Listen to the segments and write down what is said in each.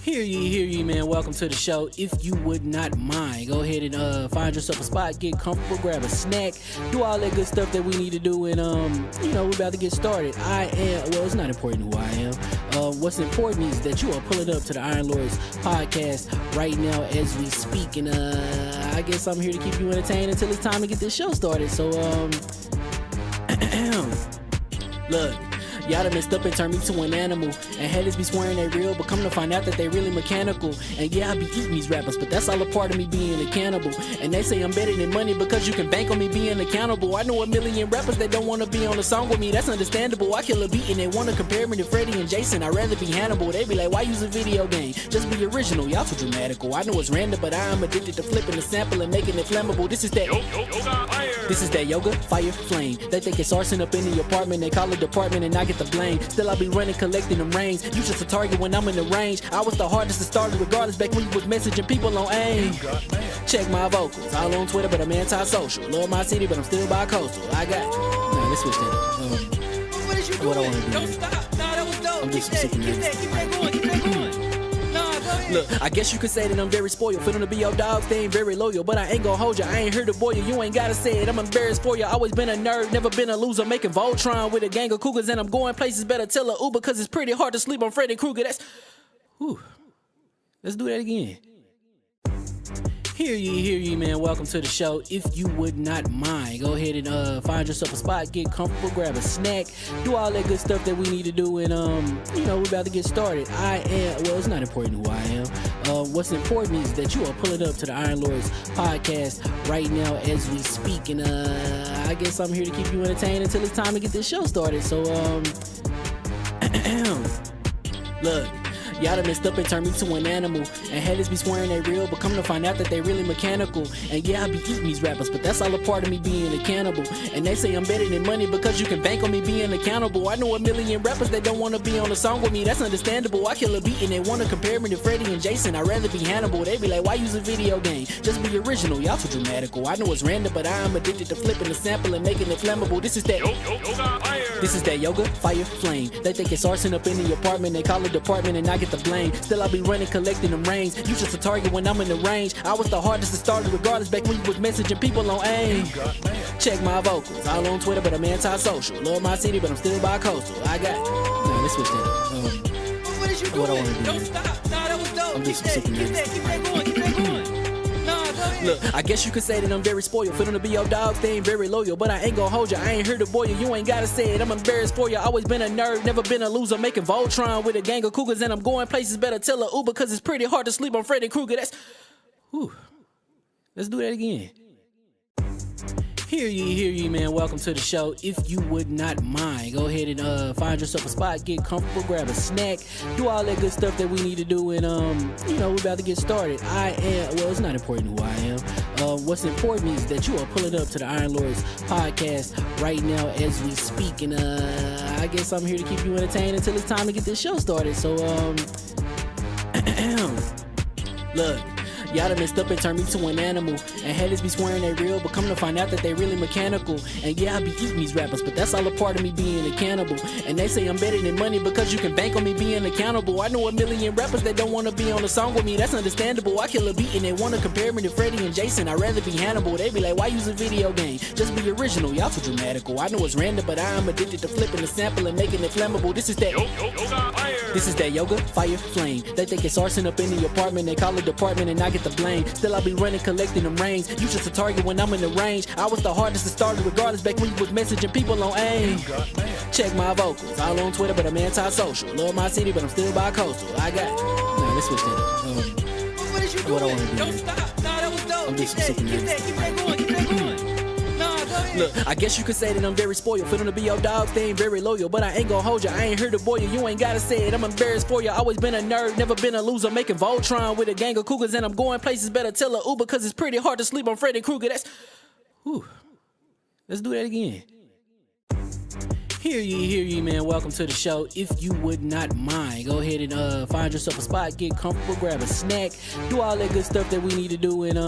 Hear ye, man. Welcome to the show. If you would not mind, go ahead and find yourself a spot, get comfortable, grab a snack, do all that good stuff that we need to do, and we're about to get started. It's not important who I am. What's important is that you are pulling up to the Iron Lords podcast right now as we speak, and I guess I'm here to keep you entertained until it's time to get this show started. So look. Y'all done messed up and turned me to an animal, and haters be swearing they real, but come to find out that they really mechanical. And yeah, I be eating these rappers, but that's all a part of me being a cannibal. And they say I'm better than money because you can bank on me being accountable. I know a million rappers that don't want to be on a song with me, that's understandable. I kill a beat and they want to compare me to Freddie and Jason. I'd rather be Hannibal. They be like, why use a video game? Just be original, y'all too dramatical. I know it's random, but I am addicted to flipping the sample and making it flammable. This is that yoga, fire, flame. They think it's arson up in the apartment, they call it department and I get the blame. Still I be running, collecting them rains. You just a target when I'm in the range. I was the hardest to start regardless back when you was messaging people on AIM. Check my vocals, all on Twitter, but I'm anti-social. Love my city, but I'm still bi-coastal. I got let's switch that. What is you doing? What I wanna do? Don't stop. Nah, that was dope. I'm just keep that going. Nah, go ahead. Look, I guess you could say that I'm very spoiled. For them to be your dogs, they ain't very loyal. But I ain't gon' hold you, I ain't here to boil you. You ain't gotta say it, I'm embarrassed for you. Always been a nerd, never been a loser. Making Voltron with a gang of cougars, and I'm going places. Better tell a Uber, cause it's pretty hard to sleep on Freddy Krueger. Let's do that again. Hear ye, man. Welcome to the show. If you would not mind, go ahead and find yourself a spot, get comfortable, grab a snack, do all that good stuff that we need to do, and we're about to get started. It's not important who I am. What's important is that you are pulling up to the Iron Lords podcast right now as we speak, and I guess I'm here to keep you entertained until it's time to get this show started. So look. Y'all done messed up and turned me to an animal, and haters be swearing they real, but come to find out that they really mechanical. And yeah, I be eating these rappers, but that's all a part of me being a cannibal. And they say I'm better than money because you can bank on me being accountable. I know a million rappers that don't want to be on a song with me, that's understandable. I kill a beat and they want to compare me to Freddie and Jason. I'd rather be Hannibal. They be like, why use a video game? Just be original, y'all too dramatical. I know it's random, but I am addicted to flipping the sample and making it flammable. This is that yoga, fire, flame. They think it's arson up in the apartment, they call it department and I get the blame. Still I be running, collecting them rains. You just a target when I'm in the range. I was the hardest to start regardless back when you was messaging people on AIM. Check my vocals, all on Twitter, but I'm anti-social. Love my city, but I'm still bi-coastal. I got let's switch that. What is you doing? What I wanna do? Don't stop. Nah, that was dope. I'm just keep that going. Nah, go ahead. Look, I guess you could say that I'm very spoiled. For them to be your dogs, they ain't very loyal. But I ain't gon' hold you, I ain't here to boil you. You ain't gotta say it, I'm embarrassed for you. Always been a nerd, never been a loser. Making Voltron with a gang of cougars, and I'm going places. Better tell a Uber, cause it's pretty hard to sleep on Freddy Krueger. Let's do that again. Hear ye, man. Welcome to the show. If you would not mind, go ahead and find yourself a spot, get comfortable, grab a snack, do all that good stuff that we need to do, and we're about to get started. It's not important who I am. What's important is that you are pulling up to the Iron Lords podcast right now as we speak, and I guess I'm here to keep you entertained until it's time to get this show started. So look. Y'all done messed up and turned me to an animal, and haters be swearing they real, but come to find out that they really mechanical. And yeah, I be eating these rappers, but that's all a part of me being a cannibal. And they say I'm better than money because you can bank on me being accountable. I know a million rappers that don't want to be on a song with me, that's understandable. I kill a beat and they want to compare me to Freddie and Jason. I'd rather be Hannibal. They be like, why use a video game? Just be original, y'all too dramatical. I know it's random, but I am addicted to flipping the sample and making it flammable. This is that yoga, fire, flame. They think it's arson up in the apartment, they call it department and I get the blame. Still I be running, collecting them rains. You just a target when I'm in the range. I was the hardest to start regardless back when you was messaging people on AIM. Check my vocals, all on Twitter, but I'm anti-social. Love my city, but I'm still bi-coastal. I got let's switch that. What is you doing? What I wanna do? Don't stop. Nah, that was dope. I'm just keep that going. Nah, go ahead. Look, I guess you could say that I'm very spoiled. For them to be your dogs, they ain't very loyal. But I ain't gon' hold you, I ain't here to boil you. You ain't gotta say it, I'm embarrassed for you. Always been a nerd, never been a loser. Making Voltron with a gang of cougars, and I'm going places. Better tell a Uber, cause it's pretty hard to sleep on Freddy Krueger. Let's do that again. Hear ye, man. Welcome to the show. If you would not mind, go ahead and find yourself a spot, get comfortable, grab a snack, do all that good stuff that we need to do, and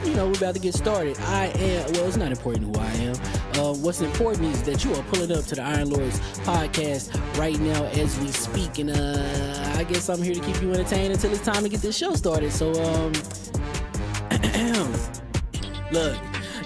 we're about to get started. It's not important who I am. What's important is that you are pulling up to the Iron Lords podcast right now as we speak, and I guess I'm here to keep you entertained until it's time to get this show started. So look.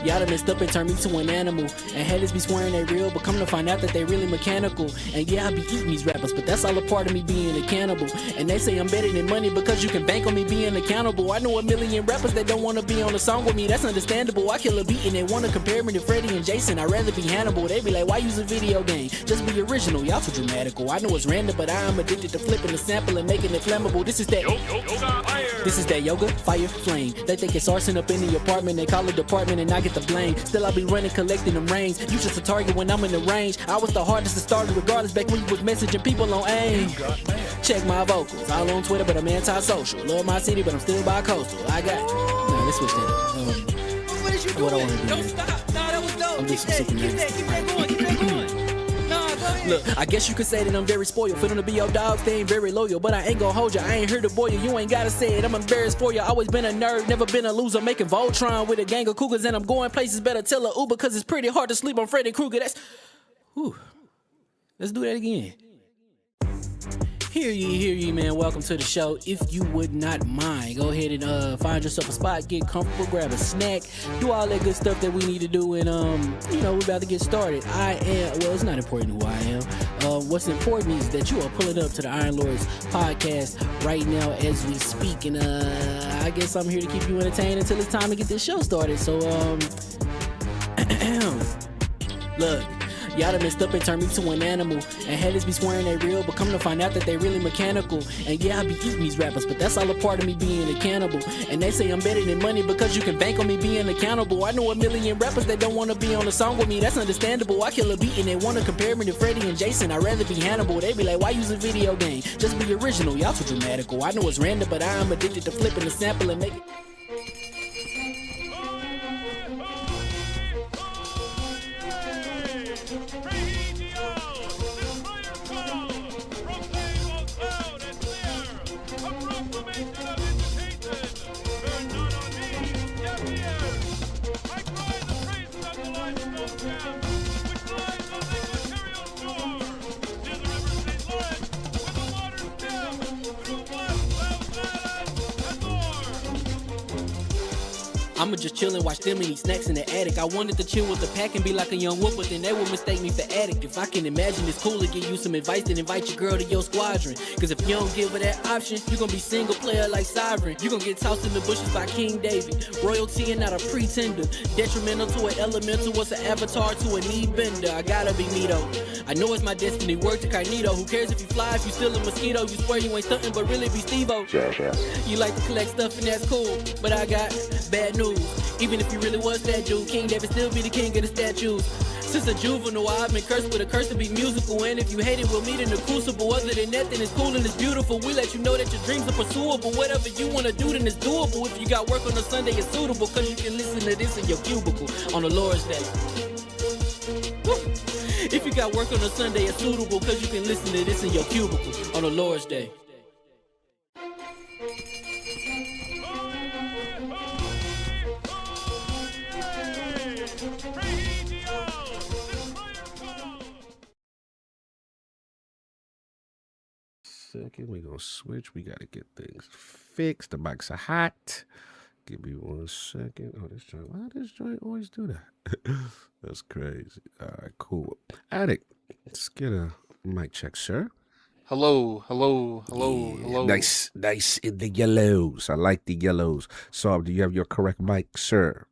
Y'all done messed up and turned me to an animal. And haters be swearing they real, but come to find out that they really mechanical. And yeah, I be eating these rappers, but that's all a part of me being a cannibal. And they say I'm better than money because you can bank on me being accountable. I know a million rappers that don't want to be on a song with me, that's understandable. I kill a beat and they want to compare me to Freddie and Jason. I'd rather be Hannibal. They be like, why use a video game? Just be original, y'all too dramatical. I know it's random, but I am addicted to flipping the sample and making it flammable. This is that yoga, fire, flame. They think it's arson up in the apartment, they call it department and I get the blame. Still I be running, collecting them rains. You just a target when I'm in the range. I was the hardest to start regardless back when you was messaging people on AIM. Check my vocals, all on Twitter but I'm anti-social. Love my city but I'm still bi-coastal. I got let's switch that up. What is you doing? What I wanna do, Don't man. stop. Nah, that was dope. I'm Keep just that super going. Keep that going. Nah, go ahead. Look, I guess you could say that I'm very spoiled. For them to be your dogs, they ain't very loyal. But I ain't gonna hold you, I ain't here to boil you. You ain't gotta say it, I'm embarrassed for you. Always been a nerd, never been a loser. Making Voltron with a gang of cougars. And I'm going places, better tell a Uber. Cause it's pretty hard to sleep on Freddy Krueger. Let's do that again. Hear ye, man. Welcome to the show. If you would not mind, go ahead and find yourself a spot, get comfortable, grab a snack, do all that good stuff that we need to do, and we're about to get started. It's not important who I am. What's important is that you are pulling up to the Iron Lords podcast right now as we speak, and I guess I'm here to keep you entertained until it's time to get this show started. So look. Y'all done messed up and turned me to an animal. And haters be swearing they real, but come to find out that they really mechanical. And yeah, I be eating these rappers, but that's all a part of me being a cannibal. And they say I'm better than money because you can bank on me being accountable. I know a million rappers that don't want to be on a song with me, that's understandable. I kill a beat and they want to compare me to Freddie and Jason. I'd rather be Hannibal. They be like, why use a video game? Just be original, y'all too dramatical. I know it's random, but I am addicted to flipping the sample and making I'ma just chill and watch them and eat snacks in the attic. I wanted to chill with the pack and be like a young wolf, but then they would mistake me for addict. If I can imagine it's cool to give you some advice, then invite your girl to your squadron. Cause if you don't give her that option, you gon' be single player like Sovereign. You gon' get tossed in the bushes by King David. Royalty and not a pretender. Detrimental to an elemental, what's an avatar to a knee bender. I gotta be me though. I know it's my destiny, word to Carnito. Who cares if you fly, if you still a mosquito? You swear you ain't stunting, but really be Steve-O. You like to collect stuff and that's cool, but I got bad news. Even if you really was that dude, King David still be the king of the statues. Since a juvenile, I've been cursed with a curse to be musical. And if you hate it, we'll meet in the crucible. Other than that, then it's cool and it's beautiful. We let you know that your dreams are pursuable. Whatever you wanna do, then it's doable. If you got work on a Sunday, it's suitable. Cause you can listen to this in your cubicle on the Lord's Day. Woo. If you got work on a Sunday, it's suitable. Cause you can listen to this in your cubicle on the Lord's Day. Second, we're gonna switch. We gotta get things fixed. The mics are hot. Give me 1 second. Oh, this joint. Why does this joint always do that? That's crazy. All right, cool. Addict, let's get a mic check, sir. Hello. Nice in the yellows. I like the yellows. So, do you have your correct mic, sir?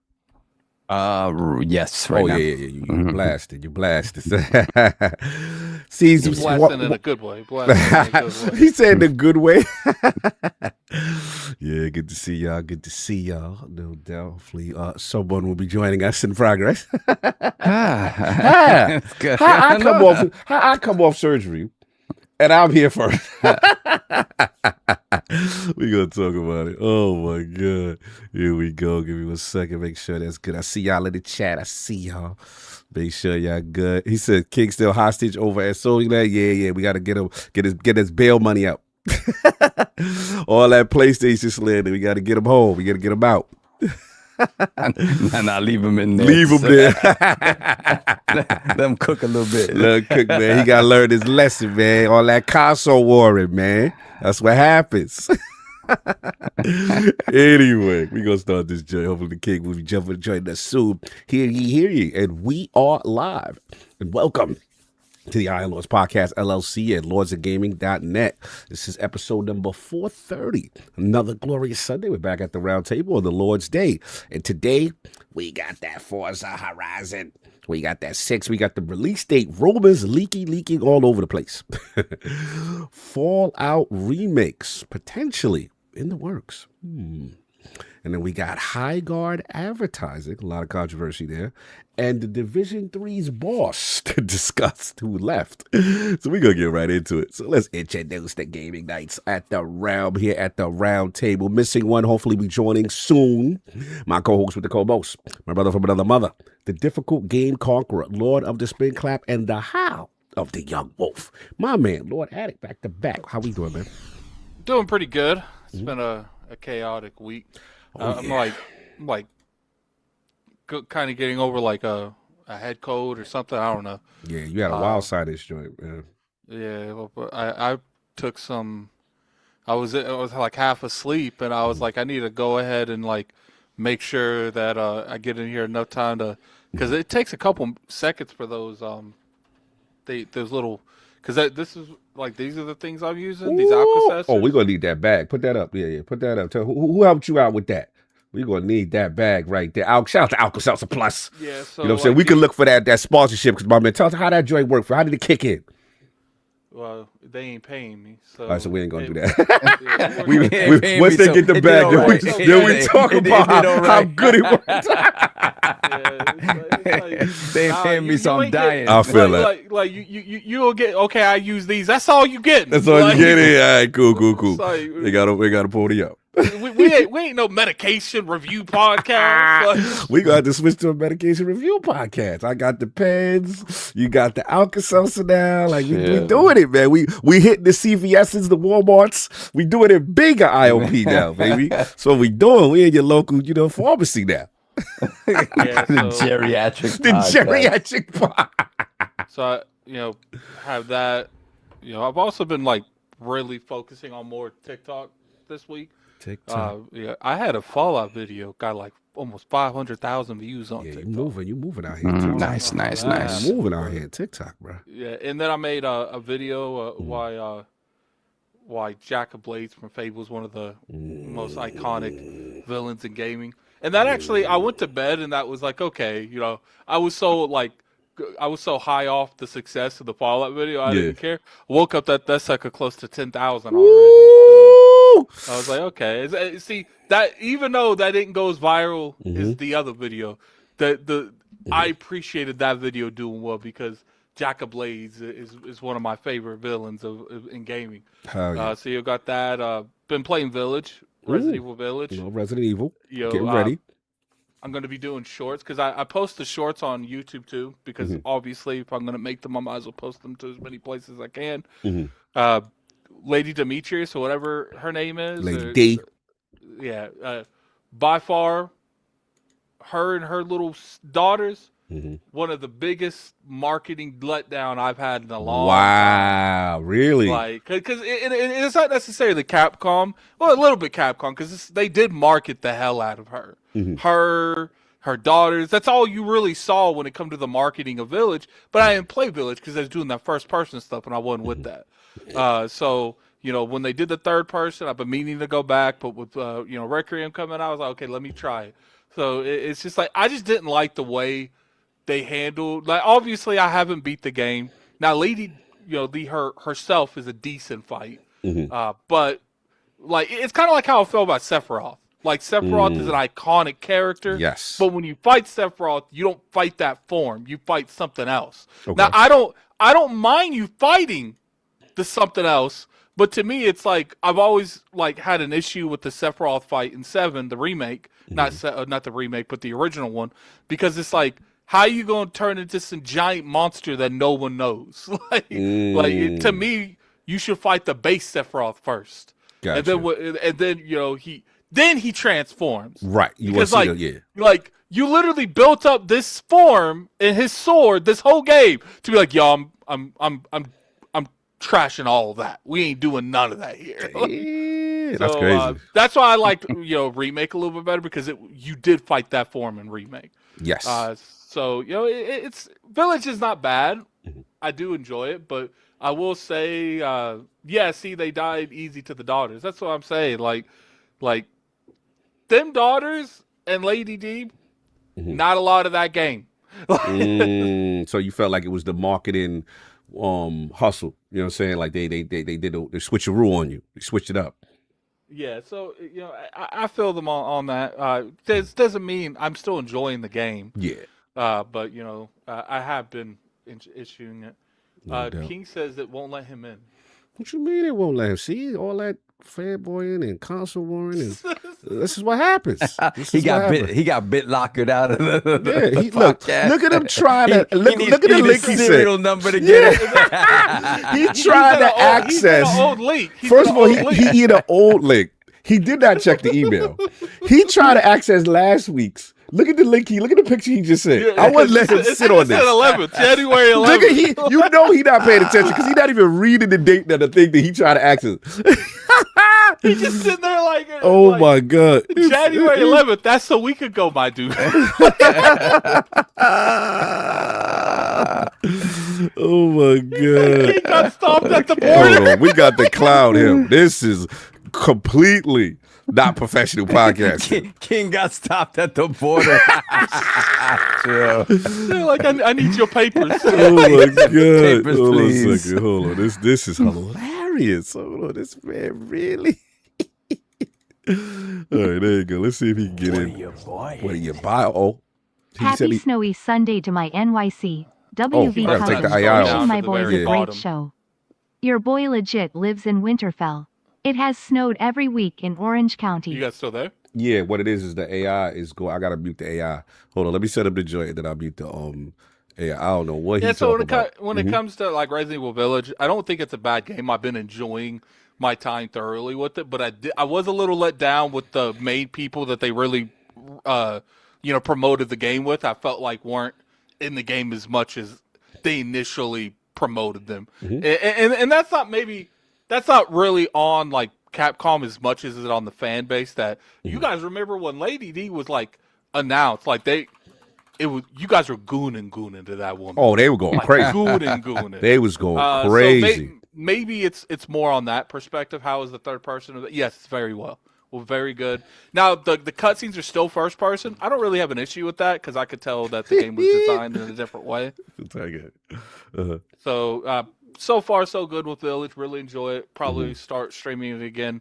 Yes, right now. Yeah. You blasted. See, He's blasting in a good way. He said in a good way. Yeah, good to see y'all. No doubt. Hopefully, someone will be joining us in progress. That's good. How I come off surgery, and I'm here first. We gonna talk about it. Oh my god. Here we go. Give me 1 second. Make sure that's good. I see y'all in the chat. I see y'all. Make sure y'all good. He said King still hostage over at SoundCloud. Yeah. We gotta get his bail money out. All that PlayStation slander. We gotta get him home. We gotta get him out. And I leave him in there. Leave him there. Let him cook a little bit. Let him cook, man. He gotta learn his lesson, man. All that console warring, man. That's what happens. Anyway, we gonna start this joint. Hopefully the King will be jumping to join us soon. Hear ye. And we are live. And welcome to the Iron Lords Podcast, LLC at lordsofgaming.net. This is episode number 430. Another glorious Sunday. We're back at the round table on the Lord's Day. And today, we got that Forza Horizon. We got that 6. We got the release date. Rumors leaking all over the place. Fallout remakes, potentially in the works. And then we got Highguard advertising, a lot of controversy there, and the Division 3's boss to discuss who left. So we're going to get right into it. So let's introduce the gaming nights at the realm here at the round table. Missing one, hopefully be joining soon. My co-host with the co-most, my brother from another mother, the difficult game conqueror, Lord of the Spin Clap, and the Howl of the Young Wolf. My man, Lord Attic, back to back. How we doing, man? Doing pretty good. It's been a chaotic week. I'm like kind of getting over like a head cold or something. I don't know. Yeah, you had a wild side of this joint, man. Yeah, but I took some. I was like half asleep, and I was like, I need to go ahead and like make sure that I get in here enough time to, because it takes a couple seconds for those those little, because this is like, these are the things I'm using. These Alka-Seltzers. Oh, we're gonna need that bag. Put that up. Yeah. Put that up. Tell who helped you out with that. We're gonna need that bag right there. Shout out to Alka-Seltzer Plus. Yeah, so you know what I'm saying? We can look for that sponsorship, because my man, tell us how that joint worked. How did it kick in? Well, they ain't paying me, so. All right, so we ain't gonna do that. Yeah, once they get the bag, then we talk about how good it worked. They ain't paying me, so I'm dying. I feel it. Like you'll get, okay, I use these. That's all you get. That's all you get. All right, cool. Like, They gotta pony up. we ain't no medication review podcast. We got to switch to a medication review podcast. I got the pens. You got the Alka-Seltzer now. Like we doing it, man. We hitting the CVS's, the Walmarts. We doing it bigger ILP now, baby. So we doing. We in your local, pharmacy now. The geriatric. The geriatric podcast. So have that. I've also been like really focusing on more TikTok this week. TikTok. I had a Fallout video, got like almost 500,000 views on TikTok. You moving out here. Nice. You moving out here, TikTok, bro. Yeah, and then I made a video why Jack of Blades from Fable is one of the most iconic villains in gaming. And that actually, I went to bed and that was like, okay, I was so high off the success of the Fallout video, I didn't care. I woke up that's like close to 10,000 already. I was like, okay. See, that even though that didn't go as viral as the other video, I appreciated that video doing well, because Jack of Blades is one of my favorite villains in gaming. So you got that. Been playing Village, Resident Evil Village. Resident Evil. Getting ready. I'm going to be doing shorts, because I post the shorts on YouTube too, because obviously if I'm going to make them, I might as well post them to as many places as I can. Lady Demetrius, or whatever her name is. Lady D. Yeah. By far, her and her little daughters, one of the biggest marketing letdown I've had in a long time. Wow, really? Like, because it's not necessarily Capcom. Well, a little bit Capcom, because they did market the hell out of her. Her daughters. That's all you really saw when it come to the marketing of Village. But I didn't play Village because I was doing that first person stuff, and I wasn't with that. So when they did the third person, I've been meaning to go back, but with Requiem coming out, I was like, okay, let me try it. So it's just like, I just didn't like the way they handled. Like, obviously, I haven't beat the game. Now, Lady, herself is a decent fight, but like, it's kind of like how I felt about Sephiroth. Like, Sephiroth is an iconic character. Yes. But when you fight Sephiroth, you don't fight that form. You fight something else. Okay. Now, I don't mind you fighting the something else, But to me, it's like I've always like had an issue with the Sephiroth fight in 7, the remake, not the remake, but the original one, because it's like, how you gonna turn into some giant monster that no one knows? To me, you should fight the base Sephiroth first, Gotcha. and then he transforms. Right, Because like you literally built up this form in his sword this whole game to be like, yo, I'm trashing all of that. We ain't doing none of that here. Yeah, that's crazy. That's why I liked Remake a little bit better, because you did fight that form in Remake. Yes. So it's Village is not bad. I do enjoy it, but I will say, they died easy to the daughters. That's what I'm saying. Like them daughters and Lady D, not a lot of that game. So you felt like it was the marketing hustle, you know what I'm saying? Like they did the switcheroo on you. They switched it up. Yeah, so I feel them on that. This doesn't mean I'm still enjoying the game. Yeah. But I have been issuing it. No doubt. King says it won't let him in. What you mean it won't let him? See all that fanboying and console warring, and this is what happens. He got BitLockered out of the look at him trying to look at the link he serial said. number to get it. He tried to access. He's an old link. First of all, he had an old link. He did not check the email. He tried to access last week's. Look at the link. Look at the picture he just said. I wouldn't let him sit on this. 11th, January 11th. Look at he not paying attention because he's not even reading the date of the thing that he tried to access. He's just sitting there like, oh my God. January 11th. That's a week ago, my dude. Oh my God. He got stopped at the border. Hold on. We got to clown him. This is completely not professional podcasting. King got stopped at the border. They're like, I need your papers. Oh my God. Papers, Hold on a please. second. Hold on. This is hilarious. Hold on. This man really. All right, there you go. Let's see if he can get in. What do you buy? Oh. Happy snowy Sunday to my NYC. WV gotta take the College. II out. Wishing my boys a Yeah. great show. Your boy legit lives in Winterfell. It has snowed every week in Orange County. You guys still there? Yeah, what it is the AI is go. I gotta mute the AI. Hold on, let me set up the joint, and then I'll mute the AI. I don't know what he's talking about. When it comes to like Resident Evil Village, I don't think it's a bad game. I've been enjoying my time thoroughly with it, but I was a little let down with the main people that they really promoted the game with. I felt like weren't in the game as much as they initially promoted them, and that's not really on like Capcom as much as it on the fan base. That you guys remember when Lady D was like announced, like you guys were gooning to that woman. Oh, they were going like, crazy. Gooning. They was going crazy. So maybe it's more on that perspective. How is the third person? Yes, very well. Well, very good. Now, the cutscenes are still first person. I don't really have an issue with that because I could tell that the game was designed in a different way. So far, so good with Village. Really enjoy it. Probably start streaming it again.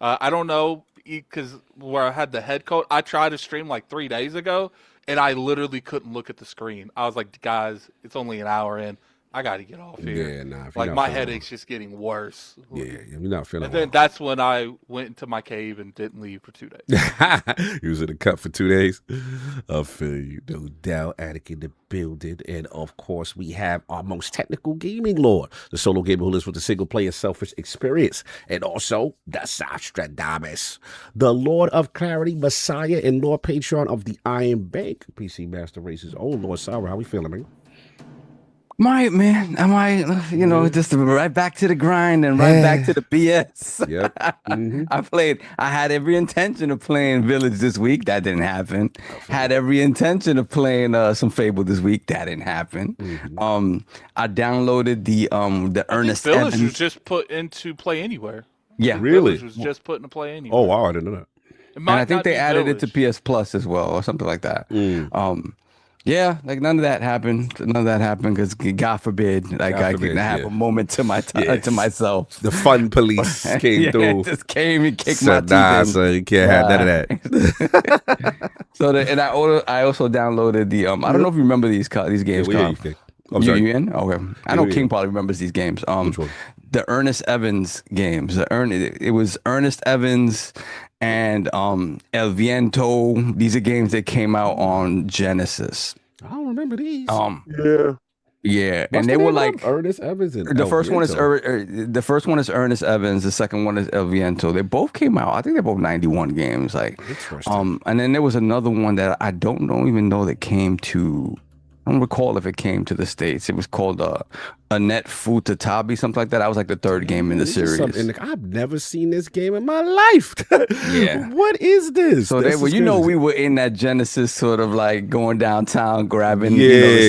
I don't know, because where I had the head coat, I tried to stream like 3 days ago, and I literally couldn't look at the screen. I was like, guys, it's only an hour in. I got to get off here. Yeah, nah. Like, my headache's just getting worse. Yeah, you're not feeling And then that's when I went into my cave and didn't leave for 2 days. You was in the cut for 2 days. I feel you. No doubt. Attic in the building. And of course, we have our most technical gaming lord, the solo gamer who lives with a single player selfish experience. And also, the Nostradamus, the Lord of Clarity, Messiah, and Lord Patron of the Iron Bank. PC Master Race's own Lord Sour. How we feeling, man? Just right back to the grind and right back to the BS. Yep. I had every intention of playing Village this week. That didn't happen. Had every intention of playing some Fable this week. That didn't happen. I downloaded the Ernest Village Evans. was just put into Play Anywhere. Yeah. Really? Village was just put into Play Anywhere. Oh, wow. I didn't know that. And I think they added it to PS Plus as well or something like that. Yeah, like none of that happened. Because God forbid, like I can have a moment to myself. The fun police came through. Just came and kicked Said, my teeth in. so you can't have none of that. I also downloaded the I don't know if you remember these games. I'm you sorry. in? Okay. I know King probably remembers these games. Which one? the Ernest Evans games. It was Ernest Evans and El Viento. These are games that came out on Genesis. I don't remember these. Yeah, What's and they were like Ernest Evans and the El first one is Viento? the first one is Ernest Evans. The second one is El Viento. They both came out. I think they're both 91 games. Like, and then there was another one that I don't even know that came to. I don't recall if it came to the States. It was called Annette Futatabi, something like that. That was like the third game in the series. I've never seen this game in my life. Yeah. What is this? So we were in that Genesis sort of like going downtown, grabbing,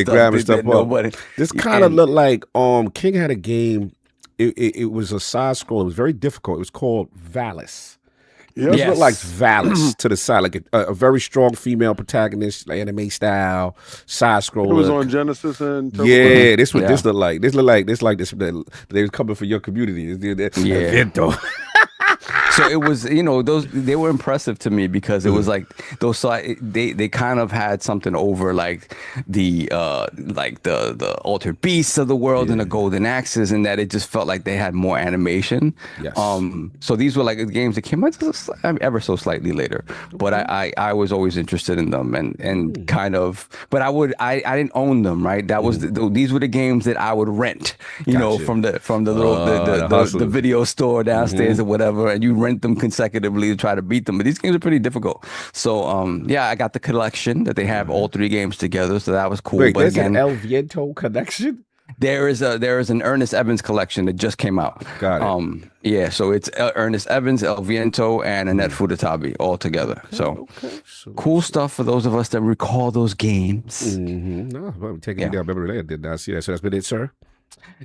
grabbing stuff up. This kind of looked like King had a game. It was a side scroll. It was very difficult. It was called Valis. It looked like Valis to the side, like a very strong female protagonist, like anime style, side scroller. It was on Genesis and this looked like they was coming for your community. So it was, they were impressive to me because it was like those. They kind of had something over like the altered beasts of the world and the golden axes, and that it just felt like they had more animation. Yes. So these were like games that came out ever so slightly later, but I was always interested in them and kind of. But I didn't own them. Right. That was these were the games that I would rent. From the little the video store downstairs or whatever, and you rent them consecutively to try to beat them. But these games are pretty difficult. So I got the collection that they have all three games together. So that was cool. Wait, but there's again, an El Viento connection? There is an Ernest Evans collection that just came out. Got it. Yeah, so it's Ernest Evans, El Viento, and Annette Futatabi all together. So cool stuff for those of us that recall those games. No, I'm taking you down memory lane. I did not see that. So that's been it, sir?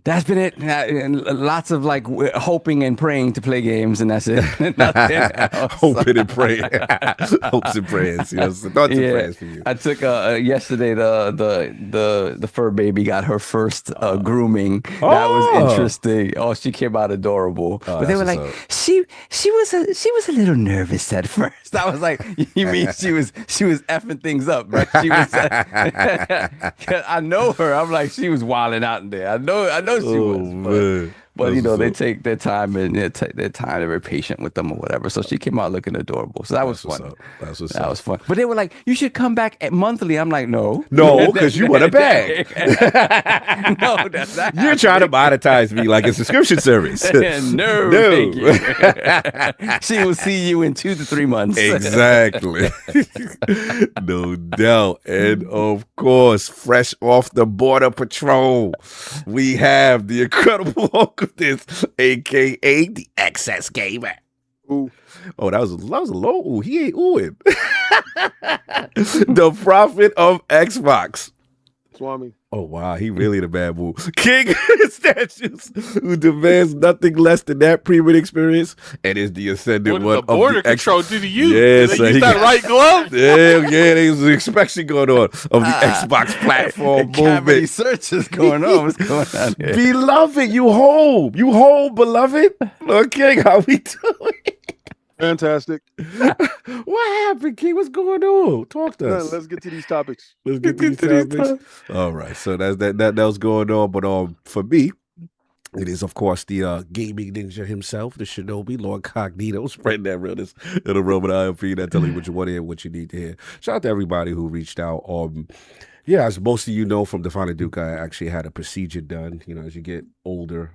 That's been it. And lots of like hoping and praying to play games, and that's it. Hoping and praying. Hopes and prayers. Thoughts and prayers for you. I took yesterday the fur baby got her first grooming. That was interesting. Oh, she came out adorable. But they were like, she was a little nervous at first. I was like, you mean she was effing things up, right? She was. I know her. I'm like, she was wilding out in there. I know she was. But they take their time and they're very patient with them or whatever. So she came out looking adorable. So that was fun. That was fun. But they were like, you should come back monthly. I'm like, no, because you want a bag. No, that's not. You're trying to monetize me like a subscription service. No. Thank you. She will see you in 2 to 3 months. Exactly. No doubt. And of course, fresh off the Border Patrol, we have the incredible Hulk of this, aka the Excess Gamer. Ooh. Oh, that was a low ooh. He ain't oohing. The prophet of Xbox. Swami. Oh, wow. He really the bad boo. King statues who demands nothing less than that premium experience and is the ascendant one of border the control did he use? Yes, did they use that right glove? Yeah, there's an inspection going on of the Xbox platform movement. Searches going on. What's going on here? Beloved, you home, beloved. Lord King, how we doing? Fantastic. What happened, King? What's going on? Talk to us. Let's get to these topics. Let's get to these topics. All right. So that was going on. But for me, it is, of course, the gaming ninja himself, the Shinobi, Lord Cognito, spreading that realness in the realm of the ILP, that telling you what you want to hear, what you need to hear. Shout out to everybody who reached out. Yeah, as most of you know from Define Duke, I actually had a procedure done. As you get older,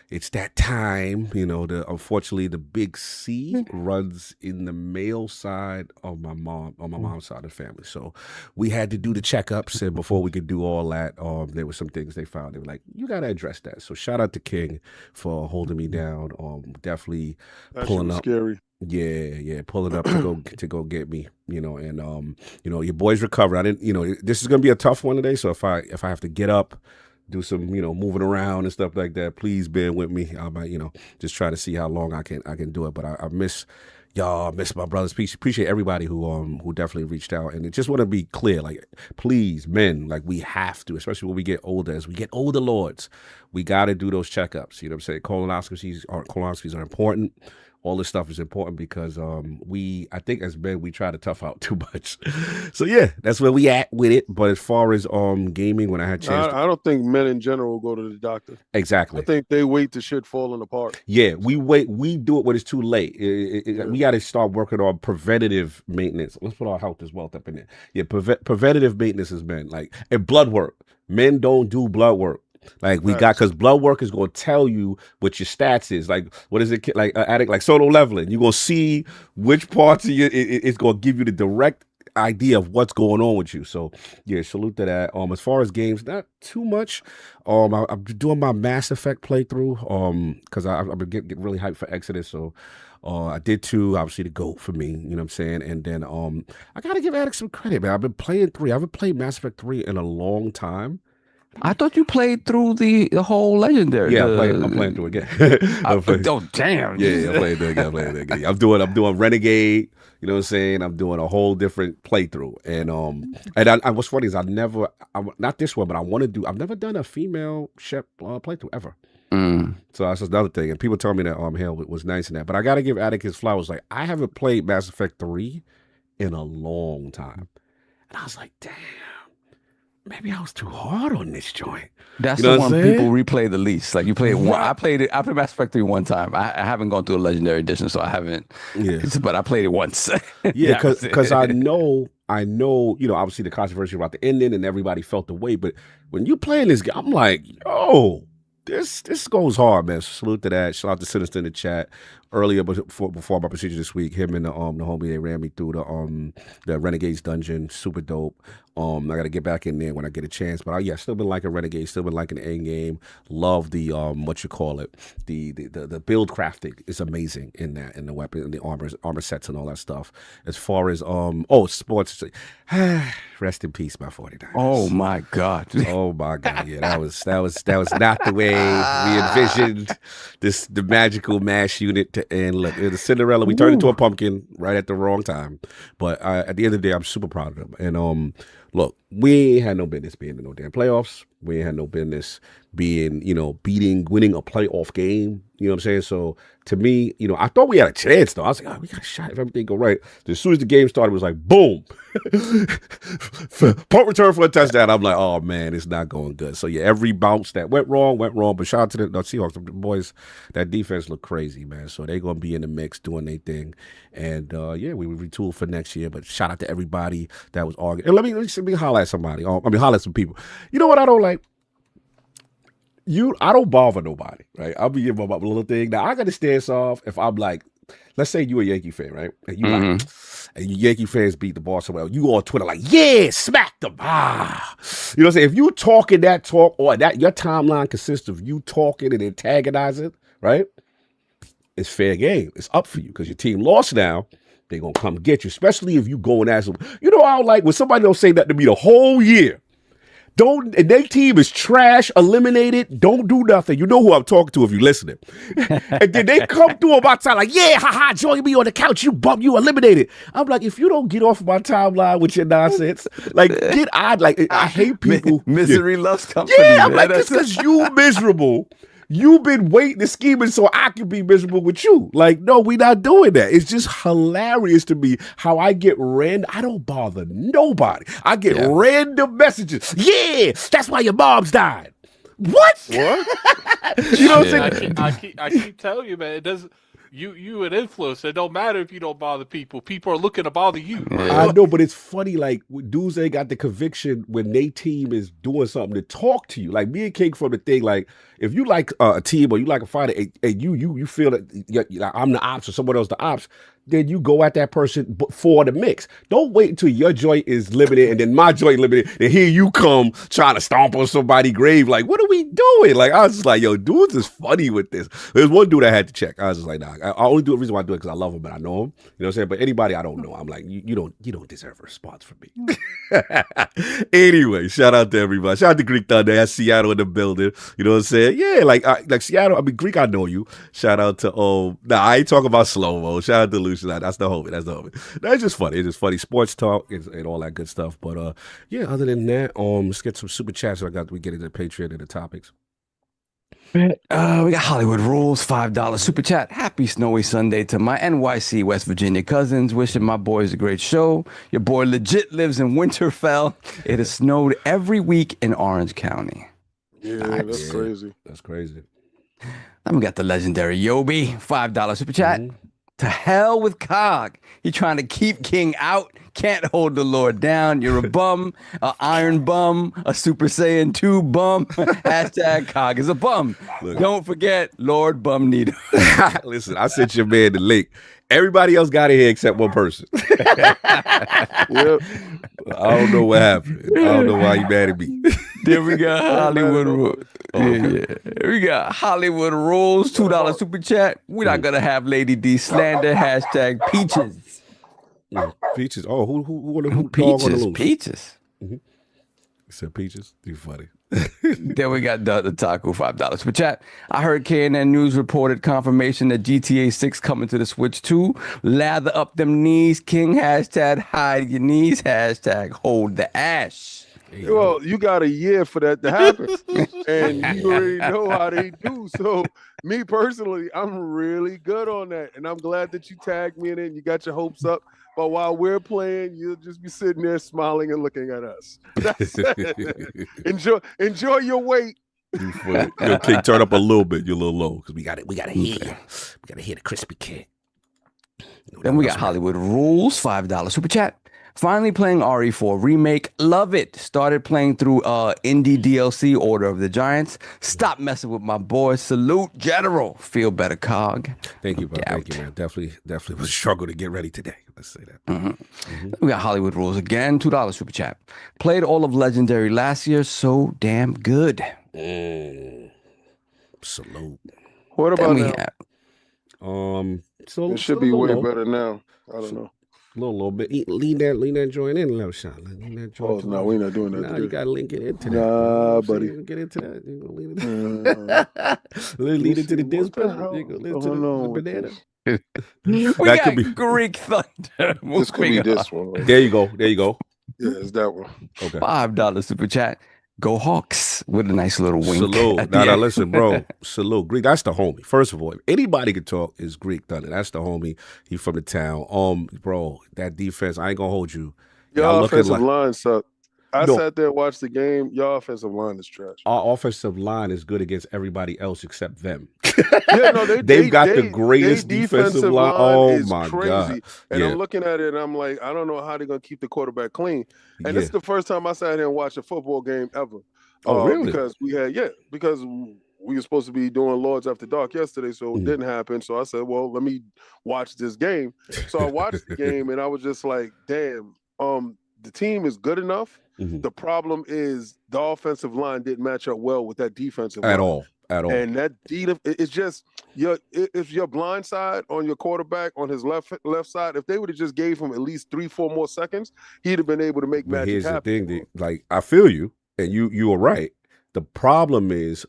it's that time. Unfortunately, the big C runs in the male side of my mom, on my mom's side of the family. So we had to do the checkups, and before we could do all that, there were some things they found. They were like, "You got to address that." So shout out to King for holding me down. Definitely pulling up. Scary. Yeah, pulling up to go get me, and your boy's recovered. I didn't, this is gonna be a tough one today. So if I have to get up, do some, moving around and stuff like that, please bear with me. I might, just try to see how long I can do it. But I miss y'all, I miss my brothers. Appreciate everybody who definitely reached out. And I just want to be clear, like, please, men, like, we have to, especially when we get older, as we get older lords, we got to do those checkups. You know what I'm saying? Colonoscopies are important. all this stuff is important because I think as men we try to tough out too much. So yeah, that's where we at with it. But as far as gaming, when I had chance, I don't think men in general go to the doctor. Exactly. I think they wait till shit falling apart. Yeah, we wait. We do it when it's too late. We got to start working on preventative maintenance. Let's put our health as wealth up in there. Yeah, preventative maintenance is men and blood work. Men don't do blood work. Like we got, because blood work is going to tell you what your stats is. Like what is it? Like addict, like solo leveling. You're going to see which parts of you. It's going to give you the direct idea of what's going on with you. So yeah, salute to that. As far as games, not too much. I'm doing my Mass Effect playthrough. Because I've been getting really hyped for Exodus. So I did 2, obviously the GOAT for me, you know what I'm saying? And then I gotta give Addict some credit, man. I've been playing 3. I haven't played Mass Effect 3 in a long time. I thought you played through the whole Legendary. Yeah, I'm playing through it again. Oh damn! Yeah, I'm playing through it again. I'm doing Renegade. You know what I'm saying? I'm doing a whole different playthrough, and what's funny is I'm not this one, but I've never done a female Shep playthrough ever. So that's just another thing. And people tell me that Hell was nice in that, but I got to give Attic his flowers. Like I haven't played Mass Effect 3 in a long time, and I was like, damn. Maybe I was too hard on this joint. That's the one people replay the least. Like you play it one. I played Mass Effect 3 one time. I haven't gone through a Legendary Edition, so I haven't. Yeah. But I played it once. Yeah, because I know, obviously the controversy about the ending and everybody felt the way. But when you playing this game, I'm like, yo, this goes hard, man. So salute to that. Shout out to Sinister in the chat. Earlier before my procedure this week, him and the homie, they ran me through the Renegades dungeon. Super dope. I got to get back in there when I get a chance. But still been liking Renegade, still been liking the end game. Love the the build crafting is amazing in that, and the weapon and the armor sets and all that stuff. As far as sports, rest in peace, my 49ers. Oh my god. Oh my god. Yeah, that was not the way we envisioned the magical MASH unit to end. Look, the Cinderella, we turned into a pumpkin right at the wrong time. But at the end of the day, I'm super proud of them. And look, we ain't had no business being in no damn playoffs. We ain't had no business being, winning a playoff game. You know what I'm saying? So to me, I thought we had a chance though. I was like, we got a shot if everything go right. As soon as the game started, it was like, boom. Punt return for a touchdown. I'm like, oh man, it's not going good. So yeah, every bounce that went wrong. But shout out to the Seahawks. The boys, that defense look crazy, man. So they're going to be in the mix doing their thing. And we will retool for next year. But shout out to everybody that was arguing. And let me holler at somebody. Holler at some people. You know what I don't like? I don't bother nobody, right? I'll be giving up a little thing. Now I got to stance off if I'm like, let's say you a Yankee fan, right? And you and Yankee fans beat the ball somewhere. You go on Twitter like, yeah, smack them. You know what I'm saying? If you talking that talk or that your timeline consists of you talking and antagonizing, right? It's fair game. It's up for you because your team lost now. They're going to come get you, especially if you go and ask them. I don't like when somebody don't say nothing to me the whole year. And their team is trash, eliminated, don't do nothing. You know who I'm talking to if you're listening. And then they come through on my time like, yeah, haha, join me on the couch, you bum, you eliminated. I'm like, if you don't get off my timeline with your nonsense, like, I hate people. Misery loves company. Yeah, I'm like, it's because you miserable. You've been waiting and scheming so I can be miserable with you. Like, no, we not doing that. It's just hilarious to me how I get I don't bother nobody. I get random messages. Yeah, that's why your mom's died. What? What? You know what I'm saying? I keep telling you, man, it doesn't. You an influencer. It don't matter if you don't bother people. People are looking to bother you. Yeah. I know, but it's funny, like, dudes ain't got the conviction when they team is doing something to talk to you. Like, me and King from the thing, like, if you like a team or you like a fighter and you feel that I'm the ops or someone else the ops, then you go at that person for the mix. Don't wait until your joint is limited and then my joint limited, and here you come trying to stomp on somebody's grave. Like, what are we doing? Like, I was just like, yo, dudes is funny with this. There's one dude I had to check. I was just like, nah, I only do the reason why I do it because I love him and I know him. You know what I'm saying? But anybody I don't know, I'm like, you don't deserve a response from me. Anyway, shout out to everybody. Shout out to Greek Thunder. That's Seattle in the building. You know what I'm saying? Yeah, like Seattle. I mean, Greek, I know you. Shout out to I ain't talking about slow-mo. Shout out to Lucian. That's the homie. That's just funny. It's just funny. Sports talk and all that good stuff. But other than that, let's get some super chats. We get into the Patreon and the topics. We got Hollywood Rules, $5 super chat. Happy snowy Sunday to my NYC, West Virginia cousins. Wishing my boys a great show. Your boy legit lives in Winterfell. It has snowed every week in Orange County. Yeah, Nice. that's crazy. That's crazy. Then we got the legendary Yobi, $5 super chat. To hell with Cog. He trying to keep King out. Can't hold the Lord down. You're a bum, a Iron bum, a Super Saiyan 2 bum. Hashtag Cog is a bum. Look. Don't forget Lord Bum Needle. Listen, I sent your man the link. Everybody else got it here except one person. Yep. I don't know what happened. I don't know why you mad at me. Then we got Hollywood Rules. Yeah. We got Hollywood Rules, $2 super chat. We're not gonna have Lady D slander. Hashtag Peaches. Peaches. Oh, who Peaches? Peaches. You said Peaches? You funny. Then we got the Taco, $5 super chat. I heard KNN News reported confirmation that GTA 6 coming to the Switch 2. Lather up them knees, King. Hashtag hide your knees. Hashtag hold the ash. Well, you got a year for that to happen, and you already know how they do. So, me personally, I'm really good on that, and I'm glad that you tagged me in it and you got your hopes up. But while we're playing, you'll just be sitting there smiling and looking at us. That's it. Enjoy your wait. Yo, King, turn up a little bit. You're a little low because we got to hear you. We got to hear the crispy kid. Then we got Hollywood Rules, $5 super chat. Finally playing RE4 Remake. Love it. Started playing through indie DLC Order of the Giants. Stop messing with my boy. Salute, General. Feel better, Cog. Thank you, bro. Thank you, man. Definitely was a struggle to get ready today. Let's say that. We got Hollywood Rules again. $2 super chat. Played all of Legendary last year. So damn good. Salute. What about now? So It should be way better now. I don't know. A little bit. Lean that joint in a little, Shaun. Lean that joint. Oh, no, we're not doing that. Nah, you got to link it into that. Nah, buddy. Get into that. You gonna lean into the display. You gonna lean into the banana. We got Greek Thunder. This could be this one. Right? There you go. Yeah, it's that one. Okay. $5 super chat. Go Hawks with a nice little wink. Salute. Now, listen, bro. Salute. Greek, that's the homie. First of all, if anybody can talk, is Greek Thunder. That's the homie. He from the town. Bro, that defense, I ain't gonna hold you. Y'all offensive line suck. I sat there and watched the game. Y'all offensive line is trash. Our offensive line is good against everybody else except them. Yeah, no, they've got the greatest defensive line. Oh my God! And I'm looking at it and I'm like, I don't know how they're gonna keep the quarterback clean. And this is the first time I sat here and watched a football game ever. Oh, really? Because because we were supposed to be doing Lords After Dark yesterday, so it didn't happen. So I said, well, let me watch this game. So I watched the game and I was just like, damn, the team is good enough. The problem is the offensive line didn't match up well with that defensive line. At all. And that it's just if your blind side on your quarterback on his left side, if they would have just gave him at least 3-4 more seconds, he'd have been able to make magic happen. Here's the thing, like I feel you, and you are right. The problem is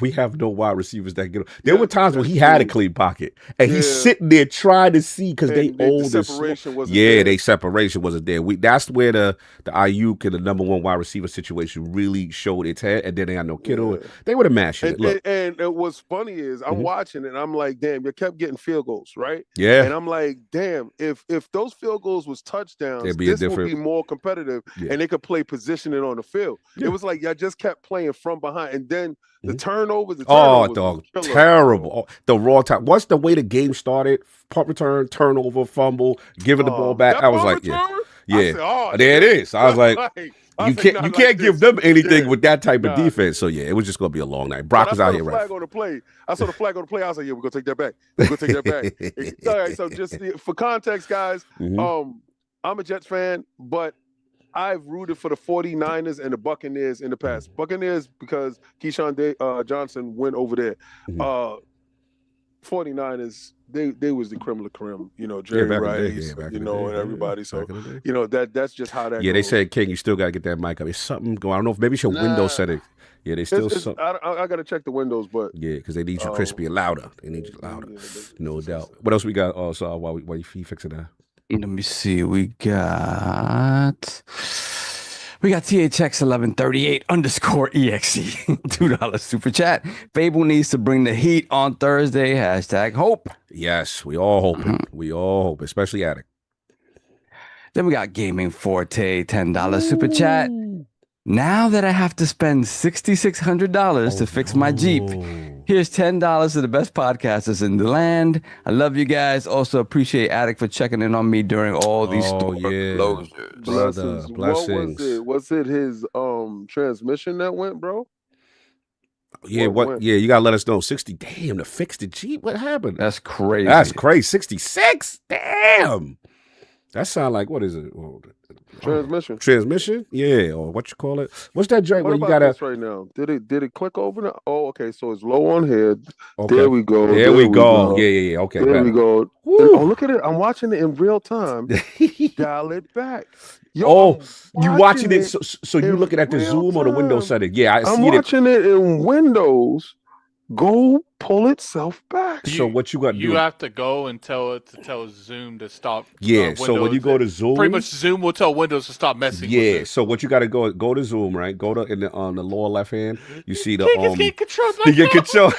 we have no wide receivers that get. There were times when he had a clean pocket, and he's sitting there trying to see because they old. The separation wasn't there. They separation wasn't there. That's where the Ayuk and the number one wide receiver situation really showed its head, and then they had no Kittle. They would have mashed it. Look. And what's funny is I'm watching it, and I'm like, damn, you kept getting field goals, right? Yeah. And I'm like, damn, if those field goals was touchdowns, this would be more competitive, and they could play positioning on the field. It was like y'all just kept playing from behind, and then the turnovers. Dog, terrible. The raw time. Once the way the game started, punt return, turnover, fumble, giving the ball back. I was like, said, there it is. I was like, you can't give them anything with that type of defense. So it was just gonna be a long night. Brock was out here, right? I saw the flag on the play. I was like, yeah, we're gonna take that back. We're gonna take that back. All right. So just for context, guys, I'm a Jets fan, but I've rooted for the 49ers and the Buccaneers in the past. Buccaneers because Keyshawn Johnson went over there. 49ers, they was the creme de la creme, Jerry Rice, and everybody. So, that's just how that goes. They said, King, you still got to get that mic up. It's something going. I don't know if maybe it's your Windows setting. Yeah, they still. I got to check the windows, but because they need you crispy and louder. They need you louder, no doubt. What else we got? So while you fixing that. Let me see. We got We got THX1138 _EXE. $2 super chat. Fable needs to bring the heat on Thursday. #hope. Yes, we all hoping. We all hope, especially Attic. Then we got Gaming Forte, $10 super chat. Now that I have to spend $6,600 to fix my Jeep, here's $10 to the best podcasters in the land. I love you guys. Also appreciate Attic for checking in on me during all these store closures. Blessings. Blessings. Was it his transmission that went, bro? Yeah, Yeah, you gotta let us know. 60. Damn, to fix the Jeep. What happened? That's crazy. That's crazy. 66. Damn. That sound like, what is it? Transmission? Yeah, or what you call it? What's that joint where you gotta this right now? Did it click over now? Oh, okay. So it's low on head. Okay. There we go. There we go. Yeah. Okay. There we go. And, oh, look at it. I'm watching it in real time. Dial it back. Yo, you watching it? So you looking at the Zoom or the Windows setting? Yeah, I see it. I'm watching it in Windows. Go pull itself back. So what you got to do? You have to go and tell Zoom to stop. Yeah. So when you go to Zoom, pretty much Zoom will tell Windows to stop messing. with it. So what you got to go to Zoom, right? Go to on the lower left hand. You see the get control. Get control.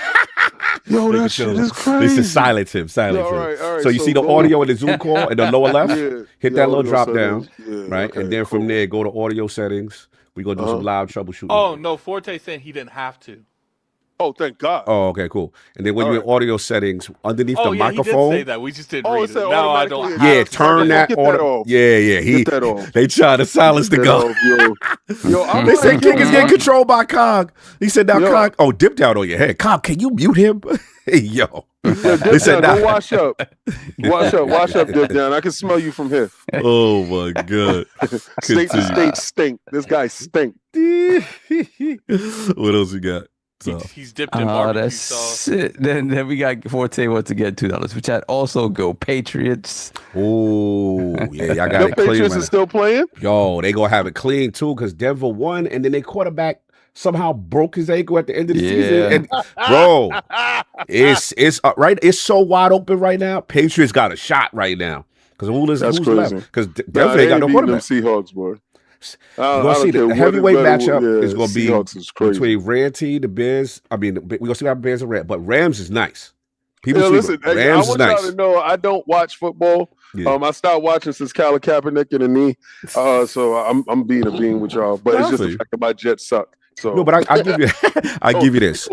Yo, that shit is crazy. This is silence him. All right. So you see the audio in the Zoom call in the lower left. Hit that little drop down, right? Okay, and then from there, go to audio settings. We gonna do some live troubleshooting. Oh no, Forte said he didn't have to. Oh, thank God. Oh, okay, cool. And then when you're in audio settings, underneath the microphone. He did say that. We just didn't read it. Now I don't. Yeah, turn that off. Yeah. Get that off. They try to silence the gun. Yo, they said King is getting controlled by Cog. He said, now Cog, dipped out on your head. Cog, can you mute him? Hey, yo. They said, go wash up. Wash up, dip down. I can smell you from here. Oh, my God. State to state stink. This guy stink. What else you got? He's dipped in barbecue sauce. Then we got Forte once again, $2 for chat. Also go Patriots. Oh, yeah, y'all got it clean. Patriots are still playing? Yo, they gonna have it clean too because Denver won, and then their quarterback somehow broke his ankle at the end of the season. And, bro, it's right. It's so wide open right now. Patriots got a shot right now because who's crazy. left? Because Denver ain't got no quarterback. Seahawks, boy. You're going to see the heavyweight matchup is going to be between Ranty, the Bears. I mean, we're going to see how Bears and Rams, but Rams is nice. Listen, Rams I want y'all to know I don't watch football. Yeah. I stopped watching since Colin Kaepernick and the knee. So I'm being a being with y'all. But it's just the fact that my Jets suck. So no, but I give you give you this.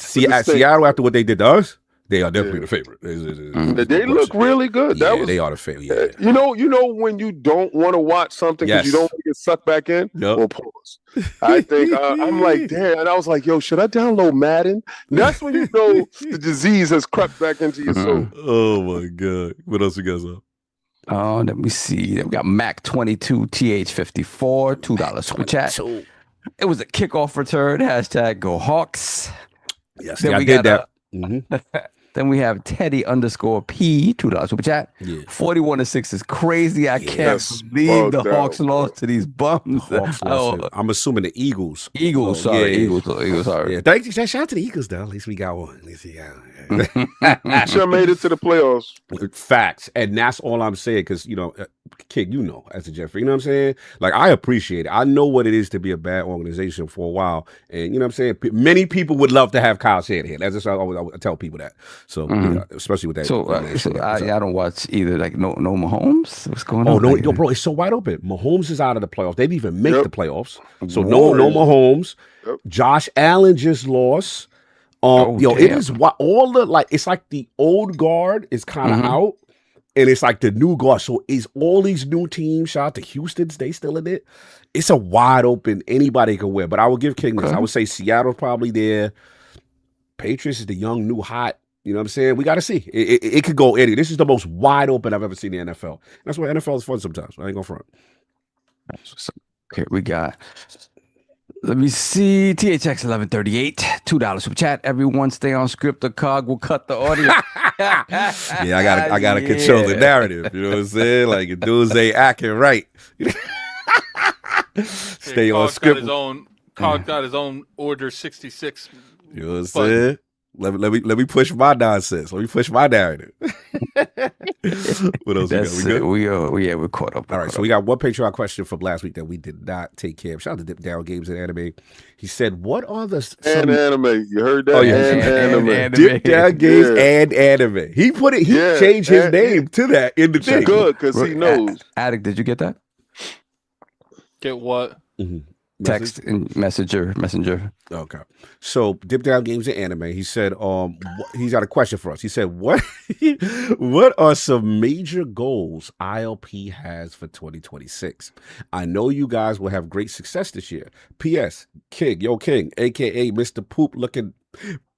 Seattle, after what they did to us, they are definitely the favorite. They look really good. They are the favorite. Yeah. You know when you don't want to watch something because you don't want to get sucked back in? Yep. Well, pause. I think I'm like, damn. And I was like, yo, should I download Madden? That's when you know the disease has crept back into your soul. Oh, my God. What else you guys have? Oh, let me see. We got Mac22 TH54, $2 super chat. It was a kickoff return. #go Hawks. Yes, then I did that. Then we have Teddy _P, $2 super chat. 41-6 is crazy. I can't believe the Hawks lost to these bums. I'm assuming the Eagles. Eagles, sorry. Yeah, thank you. Shout out to the Eagles, though. At least we got one. Should have made it to the playoffs. Facts. And that's all I'm saying because, Kid, as a Jeffrey, you know what I'm saying? Like, I appreciate it. I know what it is to be a bad organization for a while. And, you know what I'm saying? Many people would love to have Kyle Shanahan. That's just I always tell people that. So, especially with that. So, I don't watch either. Like, no Mahomes? What's going on? Oh, no, bro, it's so wide open. Mahomes is out of the playoffs. They didn't even make the playoffs. So, no Mahomes. Yep. Josh Allen just lost. It is all the, it's like the old guard is kind of out. And it's like the new guard. So is all these new teams, shout out to Houston, they still in it? It's a wide open, anybody can win. But I would give King this. I would say Seattle's probably there. Patriots is the young, new, hot. You know what I'm saying? We got to see. It could go any. This is the most wide open I've ever seen in the NFL. That's why NFL is fun sometimes. I ain't going to front. Okay, we got... Let me see. THX1138, $2 super chat. Everyone stay on script. The Cog will cut the audio. I gotta control the narrative. You know what I'm saying? Like, dudes ain't acting right. Stay on script. Cog got his own Order 66. You know what I'm saying? Let me push my nonsense. Let me push my narrative. What else we got? We good? We're caught up. All right, so we got one Patreon question from last week that we did not take care of. Shout out to Dip Down Games and Anime. He said, "What are the anime? You heard that? Oh yeah, anime. Dip Down Games and Anime." He put it. He changed his name to that in the thing. Good, because he knows. Addict, did you get that? Get what? Mm-hmm. Text and messenger. Okay. So Dip Down Games and Anime. He said, he's got a question for us. He said, what are some major goals ILP has for 2026? I know you guys will have great success this year. P.S. King, aka Mr. Poop looking.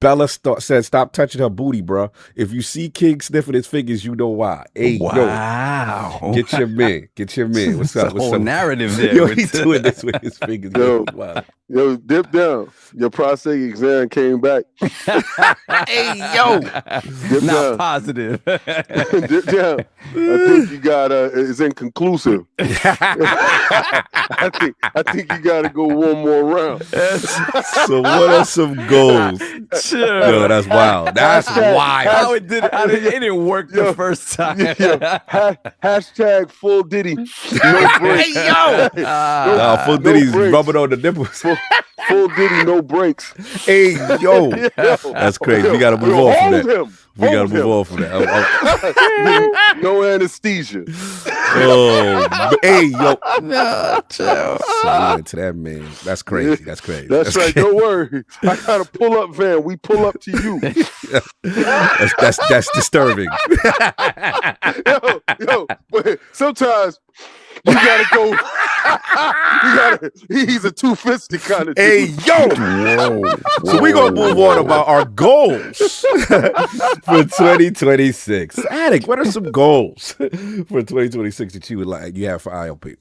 Bella said, "Stop touching her booty, bro. If you see King sniffing his fingers, you know why." Hey, wow. Yo, get your man. What's up? What's up? Narrative there. Yo, he's doing this with his fingers. Yo, Dip Down. Your prostate exam came back. Hey, yo. Dip Not down. positive. Dip Down. I think you got it's inconclusive. I think you got to go one more round. So what are some goals? Sure. Yo, that's wild. That's wild. How it didn't work the first time. Hashtag full Diddy. No breaks. Hey, yo. Full Diddy's rubbing on the nipples. Full Diddy, no breaks. Hey, yo. That's crazy. We got to move on from that. We got to move on from that. No anesthesia. Oh, hey, yo. No, chill. So to that, man. That's crazy. That's crazy. That's right. Don't worry. I got a pull-up van. We pull up to you. That's disturbing. Yo, but sometimes you gotta go. He's a two-fisted kind of dude. Hey, yo. So we're going to move on about our goals for 2026. Attic, what are some goals for 2026 that you have for ILP?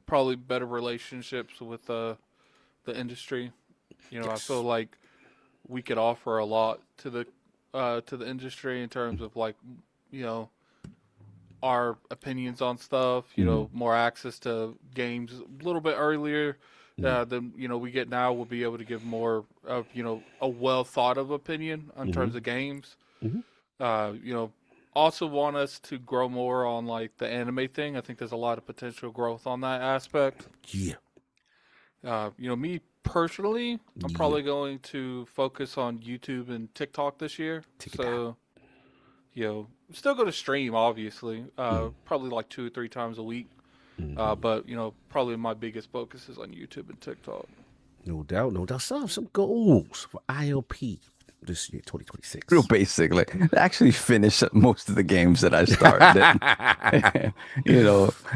Probably better relationships with the industry. Yes. I feel like we could offer a lot to the industry in terms of our opinions on stuff, more access to games a little bit earlier than, we get now. We'll be able to give more of, a well thought of opinion in terms of games. Also want us to grow more on the anime thing. I think there's a lot of potential growth on that aspect. Yeah. Me personally, I'm probably going to focus on YouTube and TikTok this year. So, still go to stream, obviously, probably 2 or 3 times a week. But, probably my biggest focus is on YouTube and TikTok. No doubt. Some goals for ILP this year, 2026. Real basically, actually finish most of the games that I started.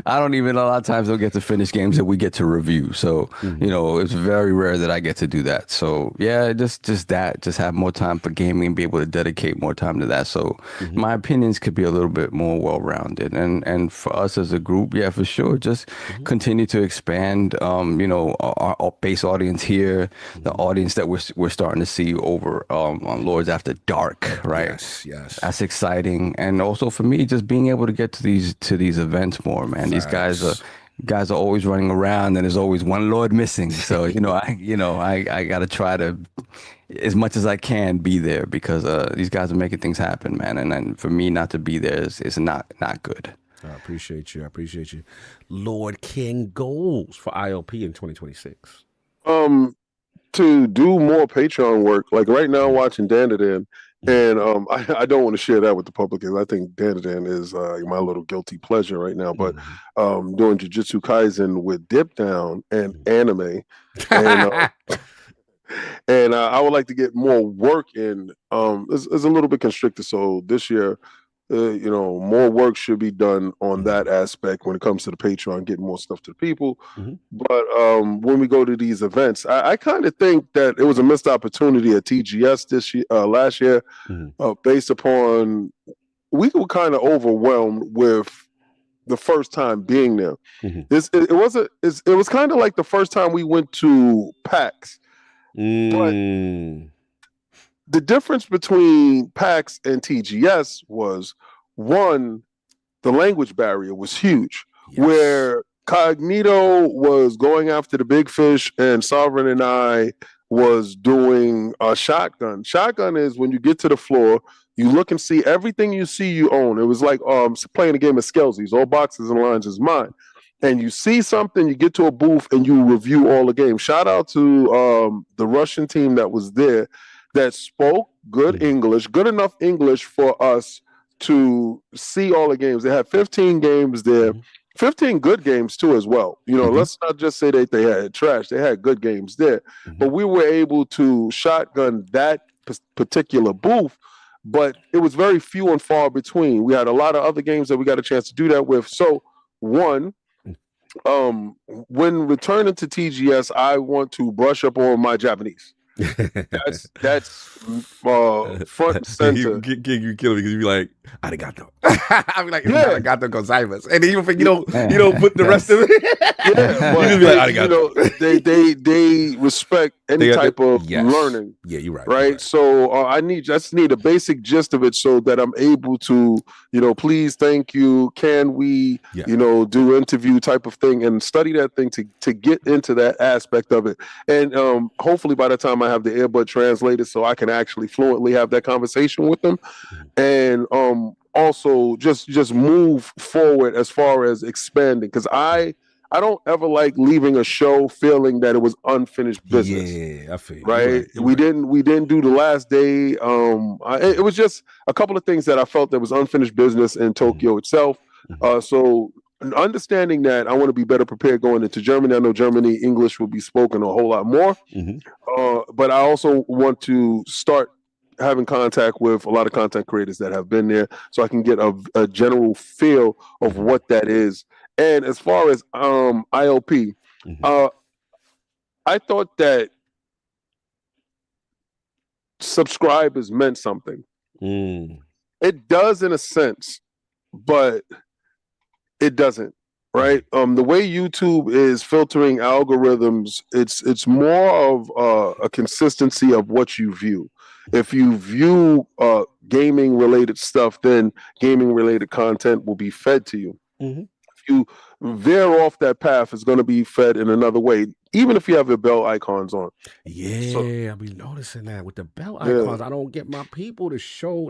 I don't even, a lot of times don't get to finish games that we get to review. So, it's very rare that I get to do that. So yeah, just have more time for gaming and be able to dedicate more time to that. So my opinions could be a little bit more well-rounded. And for us as a group, yeah, for sure, just continue to expand, our base audience here, the audience that we're starting to see over, on Lords After Dark, right? Yes. That's exciting, and also for me, just being able to get to these events more, man. These guys are always running around, and there's always one Lord missing. So I got to try to, as much as I can, be there because these guys are making things happen, man. And for me not to be there is not good. I appreciate you. Lord King, goals for ILP in 2026. To do more Patreon work. Like right now, I'm watching Dandadan, and I don't want to share that with the public because I think Dandadan is my little guilty pleasure right now. But doing Jujutsu Kaisen with Dip Down and anime, and and I would like to get more work in. It's a little bit constricted, so this year. More work should be done on that aspect when it comes to the Patreon, getting more stuff to the people. But when we go to these events, I kind of think that it was a missed opportunity at TGS last year, based upon we were kind of overwhelmed with the first time being there. It was kind of like the first time we went to PAX, but the difference between PAX and TGS was, one, the language barrier was huge. Yes. Where Cognito was going after the big fish and Sovereign and I was doing a shotgun. Shotgun is when you get to the floor, you look and see everything you see you own. It was like playing a game of Skelsies. All boxes and lines is mine. And you see something, you get to a booth and you review all the games. Shout out to the Russian team that was there that spoke good English, good enough English for us to see all the games. They had 15 games there. 15 good games too as well. You know, let's not just say that they had trash. They had good games there. But we were able to shotgun that particular booth, but it was very few and far between. We had a lot of other games that we got a chance to do that with. So when returning to TGS, I want to brush up on my Japanese. That's front and center. You kill me because you be like, arigato. I be like, arigato gozaimasu. And then you don't put the rest of it. Yeah, but you just be like, arigato. They respect any type of learning. Yeah, you're right. Right. You're right. So I just need a basic gist of it so that I'm able to, please, thank you. Can we, do interview type of thing and study that thing to get into that aspect of it. And hopefully by the time I have the earbud translated so I can actually fluently have that conversation with them. And also just move forward as far as expanding, because I don't ever like leaving a show feeling that it was unfinished business. Yeah, I feel right. We didn't do the last day. It was just a couple of things that I felt that was unfinished business in Tokyo itself. So understanding that, I want to be better prepared going into Germany. I know Germany English will be spoken a whole lot more, but I also want to start having contact with a lot of content creators that have been there, so I can get a general feel of what that is. And as far as ILP, I thought that subscribers meant something. It does in a sense, but it doesn't, right? The way YouTube is filtering algorithms, it's more of a consistency of what you view. If you view gaming related stuff, then gaming related content will be fed to you. If you veer off that path, it's going to be fed in another way, even if you have your bell icons on. Yeah, I be noticing that with the bell icons. I don't get my people to show,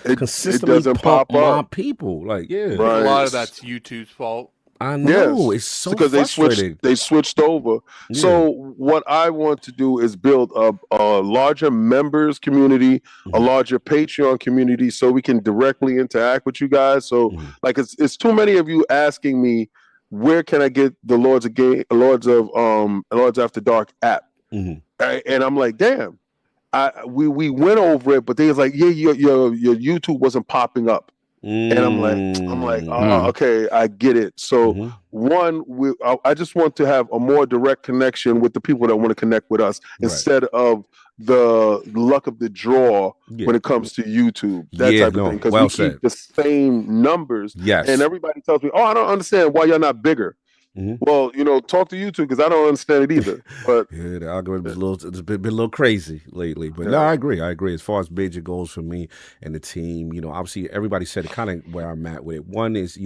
consistently it doesn't pop up. my people. Right. A lot of that's YouTube's fault. I know. It's so because frustrating. they switched over. So what I want to do is build a larger members community, a larger Patreon community, so we can directly interact with you guys. So it's too many of you asking me, where can I get the Lords After Dark app? Right? And I'm like, damn. We went over it, but they was like, your YouTube wasn't popping up. And I'm like, okay, I get it. So I just want to have a more direct connection with the people that want to connect with us instead of the luck of the draw when it comes to YouTube, that type of thing. Because we keep the same numbers. And everybody tells me, oh, I don't understand why y'all not bigger. Well, talk to YouTube, because I don't understand it either. But the algorithm is it's been a little crazy lately. But no, I agree. As far as major goals for me and the team, obviously everybody said kind of where I'm at with it. One is,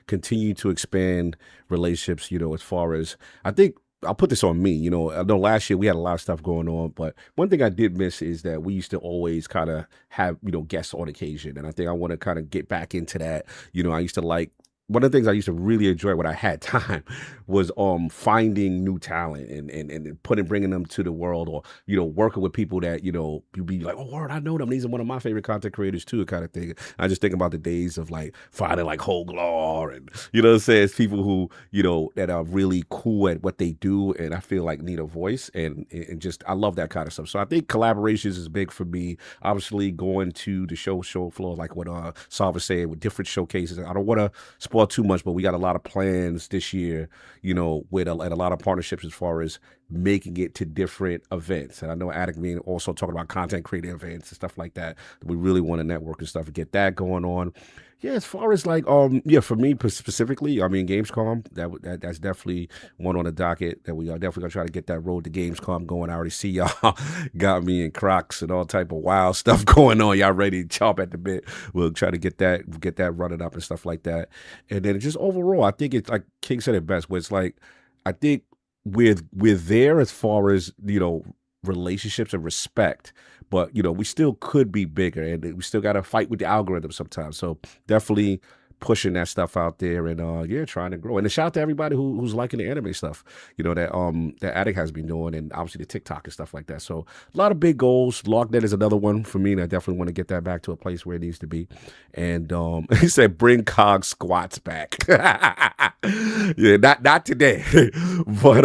continue to expand relationships, as far as, I think I'll put this on me. I know last year we had a lot of stuff going on, but one thing I did miss is that we used to always kind of have, guests on occasion. And I think I want to kind of get back into that. I used to like, one of the things I used to really enjoy when I had time was finding new talent and bringing them to the world, or working with people that you'd be like, oh word, I know them. These are one of my favorite content creators too, kind of thing. I just think about the days of finding Hoglar and what I'm saying, people who that are really cool at what they do, and I feel like need a voice, and just I love that kind of stuff. So I think collaborations is big for me. Obviously, going to the show floor, like what Salva said, with different showcases. I don't want to spoil too much, but we got a lot of plans this year, with a lot of partnerships as far as making it to different events. And I know Attic being also talking about content creator events and stuff like that. We really want to network and stuff and get that going on. Yeah, as far as for me specifically, Gamescom, that's definitely one on the docket that we are definitely gonna try to get that road to Gamescom going. I already see y'all got me in Crocs and all type of wild stuff going on. Y'all ready to chomp at the bit. We'll try to get that running up and stuff like that. And then just overall, I think it's like King said it best, where it's like, I think we're there as far as, relationships and respect. But, you know, we still could be bigger, and we still got to fight with the algorithm sometimes. So definitely pushing that stuff out there and trying to grow. And a shout out to everybody who's liking the anime stuff, you know, that Attic has been doing, and obviously the TikTok and stuff like that. So a lot of big goals. LogNet is another one for me, and I definitely want to get that back to a place where it needs to be. And he said bring Cog squats back. Yeah, not today. But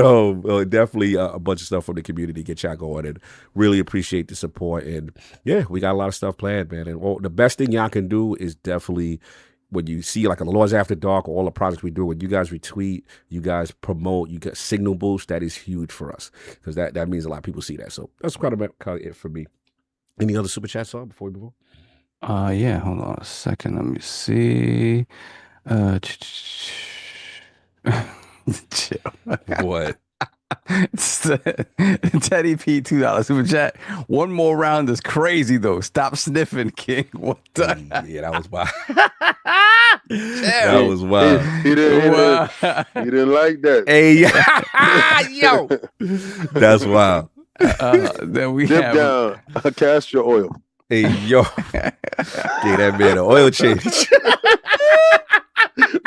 definitely a bunch of stuff from the community. Get y'all going, and really appreciate the support. And yeah, we got a lot of stuff planned, man. And the best thing y'all can do is definitely, when you see like a Lords After Dark or all the projects we do, when you guys retweet, you guys promote, you get signal boost, that is huge for us, because that means a lot of people see that. So that's kind of it for me. Any other super chats on before we move on? Yeah, hold on a second. Let me see. Chill. What? Teddy P, $2 super chat. One more round is crazy though. Stop sniffing, King. What the? Yeah, that was wild. That was wild. He didn't like that. Hey, yo, that's wild. Then we Dip have down castor oil. Hey, yo, get that man an oil change.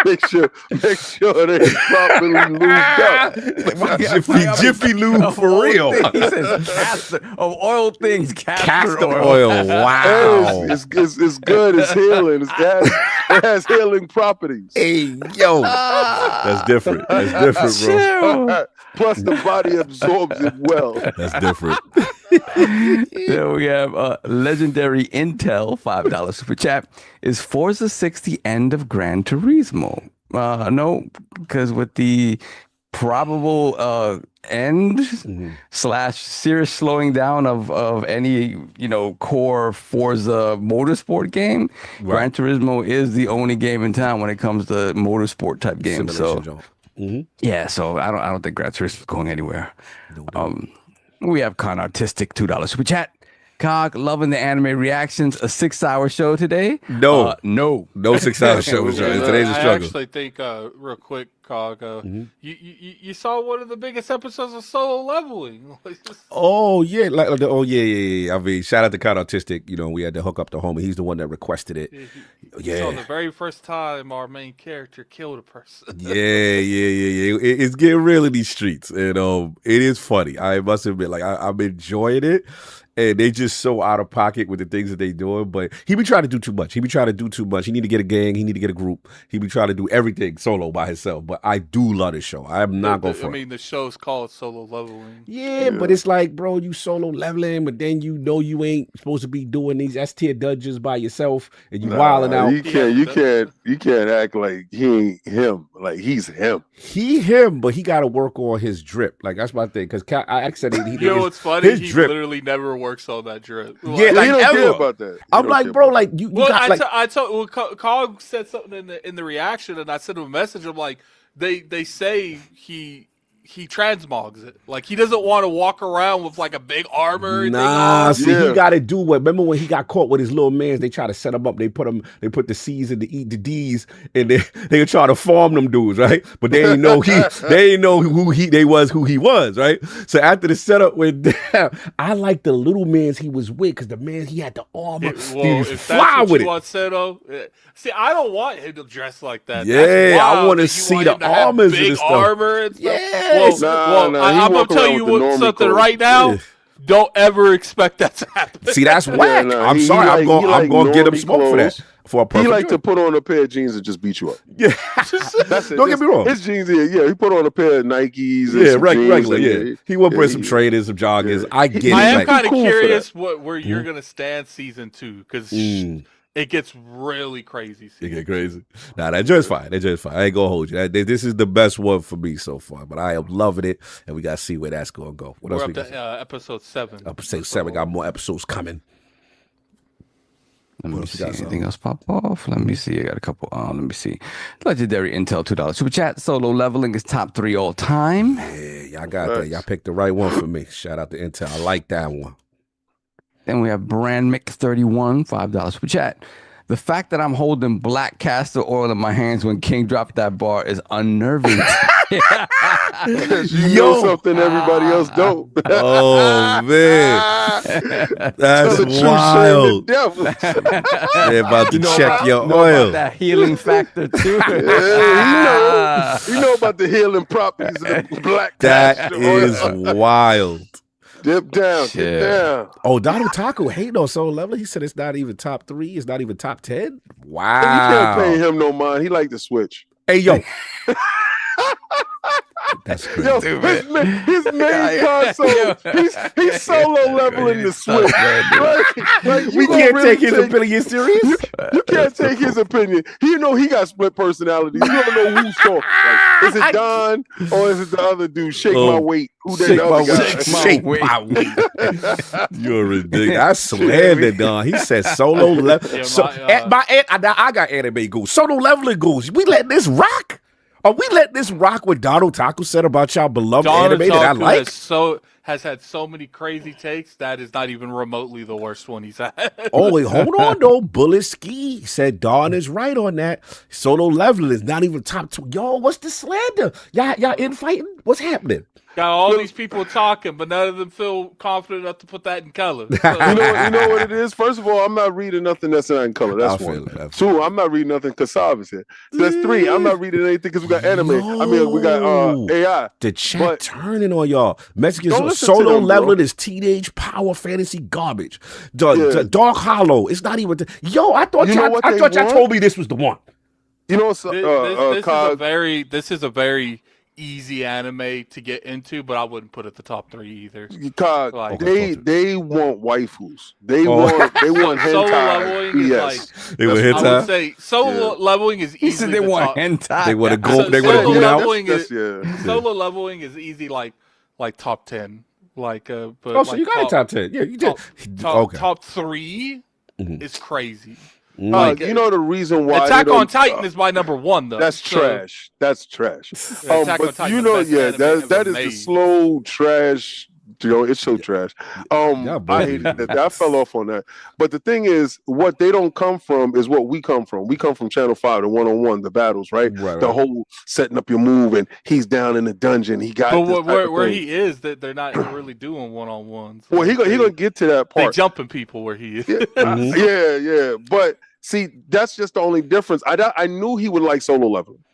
Make sure they properly lubed up. Jiffy lube for real. He says castor of oil things. Castor oil. Wow. It's good. It's healing. It has healing properties. Hey, yo, that's different. That's different, bro. Plus, the body absorbs it well. That's different. Then we have legendary Intel, $5 super chat. Is Forza 6 the end of Gran Turismo? No, because with the probable end / serious slowing down of any core Forza motorsport game, right. Gran Turismo is the only game in town when it comes to motorsport type games. Yeah, so I don't think Gran Turismo is going anywhere. We have Con Artistic, $2 super chat. Cog, loving the anime reactions. A 6-hour show today? No 6-hour show. Today's a struggle. I actually think, real quick, Cog, you saw one of the biggest episodes of Solo Leveling. Oh yeah, yeah. I mean, shout out to Con Artistic. You know, we had to hook up the homie. He's the one that requested it. So the very first time our main character killed a person. Yeah. It's getting real in these streets, and it is funny. I must admit, like I'm enjoying it. And they just so out of pocket with the things that they doing. But he be trying to do too much. He need to get a gang. He need to get a group. He be trying to do everything solo by himself. But I do love this show. I'm not going for it. I mean, the show's called Solo Leveling. Yeah, but it's like, bro, you solo leveling, but then you ain't supposed to be doing these S-tier dungeons by yourself, and you wilding out. You can't act like he ain't him. Like he's him. He him, but he got to work on his drip. Like that's my thing. Because I said he. You know what's funny? He literally never works on that drip. Like, yeah, like he don't ever. care about that. I'm like, bro, like you got like. I told Cog said something in the reaction, and I sent him a message. I'm like, they say he transmogs it. Like he doesn't want to walk around with like a big armor. Nah, see, he got to do what. Remember when he got caught with his little mans? They try to set him up. They put the C's and the D's, and they were trying to farm them dudes, right? But they ain't know who he was, right? So after the setup went down, I like the little mans he was with, because the man he had the armor. He was fly with it. See, I don't want him to dress like that. Yeah, I want to see the armors and stuff. Armor and stuff. Yeah. I'm gonna tell you something right now. Yeah. Don't ever expect that to happen. See, that's whack. I'm sorry. I'm going to get him smoke for that. He like to put on a pair of jeans and just beat you up. Yeah, that's it. Don't get me wrong. His jeans, yeah. He put on a pair of Nikes. Yeah, regular. Yeah, he will bring some trainers, some joggers. Yeah. I get it. I am kind of curious where you're gonna stand season 2, because it gets really crazy. It get crazy. Nah, that joint's fine. I ain't gonna hold you. This is the best one for me so far, but I am loving it, and we gotta see where that's gonna go. We're up to episode 7. Episode 7. Got more episodes coming. Let me see. Anything else pop off? Let me see. I got a couple. Let me see. Legendary Intel, $2 super chat. Solo Leveling is top 3 all time. Yeah, y'all got that. Y'all picked the right one for me. Shout out to Intel. I like that one. Then we have Brand Mick 31, $5 super chat. The fact that I'm holding black castor oil in my hands when King dropped that bar is unnerving. You know something everybody else don't. Oh man, that's wild. They're about to check your oil. About that healing factor too. You know about the healing properties of the black That castor is oil. wild. Dip down, dip down. Oh, Donald Taco hating on Soul Level. He said it's not even top 3. It's not even top 10. Wow. You can't pay him no mind. He like to switch. Hey, yo. That's crazy. Yo, his main console, he's solo leveling the Switch. Like, we can't take his opinion serious. You can't take his opinion. You know he got split personalities. You don't know who's talking. Like, is it Don or is it the other dude? Shake my weight. Who shake the other guy? Shake my weight. You're ridiculous. I slandered Don. He said solo level. I got anime goals. Solo leveling goals. We let this rock. Are we letting this rock what Donald Taco said about y'all beloved anime that I like? Has had so many crazy takes that is not even remotely the worst one he's had. Oh, wait, hold on, though. Bullet Ski said Dawn is right on that. Solo leveling is not even top 2. Yo, what's the slander? Y'all infighting? What's happening? Got all these people talking, but none of them feel confident enough to put that in color. So. You know what it is? First of all, I'm not reading nothing that's not in color. That's one. 2, I'm not reading nothing because Sav is here. That's 3, I'm not reading anything because we got anime. I mean, we got AI. The chat turning on y'all. Mexicans solo leveling is teenage power fantasy garbage. Dark Hollow. It's not even. Yo, I thought y'all told me this was the one. You know, this is a very easy anime to get into, but I wouldn't put it at the top 3 either. Like, they want waifus. They want hentai. Solo leveling is like, they want hentai. I would say solo leveling is easy. He said they want hentai. They want to go. They want to go now. Solo leveling is easy, like top 10. Like, but so you got a top 10. Yeah, you did. Top 3 is crazy. You know the reason why Attack on Titan is my number 1 though. That's trash. That's trash. Attack on Titan, that is the slow trash. You know, it's so trash. I hated that. I fell off on that. But the thing is, what they don't come from is what we come from. We come from Channel 5, the 1-on-1, the battles, right? The whole setting up your move, and he's down in the dungeon. He got. But where he is, that they're not really doing 1-on-1s. Well, he gonna get to that part. They jumping people where he is. Yeah. But see, that's just the only difference. I knew he would like solo leveling.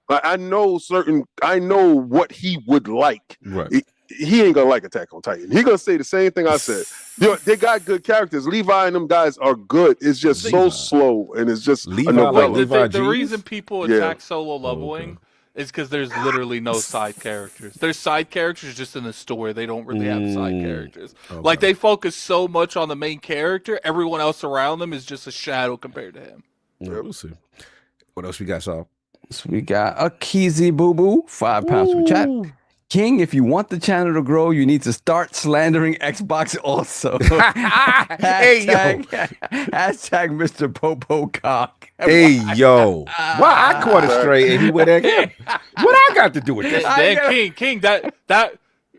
I know what he would like. Right. He ain't gonna like Attack on Titan. He gonna say the same thing I said. They got good characters. Levi and them guys are good. It's just so slow, and it's just the reason people attack solo leveling is because there's literally no side characters. There's side characters just in the story. They don't really have side characters. Like, they focus so much on the main character, everyone else around them is just a shadow compared to him. Yeah, we'll see. What else we got, Saul? So we got a Keezy Boo Boo, £5 for chat. King, if you want the channel to grow, you need to start slandering Xbox also. Hashtag Mr. Popo Cock. Hey, yo. Well, I caught it straight and he went at him. What I got to do with this? King,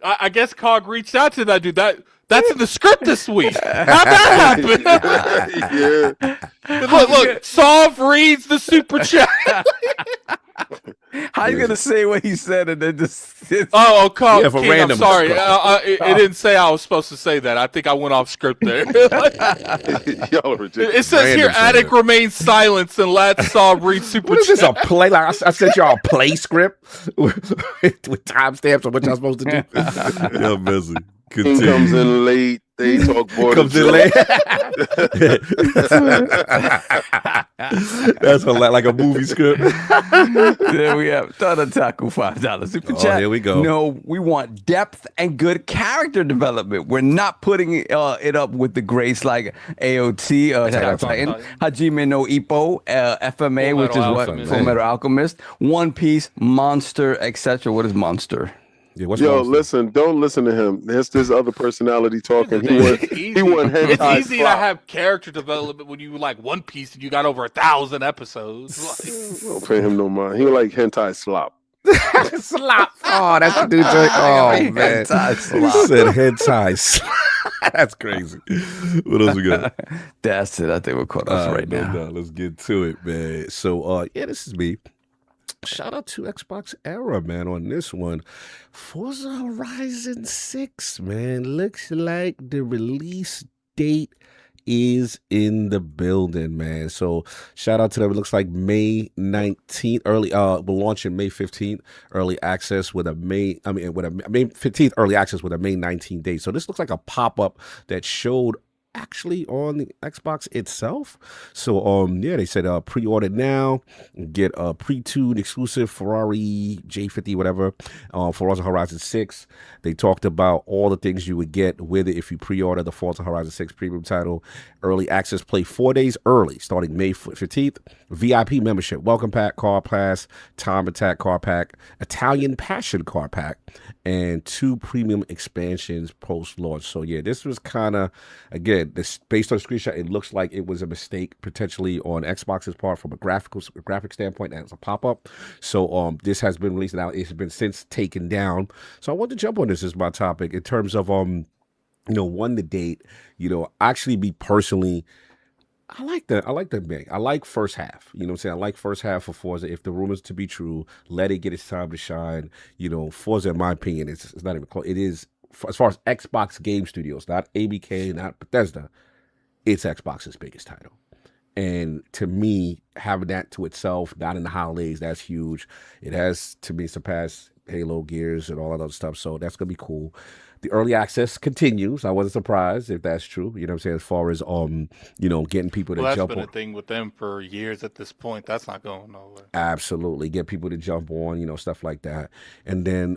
I guess Cog reached out to that dude. That's in the script this week. How'd that happen? Look, Sov reads the super chat. How you gonna say what he said and then just? King, I'm sorry. It didn't say I was supposed to say that. I think I went off script there. Y'all are ridiculous. It says here, Attic remains silent and let Sov read super chat. What is this, a play? Like I sent y'all a play script with timestamps on what y'all supposed to do. Yo, busy. King comes in late. They talk board. Comes in late. That's like a movie script. There we have Taku $5 super chat. Here we go. No, we want depth and good character development. We're not putting it up with the grace like AOT, Titan, Hajime no Ippo, FMA, which is what Fullmetal Alchemist, One Piece, Monster, etc. What is Monster? Yeah, listen, don't listen to him. There's this other personality talking. He want hentai. It's easy to have character development when you like One Piece and you got over 1,000 episodes. Don't pay him no mind. He like hentai slop. Slop. Oh, that's the new joint. Oh man, Slop. said hentai. That's crazy. What else we got? That's it. I think we're caught us right now. No, let's get to it, man. So, yeah, this is me. Shout out to Xbox Era, man, on this one. Forza Horizon 6, man. Looks like the release date is in the building, man. So shout out to them. It looks like May 19th, we're launching May 15th, early access with a May 15th early access with a May 19th date. So this looks like a pop-up that showed actually on the Xbox itself. So yeah, they said pre-order now, get a pre-tuned exclusive Ferrari J50 whatever Forza Horizon 6. They talked about all the things you would get with it if you pre-order the Forza Horizon 6 premium title. Early access play 4 days early starting May 15th. VIP membership, welcome pack, car pass, time attack car pack, Italian passion car pack, and 2 premium expansions post-launch. So yeah, this was kind of, again, this based on the screenshot, it looks like it was a mistake potentially on Xbox's part from a graphic standpoint as a pop-up. So this has been released now. It's been since taken down. So I want to jump on this as my topic in terms of the date. Actually be personally, I like the May. I like first half. You know what I'm saying? I like first half of Forza. If the rumors to be true, let it get its time to shine. Forza, in my opinion, it's not even close. It is, as far as Xbox game studios, not ABK, not Bethesda, it's Xbox's biggest title. And to me, having that to itself, not in the holidays, that's huge. It has, to me, surpassed Halo, Gears, and all that other stuff. So that's going to be cool. The early access continues. I wasn't surprised if that's true. You know what I'm saying? As far as, getting people to jump on. That's been a thing with them for years at this point. That's not going nowhere. Absolutely. Get people to jump on, stuff like that. And then,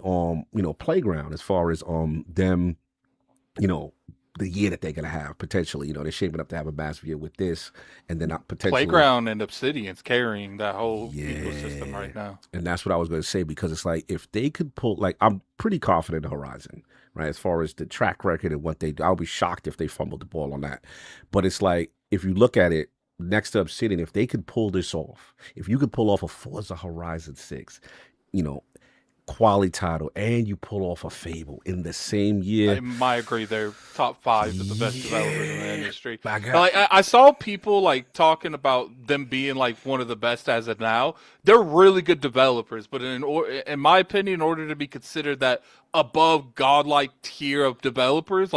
Playground, as far as them, the year that they're going to have potentially, they're shaping up to have a massive year with this, and then potentially Playground and Obsidian's carrying that whole ecosystem right now. And that's what I was going to say, because it's like, if they could pull, I'm pretty confident in Horizon, right? As far as the track record and what they do, I'll be shocked if they fumbled the ball on that. But it's like, if you look at it next to Obsidian, if they could pull this off, if you could pull off a Forza Horizon 6, quality title, and you pull off a Fable in the same year. I might agree, they're top 5 of the best developers in the industry. I saw people talking about them being one of the best as of now. They're really good developers, but in my opinion, in order to be considered that above godlike tier of developers,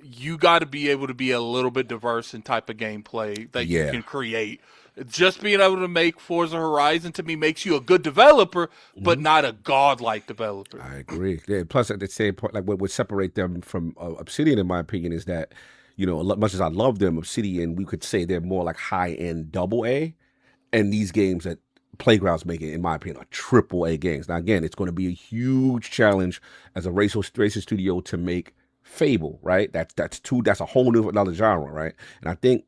you got to be able to be a little bit diverse in type of gameplay that you can create. Just being able to make Forza Horizon, to me, makes you a good developer, but not a godlike developer. I agree. Yeah, plus, at the same point, what would separate them from Obsidian, in my opinion, is that, much as I love them, Obsidian, we could say they're more high-end AA, and these games that Playground's making, in my opinion, are AAA games. Now, again, it's going to be a huge challenge as a racing studio to make Fable, right? That's a whole new another genre, right? And I think,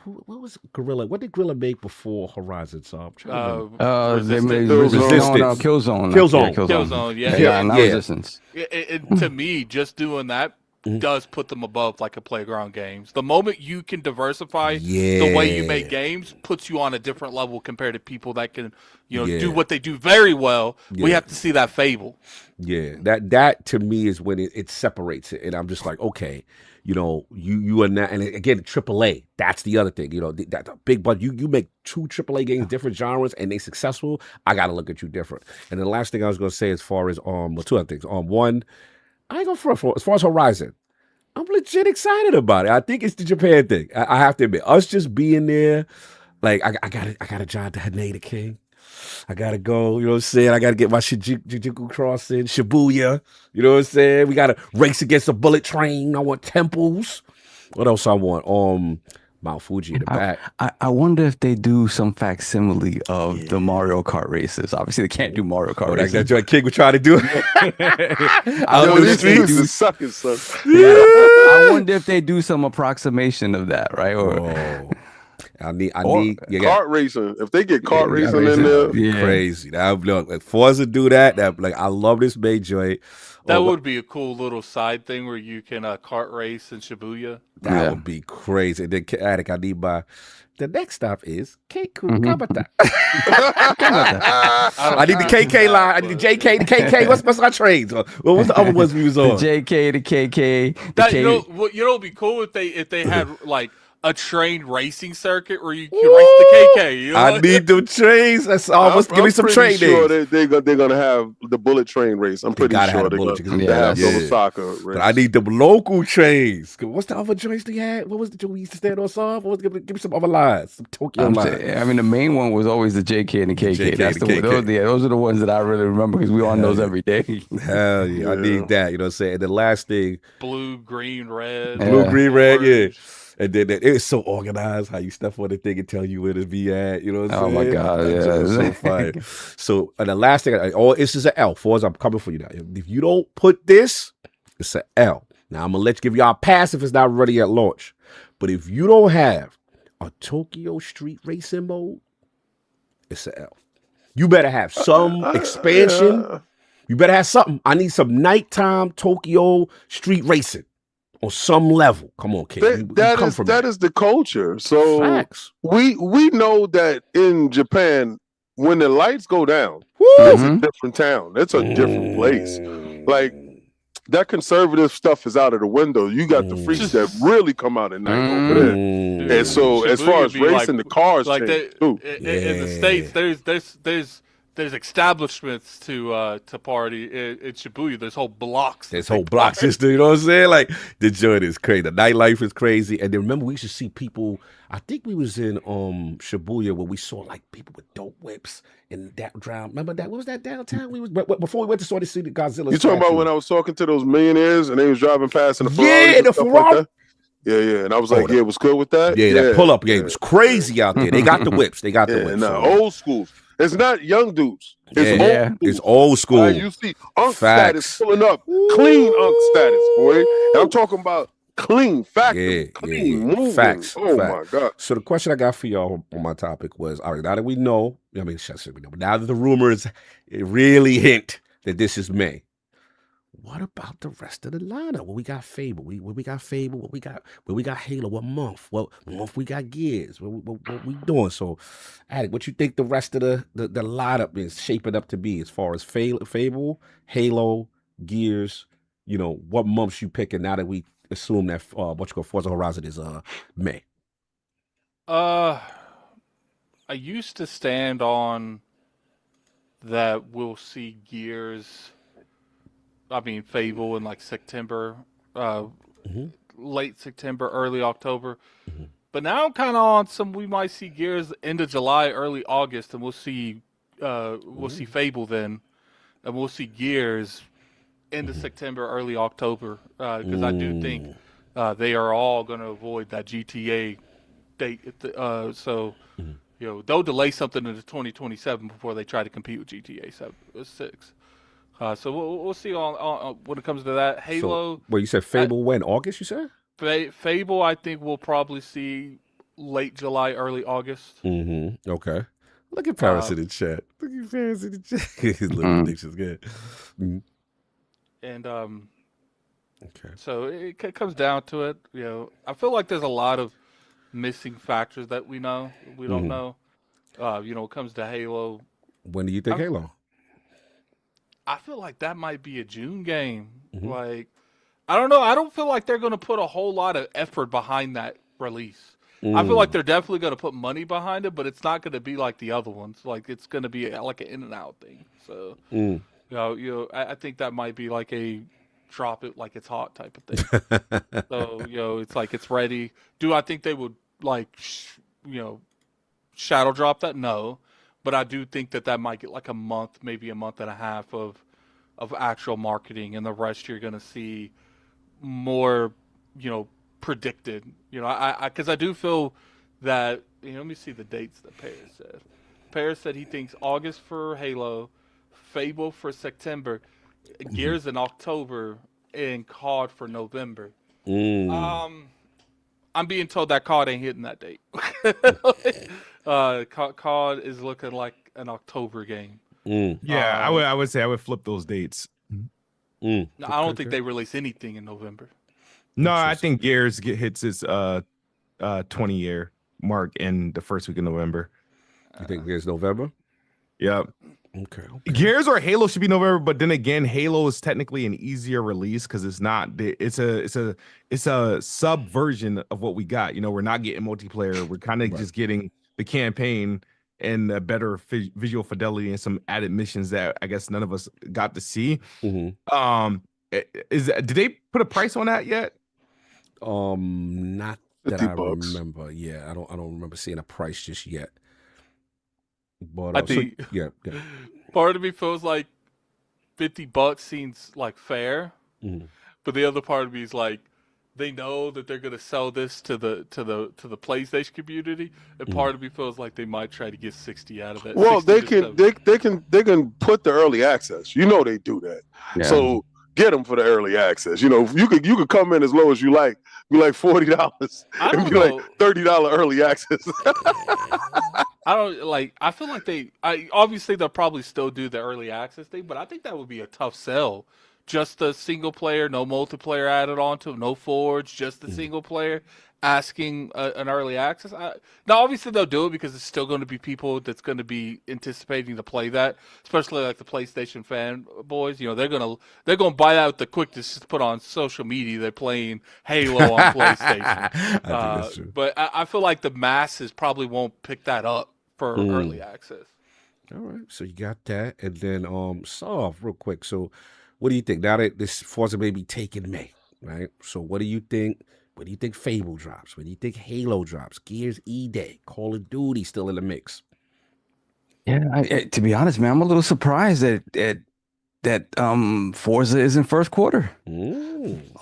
what was Guerrilla? What did Guerrilla make before Horizon? So they made Resistance. Killzone. Yeah. Resistance. To me, just doing that does put them above a Playground games. The moment you can diversify the way you make games, puts you on a different level compared to people that can, do what they do very well. We have to see that Fable. Yeah, that to me is when it separates it, and I'm just like, okay. You are not, and again, AAA. That's the other thing. That's a big but. You make 2 AAA games, different genres, and they successful. I got to look at you different. And the last thing I was going to say, as far as 2 other things. One, I ain't going for as far as Horizon, I'm legit excited about it. I think it's the Japan thing. I have to admit, us just being there, I got a job to Haneda King. I gotta go, you know what I'm saying? I gotta get my Shinjuku crossing, Shibuya, you know what I'm saying? We gotta race against a bullet train. I want temples. What else I want? Mount Fuji in the back. I wonder if they do some facsimile of the Mario Kart races. Obviously, they can't do Mario Kart races. That joint King would try to do it. I wonder if they do some approximation of that, right? I need kart racing. If they get kart racing in that there, would be crazy. That would look like Forza do that. That like I love this May joint. That would be a cool little side thing where you can kart race in Shibuya. That would be crazy. And then Attic, I need my. The next stop is Keiku Kabata. I need the KK line. I need the JK, the KK. What's our trades? What was the other ones we was on? The JK, the KK. That, you know, it'd be cool if they had like a train racing circuit where you can race the KK. You know? I need them trains. That's all. Give me some train sure names. they're gonna have the bullet train race. I'm pretty sure they're gonna have Osaka race. But I need them local trains. What's the other joints they had? What was the joint we used to stand on? Soft? Give me some other lines. Some Tokyo lines. I mean, the main one was always the JK and the KK. Those are the ones that I really remember because we on those every day. Hell yeah, I need that. You know what I'm saying? And the last thing, blue, green, red. Blue, green, red. Yeah. And then it's so organized how you step on the thing and tell you where to be at. You know what I'm saying? Oh, my God. That's so fire. So, and the last thing, this is an L. Forza, I'm coming for you now. If you don't put this, it's an L. Now, I'm going to give y'all a pass if it's not ready at launch. But if you don't have a Tokyo Street Racing mode, it's an L. You better have some expansion. You better have something. I need some nighttime Tokyo Street Racing. On some level, come on, kid. That is the culture. So facts. We know that in Japan, when the lights go down, it's a different town. It's a different place. Like that conservative stuff is out of the window. You got the freaks that really come out at night over there. And so, as far as racing, the cars like change too. In the States, there's establishments to party in Shibuya. There's whole blocks. There's whole blocks, sister. You know what I'm saying? Like the joint is crazy. The nightlife is crazy. And then remember, we used to see people. I think we was in Shibuya where we saw like people with dope whips and that drown. Remember that? What was that downtown? We was before we went to sort of see the Godzilla. You talking about when I was talking to those millionaires and they was driving past in the Ferrari? Yeah, the Ferrari. Like yeah. And I was like, it was good with that. Yeah, that pull up game was crazy out there. They got the whips. They got the whips. Nah, old school. It's not young dudes. It's old dudes. It's old school. You see Unk status pulling up. Clean Unk status, boy. And I'm talking about clean, clean moving. Facts. Oh, my God. So the question I got for y'all on my topic was, all right, now that we know, I mean, we know, but now that the rumors really hint that this is May, what about the rest of the lineup? What we got Fable? What we got Fable? What we got Halo? What month? What month we got Gears? What we doing? So, Attic, what you think the rest of the lineup is shaping up to be as far as Fable, Halo, Gears? You know, what months you picking now that we assume that Forza Horizon is May? I used to stand on that we'll see Gears. I mean, Fable in like September, late September, early October. But now I'm kind of on we might see Gears end of July, early August, and we'll see Fable then, and we'll see Gears end of September, early October, because I do think they are all going to avoid that GTA date. So you know, they'll delay something into 2027 before they try to compete with GTA 6. So we'll see on when it comes to that. Halo. So, you said Fable when? August, you said? Fable, I think we'll probably see late July, early August. Okay. Look at Paris in the chat. Look at Paris in the chat. His little prediction's good. And okay. So it comes down to it. You know, I feel like there's a lot of missing factors that we don't know. You know, it comes to Halo. When do you think Halo? I feel like that might be a June game. Like, I don't know. I don't feel like they're going to put a whole lot of effort behind that release. I feel like they're definitely going to put money behind it, but it's not going to be like the other ones. Like, it's going to be like an in and out thing. So, you know, I think that might be like a drop it like it's hot type of thing. So, you know, it's like it's ready. Do I think they would like, you know, shadow drop that? No. But I do think that might get like a month, maybe a month and a half of actual marketing, and the rest you're going to see more, you know, predicted. You know, because I do feel that, you know, let me see the dates that Paris said. Paris said he thinks August for Halo, Fable for September, Gears in October, and COD for November. I'm being told that COD ain't hitting that date. COD is looking like an October game. Yeah, I would say I would flip those dates. No, I don't think they release anything in November. No, I think Gears hits its 20-year mark in the first week of November. You think Gears November? Yep. Okay. Gears or Halo should be November, but then again, Halo is technically an easier release because it's not. It's a sub version of what we got. You know, we're not getting multiplayer. We're kind of just getting the campaign and a better visual fidelity and some added missions that I guess none of us got to see. Did they put a price on that yet? Not that I $50. remember. Yeah, I don't remember seeing a price just yet. But I think yeah. Part of me feels like $50 seems like fair, but the other part of me is like, they know that they're gonna sell this to the PlayStation community, and part of me feels like they might try to get 60 out of it. Well, they can put the early access. You know they do that. Yeah. So get them for the early access. You know, you could come in as low as you like. Be like $40 and be like $30 early access. I don't like. I feel like obviously they'll probably still do the early access thing, but I think that would be a tough sell. Just the single player, no multiplayer added onto it, no Forge, just the single player. Asking an early access. Now, obviously they'll do it because it's still going to be people that's going to be anticipating to play that, especially like the PlayStation fanboys. You know, they're gonna buy out the quick to just put on social media. They're playing Halo on PlayStation. I think that's true. But I feel like the masses probably won't pick that up for early access. All right, so you got that, and then Solve real quick. So, what do you think now that this Forza may be taking May, right? So, what do you think? What do you think Fable drops? What do you think Halo drops? Gears E-Day, Call of Duty still in the mix. Yeah, to be honest, man, I'm a little surprised that Forza is in first quarter.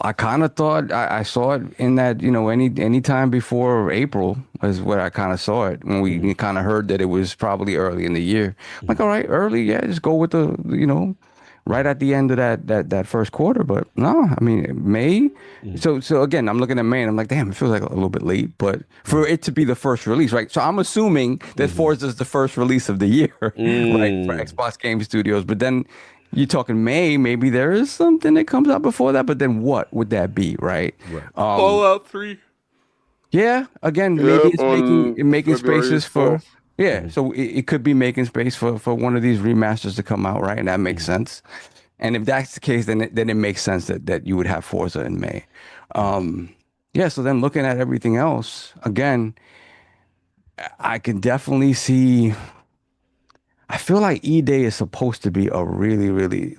I kind of thought I saw it in that, you know, any time before April is where I kind of saw it when we kind of heard that it was probably early in the year. I'm like, all right, early, yeah, just go with the, you know, right at the end of that first quarter. But no, I mean, May. So again, I'm looking at May and I'm like, damn, it feels like a little bit late, but for it to be the first release, right? So I'm assuming that Forza is the first release of the year, right, for Xbox Game Studios. But then you're talking May, maybe there is something that comes out before that, but then what would that be, right? Fallout 3. Yeah, again, maybe it's making spaces for... Yeah, so it could be making space for one of these remasters to come out, right? And that makes sense. And if that's the case, then it makes sense that you would have Forza in May. Yeah, so then looking at everything else, again, I can definitely see... I feel like E-Day is supposed to be a really, really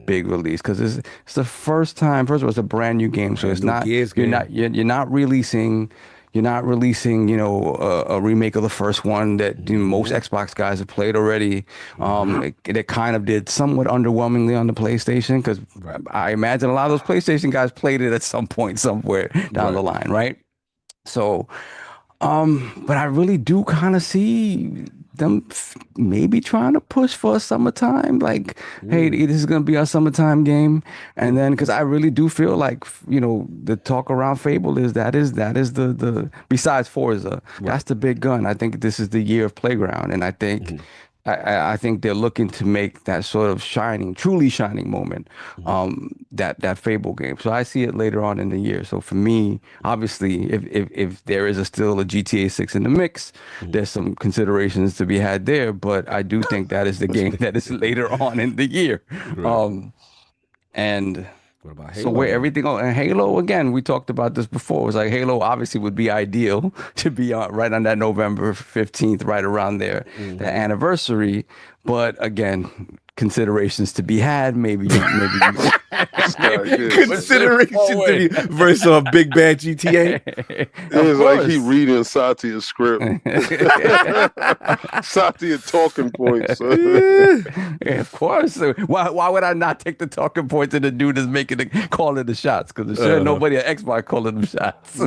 big release because it's the first time. First of all, it's a brand new game, so it's not you're not releasing. You're not releasing, you know, a remake of the first one that most Xbox guys have played already. It kind of did somewhat underwhelmingly on the PlayStation because I imagine a lot of those PlayStation guys played it at some point somewhere down the line, right? So, but I really do kind of see them maybe trying to push for a summertime, like, hey, this is gonna be our summertime game, and then because I really do feel like, you know, the talk around Fable is that is the besides Forza, that's the big gun. I think this is the year of Playground, and I think I think they're looking to make that sort of truly shining moment, that Fable game. So I see it later on in the year. So for me, obviously, if there is still a GTA 6 in the mix, there's some considerations to be had there. But I do think that is the game that is later on in the year. And what about Halo? So where everything and Halo, again, we talked about this before. It was like Halo obviously would be ideal to be right on that November 15th, right around there, the anniversary. But again, considerations to be had. Maybe considerations to be versus a big bad GTA. It's like he reading Satya's script. Satya talking points. Yeah, of course. Why would I not take the talking points and the dude is calling the shots? Because nobody at Xbox calling them shots.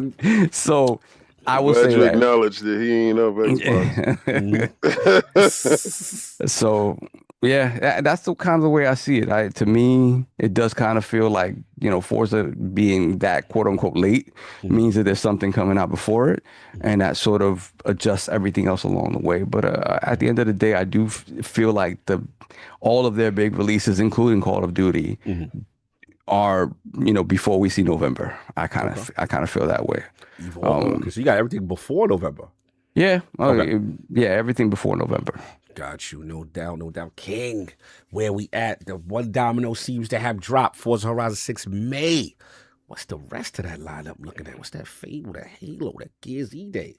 So I will say that. Acknowledge that he ain't up Xbox. So Yeah, that's the kind of the way I see it. To me, it does kind of feel like, Forza being that quote unquote late means that there's something coming out before it, and that sort of adjusts everything else along the way. But at the end of the day, I do feel like all of their big releases, including Call of Duty, are before we see November. I kind of feel that way. Because you got everything before November. Yeah, everything before November. Got you, no doubt. King, where we at? The one domino seems to have dropped. Forza Horizon 6 May. What's the rest of that lineup looking at? What's that Fable, that Halo, that Gears E-Day?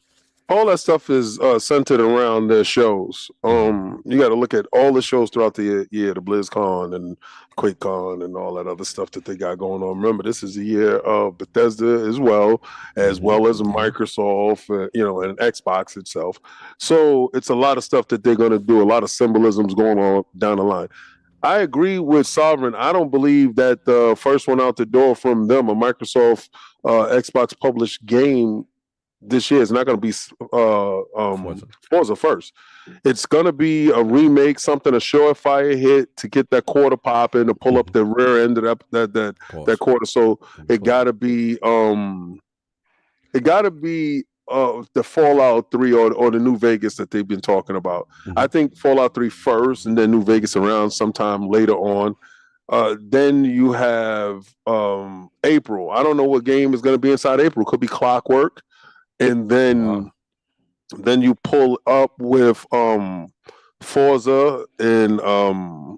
All that stuff is centered around their shows. You got to look at all the shows throughout the year, the BlizzCon and QuakeCon and all that other stuff that they got going on. Remember, this is the year of Bethesda as well as Microsoft, and Xbox itself. So it's a lot of stuff that they're going to do, a lot of symbolisms going on down the line. I agree with Sovereign. I don't believe that the first one out the door from them, a Microsoft Xbox published game this year, is not going to be Forza first. It's going to be a remake, something, a surefire hit to get that quarter popping, to pull up the rear end of that quarter. So it got to be the Fallout 3 or the New Vegas that they've been talking about. I think Fallout 3 first, and then New Vegas around sometime later on. Then you have April. I don't know what game is going to be inside April. Could be Clockwork. And then you pull up with Forza in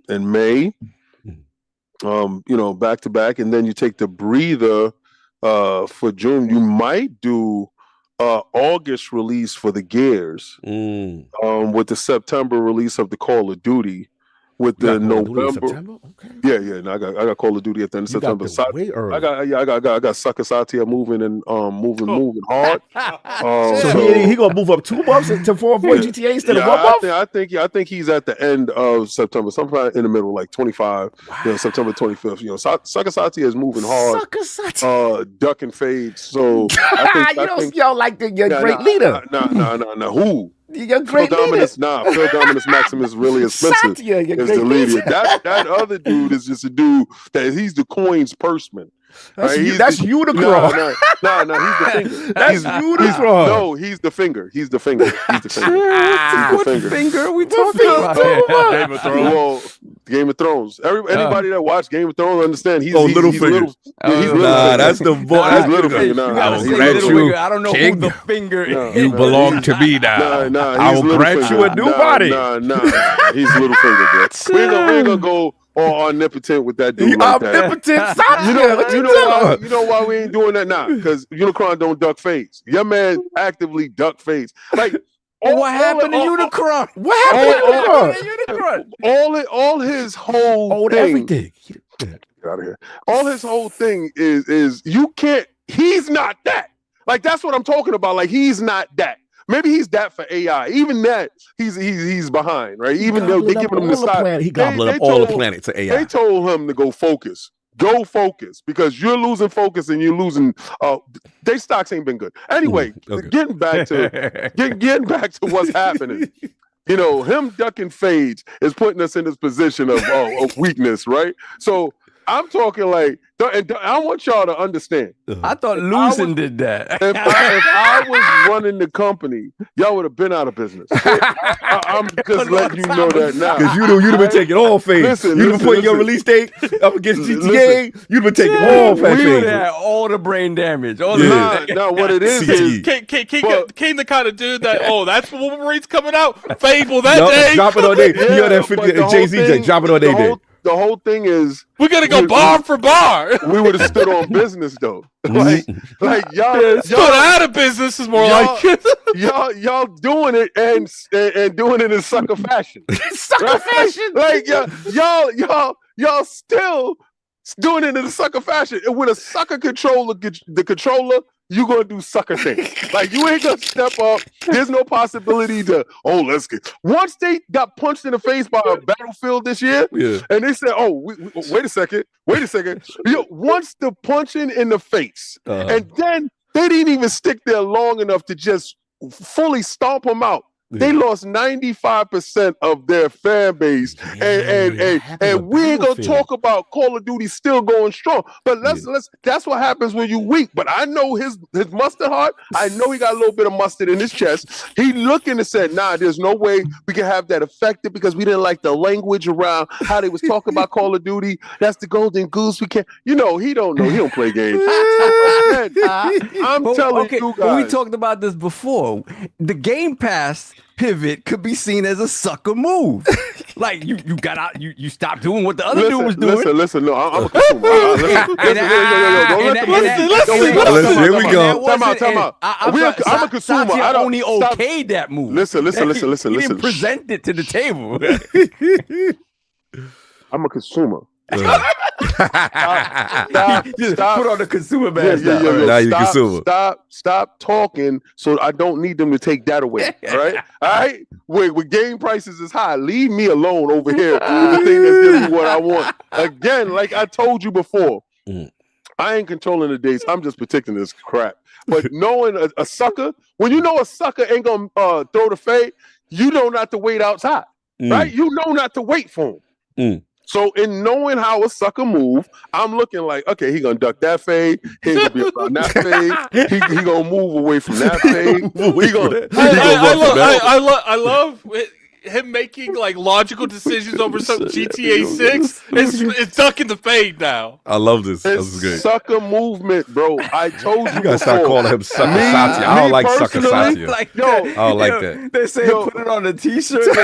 May, back to back, and then you take the breather for June. You might do August release for the Gears, with the September release of the Call of Duty. With the November, okay. No, I got Call of Duty at the end of September. Way early. I got Sucker Satya moving moving hard. So he gonna move up 2 months to 4 GTA instead of 1 month. I think he's at the end of September, sometime in the middle, like 25, September 25th. Sucker Satya is moving hard, duck and fade. So y'all like your great leader. No. Who? You're great Phil Dominus, Phil Dominus Maximus really expensive. Satya, is the leader. That other dude is just a dude that he's the coins purseman. That's Unicron. No, he's the finger. That's Unicron. No, he's the finger. He's the finger. What finger are we talking about? Game of Thrones. Well, Game of Thrones. Anybody that watched Game of Thrones understand he's little finger. That's the boy. That's little finger. I don't know King. who the finger is. You belong to me now. I will grant you a new body. He's little finger, bro. We ain't gonna go all omnipotent with that dude like that. Omnipotent. You know why we ain't doing that now? Because Unicron don't duck fades. Your man actively duck fades. Like, what happened to Unicron? What happened to Unicron? All his whole thing. Everything. Get out of here. All his whole thing is you can't. He's not that. Like, that's what I'm talking about. Like, he's not that. Maybe he's that for AI. Even that, he's behind, right? Even though they're giving him the side. He gobbled up all the planets to AI. They told him to go focus. Go focus, because you're losing focus and you're losing. Their stocks ain't been good. Anyway, getting back to what's happening. Him ducking fades is putting us in this position of weakness, right? So I'm talking like, and I want y'all to understand. I thought Lucen did that. If I was running the company, y'all would have been out of business. I'm just letting you know that now. Because you'd have been taking all fades. You'd have been putting your release date up against GTA. You'd have been taking all fades. We would have had all the brain damage. Now what it is King the kind of dude that, that's when Wolverine's coming out. Fable that day. Drop it on day. You heard that 50 Jay-Z, drop it on day. The whole thing is we're gonna go bar for bar. We would have stood on business though. like y'all stood out of business is more like y'all doing it and doing it in sucker fashion. Sucker fashion. Like y'all still doing it in a sucker fashion. And with a sucker controller, the controller, you gonna do sucker things. Like, you ain't gonna step up. There's no possibility to, let's get. Once they got punched in the face by a Battlefield this year, and they said, wait a second. Once the punching in the face, and then they didn't even stick there long enough to just fully stomp them out. They lost 95% of their fan base, and we ain't gonna talk about Call of Duty still going strong. But let's that's what happens when you weak. But I know his mustard heart. I know he got a little bit of mustard in his chest. He looking and said, "Nah, there's no way we can have that affected because we didn't like the language around how they was talking about Call of Duty. That's the golden goose. We can't, he don't know. He don't play games. I'm telling you guys. But we talked about this before. The Game Pass pivot could be seen as a sucker move. Like you got out, you stopped doing what the other dude was doing. Listen. No, I'm a consumer. Listen. Here we go. Time out. I'm a consumer. I don't only okayed that move. Listen. He didn't present it to the table. I'm a consumer. Stop. Put on the consumer badge. Now you consumer. Stop talking. So I don't need them to take that away. All right. With game prices is high, leave me alone over here with the thing that's giving me what I want. Again, like I told you before, I ain't controlling the dates. I'm just protecting this crap. But knowing a sucker, when you know a sucker ain't gonna throw the fade, you know not to wait outside, right? You know not to wait for him. So in knowing how a sucker move, I'm looking like, okay, he gonna duck that fade. He ain't gonna be around that fade. He gonna move away from that fade. I love him making like logical decisions over some GTA 6. It's ducking the fade now. I love this. It's good. Sucker movement, bro. I told you. You gotta start calling him Sucker Satya. I don't like Sucker Satya. I don't like that. They say put it on a t-shirt. Put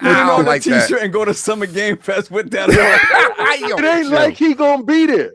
it on a t-shirt and go to Summer Game Fest with that. It ain't like he gonna be there.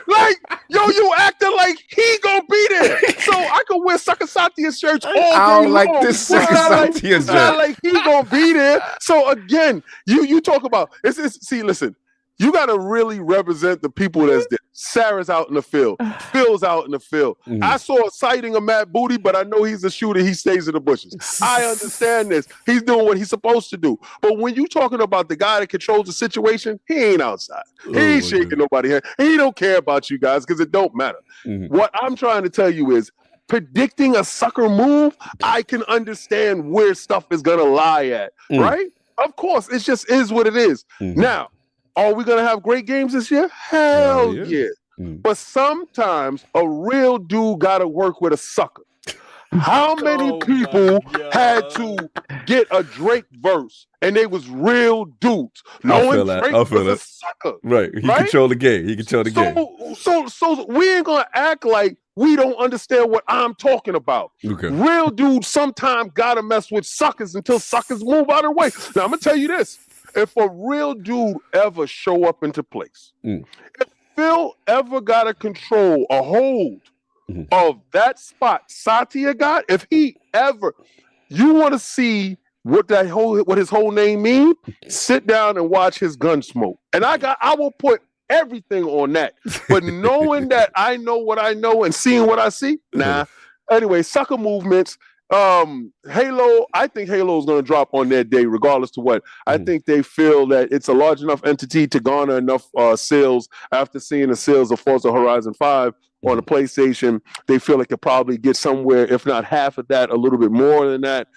Like, you acting like he gonna be there. So I can wear Sucker Satya shirts all day long. I don't like this Sucker Satya shirt. It's not like he gonna be there. So again, you talk about see, listen, you gotta really represent the people that's there. Sarah's out in the field. Phil's out in the field. I saw a sighting of Matt Booty, but I know he's a shooter. He stays in the bushes. I understand this. He's doing what he's supposed to do. But when you talking about the guy that controls the situation, he ain't outside. He ain't shaking nobody hand. He don't care about you guys because it don't matter. What I'm trying to tell you is predicting a sucker move, I can understand where stuff is going to lie at, right? Of course, it just is what it is. Now, are we going to have great games this year? Hell yeah. But sometimes a real dude got to work with a sucker. How many people had to get a Drake verse and they was real dudes? Knowing Drake was a sucker. Right. He controlled the game. He controlled the game. So we ain't going to act like we don't understand what I'm talking about. Okay. Real dudes sometimes got to mess with suckers until suckers move out of the way. Now, I'm going to tell you this. If a real dude ever show up into place, if Phil ever got a control, a hold of that spot Satya got, if he ever, you want to see what his whole name mean, sit down and watch his gun smoke. And I will put everything on that. But knowing that I know what I know and seeing what I see, nah. Anyway, sucker movements. Halo, I think Halo is going to drop on their day, regardless to what. I think they feel that it's a large enough entity to garner enough sales after seeing the sales of Forza Horizon 5 on the PlayStation. They feel like it probably get somewhere, if not half of that, a little bit more than that.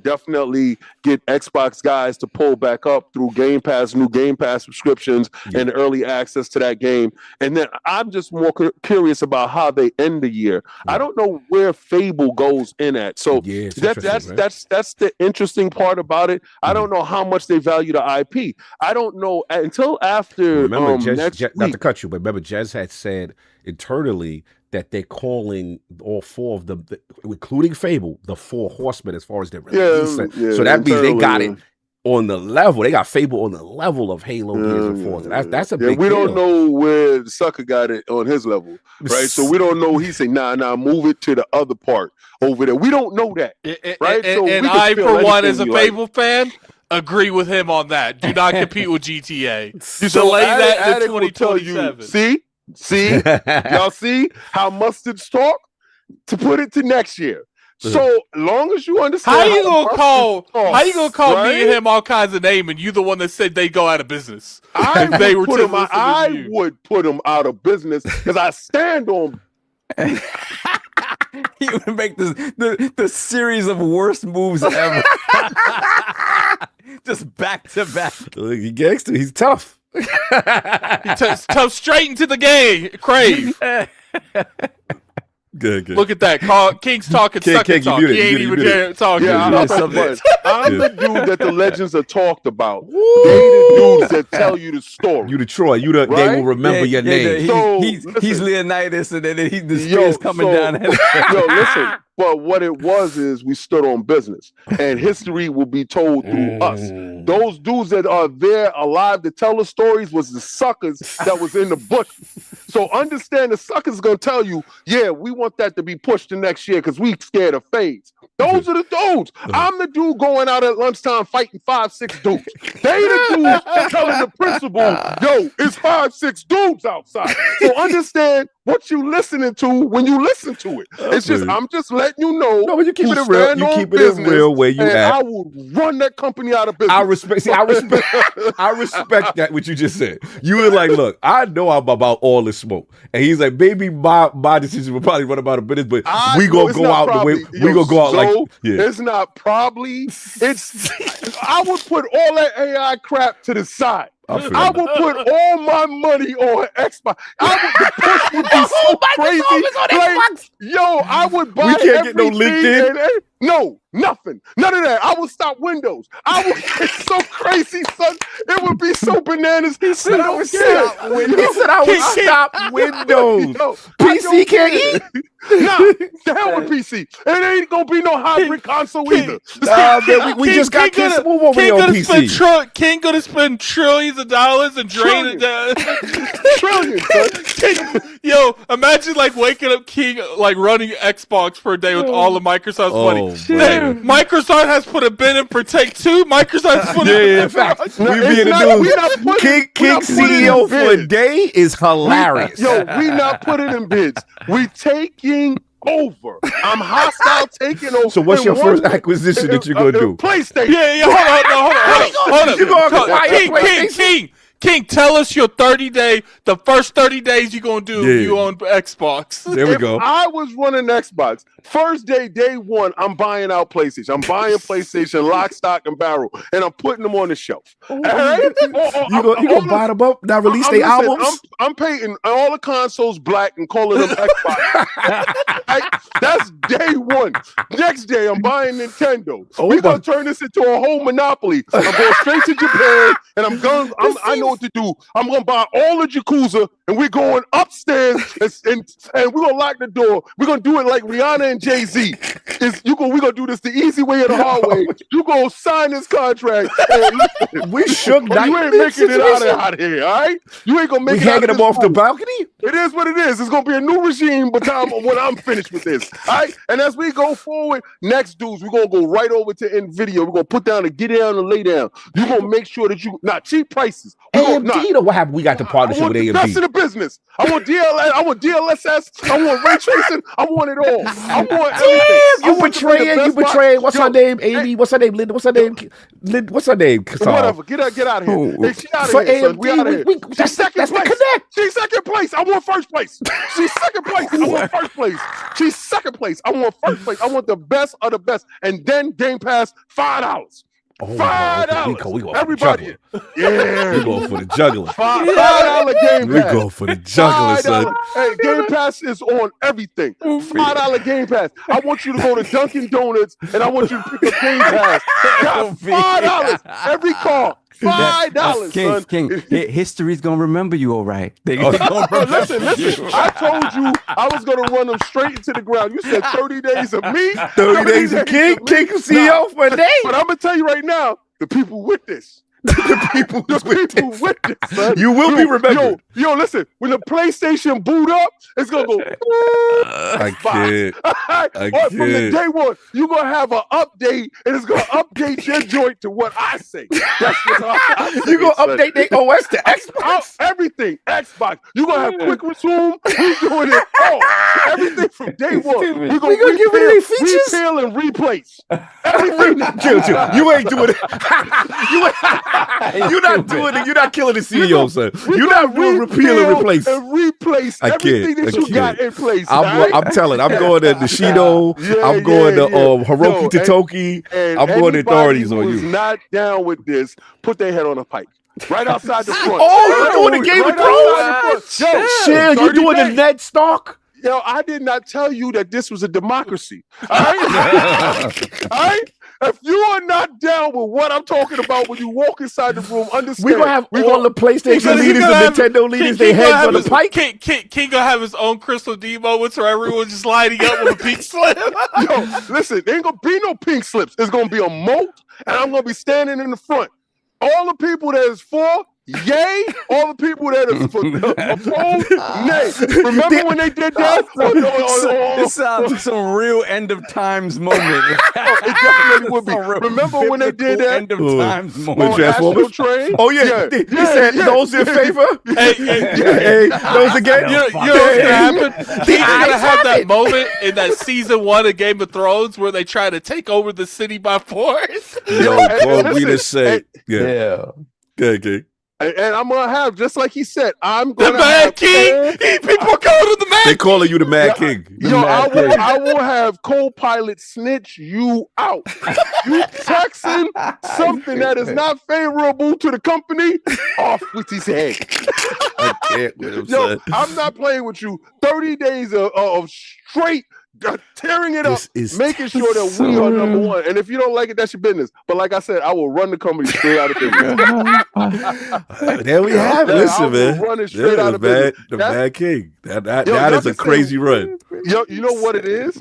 Definitely get Xbox guys to pull back up through Game Pass, new Game Pass subscriptions, and early access to that game. And then I'm just more curious about how they end the year. I don't know where Fable goes in at. So that's the interesting part about it. I don't know how much they value the IP. I don't know until after next week. Not to cut you, but remember, Jez had said internally that they're calling all four of them, including Fable, the four horsemen as far as their release. So that means they got it on the level. They got Fable on the level of Halo, Gears, and Forza. That's a big we deal. don't know where the sucker got it on his level, right? So we don't know. He said, nah, move it to the other part over there. We don't know that, right? And I, for one, as a Fable fan, agree with him on that. Do not compete with GTA. You delay that to 2027. See, y'all see how mustard's talk to put it to next year. So long as you understand, how you gonna call right? me and him all kinds of names, and you the one that said they go out of business? I would put them out of business because I stand on. he would make the series of worst moves ever. Just back to back. Look, he gangster. He's tough. He's tough straight into the game. Crave. Good. Look at that. King's talking sucker talk. He ain't even talking. Yeah, I'm the dude that the legends are talked about. They the dudes that tell you the story. You the Troy. They will remember your name. He's Leonidas, and then the spear's coming down. Yo, listen. But what it was is we stood on business, and history will be told through us. Those dudes that are there alive to tell the stories was the suckers that was in the bush. So understand the suckers gonna tell you, yeah, we want that to be pushed to next year because we scared of fades. Those are the dudes. I'm the dude going out at lunchtime fighting 5-6 dudes. They the dudes telling the principal, yo, it's 5-6 dudes outside. So understand what you listening to when you listen to it. It's just I'm just letting you know. No, but you keep it real. You keep it real where you at. I will run that company out of business. I respect that what you just said. You were like, look, I know I'm about all this smoke, and he's like, maybe my decision will probably run about a business, but we gonna go out the way. We gonna go out like it's not probably. It's I would put all that AI crap to the side. I would put all my money on Xbox. The push would be so crazy. Yo, I would buy. We can't get no LinkedIn. No, nothing. None of that. I would stop Windows. I would get so crazy, son. It would be so bananas. He said I would stop Windows. PC can't eat. Nah, the hell with PC. It ain't gonna be no hybrid console either. We just got Kidsmoove over there on PC. King gonna spend trillions of dollars and drain it. Trillions, son. Yo, imagine like waking up King like running Xbox for a day with all of Microsoft's money. Hey, Microsoft has put a bid in for Take Two. Microsoft has put in fact, we be in the news. King CEO for a day is hilarious. We not putting in bids. We taking over. I'm hostile taking over. So what's your first acquisition that you're gonna do? PlayStation. Yeah. Hold on. King, tell us your 30-day, the first 30 days you're going to do you on Xbox. There we go. If I was running Xbox, first day one, I'm buying out PlayStation. I'm buying PlayStation lock, stock, and barrel, and I'm putting them on the shelf. All right? You going to buy them up, now release their albums? I'm painting all the consoles black and calling them Xbox. That's day one. Next day, I'm buying Nintendo. We're going to turn this into a whole monopoly. I'm going straight to Japan, and I know what to do. I'm going to buy all the Yakuza, and we're going upstairs, and we're going to lock the door. We're going to do it like Rihanna and Jay-Z. We're going to do this the easy way or the hard way. You're going to sign this contract. We shook you ain't making it out of here, all right? You ain't going to make it out of hanging them off the balcony? It is what it is. It's going to be a new regime by the time when I'm finished with this, all right? And as we go forward, next dudes, we're going to go right over to NVIDIA. We're going to put down and get down and lay down. You're going to make sure that not cheap prices. AMD, or what happened? We got the partnership with AMD. That's in the business. I want DLS. I want DLSS. I want ray tracing. I want it all. I want everything. You betraying. What's her name? Amy. What's her name? Linda. What's her name? What's her name? Whatever. Get out of here. Hey, she out of here. Son. We out of here. She's second place. Connect. She's second place. I want first place. She's second place. I want first place. She's second place. I want first place. I want the best of the best. And then Game Pass, $5. $5. We go Everybody. Yeah. We going for the juggler. $5 Game Pass. We go for the juggler, son. Hey, Game Pass is on everything. $5 Game Pass. I want you to go to Dunkin' Donuts and I want you to pick up Game Pass. $5 every car. $5, King. History's gonna remember you, all right. Listen. I told you I was gonna run them straight into the ground. You said 30 days of me, 30 days of King CEO for a day. But I'm gonna tell you right now, the people with this. The people with this, son. You will be remembered. Yo, listen. When the PlayStation boot up, it's gonna go. I can't. From the day one, you're gonna have an update, and it's gonna update your joint to what I say. That's what I say. You gonna update their OS to Xbox? Everything Xbox. You gonna have quick resume. We doing it all. Everything from day one. We're gonna get rid of these features. Repeal and replace. Everything. Chill. You ain't doing it. You're not doing it. You're not killing the CEO, son. You're not doing repeal and replace. And replace everything that you got in place. I'm telling. I'm going to Nishido. I'm going to Hiroki Totoki. I'm going to authorities on you. Not down with this. Put their head on a pike. Right outside the front. Oh, you're doing the Game of Thrones? Yo, shit, you doing the Ned Stark? Yo, I did not tell you that this was a democracy. All right? All right? If you are not down with what I'm talking about when you walk inside the room, understand. We're going to have all the PlayStation leaders and Nintendo leaders, they heads on the pike. King gonna have his own Crystal D moments where everyone's just lighting up with a pink slip. Yo, listen, there ain't going to be no pink slips. It's going to be a moat, and I'm going to be standing in the front. All the people that is for, yay. All the people that is for opposed, nay. Remember when they did that? This sounds like some real end of times moment. It definitely would be. Remember when they did that? End of times moment. Astro Train? Oh, yeah. He said, those in favor? Hey, those again? You know what's going to happen? He's going to have that moment in that season 1 of Game of Thrones where they try to take over the city by force. Yo, Paul Rita said, yeah. Okay. And I'm gonna have, just like he said, I'm gonna the Mad King. People call him the Mad King. They calling you the Mad King. I will have co-pilot snitch you out. You texting something that is not favorable to the company, off with his head. I can't with him, Yo, son. I'm not playing with you. 30 days of straight tearing it up, making sure that we are number one. And if you don't like it, that's your business. But like I said, I will run the company straight out of business. There we have it. Listen, man. Run it straight out of business. The Mad King. That is a crazy run. Yo, you know what it is?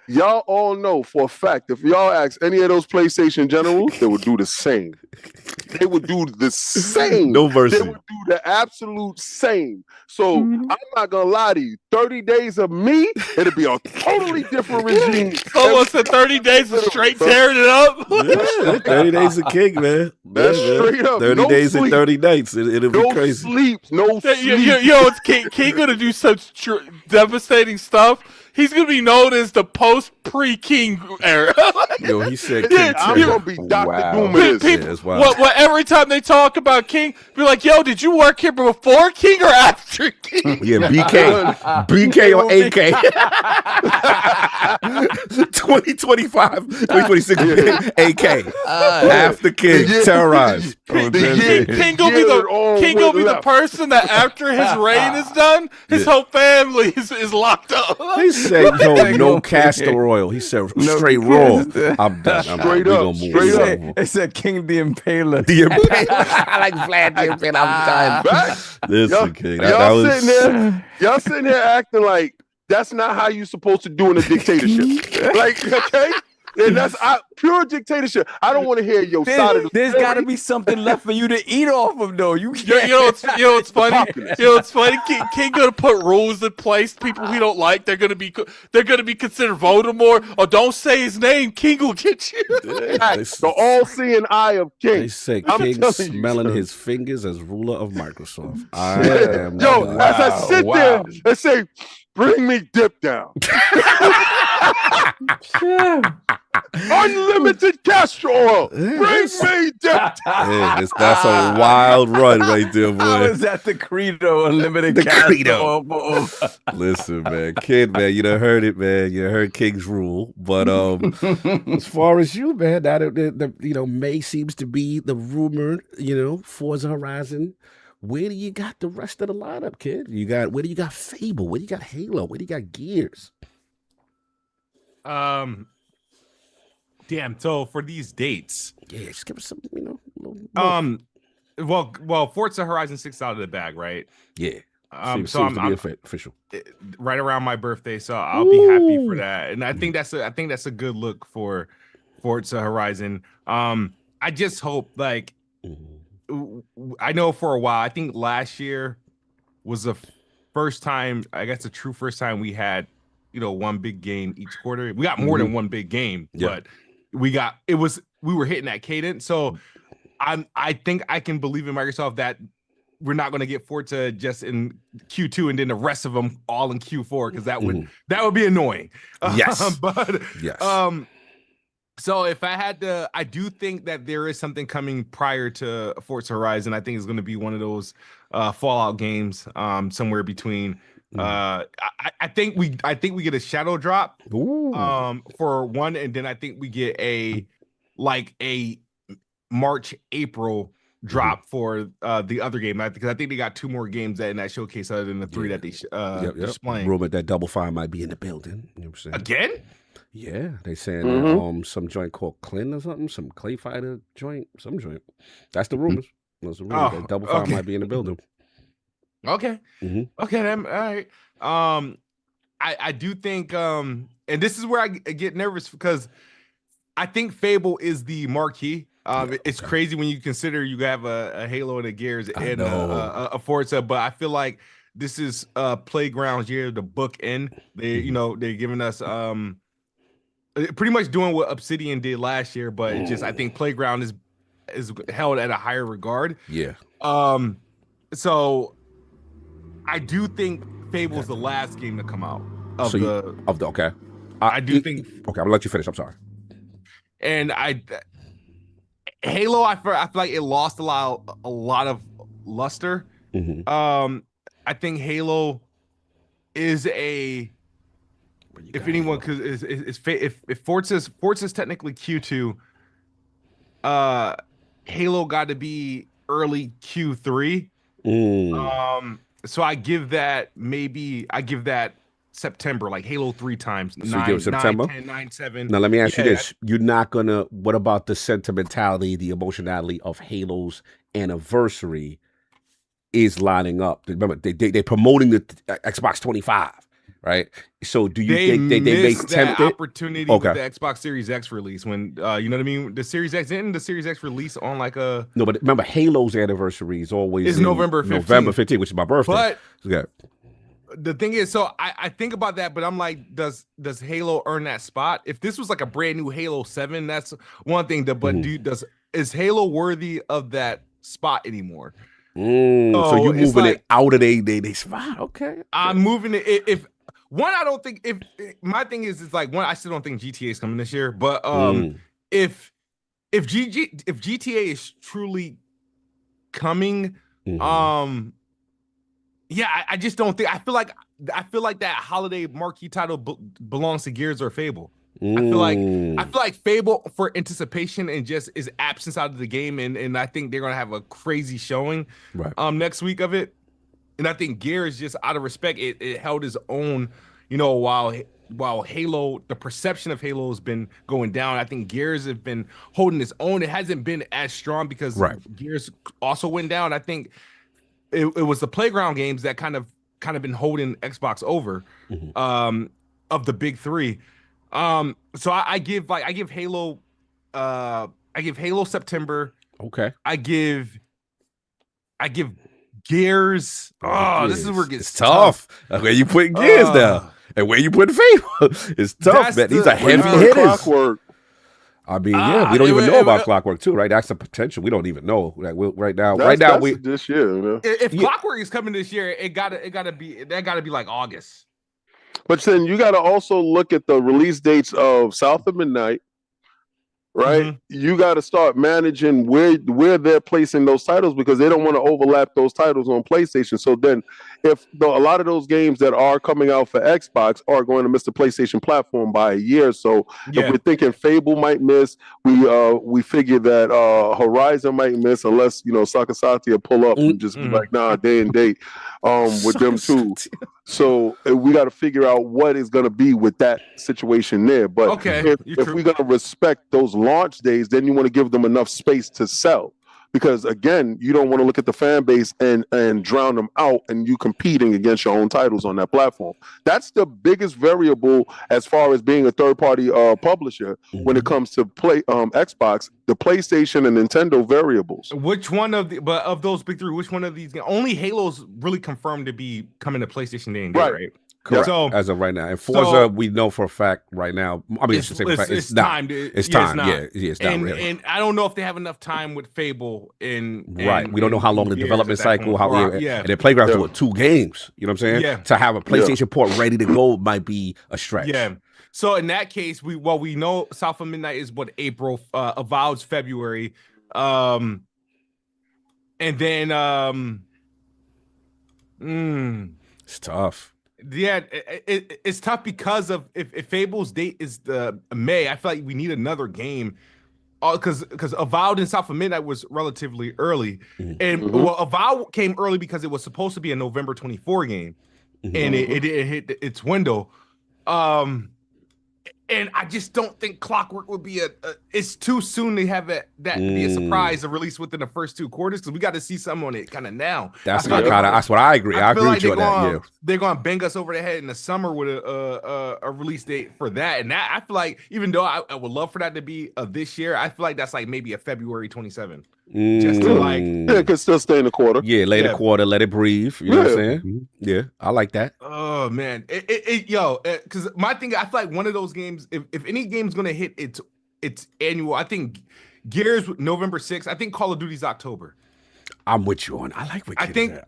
Y'all all know for a fact, if y'all ask any of those PlayStation generals, they would do the same. They would do the same. No mercy. They would do the absolute same. So I'm not gonna lie to you. 30 days of me, it'll be a totally different regime. Almost 30 days of straight tearing it up. Yeah, 30 days of King, man. That's straight up. 30 no days sleep. and 30 nights. It'll be crazy. No sleep. Yo, it's King gonna do such devastating stuff. He's gonna be known as the pre-King era. Yo, he said King. I'm gonna be Dr. Doom of this. What every time they talk about King, be like, yo, did you work here before King or after King? Yeah, BK or AK. 2025, 2026, AK. After King, terrorized. King gonna be the person that after his reign is done, his whole family is locked up. He said, no castor oil. He said, straight raw. I'm done. Straight up. It said King the Impaler. The Impaler. I like Vlad the Impaler. I'm done. Listen, King. Y'all sitting there acting like that's not how you supposed to do in a dictatorship. Like, okay? And that's pure dictatorship. I don't want to hear your side of the There's got to be something left for you to eat off of, though. You can't. You know what's funny? King gonna put rules in place. People he don't like, they're gonna be considered Voldemort. Or don't say his name. King will get you. The all-seeing eye of King. They say King smelling his fingers as ruler of Microsoft. I am. Yo, as I sit there and say, bring me dip down. Unlimited castor oil. Bring me dip down. Yeah, that's a wild run right there, boy. I was at the Credo, unlimited castor oil. Listen, man, Kid, man, you done heard it, man. You heard King's rule, but as far as you, man, now the May seems to be the rumored, Forza Horizon. Where do you got the rest of the lineup, kid? Where do you got Fable? Where do you got Halo? Where do you got Gears? Damn. So for these dates, yeah, just give us some, Well, Forza Horizon 6 out of the bag, right? Yeah. I'm official. Right around my birthday, so I'll be happy for that. And I think that's a good look for Forza Horizon. I just hope I know for a while, I think last year was the first time, I guess the true first time we had, one big game each quarter. We got more than one big game, but we were hitting that cadence. So I think I can believe in Microsoft that we're not going to get Forza just in Q2 and then the rest of them all in Q4, because that would be annoying. Yes. But yes. So if I had to, I do think that there is something coming prior to Forza Horizon. I think it's going to be one of those Fallout games, somewhere between. I think we get a shadow drop, for one, and then I think we get a March, April drop for the other game. Because I think they got 2 more games in that showcase other than the 3 that they displaying. Rumor that Double Fine might be in the building. You know what I'm saying? Again? Yeah, they saying some joint called Clint or something, some Clay Fighter joint, some joint. That's the rumors. That's the rumors that Double Fine might be in the building. Okay. Okay, then all right. I do think and this is where I get nervous because I think Fable is the marquee. It's crazy when you consider you have a Halo and a Gears and a Forza, but I feel like this is Playground's year to book in. They're giving us pretty much doing what Obsidian did last year, but it just I think Playground is held at a higher regard. Yeah. So I do think Fable is the last game to come out okay. I do think. Okay, I'm gonna let you finish. I'm sorry. And Halo, I feel like it lost a lot of luster. I think Halo is if anyone could if Forza's technically Q2, Halo got to be early Q3. So I give that September, like Halo 3 times. So you give it September? 9, 10, 9, 7. Now let me ask you this. You're not gonna, what about the sentimentality, the emotionality of Halo's anniversary is lining up? Remember, they're promoting the Xbox 25, right? So do you think they may tempt that opportunity with the Xbox Series X release when you know what I mean? The Series X didn't the Series X release on like a No, but remember Halo's anniversary is always November 15th. November 15th, which is my birthday. But the thing is, so I think about that, but I'm like, does Halo earn that spot? If this was like a brand new Halo 7, that's one thing. But is Halo worthy of that spot anymore? So you moving it out of they spot? Okay. I'm moving it. If one, I don't think my thing is like one, I still don't think GTA is coming this year. But if GTA is truly coming, yeah, I just don't think. I feel like that holiday marquee title belongs to Gears or Fable. I feel like Fable for anticipation and just is absence out of the game, and I think they're gonna have a crazy showing next week of it. And I think Gears, just out of respect, it held its own, while Halo, the perception of Halo has been going down. I think Gears have been holding its own. It hasn't been as strong because Gears also went down. I think it was the Playground games that kind of been holding Xbox over of the big 3. So I give Halo September. Okay. I give Gears. This is where it gets tough. Where you putting Gears now? And where you putting Fable? It's tough, man. These are heavy hitters. Clockwork. I mean, we don't even know about Clockwork too, right? That's the potential. We don't even know. Like right now, this year. If Clockwork is coming this year, that gotta be like August. But then you got to also look at the release dates of South of Midnight, right? You got to start managing where they're placing those titles because they don't want to overlap those titles on PlayStation. So then, if a lot of those games that are coming out for Xbox are going to miss the PlayStation platform by a year, so if we're thinking Fable might miss, we figure that Horizon might miss unless Sakasaki will pull up and just be like, nah, day and date with them too. So we got to figure out what is going to be with that situation there. But if we're going to respect those launch days, then you want to give them enough space to sell. Because again, you don't want to look at the fan base and drown them out and you competing against your own titles on that platform. That's the biggest variable as far as being a third-party publisher when it comes to Xbox, the PlayStation and Nintendo variables. Which one of those big 3? Which one of these? Only Halo's really confirmed to be coming to PlayStation Day and date, right? Correct. So, as of right now, and Forza, we know for a fact right now. I mean, it's time. It's time. It's time. And I don't know if they have enough time with Fable. We don't know how long the development cycle. And then Playground's doing 2 games. You know what I'm saying? To have a PlayStation port ready to go might be a stretch. Yeah. So in that case, we know South of Midnight is what April, Avowed's February, and then it's tough. Yeah, it's tough because of if Fable's date is the May, I feel like we need another game. Because Avowed and South of Midnight was relatively early, and well, Avowed came early because it was supposed to be a November 24 game, and it hit its window. And I just don't think Clockwork would be it's too soon to have that be a surprise to release within the first 2 quarters, because we got to see something on it kind of now. That's what I agree. I agree with you on that. Yeah, they're gonna bang us over the head in the summer with a release date for that, and that I feel like, even though I would love for that to be this year, I feel like that's like maybe a February 27. Just to like, it could still stay in the quarter. Yeah, late a quarter, let it breathe. You know what I'm saying? Yeah, I like that. Oh man, because my thing, I feel like one of those games, if any game's gonna hit its annual, I think Gears November 6th. I think Call of Duty's October. I'm with you on. I like what I think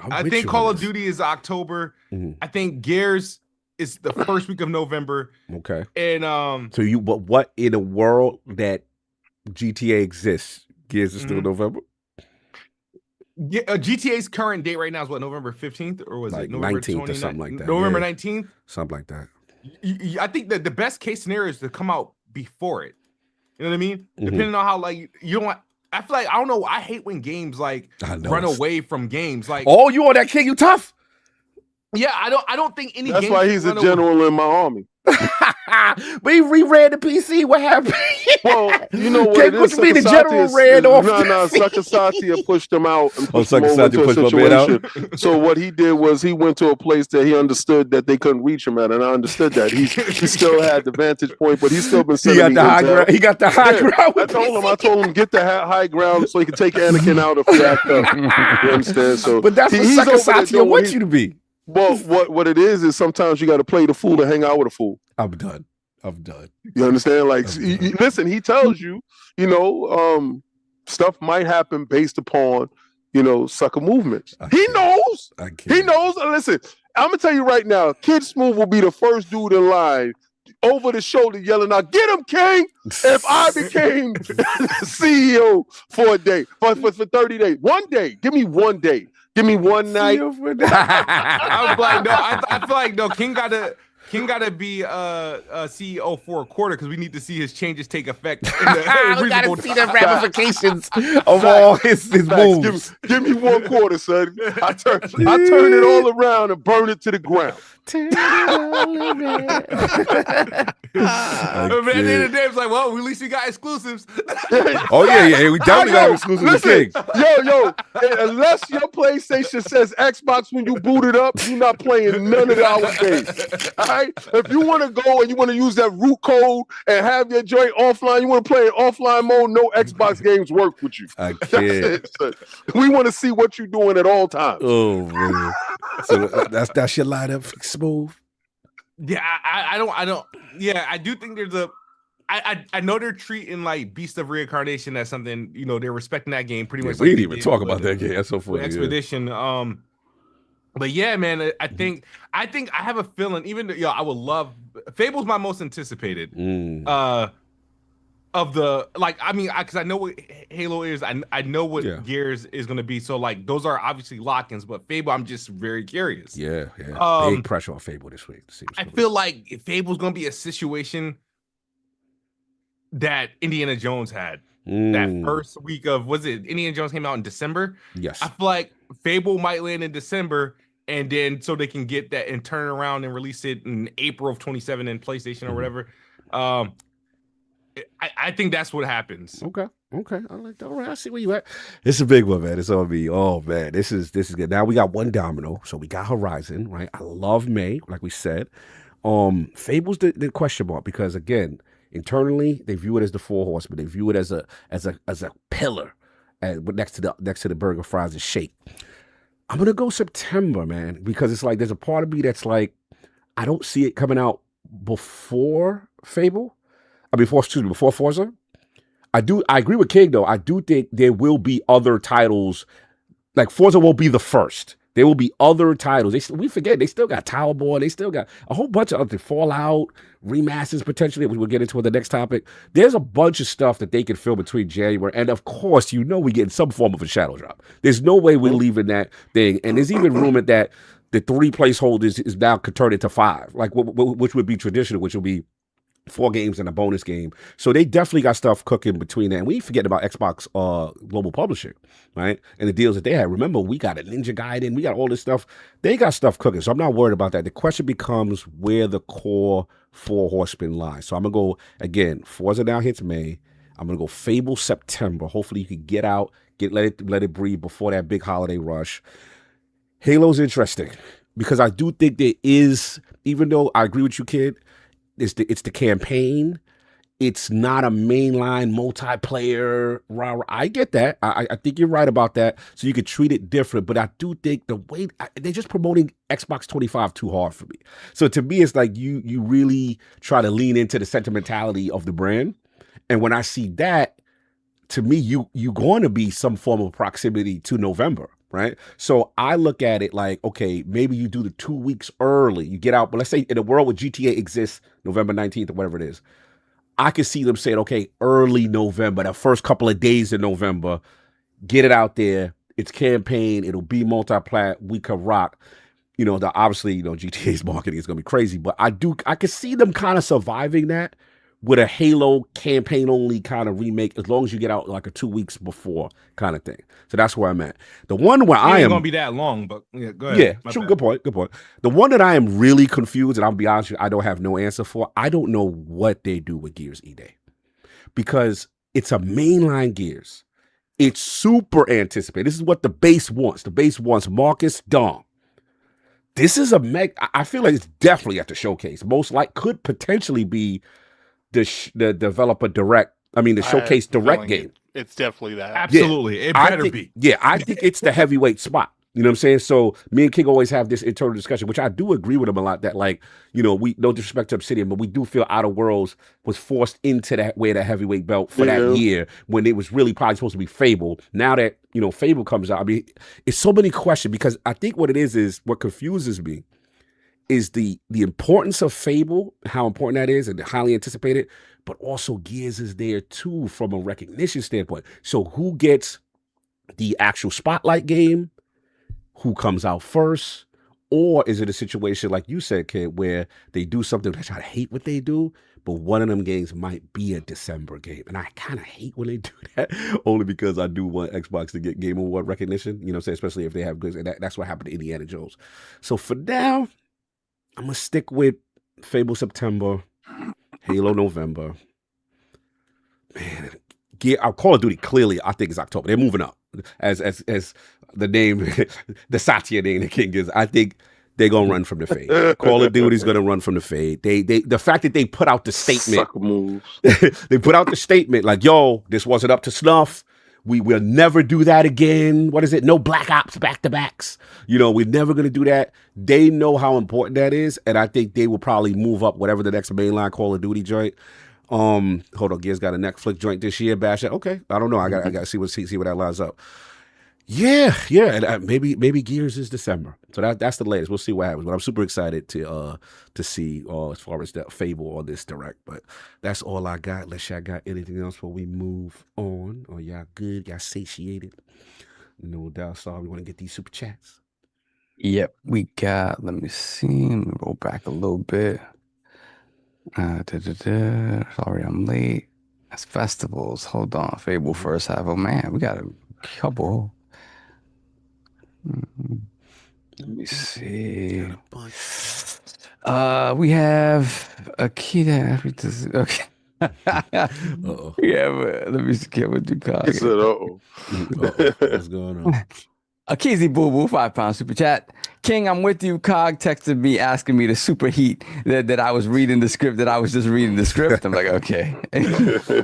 Call of Duty is October. I think Gears is the first week of November. Okay. And so what in a world that GTA exists, Gears is still November? Yeah, GTA's current date right now is what, November 15th, or was it November 19th or something like that? November 19th, something like that. I think that the best case scenario is to come out before it. You know what I mean? Depending on how like you don't want. I feel like, I don't know. I hate when games like run away from games. Like, oh, you on that King? You tough? Yeah, I don't think any. That's why he's a general in my army. But he reran the PC. What happened? Well, you know what it is. What you mean the general ran off? No, Sakasatya pushed him out and pushed him over Sakasatya into a pushed my man situation. So what he did was he went to a place that he understood that they couldn't reach him at, and I understood that. He still had the vantage point, but he's still been sending he got the high ground. I told him get the high ground so he could take Anakin out if he act up. You understand? So, but that's what Sakasatya wants you to be. Well, what it is sometimes you got to play the fool to hang out with a fool. I'm done. You understand? Like, listen, he tells you, stuff might happen based upon, sucker movements. He knows. He knows. Listen, I'm gonna tell you right now, Kidsmoove will be the first dude in line over the shoulder yelling out, "Get him, King!" If I became CEO for a day, for 30 days, 1 day, give me 1 day. Give me one night. I was like, no, I feel like no. King gotta be CEO for a quarter, because we need to see his changes take effect. We gotta see the ramifications of all his moves. Give me 1 quarter, son. I turn it all around and burn it to the ground. Turn it all around. But at the end of the day, it's like, well, at least we got exclusives. Oh yeah, we definitely got exclusive to King. Yo, unless your PlayStation says Xbox when you boot it up, you're not playing none of our games. All right? If you want to go and you want to use that root code and have your joint offline, you want to play in offline mode, no Xbox games work with you. I can't. We want to see what you're doing at all times. Oh man. So that's your lineup, Smooth. Yeah, I don't. Yeah, I do think there's I know they're treating like Beast of Reincarnation as something, they're respecting that game pretty much. We didn't even talk about that game. That's so funny. Expedition. Yeah. But yeah, man, I think I have a feeling, even though, I would love Fable's my most anticipated. Of the, like, I mean, because I know what Halo is, I know what Gears is going to be, so like those are obviously lock-ins, but Fable, I'm just very curious. Yeah. Big pressure on Fable this week. I feel like Fable's going to be a situation that Indiana Jones had. That first week of, was it Indiana Jones came out in December? Yes. I feel like Fable might land in December, and then so they can get that and turn around and release it in April of 27 in PlayStation or whatever. I think that's what happens. Okay. I like that. All right, I see where you at. It's a big one, man. It's on me. Oh man, this is good. Now we got one domino. So we got Horizon, right? I love May, like we said. Fable's the question mark, because again, internally they view it as the 4 horsemen. They view it as a pillar, next to the burger, fries, and shake. I'm gonna go September, man, because it's like there's a part of me that's like, I don't see it coming out before Fable. Before Forza. I agree with King though. I do think there will be other titles, like Forza won't be the first. There will be other titles. We forget they still got Tower Boy. They still got a whole bunch of other Fallout remasters potentially. We'll get into the next topic. There's a bunch of stuff that they can film between January, and of course, we get some form of a shadow drop. There's no way we're leaving that thing. And there's even rumored that the 3 placeholders is now turned into 5, like which would be traditional, which will be 4 games and a bonus game. So they definitely got stuff cooking between that. And we ain't forgetting about Xbox global publishing, right? And the deals that they had. Remember, we got a Ninja Gaiden, we got all this stuff. They got stuff cooking. So I'm not worried about that. The question becomes where the core 4 horsemen lie. So I'm going to go, again, Forza now hits May. I'm going to go Fable September. Hopefully you can get out, let it breathe before that big holiday rush. Halo's interesting because I do think there is, even though I agree with you, Kid, it's the campaign. It's not a mainline multiplayer. I get that. I think you're right about that. So you could treat it different. But I do think the way they're just promoting Xbox 25 too hard for me. So to me, it's like you really try to lean into the sentimentality of the brand. And when I see that, to me, you going to be some form of proximity to November. Right. So I look at it like, okay, maybe you do the 2 weeks early. You get out. But let's say in a world where GTA exists November 19th or whatever it is, I could see them saying, okay, early November, the first couple of days in November, get it out there. It's campaign. It'll be multi-plat. We could rock. Obviously, GTA's marketing is going to be crazy. But I could see them kind of surviving that with a Halo campaign-only kind of remake, as long as you get out like a 2 weeks before kind of thing. So that's where I'm at. The one where I am going to be that long, but yeah, go ahead. Yeah, true, good point. The one that I am really confused, and I'll be honest with you, I don't have no answer for. I don't know what they do with Gears E-Day because it's a mainline Gears. It's super anticipated. This is what the base wants. The base wants Marcus Dom. This is I feel like it's definitely at the showcase. Most could potentially be the developer direct. The showcase direct game. It's definitely that. Absolutely. Yeah. It better be. Yeah, I think it's the heavyweight spot. You know what I'm saying? So me and King always have this internal discussion, which I do agree with him a lot, that we, no disrespect to Obsidian, but we do feel Outer Worlds was forced into that heavyweight belt for that year when it was really probably supposed to be Fable. Now that, Fable comes out, it's so many questions because I think what it is what confuses me is the importance of Fable, how important that is and highly anticipated, but also Gears is there too from a recognition standpoint. So who gets the actual spotlight game? Who comes out first? Or is it a situation like you said, Kid, where they do something that I hate what they do, but one of them games might be a December game. And I kind of hate when they do that, only because I do want Xbox to get Game Award recognition, especially if they have goods. And that's what happened to Indiana Jones. So for now, I'm going to stick with Fable September, Halo November. Man, Call of Duty clearly, I think, is October. They're moving up. As the name, the Satya name the King is, I think they're going to run from the fade. Call of Duty's going to run from the fade. The fact that they put out the statement, they put out the statement like, yo, this wasn't up to snuff. We will never do that again. What is it? No Black Ops back-to-backs. We're never going to do that. They know how important that is, and I think they will probably move up whatever the next mainline Call of Duty joint. Hold on, Gears got a Netflix joint this year. Bash it. Okay, I don't know. I got to see where that lines up. Yeah, and maybe Gears is December. So that's the latest. We'll see what happens. But I'm super excited to see as far as that Fable on this direct. But that's all I got. Unless y'all got anything else before we move on. Or y'all good? Y'all satiated? No doubt. Sorry, we want to get these super chats. Yep, we got. Let me see. Let me go back a little bit. Sorry, I'm late. That's festivals. Hold on. Fable first half. Oh man, we got a couple. Let me see. We have a key there. Okay. Yeah, let me see what you got. What's going on? Akizi Boo Boo, £5 super chat. King, I'm with you. Cog texted me asking me to superheat that I was reading the script, that I was just reading the script. I'm like, okay.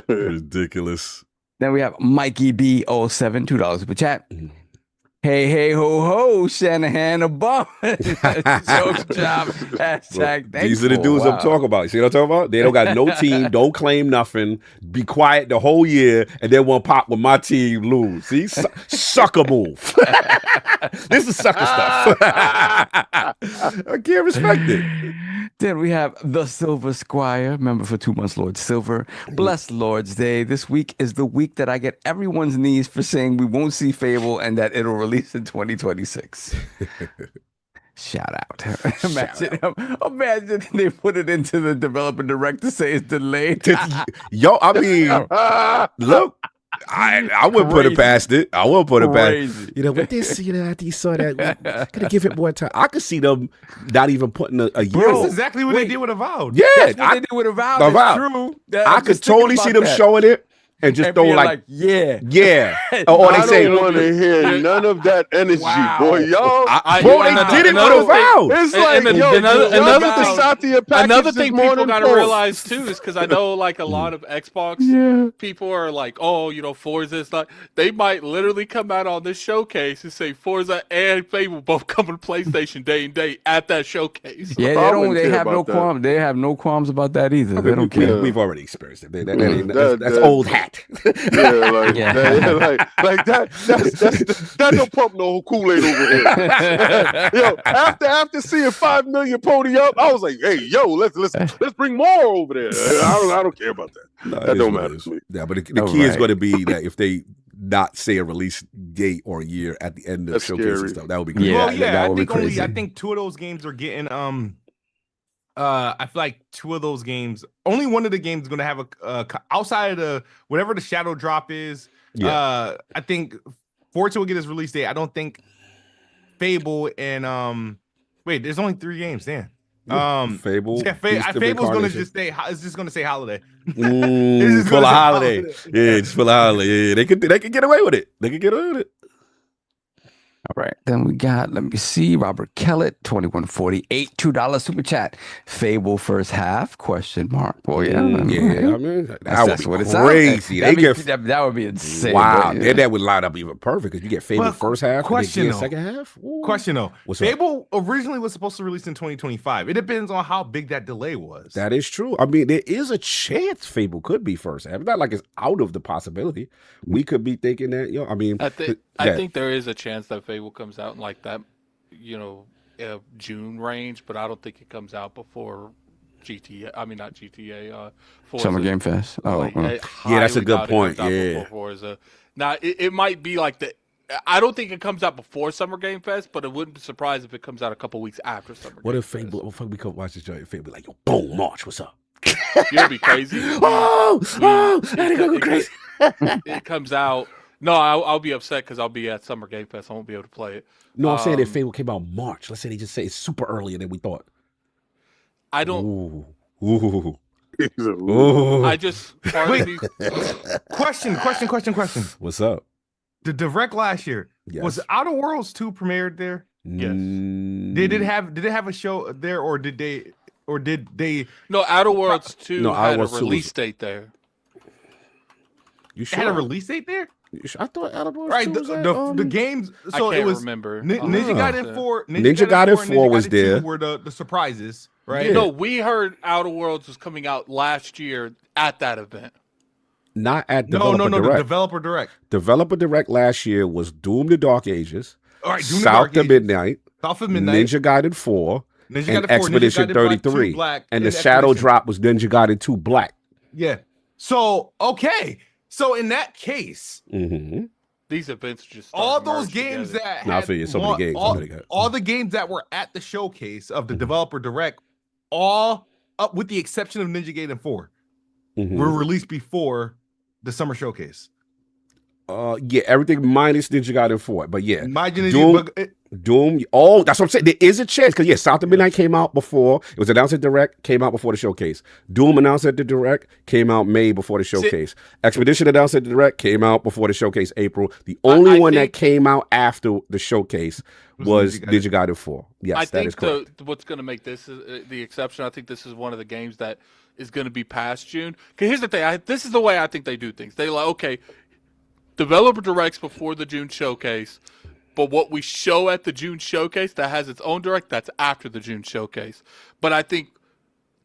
Ridiculous. Then we have Mikey B07, $2 super chat. Hey, hey, ho, ho, Shanahan above. Joke job. Hashtag These are the thankful. dudes I'm talking about. You see what I'm talking about? They don't got no team, don't claim nothing, be quiet the whole year, and then one pop when my team lose. See? Sucker move. This is sucker stuff. I can't respect it. Then we have the Silver Squire, member for 2 months, Lord Silver. Blessed Lord's Day. This week is the week that I get everyone's knees for saying we won't see Fable and that it'll release in 2026. Shout out. Imagine they put it into the developer direct to say it's delayed. Yo, I mean, look. I wouldn't put it past it. I wouldn't put it past. You know, but this, after you saw that, gotta give it more time. I could see them not even putting a year. That's exactly what they did with Avowed. Yeah, That's what they did with Avowed. That's true. I could totally see them showing it and just throw like, yeah. Or they say, I don't want to hear none of that energy, boy. Y'all, they did it with Avowed. It's like, another thing people got to realize too is because I know like a lot of Xbox people are like, oh, Forza is not. They might literally come out on this showcase and say Forza and Fable both coming to PlayStation day and date at that showcase. Yeah, they have no qualms. They have no qualms about that either. They don't care. We've already experienced it. That's old hat. That don't pump no Kool-Aid over here. Yo, after seeing 5 million pony up, I was like, hey, yo, let's bring more over there. I don't care about that. No, that don't matter to me. Yeah, but the key is going to be that if they not say a release date or a year at the end of the showcase and stuff, that would be great. I think 2 of those games are getting I feel like 2 of those games, only one of the games is going to have a outside of the whatever the shadow drop is. I think Forza will get his release date. I don't think Fable and wait, there's only 3 games. Damn. Fable. Yeah, Fable's going to just say it's just going to say holiday. Full of holiday. Yeah, just full of holiday. Yeah, they could get away with it. They could get away with it. All right, then we got, let me see, Robert Kellett, 2148, $2 super chat. Fable first half, question mark. Well, yeah. I mean, that's what it's crazy. That would be insane. Wow, that would line up even perfect because you get Fable first half, question and second half. Ooh. Question though, Fable originally was supposed to release in 2025. It depends on how big that delay was. That is true. I mean, there is a chance Fable could be first half. It's not like it's out of the possibility. We could be thinking that, I mean. I think there is a chance that Fable comes out in like that, June range, but I don't think it comes out before GTA. I mean, not GTA. Forza. Summer Game Fest. That's a good point. Yeah. Forza. Now it might be like the. I don't think it comes out before Summer Game Fest, but it wouldn't be surprised if it comes out a couple weeks after Summer. What Game if Fable? What if we come watch this joint? Fable be like, yo, boom, March, what's up? You'd be crazy. That'd go crazy. It comes out. No, I'll be upset because I'll be at Summer Game Fest. I won't be able to play it. No, I'm saying if Fable came out March, let's say they just say it's super earlier than we thought. I don't. Ooh. I just. Question. What's up? The direct last year was Outer Worlds 2 premiered there? Yes. Did it have a show there, or did they? No, Outer Worlds 2 had a release date there. You sure? It had a release date there? I thought Outer Worlds 2 was the games. So I can't it was remember. Ninja Gaiden 4. Ninja Gaiden 4 was there. Were the surprises, right? Yeah. No, we heard Outer Worlds was coming out last year at that event. Not at Developer Direct. The Developer Direct. Developer Direct last year was Doom the Dark Ages, all right, Doom South to Midnight, Ninja Gaiden 4, and Expedition 33. And the Shadow Drop was Ninja Gaiden 2 Black. Yeah. So, okay. So in that case, these events just all those games together. all the games that were at the showcase of the Developer Direct, all up with the exception of Ninja Gaiden 4, were released before the summer showcase. Everything minus Ninja Gaiden 4, but yeah, Doom. Oh, that's what I'm saying. There is a chance because South of Midnight came out before it was announced at Direct. Came out before the showcase. Doom announced at the Direct came out May before the showcase. Expedition announced at the Direct came out before the showcase April. The only one that came out after the showcase was Ninja Gaiden 4. Yes, that is correct. What's going to make this the exception? I think this is one of the games that is going to be past June. Because here's the thing. This is the way I think they do things. They like, okay, Developer Directs before the June showcase. But what we show at the June showcase that has its own direct, that's after the June showcase. But I think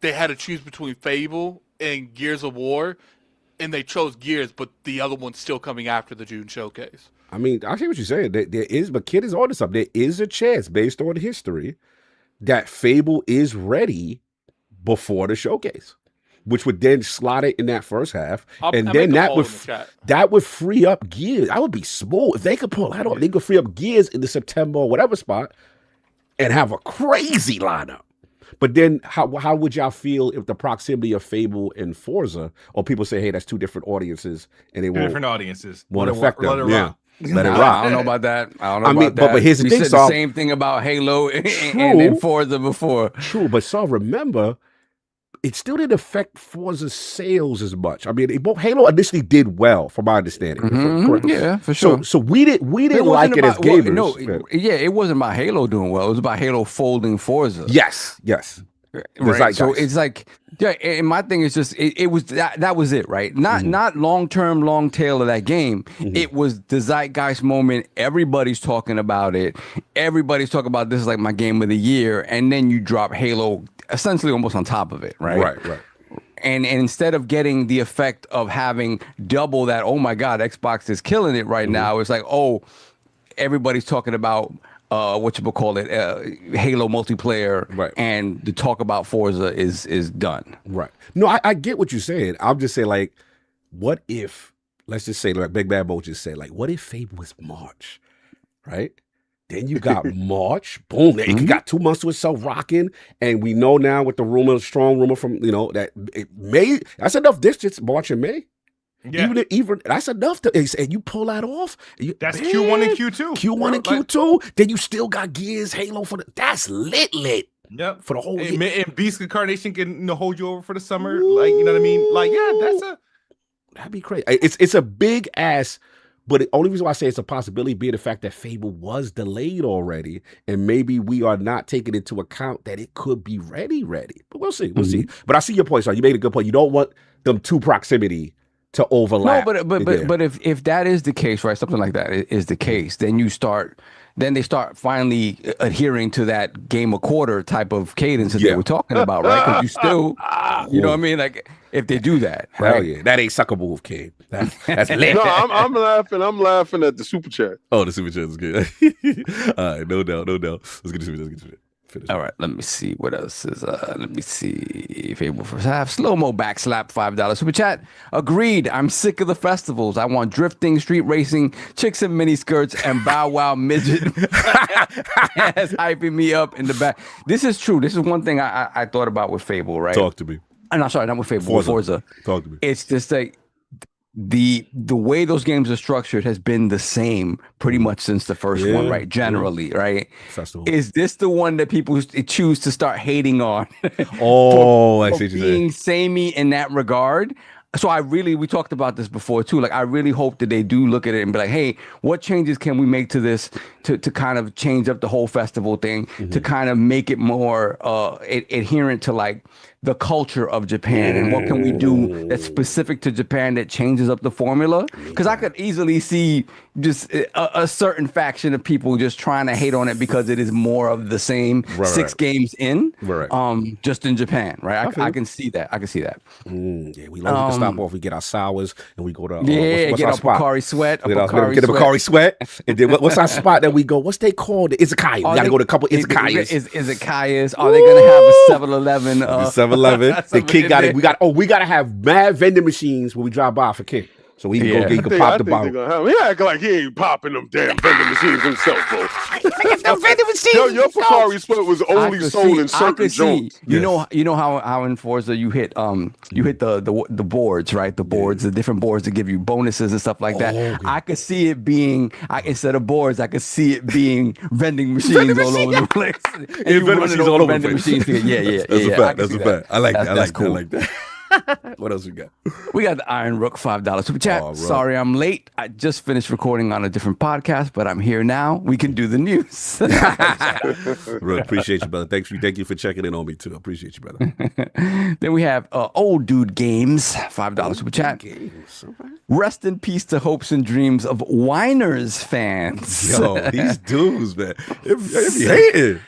they had to choose between Fable and Gears of War, and they chose Gears, but the other one's still coming after the June showcase. I mean, I see what you're saying. There is, but Kid is on to something. There is a chance, based on history, that Fable is ready before the showcase, which would then slot it in that first half, and then that would free up Gears. I would be smooth if they could pull that off. They could free up Gears in the September or whatever spot, and have a crazy lineup. But then, how would y'all feel if the proximity of Fable and Forza, or people say, "Hey, that's two different audiences," and they won't different audiences won't affect them? Yeah. Let it rock. I don't know about that. I mean, but here's the thing, said the same thing about Halo and Forza before. True, but Saul, remember, it still didn't affect Forza's sales as much. I mean, Halo initially did well, from my understanding. Yeah, for sure. So we didn't like it as gamers. It wasn't about Halo doing well. It was about Halo folding Forza. Yes. Right. So it's like, yeah, and my thing is just it was that was it, right? Not long tail of that game. It was the zeitgeist moment. Everybody's talking about it. Everybody's talking about this is like my game of the year, and then you drop Halo essentially almost on top of it, right? Right. And instead of getting the effect of having double that, oh my God, Xbox is killing it right now. It's like, oh, everybody's talking about Halo multiplayer, right? And the talk about Forza is done, right? No, I get what you're saying. I'm just saying, like, what if, let's just say, like Big Bad Bo just said, like, what if Fable was March, right? Then you got March, boom, it got 2 months to itself rocking, and we know now with the strong rumor from that it May, that's enough distance, March and May. Yeah. Even that's enough to, and you pull that off. That's Q1 and Q2. Q1 and Q2. Then you still got Gears, Halo that's lit. Yep. For the whole year. And Beast Incarnation can hold you over for the summer. Like, you know what I mean? Like, yeah, that'd be crazy. It's a big ass, but the only reason why I say it's a possibility being the fact that Fable was delayed already, and maybe we are not taking into account that it could be ready. But we'll see. But I see your point, son. You made a good point. You don't want them too proximity to overlap. No, but if that is the case, right, something like that is the case, then they start finally adhering to that game a quarter type of cadence that they were talking about, right? Because you still, you know what I mean? Like, if they do that, right? Hell yeah, that ain't sucker move, kid. That's lit. No, I'm laughing. I'm laughing at the super chat. Oh, the super chat is good. All right, no doubt. Let's get the super chat. All right, let me see what else is. Let me see. Fable first half. SlomoBackSlap, $5 super chat. Agreed. I'm sick of the festivals. I want drifting, street racing, chicks in mini skirts, and Bow Wow midget ass hyping me up in the back. This is true. This is one thing I thought about with Fable, right? Talk to me. I'm not sorry, not with Fable. With Forza. Talk to me. It's just like the way those games are structured has been the same pretty much since the first one, right? Generally, right? Festival. Is this the one that people choose to start hating on? Oh, I see what you're being samey in that regard. So we talked about this before too. Like, I really hope that they do look at it and be like, hey, what changes can we make to this to kind of change up the whole festival thing, to kind of make it more adherent to like the culture of Japan, and what can we do that's specific to Japan that changes up the formula? Because I could easily see just a certain faction of people just trying to hate on it because it is more of the same six games in, just in Japan, right? I can see that. Yeah, we can stop off. We get our sours and we go to what's our spot? Pocari Sweat. Get a Pocari Sweat. And then what's our spot that we go? What's they called? Izakaya. We got to go to a couple Izakayas. Izakayas. Are they gonna have a 7-Eleven? 7-Eleven. The kid got it. We gotta have mad vending machines when we drive by for kid. So we can go get, you can pop the bottle. He act like he ain't popping them damn vending machines himself, bro. vending machines. Your Pocari Sweat was only sold in certain zones. You know how in Forza you hit the boards, right? The boards, the different boards that give you bonuses and stuff like that. Okay. I could see it being instead of boards, I could see it being vending machines all over the place. Vending machines all over the place. Yeah. That's a fact. I like that. What else we got? We got the Iron Rook $5 super chat. Oh, sorry I'm late. I just finished recording on a different podcast, but I'm here now. We can do the news. Rook, appreciate you, brother. Thank you for checking in on me too. I appreciate you, brother. Then we have Old Dude Games $5 super chat. Games. Rest in peace to hopes and dreams of Whiners fans. Yo, these dudes, man. They be hating.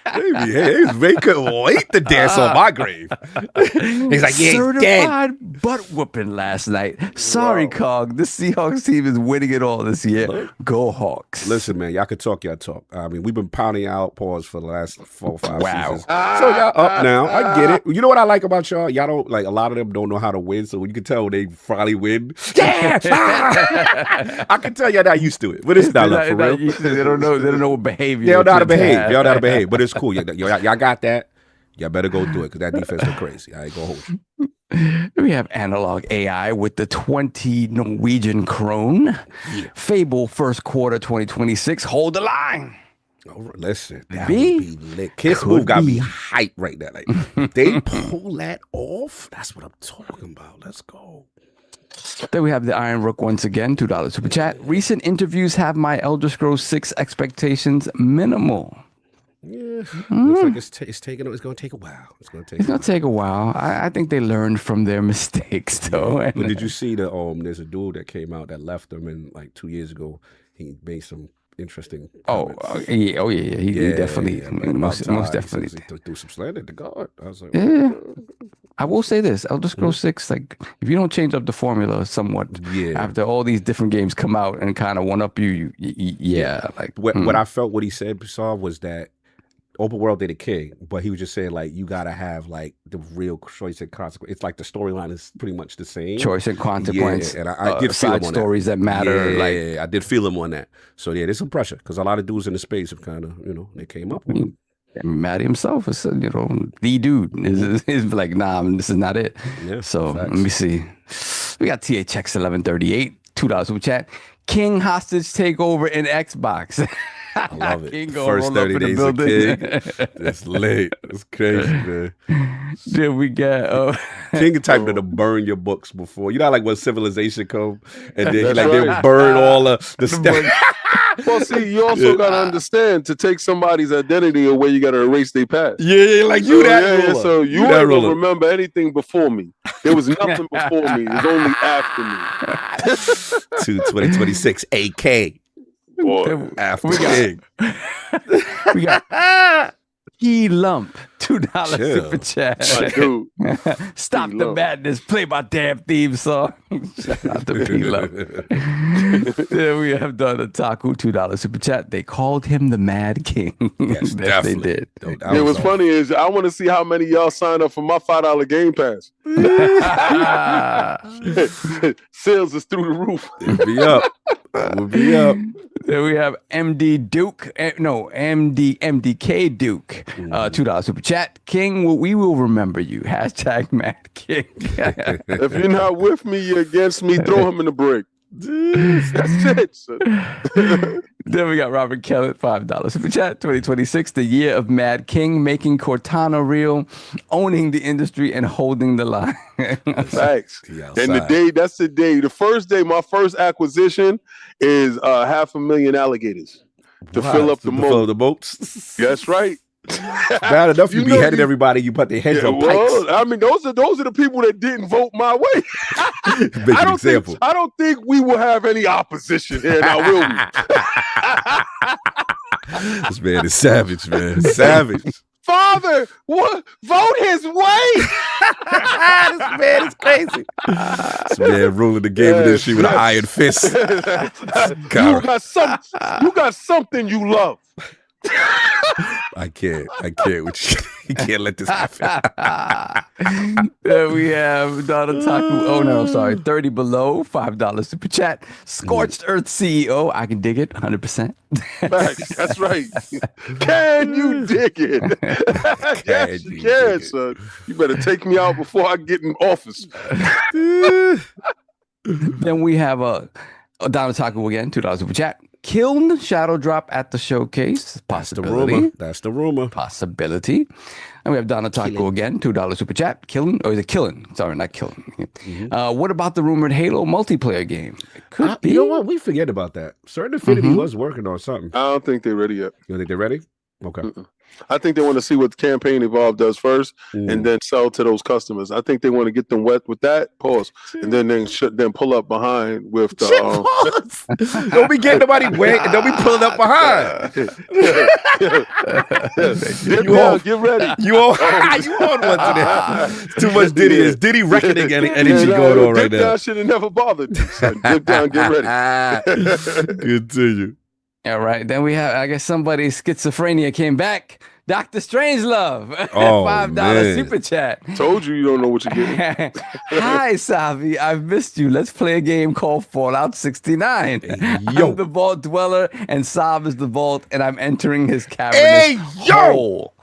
They couldn't wait to dance on my grave. He's like, yeah, certified dead. butt whooping last night. Sorry, Cog. The Seahawks team is winning it all this year. Go Hawks. Listen, man, y'all can talk y'all talk. I mean, we've been pounding out pause for the last 4 or 5 seasons. So y'all up now. I get it. You know what I like about y'all? Y'all don't, like, a lot of them don't know how to win. So you can tell when they finally win. Yeah! I can tell y'all not used to it. But it's not for real. They don't know what behavior. They don't know how to behave. They don't know how to behave. But it's cool. Y'all got that. Y'all better go do it because that defense is crazy. I ain't gonna hold you. We have Analog AI with the 20 Norwegian krone. Fable first quarter 2026. Hold the line. Oh, listen, that would be lit. Kidsmoove got me hyped right now. Like, they pull that off. That's what I'm talking about. Let's go. Then we have the Iron Rook once again, $2 super chat. Recent interviews have my Elder Scrolls 6 expectations minimal. Yeah, looks like it's going to take a while. It's going to take a while. I think they learned from their mistakes, though. Yeah. But did you see there's a dude that came out that left them in like 2 years ago. He made some interesting comments. He definitely, most definitely threw some slander to God. I was like, I will say this: Elder Scrolls 6, like, if you don't change up the formula somewhat, after all these different games come out and kind of one up you, like what I felt what he said, Saw, was that open world did a king, but he was just saying, like, you gotta have like the real choice and consequence. It's like the storyline is pretty much the same. Choice and consequence. And I did feel him on stories that matter. I did feel him on that. So yeah, there's some pressure because a lot of dudes in the space have kind of, they came up with it. Maddie himself is, the dude is like, nah, this is not it. Yeah, so let me see. We got THX 1138, $2 super chat. King hostage takeover in Xbox. I love it. First 30 days of King. That's late. That's crazy, man. Then we got King type to burn your books before. You know, like when Civilization come and then they'll burn all the stuff. Well, see, you also got to understand, to take somebody's identity away, you got to erase their past. Yeah, like you that ruler. So you ain't going to remember anything before me. There was nothing before me. It was only after me. To 2026 AK. Boy, after we got Key Lump, $2 super chat. Dude. Stop the madness. Play my damn theme song. Shout out to Key Lump. Then we have done a Taku, $2 super chat. They called him the Mad King. Yes, they did. What's funny is I want to see how many of y'all sign up for my $5 Game Pass. Sales is through the roof. It'll be up. We'll be up. Then we have MDK Duke, $2 super chat. King, we will remember you. Hashtag Mad King. If you're not with me, you're against me. Throw him in the brick. That's it. Son. Then we got Robert Kellett, $5 super chat. 2026, the year of Mad King, making Cortana real, owning the industry, and holding the line. Thanks. And that's the day. The first day, my first acquisition is 500,000 alligators to fill up the moat. Fill the boats. That's right. Bad enough you beheaded everybody. You put their heads on pikes. I mean, those are the people that didn't vote my way. I don't think we will have any opposition here. Now, will we? This man is savage, man. Savage. Father, what? Vote his way. This man is crazy. This man ruling the game of this shit with an iron fist. You got something you love. I can't. You can't let this happen. We have Donald Taku. 30 below, $5 super chat. Scorched Earth CEO. I can dig it, 100%. That's right. Can you dig it? Yes, you can, son. You better take me out before I get in office. Then we have Donald Taku again, $2 super chat. Kiln shadow drop at the showcase. Possibility. That's the rumor. Possibility. And we have Donna Taco again, $2 super chat. Killing, or is it Killing? Sorry, not Killing. What about the rumored Halo multiplayer game? It could be. You know what? We forget about that. Certain Affinity was working on something. I don't think they're ready yet. You don't think they're ready? Okay. I think they want to see what Campaign Evolve does first, and then sell to those customers. I think they want to get them wet with that. Pause, and then pull up behind with the. Don't be getting nobody wet, and don't be pulling up behind. Get ready. You on one today? Too much Diddy. It's Diddy reckoning energy going on right now. Dip down should have never bothered me. Son. Dip down, get ready. Continue. All right, then we have, I guess somebody's schizophrenia came back. Dr. Strangelove, $5 super chat. Told you don't know what you're getting. Hi, Savi. I've missed you. Let's play a game called Fallout 69. I'm the vault dweller, and Sav is the vault, and I'm entering his cavernous hole.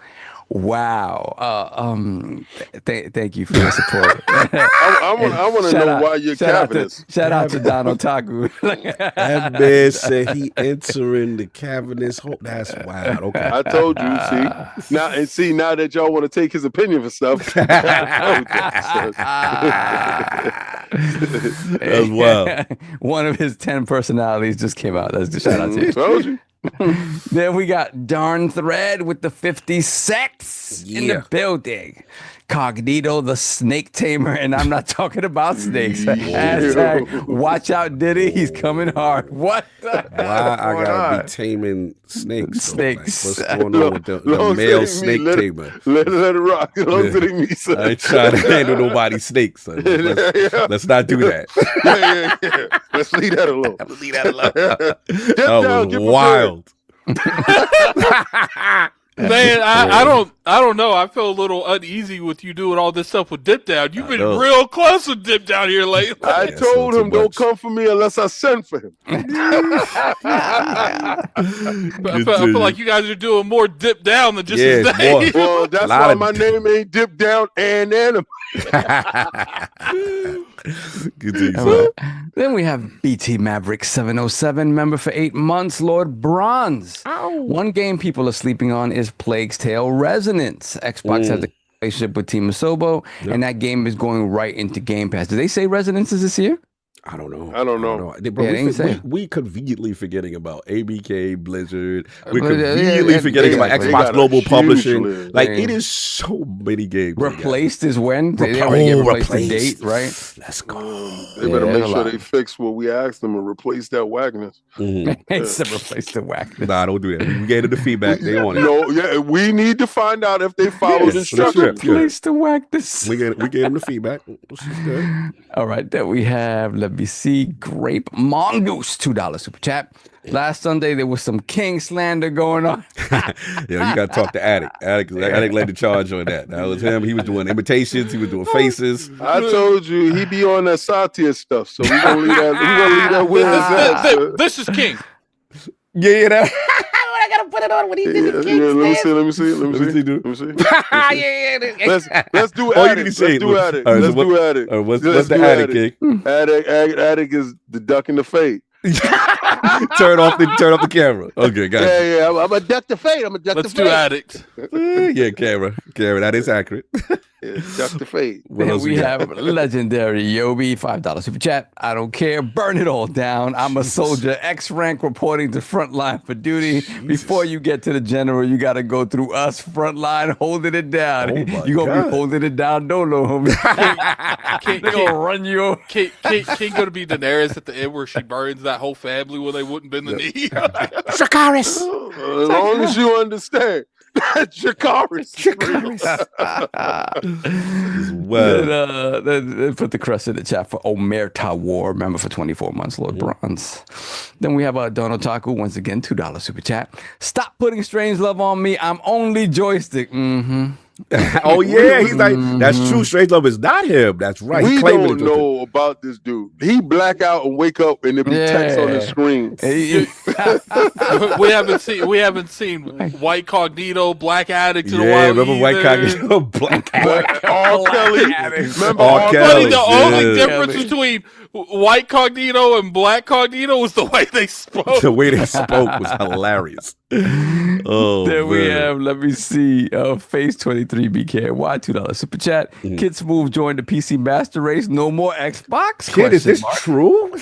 Wow. Thank you for your support. I want to know why you're cavernous. Shout out to Don Otaku. That man said he entering the cavernous hole. That's wild. Okay. I told you. Now that y'all want to take his opinion for stuff. That's wild. One of his 10 personalities just came out. That's the shout out to you. Told you. Then we got Darn Thread with the 50 sex in the building. Cognito, the snake tamer, and I'm not talking about snakes. Hashtag watch out, Diddy. He's coming hard. What the Why I gotta be taming snakes? Snakes. Like, what's going on with the male snake tamer? Let it rock. Long as it ain't me, son. I ain't trying to handle nobody's snakes. Son. Let's not do that. Yeah. Let's leave that alone. That was wild. Man, I don't know. I feel a little uneasy with you doing all this stuff with Dip Down. You've been real close with Dip Down here lately. I told him don't come for me unless I send for him. I feel like you guys are doing more Dip Down than just his name. Well, that's why my name ain't Dip Down and Animal. Then we have BT Maverick 707, member for 8 months, Lord Bronze. One game people are sleeping on is Plague's Tale Resonance. Xbox has a relationship with Team Asobo, and that game is going right into Game Pass. Did they say Resonance is this year? I don't know. Bro, we conveniently forgetting about ABK, Blizzard. We're conveniently forgetting about Xbox Global Publishing. Like, it is so many games. Replaced is when? They already get replaced the date, right? Let's go. They better make sure they fix what we asked them and replace that Wagners. It's replace the Wagners. Nah, don't do that. We gave them the feedback. They want it. No, we need to find out if they followed instructions. Replace the Wagners. We gave them the feedback. Good. All right, then we have, let me see, Grape Mongoose, $2 super chat. Last Sunday, there was some king slander going on. You got to talk to Attic. Attic led the charge on that. That was him. He was doing imitations. He was doing faces. I told you, he be on that satire stuff. So we're going to leave that with his This is King. Yeah, that. I got to put it on when he did the king let me see. Let's do Attic. Let's do Attic. What's the Attic, King? Attic is the duck in the fade. turn off the camera. Okay, got it. Yeah. I'm a duck the fade. Let's do Addicts. Yeah, camera. That is accurate. Duck the fade. Then we have legendary Yobi, $5 super chat. I don't care. Burn it all down. I'm a soldier, X rank, reporting to frontline for duty. Before you get to the general, you got to go through us, frontline, holding it down. You gonna be holding it down, Dolo, homie. They gonna run you over. King gonna be Daenerys at the end where she burns that whole family when they wouldn't bend the knee. Dracarys. As long as you understand. Dracarys. Well, then put the crust in the chat for Omerta War, member for 24 months, Lord Bronze. Then we have Don Otaku, once again, $2 super chat. Stop putting strange love on me. I'm only joystick. Oh yeah, he's like, that's true. Strange love is not him. That's right. We don't know about this dude. He black out and wake up and there be text on the screen. we haven't seen White Cognito, Black Addict in a while. Remember either. White Cognito, Black Addict. R. Kelly. Remember R. Kelly. The only difference between White Cognito and Black Cognito was the way they spoke. The way they spoke was hilarious. Oh, then we have, let me see, Phase 23 BKY, $2 super chat. Kidsmoove joined the PC Master Race. No more Xbox. Kid, is this true?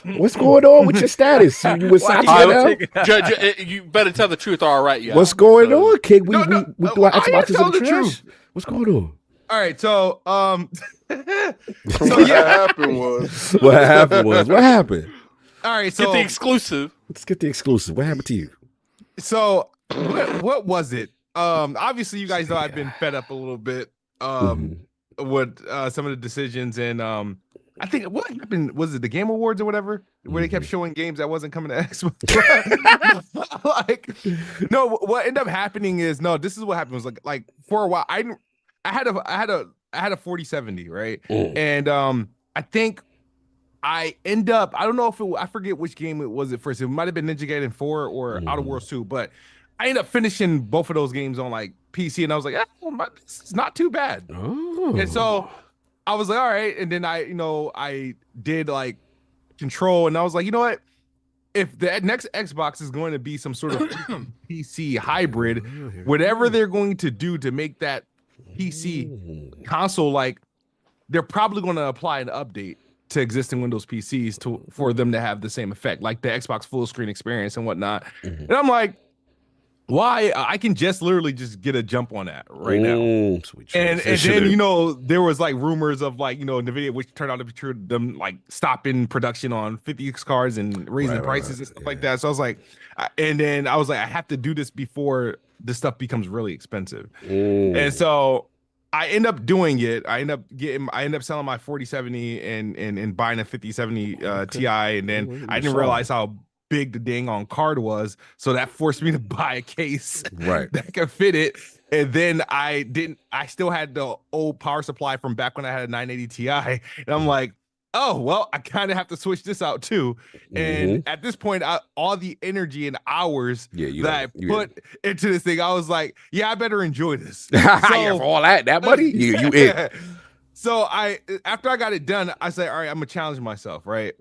What's going on with your status? You with Satya now? Judge, you better tell the truth. All right, yeah. What's going on, kid? We threw our I am Xboxes in telling the the trash. truth. What's going on? All right, so What happened was What happened? all right, so Get the exclusive. Let's get the exclusive. What happened to you? So what was it? Obviously you guys know I've been fed up a little bit with some of the decisions, and I think what happened was it the Game Awards or whatever, where they kept showing games that wasn't coming to Xbox. No, what ended up happening is this is what happened was like for a while I had a 4070, right? And I think I don't know if I forget which game it was at first. It might have been Ninja Gaiden 4 or Outer Worlds 2, but I ended up finishing both of those games on like PC, and I was like, this is not too bad. And so I was like, all right. And then I did like Control, and I was like, you know what? If the next Xbox is going to be some sort of PC hybrid, whatever they're going to do to make that PC console, like they're probably going to apply an update to existing Windows PCs for them to have the same effect, like the Xbox full screen experience and whatnot. And I'm like, why? I can literally just get a jump on that right now. And then there was like rumors of like NVIDIA, which turned out to be true, them like stopping production on 50X cards and raising prices and stuff like that. So I was like, and then I was like, I have to do this before this stuff becomes really expensive. And so I end up doing it. I end up selling my 4070 and buying a 5070 Ti, and then I didn't realize how big the dang on card was, so that forced me to buy a case that could fit it. And then I still had the old power supply from back when I had a 980 Ti, and I'm like, oh well, I kind of have to switch this out too. And at this point, all the energy and hours that I put into this thing, I was like, I better enjoy this. So, for all that money, you in. So after I got it done, I said, all right, I'm gonna challenge myself, right?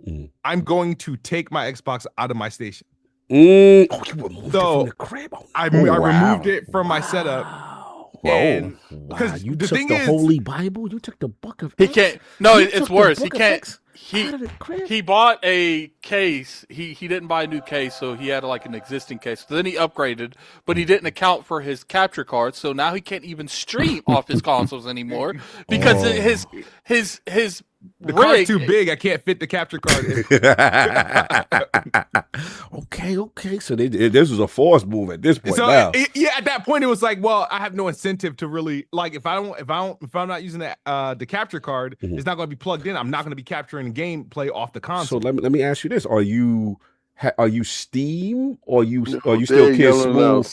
I'm going to take my Xbox out of my station. You removed it from the crib? I removed it from my setup. And because you the took thing the is, Holy Bible, you took the book of He X? can't. No, You it's took the worse. He book of can't. X out of the crib? He bought a case. He didn't buy a new case, so he had like an existing case. So then he upgraded, but he didn't account for his capture card. So now he can't even stream off his consoles anymore because his the card's too big. I can't fit the capture card in. Okay. So this was a forced move at this point. So now. At that point it was like, well, I have no incentive to really like if I'm not using the capture card, it's not going to be plugged in. I'm not going to be capturing gameplay off the console. So let me ask you this: Are you Steam or are you still Kidsmoove?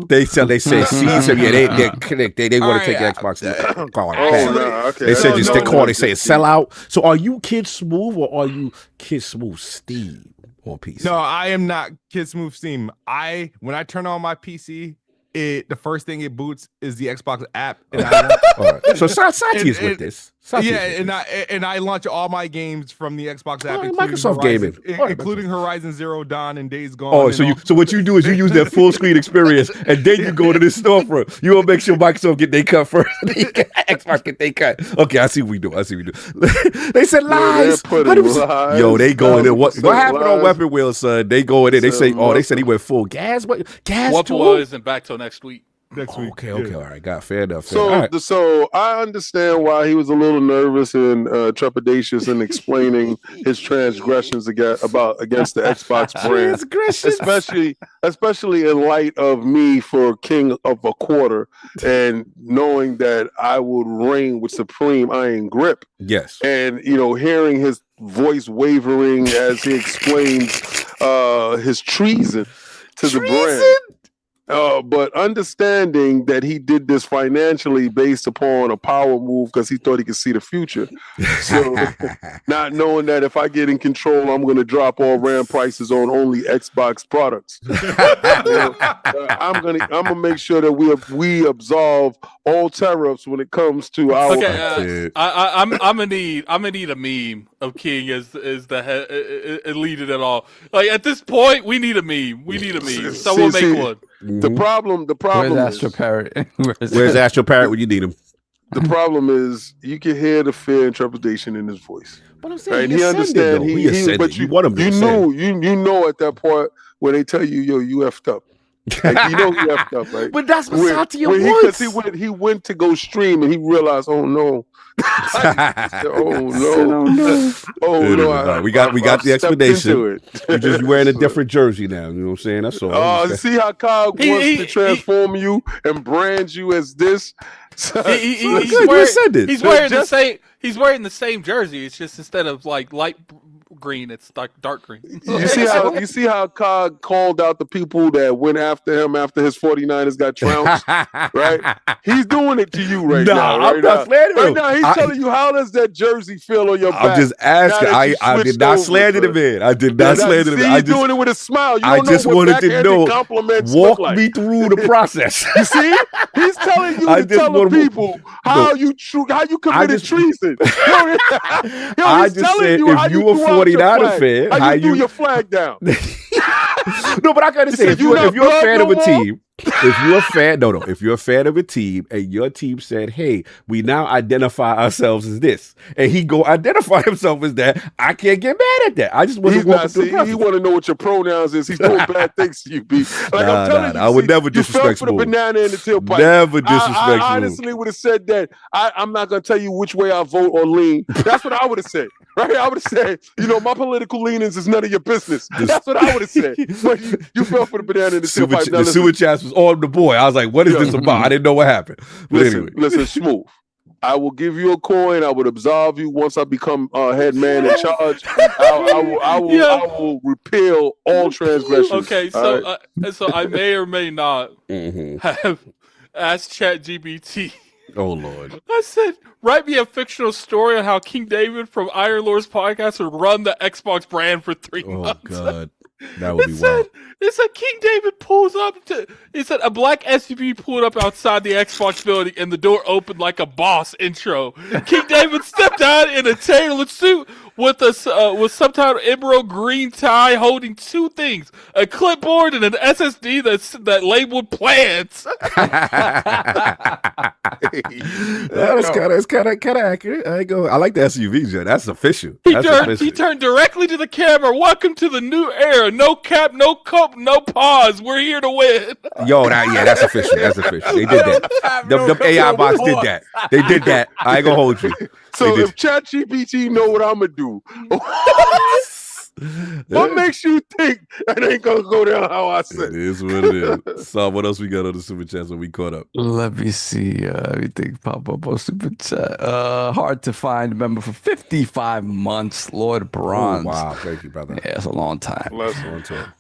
They say Season. Yeah, they want to take Xbox. They said just stick on. They say sell out. So are you Kidsmoove or are you Kidsmoove Steam on PC? No, I am not Kidsmoove Steam. When I turn on my PC, the first thing it boots is the Xbox app. And So Satya's with this. And I launch all my games from the Xbox app, Microsoft gaming, including Horizon Zero Dawn and Days Gone. Oh, so what you do is you use that full screen experience, and then you go to this storefront. You want to make sure Microsoft get their cut first, Xbox get their cut. Okay, I see what we do. They said lies. Yo, they going in. What happened on Weapon Wheel, son? They going in. They say, they said he went full gas. Gas. Weapon Wheel isn't back till next week. Okay, all right, got fair enough. So I understand why he was a little nervous and trepidatious in explaining his transgressions against the Xbox brand, especially in light of me for king of a quarter and knowing that I would reign with supreme iron grip. Yes, and hearing his voice wavering as he explains his treason to the brand. But understanding that he did this financially based upon a power move because he thought he could see the future. So not knowing that if I get in control, I'm going to drop all RAM prices on only Xbox products. I'm gonna make sure that we absolve all tariffs when it comes to our. Okay, I'm gonna need a meme of King as the head leading it all. Like at this point, we need a meme. Someone make one. The problem Where's is Astro Parrot? Where's Astro Parrot when you need him? the problem is you can hear the fear and trepidation in his voice. But I'm saying, right? He understands. But you want him to you know at that part where they tell you, yo, you effed up. Like, you know he effed up, right? But that's what Satya wants. Because he went to go stream and he realized, oh no. We got the explanation. You're just wearing a different jersey now. You know what I'm saying? That's all. See how Kyle wants to transform you and brand you as this. He's wearing the same jersey. It's just instead of like light green, it's dark green. You see how Cog called out the people that went after him after his 49ers got trounced, right? He's doing it to you right now. I'm not slandering him. Right now, he's telling you, how does that jersey feel on your back? I'm just asking. I did not slander the man. I did not slander the man. He's doing it with a smile. You I don't just know what wanted to know. Walk like. me through the process. You see, he's telling you to tell the people how you committed treason. I just said, if you were 49er fan, how you threw your flag down. No, but I gotta say, if you're a fan of a team, if you're a fan of a team and your team said, hey, we now identify ourselves as this, and he go identify himself as that, I can't get mad at that. I just want to walk through the process. He want to know what your pronouns is. He's doing bad things to you, B. Like I'm telling you, I would never disrespect you fell for the banana in the tailpipe. Never disrespect I honestly would have said that. I'm not going to tell you which way I vote or lean. That's what I would have said. Right? I would have said, my political leanings is none of your business. That's what I would have said. But you fell for the banana in the tailpipe. The sewer chats was on the boy. I was like, what is this about? I didn't know what happened. But listen, Smooth. I will give you a coin. I would absolve you once I become head man in charge. I will repeal all transgressions. Okay, so so I may or may not have asked ChatGPT. Oh Lord! I said, write me a fictional story on how King David from Iron Lord's podcast would run the Xbox brand for 3 months. Oh God, that would be wild. It said King David pulls up it said a black SUV pulled up outside the Xbox building and the door opened like a boss intro. King David stepped out in a tailored suit with subtitled emerald green tie, holding 2 things: a clipboard and an SSD that labeled plans. That's kind of accurate. I like the SUV, Joe. That's official. He turned directly to the camera. Welcome to the new era. No cap, no cup, no pause. We're here to win. Yo, that's official. That's official. They did that. The AI box did that. They did that. I ain't gonna hold you. So if ChatGPT know what I'm gonna do, what makes you think it ain't gonna go down how I said? It is what it is. So what else we got on the super chats when we caught up? Let me see. Everything pop up on super chat. Hard to find member for 55 months. Lord Bronze. Oh, wow, thank you, brother. Yeah, it's a long time. Long time.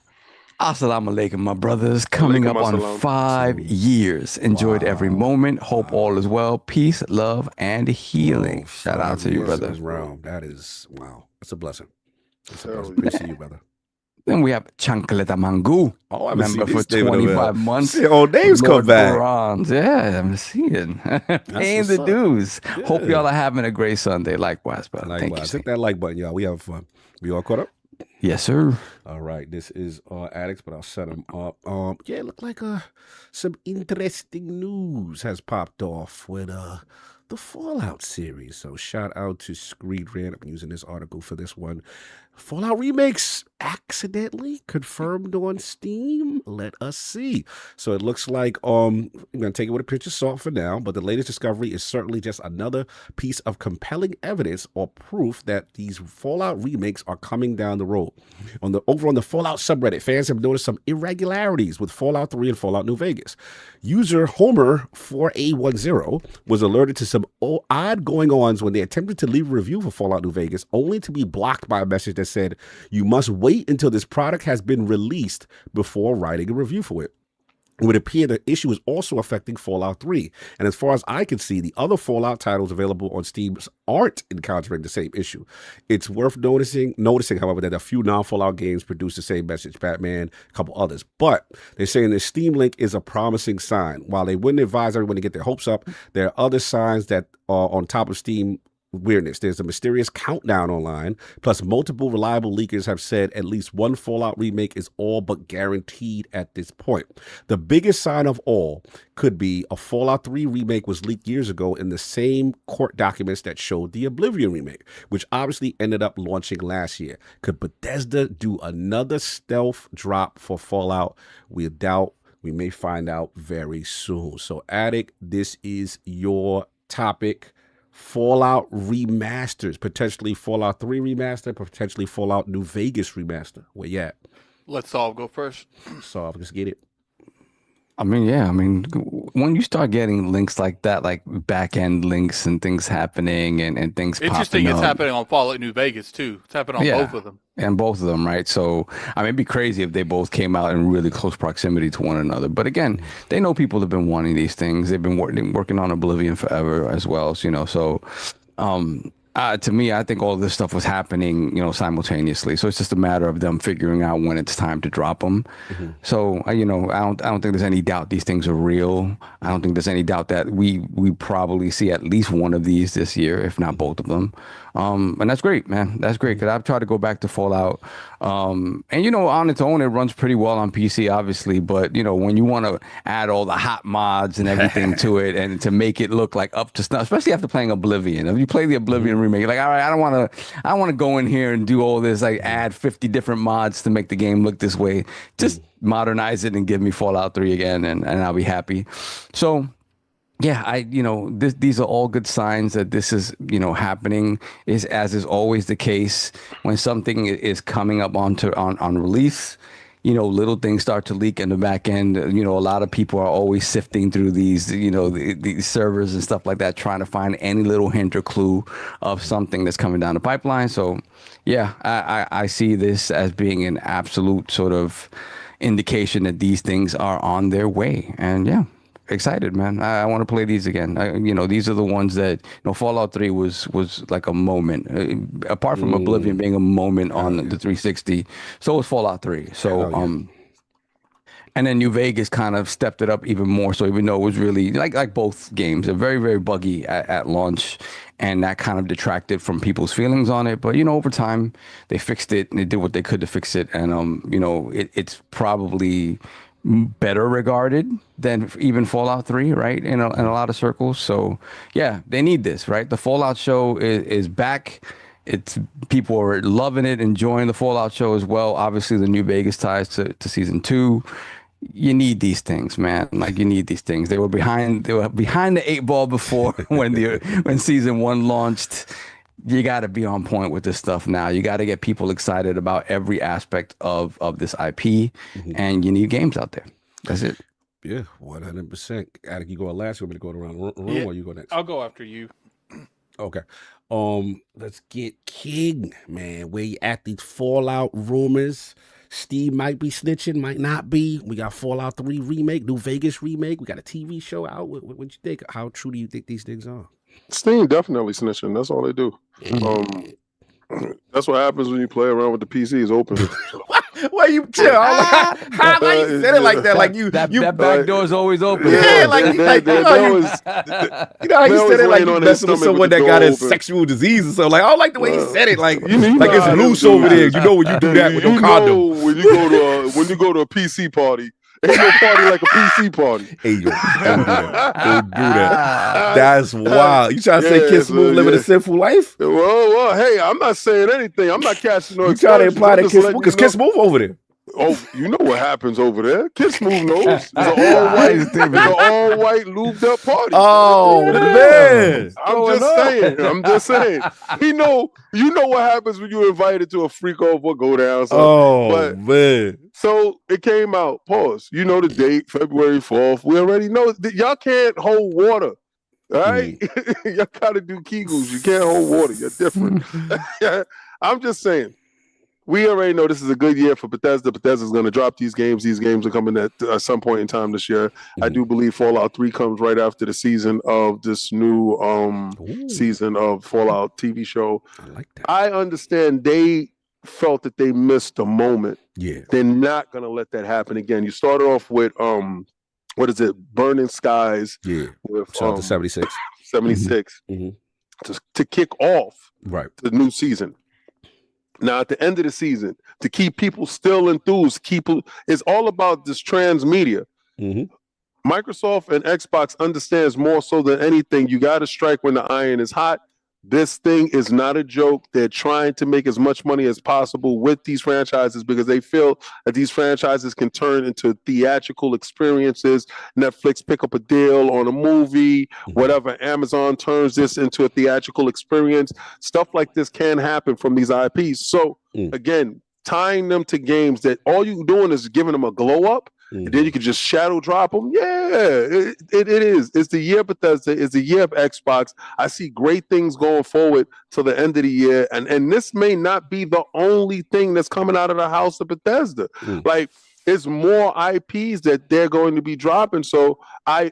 Assalamu alaikum, my brothers. Coming up on 5 years. Enjoyed every moment. Hope all is well. Peace, love, and healing. Shout out to you, brother. That is, wow. That's a blessing. That's a blessing. Appreciate you, brother. Then we have Chancleta Mangu, member for 25 months. All names come back. Bronze. Yeah, I'm seeing. Paying the dues. Yeah. Hope y'all are having a great Sunday. Likewise, brother. Likewise. Hit that like button, y'all. We having fun. We all caught up? Yes, sir. All right, this is Addicts, but I'll set them up. It looked like some interesting news has popped off with the Fallout series. So shout out to Screed Rant. I'm using this article for this one. Fallout Remakes accidentally confirmed on Steam. Let us see. So it looks like I'm gonna take it with a pinch of salt for now, but the latest discovery is certainly just another piece of compelling evidence or proof that these Fallout remakes are coming down the road. Over on the Fallout subreddit, fans have noticed some irregularities with Fallout 3 and Fallout New Vegas. User Homer4A10 was alerted to some odd going-ons when they attempted to leave a review for Fallout New Vegas, only to be blocked by a message that said, you must wait until this product has been released before writing a review for it. It would appear the issue is also affecting Fallout 3. And as far as I can see, the other Fallout titles available on Steam aren't encountering the same issue. It's worth noticing, however, that a few non-Fallout games produce the same message, Batman, a couple others. But they're saying the Steam link is a promising sign. While they wouldn't advise everyone to get their hopes up, there are other signs that are on top of Steam weirdness. There's a mysterious countdown online, plus multiple reliable leakers have said at least one Fallout remake is all but guaranteed at this point. The biggest sign of all could be a Fallout 3 remake was leaked years ago in the same court documents that showed the Oblivion remake, which obviously ended up launching last year. Could Bethesda do another stealth drop for Fallout? We doubt. We may find out very soon. So, Attic, this is your topic. Fallout remasters, potentially Fallout 3 remaster, potentially Fallout New Vegas remaster. Where you at? Let Solve go first. Solve, let's get it. I mean, yeah. I mean, when you start getting links like that, like back end links and things happening and things Interesting, popping it's up. happening on Fallout New Vegas too. It's happening on both of them. And both of them, right? So, I mean, it'd be crazy if they both came out in really close proximity to one another. But again, they know people have been wanting these things. They've been working on Oblivion forever as well, you know. So, to me, I think all this stuff was happening, you know, simultaneously. So it's just a matter of them figuring out when it's time to drop them. So, you know, I don't think there's any doubt these things are real. I don't think there's any doubt that we probably see at least one of these this year, if not both of them. And that's great, man. That's great, because I've tried to go back to Fallout. And, you know, on its own, it runs pretty well on PC, obviously. But, you know, when you want to add all the hot mods and everything to it and to make it look like up to snuff, especially after playing Oblivion. If you play the Oblivion remake, like, all right, I don't want to go in here and do all this, like add 50 different mods to make the game look this way. Just modernize it and give me Fallout 3 again, and I'll be happy. So, yeah, you know, these are all good signs that this is, you know, happening. As is always the case when something is coming up on release, you know, little things start to leak in the back end. You know, a lot of people are always sifting through these, you know, these servers and stuff like that, trying to find any little hint or clue of something that's coming down the pipeline. So, yeah, I see this as being an absolute sort of indication that these things are on their way. And yeah, excited, man. I want to play these again. You know, these are the ones that, you know, Fallout 3 was like a moment. Apart from Oblivion being a moment on the 360, so was Fallout 3. So, and then New Vegas kind of stepped it up even more. So even though it was really like both games, they're very, very buggy at launch, and that kind of detracted from people's feelings on it. But, you know, over time they fixed it and they did what they could to fix it. And, you know, it's probably better regarded than even Fallout 3, right? In a lot of circles. So yeah, they need this, right? The Fallout show is back. It's people are loving it, enjoying the Fallout show as well. Obviously, the New Vegas ties to season 2. You need these things, man. Like, you need these things. They were behind the 8 ball before when season 1 launched. You got to be on point with this stuff now. You got to get people excited about every aspect of this IP, and you need games out there. That's it. Yeah, 100%. Attic, you go last. You want me to go around the room, or you go next? I'll go after you. Okay. Let's get King, man. Where you at? These Fallout rumors. Steve might be snitching, might not be. We got Fallout 3 remake, New Vegas remake. We got a TV show out. What you think? How true do you think these things are? Steam definitely snitching. That's all they do. That's what happens when you play around with the PCs open. Why you chill? Why you said it like that? Like that back door is always open. Yeah, like you know how you said it like you messing with someone that got a sexual disease or something. Like, I don't like the way he said it. Like it's loose over there. You know when you do that with no condom. When you go to a PC party. Ain't no party like a PC party. Hey, yo, don't do that. That's wild. You trying to say Kidsmoove living a sinful life? Well, hey, I'm not saying anything. I'm not catching no. You trying to imply that Kidsmoove? Because Kidsmoove over there. Oh, you know what happens over there. Kidsmoove knows. It's an all-white, lubed up party. Oh, man. I'm just saying. You know what happens when you're invited to a freak over go down. Man. So it came out. Pause. You know the date, February 4th. We already know that y'all can't hold water. All right? Y'all got to do Kegels. You can't hold water. You're different. I'm just saying. We already know this is a good year for Bethesda. Bethesda's going to drop these games. These games are coming at some point in time this year. I do believe Fallout 3 comes right after the season of this new season of Fallout TV show. I like that. I understand they felt that they missed a moment. Yeah. They're not going to let that happen again. You started off with, what is it? Burning Skies. Yeah. With 76. 76. to kick off right the new season. Now, at the end of the season, to keep people still enthused, it's all about this transmedia. Microsoft and Xbox understands more so than anything. You got to strike when the iron is hot. This thing is not a joke. They're trying to make as much money as possible with these franchises because they feel that these franchises can turn into theatrical experiences. Netflix pick up a deal on a movie, whatever. Amazon turns this into a theatrical experience. Stuff like this can happen from these IPs. So again, tying them to games that all you're doing is giving them a glow up. And then you can just shadow drop them. Yeah, it is. It's the year of Bethesda. It's the year of Xbox. I see great things going forward till the end of the year. And this may not be the only thing that's coming out of the house of Bethesda. Like, it's more IPs that they're going to be dropping. So I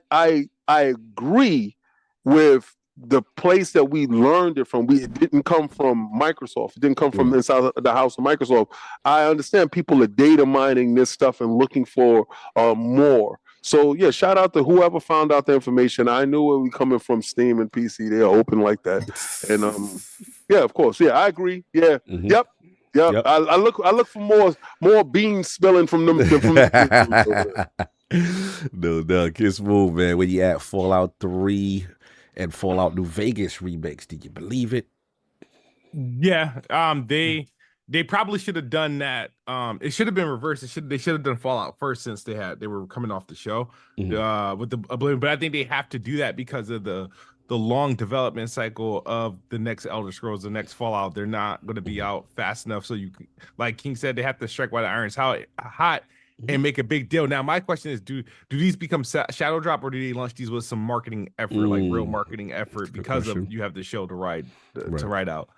agree with the place that we learned it from. It didn't come from Microsoft. It didn't come from inside the house of Microsoft. I understand people are data mining this stuff and looking for more. So yeah, shout out to whoever found out the information. I knew it was coming from Steam and PC. They're open like that. And yeah, of course. Yeah, I agree. Yeah. Yep. I look for more beans spilling from them. No, Kidsmoove, man. When you at Fallout 3 and Fallout New Vegas remakes, did you believe it? Yeah, they probably should have done that. It should have been reversed. They should have done Fallout first since they were coming off the show with the Oblivion. But I think they have to do that because of the long development cycle of the next Elder Scrolls, the next Fallout. They're not going to be out fast enough. So you, like King said, they have to strike while the iron's hot. And make a big deal. Now, my question is, do these become shadow drop, or do they launch these with some marketing effort, like real marketing effort, because of you have the show to ride out?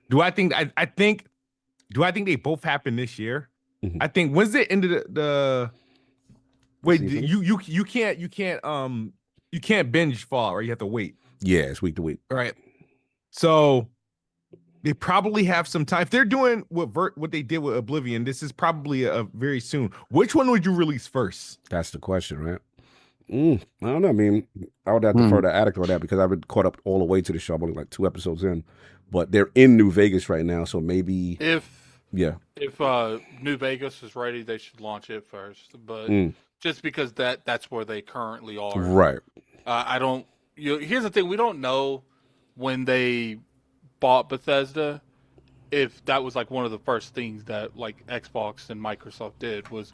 Do I think they both happen this year? I think when's the end of the wait? You can't binge Fallout, or you have to wait. Yeah, it's week to week. All right, so they probably have some time. If they're doing what they did with Oblivion, this is probably a very soon. Which one would you release first? That's the question, right? I don't know. I mean, I would have to defer to Addict on that because I've been caught up all the way to the show. I'm only like 2 episodes in, but they're in New Vegas right now, so maybe if New Vegas is ready, they should launch it first. But just because that's where they currently are, right? I don't. Here's the thing: we don't know when they bought Bethesda, if that was like one of the first things that like Xbox and Microsoft did was,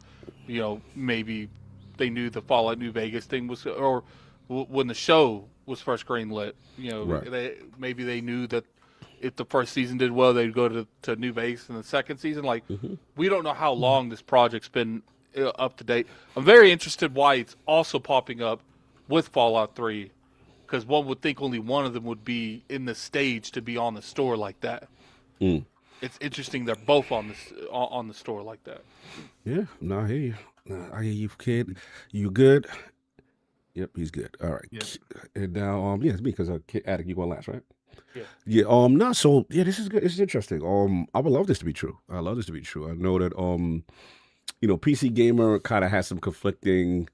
maybe they knew the Fallout New Vegas thing was, or when the show was first greenlit, they knew that if the first season did well, they'd go to New Vegas in the second season. Like, we don't know how long this project's been up to date. I'm very interested why it's also popping up with Fallout 3. Because one would think only one of them would be in the stage to be on the store like that. It's interesting they're both on the store like that. Yeah, no, I hear you. I hear you, kid. You good? Yep, he's good. All right. Yep. And now, it's me because Addict, you going last, right? Yeah. No. So this is good. This is interesting. I would love this to be true. I love this to be true. I know that PC Gamer kind of has some conflicting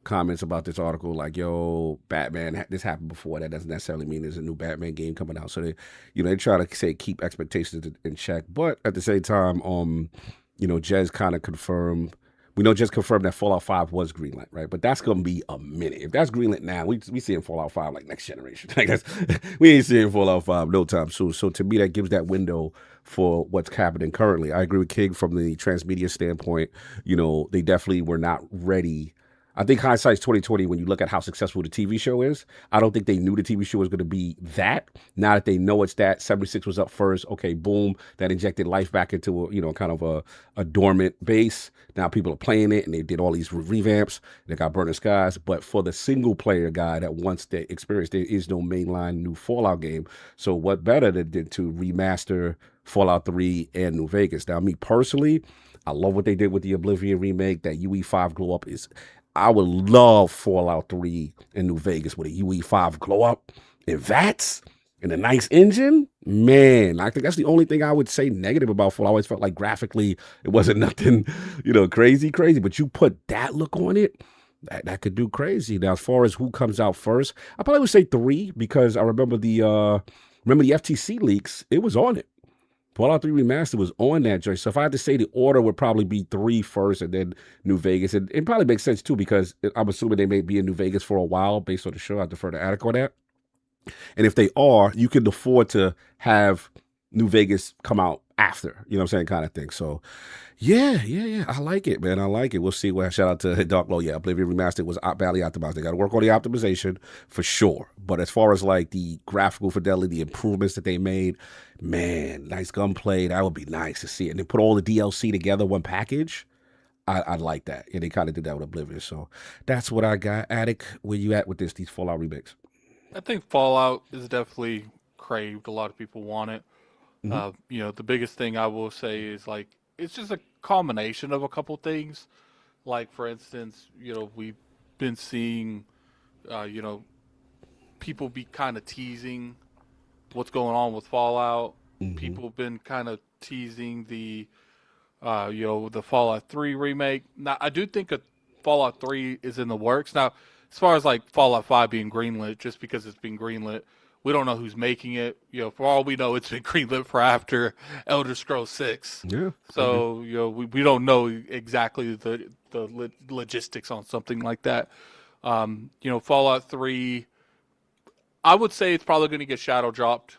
comments about this article, like, yo, Batman, this happened before. That doesn't necessarily mean there's a new Batman game coming out. So they try to say keep expectations in check. But at the same time, Jez kind of confirmed. We know Jez confirmed that Fallout 5 was greenlit, right? But that's gonna be a minute. If that's greenlit now, we seeing Fallout 5 like next generation. Like we ain't seeing Fallout 5 no time soon. So to me, that gives that window for what's happening currently. I agree with King from the transmedia standpoint. They definitely were not ready. I think hindsight's 2020 when you look at how successful the TV show is. I don't think they knew the TV show was going to be that. Now that they know it's that, 76 was up first. Okay, boom, that injected life back into kind of a dormant base. Now people are playing it, and they did all these revamps. They got Burning Skies. But for the single player guy that wants the experience, there is no mainline new Fallout game. So what better than to remaster Fallout 3 and New Vegas? Now, me personally, I love what they did with the Oblivion remake. That UE5 glow up is... I would love Fallout 3 in New Vegas with a UE5 glow up and VATS and a nice engine. Man, I think that's the only thing I would say negative about Fallout. I always felt like graphically it wasn't nothing, crazy. But you put that look on it, that could do crazy. Now, as far as who comes out first, I probably would say 3 because I remember the remember the FTC leaks, it was on it. Fallout 3 Remastered was on that joint. So if I had to say the order would probably be 3 first and then New Vegas. And it probably makes sense too because I'm assuming they may be in New Vegas for a while based on the show. I defer to Attic on that. And if they are, you can afford to have New Vegas come out after, you know what I'm saying, kind of thing. So yeah. I like it, man. I like it. We'll see. Well, shout out to Dark Low. Yeah, Oblivion Remastered was badly optimized. They got to work on the optimization for sure. But as far as like the graphical fidelity, the improvements that they made, man, nice gunplay. That would be nice to see. And they put all the DLC together, one package. I'd like that. And they kind of did that with Oblivion. So that's what I got. Attic, where you at with these Fallout remakes? I think Fallout is definitely craved. A lot of people want it. The biggest thing I will say is like it's just a combination of a couple things. Like for instance, we've been seeing, people be kind of teasing what's going on with Fallout. People have been kind of teasing the Fallout 3 remake. Now I do think a Fallout 3 is in the works. Now, as far as like Fallout 5 being greenlit, just because it's been greenlit, we don't know who's making it. For all we know, it's been greenlit for after Elder Scrolls 6. Yeah. So, we don't know exactly the logistics on something like that. Fallout 3, I would say it's probably going to get shadow dropped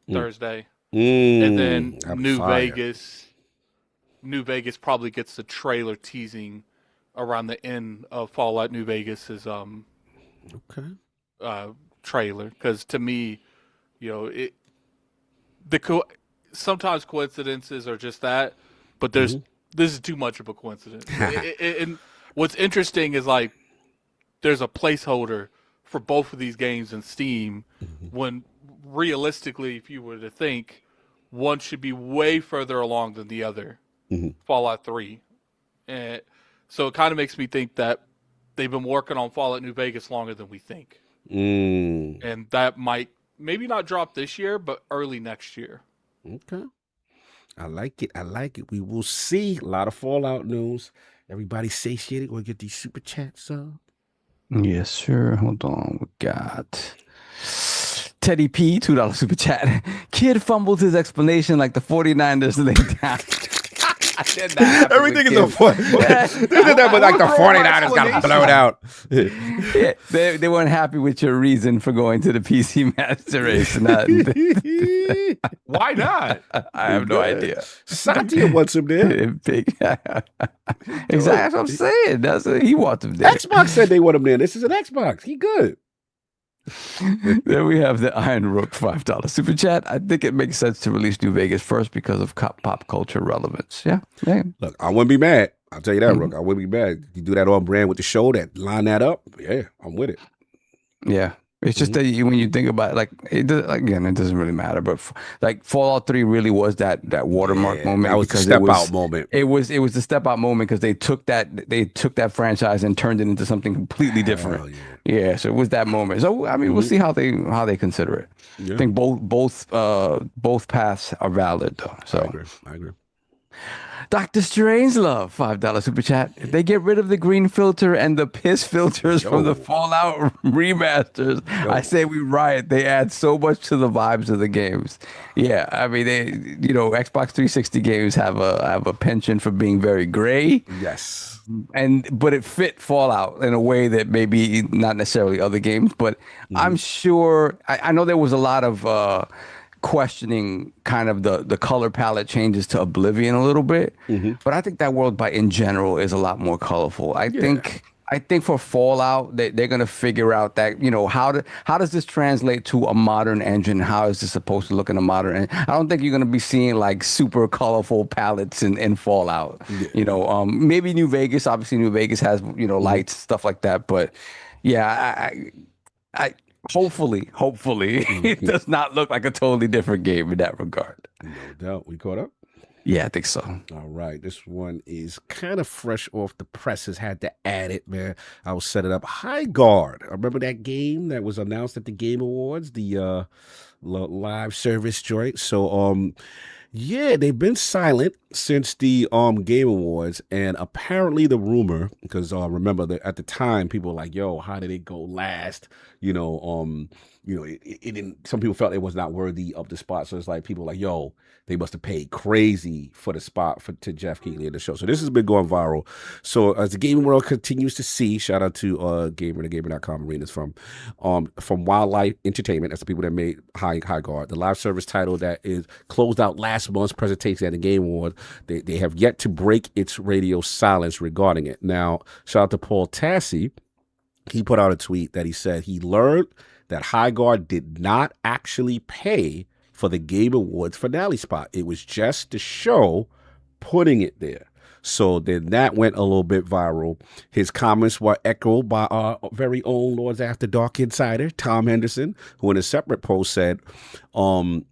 Thursday. And then New Vegas probably gets the trailer teasing around the end of Fallout New Vegas's trailer, because to me, sometimes coincidences are just that, but this is too much of a coincidence. And what's interesting is like there's a placeholder for both of these games in Steam, when realistically, if you were to think, one should be way further along than the other. Fallout 3, and so it kind of makes me think that they've been working on Fallout New Vegas longer than we think. And that might maybe not drop this year, but early next year. Okay. I like it. We will see. A lot of Fallout news. Everybody satiated. We'll get these super chats up. Yes, sir. Hold on. We got Teddy P, $2 super chat. Kid fumbles his explanation like the 49ers laid down. Everything is a fun. They did that, but like the 49ers got blown out. Yeah, they weren't happy with your reason for going to the PC Master Race. Why not? I have no idea. Satya wants him there. Exactly what I'm saying. He wants him there. Xbox said they want him there. This is an Xbox. He good. Then we have the Iron Rook $5 super chat. I think it makes sense to release New Vegas first because of pop culture relevance. Yeah. Look, I wouldn't be mad. I'll tell you that, Rook. I wouldn't be mad. You do that on brand with the show, that line that up. Yeah, I'm with it. Yeah. It's just that when you think about it, it doesn't really matter. But Fallout 3 really was that watermark moment. That was the step out moment. It was the step out moment because they took that franchise and turned it into something completely different. Yeah, so it was that moment. So I mean, we'll see how they consider it. Yeah. I think both paths are valid though. So I agree. Dr. Strangelove, $5 super chat. If they get rid of the green filter and the piss filters from the Fallout remasters, I say we riot. They add so much to the vibes of the games. Yeah, I mean, Xbox 360 games have a penchant for being very gray. Yes. But it fit Fallout in a way that maybe not necessarily other games, but I'm sure I know there was a lot of questioning kind of the color palette changes to Oblivion a little bit, but I think that world in general is a lot more colorful. I think for Fallout they're gonna figure out that how does this translate to a modern engine? How is this supposed to look in a modern engine? I don't think you're gonna be seeing like super colorful palettes in Fallout. Yeah. Maybe New Vegas. Obviously, New Vegas has lights, stuff like that. But yeah, I hopefully it does not look like a totally different game in that regard. No doubt. We caught up? Yeah, I think so. All right. This one is kind of fresh off the presses. Had to add it, man. I will set it up. Highguard. I remember that game that was announced at the Game Awards, the live service joint. So, yeah, they've been silent since the Game Awards, and apparently the rumor, because remember that at the time people were like, "Yo, how did it go last?" it didn't. Some people felt it was not worthy of the spot. So it's like people like, yo, they must have paid crazy for the spot to Jeff Keighley in the show. So this has been going viral. So as the gaming world continues to see, shout out to gamer.com arenas from Wildlife Entertainment. That's the people that made Highguard, the live service title that is closed out last month's presentation at the Game Award. They have yet to break its radio silence regarding it. Now, shout out to Paul Tassi. He put out a tweet that he said he learned that Highguard did not actually pay for the Game Awards finale spot. It was just the show putting it there. So then that went a little bit viral. His comments were echoed by our very own Lords After Dark insider, Tom Henderson, who in a separate post said,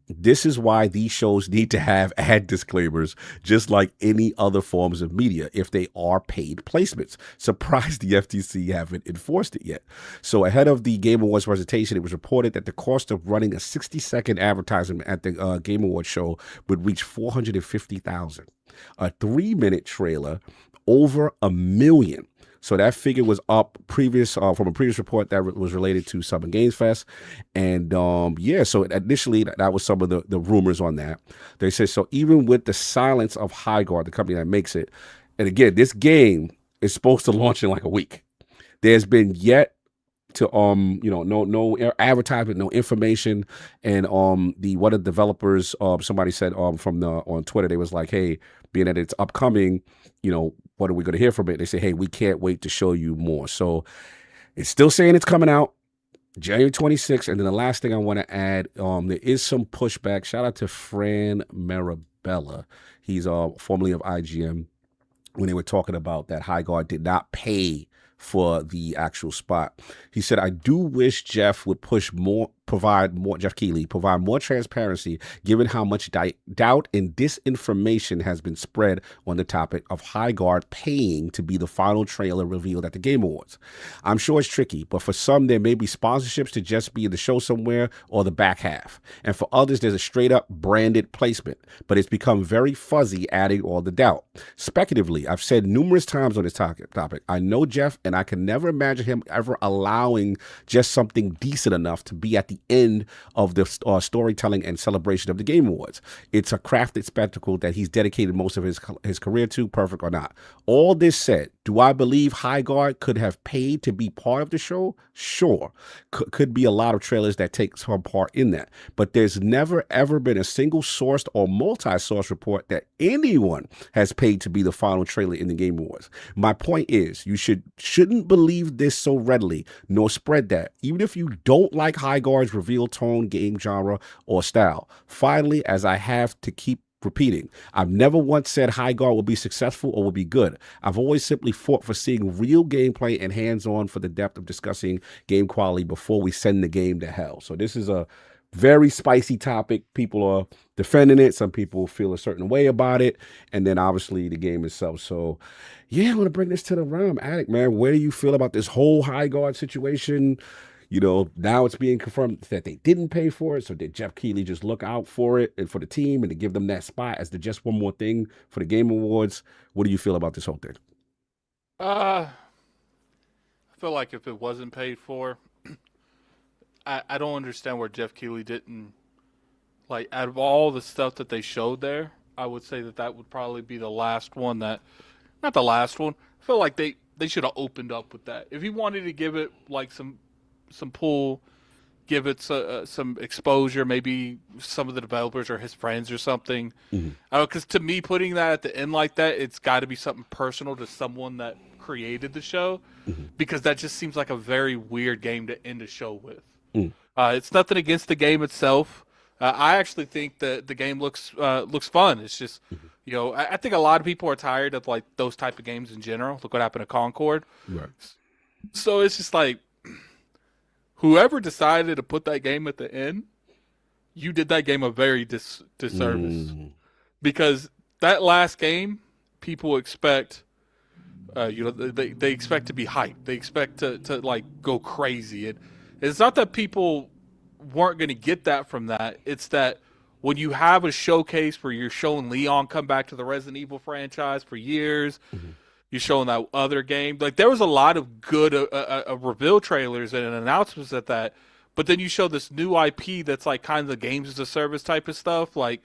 this is why these shows need to have ad disclaimers, just like any other forms of media, if they are paid placements. Surprised the FTC haven't enforced it yet. So ahead of the Game Awards presentation, it was reported that the cost of running a 60-second advertisement at the Game Awards show would reach $450,000. A 3-minute trailer, over $1 million. So that figure was up from a previous report that was related to Summer Games Fest. And so initially that was some of the rumors on that. They said, so even with the silence of Highguard, the company that makes it, and again, this game is supposed to launch in like a week. There's been yet to no advertisement, no information, and one of the developers, somebody said on Twitter, they was like, hey, being that it's upcoming, what are we going to hear from it? They say, hey, we can't wait to show you more. So it's still saying it's coming out January 26th. And then the last thing I want to add, there is some pushback. Shout out to Fran Marabella. He's formerly of IGN, when they were talking about that Highguard did not pay for the actual spot. He said, I do wish Jeff would Jeff Keighley provide more transparency, given how much doubt and disinformation has been spread on the topic of Highguard paying to be the final trailer revealed at the Game Awards. I'm sure it's tricky, but for some, there may be sponsorships to just be in the show somewhere or the back half. And for others, there's a straight up branded placement, but it's become very fuzzy, adding all the doubt. Speculatively, I've said numerous times on this topic, I know Jeff, and I can never imagine him ever allowing just something decent enough to be at the end of the storytelling and celebration of the Game Awards. It's a crafted spectacle that he's dedicated most of his career to, perfect or not. All this said, do I believe Highguard could have paid to be part of the show? Sure. Could be a lot of trailers that take some part in that. But there's never, ever been a single-sourced or multi-source report that anyone has paid to be the final trailer in the Game Awards. My point is, you shouldn't believe this so readily, nor spread that, even if you don't like Highguard's reveal tone, game genre, or style. Finally, as I have to keep repeating, I've never once said Highguard will be successful or will be good. I've always simply fought for seeing real gameplay and hands-on for the depth of discussing game quality before we send the game to hell. So this is a very spicy topic. People are defending it. Some people feel a certain way about it. And then obviously the game itself. So yeah, I want to bring this to the realm. Addict, man, where do you feel about this whole Highguard situation? Now it's being confirmed that they didn't pay for it. So did Jeff Keighley just look out for it and for the team and to give them that spot as the just one more thing for the Game Awards? What do you feel about this whole thing? I feel like if it wasn't paid for, I don't understand where Jeff Keighley didn't, like, out of all the stuff that they showed there, I would say that would probably be the last one not the last one. I feel like they should have opened up with that. If he wanted to give it like some pull, give it some exposure, maybe some of the developers or his friends or something. Mm-hmm. Because to me, putting that at the end like that, it's got to be something personal to someone that created the show, mm-hmm. because that just seems like a very weird game to end a show with. Mm. It's nothing against the game itself. I actually think that the game looks fun. It's just, mm-hmm. I think a lot of people are tired of like those type of games in general. Look what happened to Concord. Right. So it's just like, whoever decided to put that game at the end, you did that game a very disservice. Because that last game, people expect, they expect to be hyped. They expect to like go crazy. It's not that people weren't going to get that from that. It's that when you have a showcase where you're showing Leon come back to the Resident Evil franchise for years, mm-hmm. you're showing that other game. Like, there was a lot of good reveal trailers and announcements at that. but then you show this new IP that's like kind of the games as a service type of stuff. Like,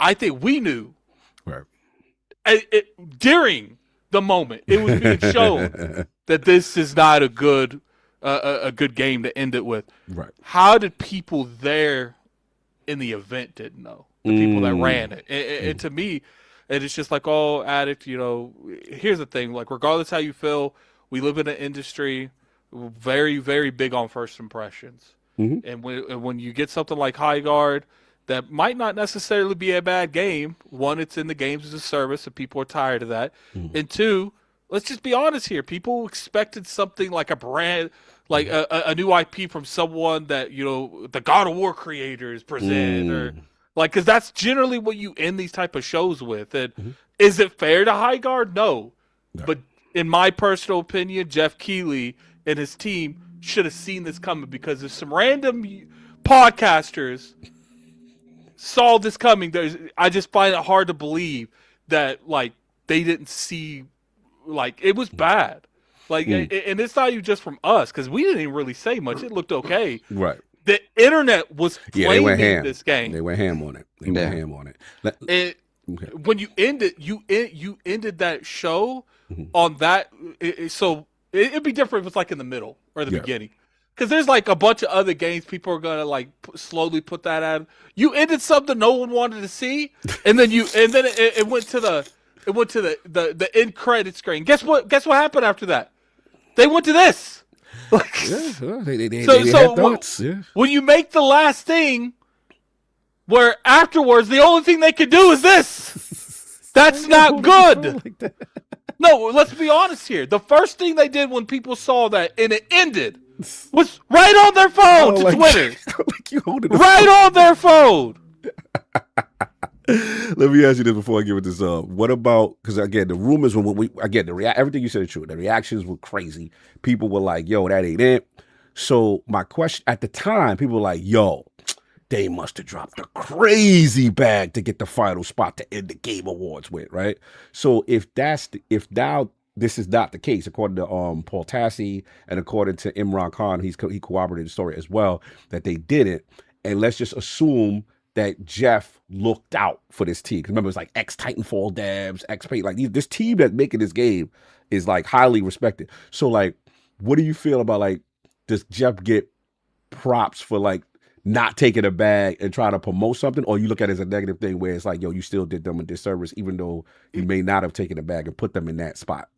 I think we knew during the moment it was being shown that this is not a good game to end it with. Right. How did people there in the event didn't know? The people that ran it. And to me, and it's just like, oh, Addict, here's the thing. Like, regardless how you feel, we live in an industry very, very big on first impressions. And when you get something like Highguard that might not necessarily be a bad game, one, it's in the games as a service, and people are tired of that. And two, let's just be honest here. People expected something like a brand, like a new IP from someone that, the God of War creators present, or like, because that's generally what you end these type of shows with. And is it fair to Highguard? No. But in my personal opinion, Jeff Keighley and his team should have seen this coming, because if some random podcasters saw this coming, I just find it hard to believe that, like, they didn't see, like, it was bad. Like, and it's not even just from us, because we didn't even really say much. It looked okay. Right. The internet was flaming this game. They went ham on it. Went ham on it. When you ended that show on that, so it'd be different if it's like in the middle or the beginning, because there's like a bunch of other games people are gonna like slowly put that out. You ended something no one wanted to see, and then it went to the end credit screen. Guess what happened after that? They went to this. Like, when you make the last thing, where afterwards the only thing they can do is this, that's not good. No, let's be honest here. The first thing they did when people saw that and it ended was right on their phone to Twitter. Right on their phone. Let me ask you this before I give it this up. What about, because again, the rumors, everything you said is true. The reactions were crazy. People were like, yo, that ain't it. So my question at the time, people were like, yo, they must have dropped a crazy bag to get the final spot to end the Game Awards with, right? So if now this is not the case, according to Paul Tassi and according to Imran Khan, he corroborated the story as well, that they didn't. And let's just assume that Jeff looked out for this team. Because remember, it's like ex-Titanfall devs, like this team that's making this game is like highly respected. So like, what do you feel about, like, does Jeff get props for like not taking a bag and trying to promote something, or you look at it as a negative thing where it's like, yo, you still did them a disservice, even though you may not have taken a bag and put them in that spot?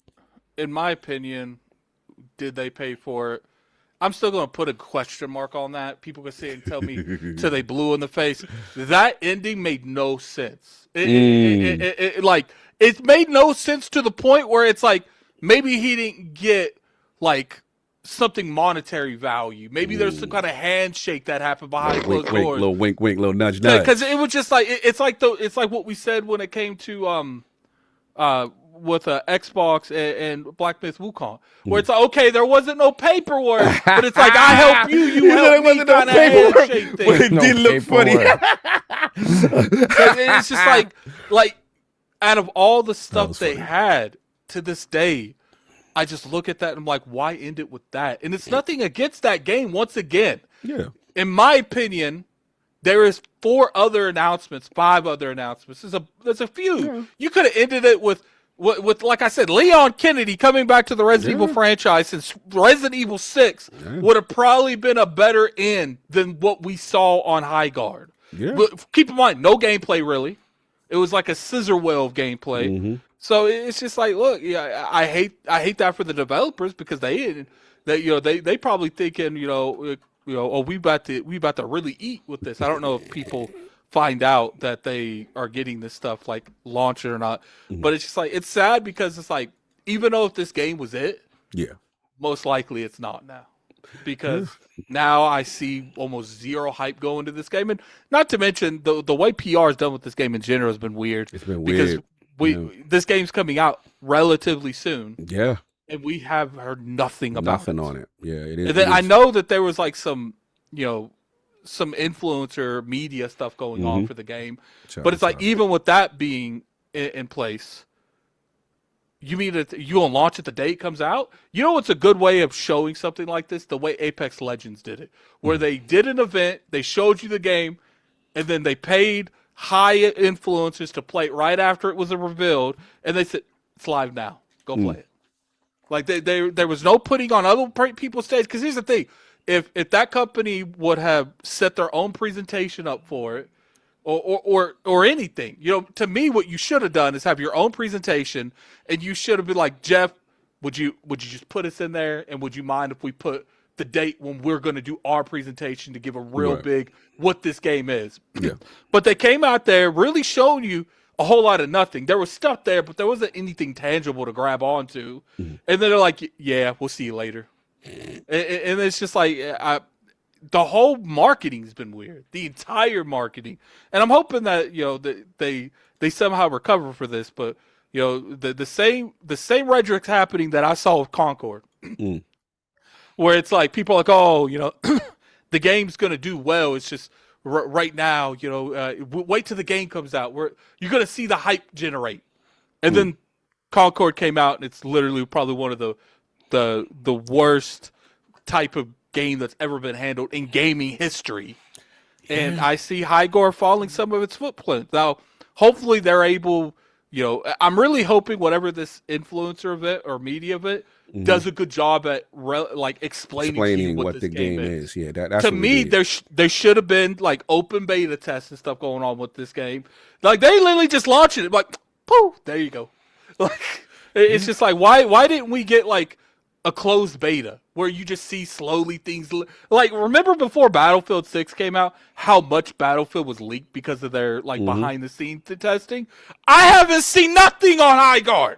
In my opinion, did they pay for it? I'm still going to put a question mark on that. People can say and tell me till they blue in the face. That ending made no sense. It made no sense to the point where it's like, maybe he didn't get like something monetary value. Maybe there's some kind of handshake that happened behind closed doors. Little wink, wink, little nudge, nudge. Because it was just like, it's like what we said when it came to with Xbox and Black Myth Wukong, where it's like, okay, there wasn't no paperwork, but it's like, I help you, you help me, kind of handshake thing. But it did look funny. It's just like out of all the stuff they had to this day, I just look at that and I'm like, why end it with that? And it's nothing against that game. Once again, in my opinion, there is 5 other announcements. There's a few. Yeah. You could have ended it with, like I said, Leon Kennedy coming back to the Resident Evil franchise since Resident Evil 6 would have probably been a better end than what we saw on Highguard. Yeah. But keep in mind, no gameplay really. It was like a scissor wheel of gameplay. So it's just like, look, I hate that for the developers, because they probably thinking, oh, we about to really eat with this. I don't know if people find out that they are getting this stuff like launched or not, but it's just like, it's sad, because it's like, even though if this game was it, most likely it's not now, because now I see almost zero hype going to this game. And not to mention the way PR is done with this game in general has been weird. It's been weird. Because this game's coming out relatively soon. Yeah. And we have heard nothing about on it. Yeah, it is. And then I know that there was like some influencer media stuff going on for the game. But it's like, even with that being in place, You mean that you gonna launch it the day it comes out? You know what's a good way of showing something like this? The way Apex Legends did it, where they did an event, they showed you the game, and then they paid high influencers to play it right after it was revealed, and they said it's live now. Go play it. Like there was no putting on other people's stage. Because here's the thing: if that company would have set their own presentation up for it, or anything, to me, what you should have done is have your own presentation, and you should have been like, Jeff, would you just put us in there, and would you mind if we put the date when we're going to do our presentation to give a real big what this game is? Yeah. But they came out there really showing you a whole lot of nothing. There was stuff there, but there wasn't anything tangible to grab onto. And then they're like, yeah, we'll see you later. And it's just like, the whole marketing's been weird. The entire marketing. And I'm hoping that, that they somehow recover for this, but the same rhetoric's happening that I saw with Concord. Where it's like people are like, oh, the game's going to do well. It's just right now, wait till the game comes out. You're going to see the hype generate. And then Concord came out, and it's literally probably one of the worst type of game that's ever been handled in gaming history. And I see Highguard following some of its footprints. Now, hopefully they're able, I'm really hoping whatever this influencer of it or media of it does a good job at explaining what the game is. Yeah, that's to me, there should have been like open beta tests and stuff going on with this game. Like they literally just launched it, like, poof, there you go. Like it's just like why didn't we get like a closed beta where you just see slowly things like remember before Battlefield 6 came out how much Battlefield was leaked because of their like behind the scenes testing? I haven't seen nothing on Highguard.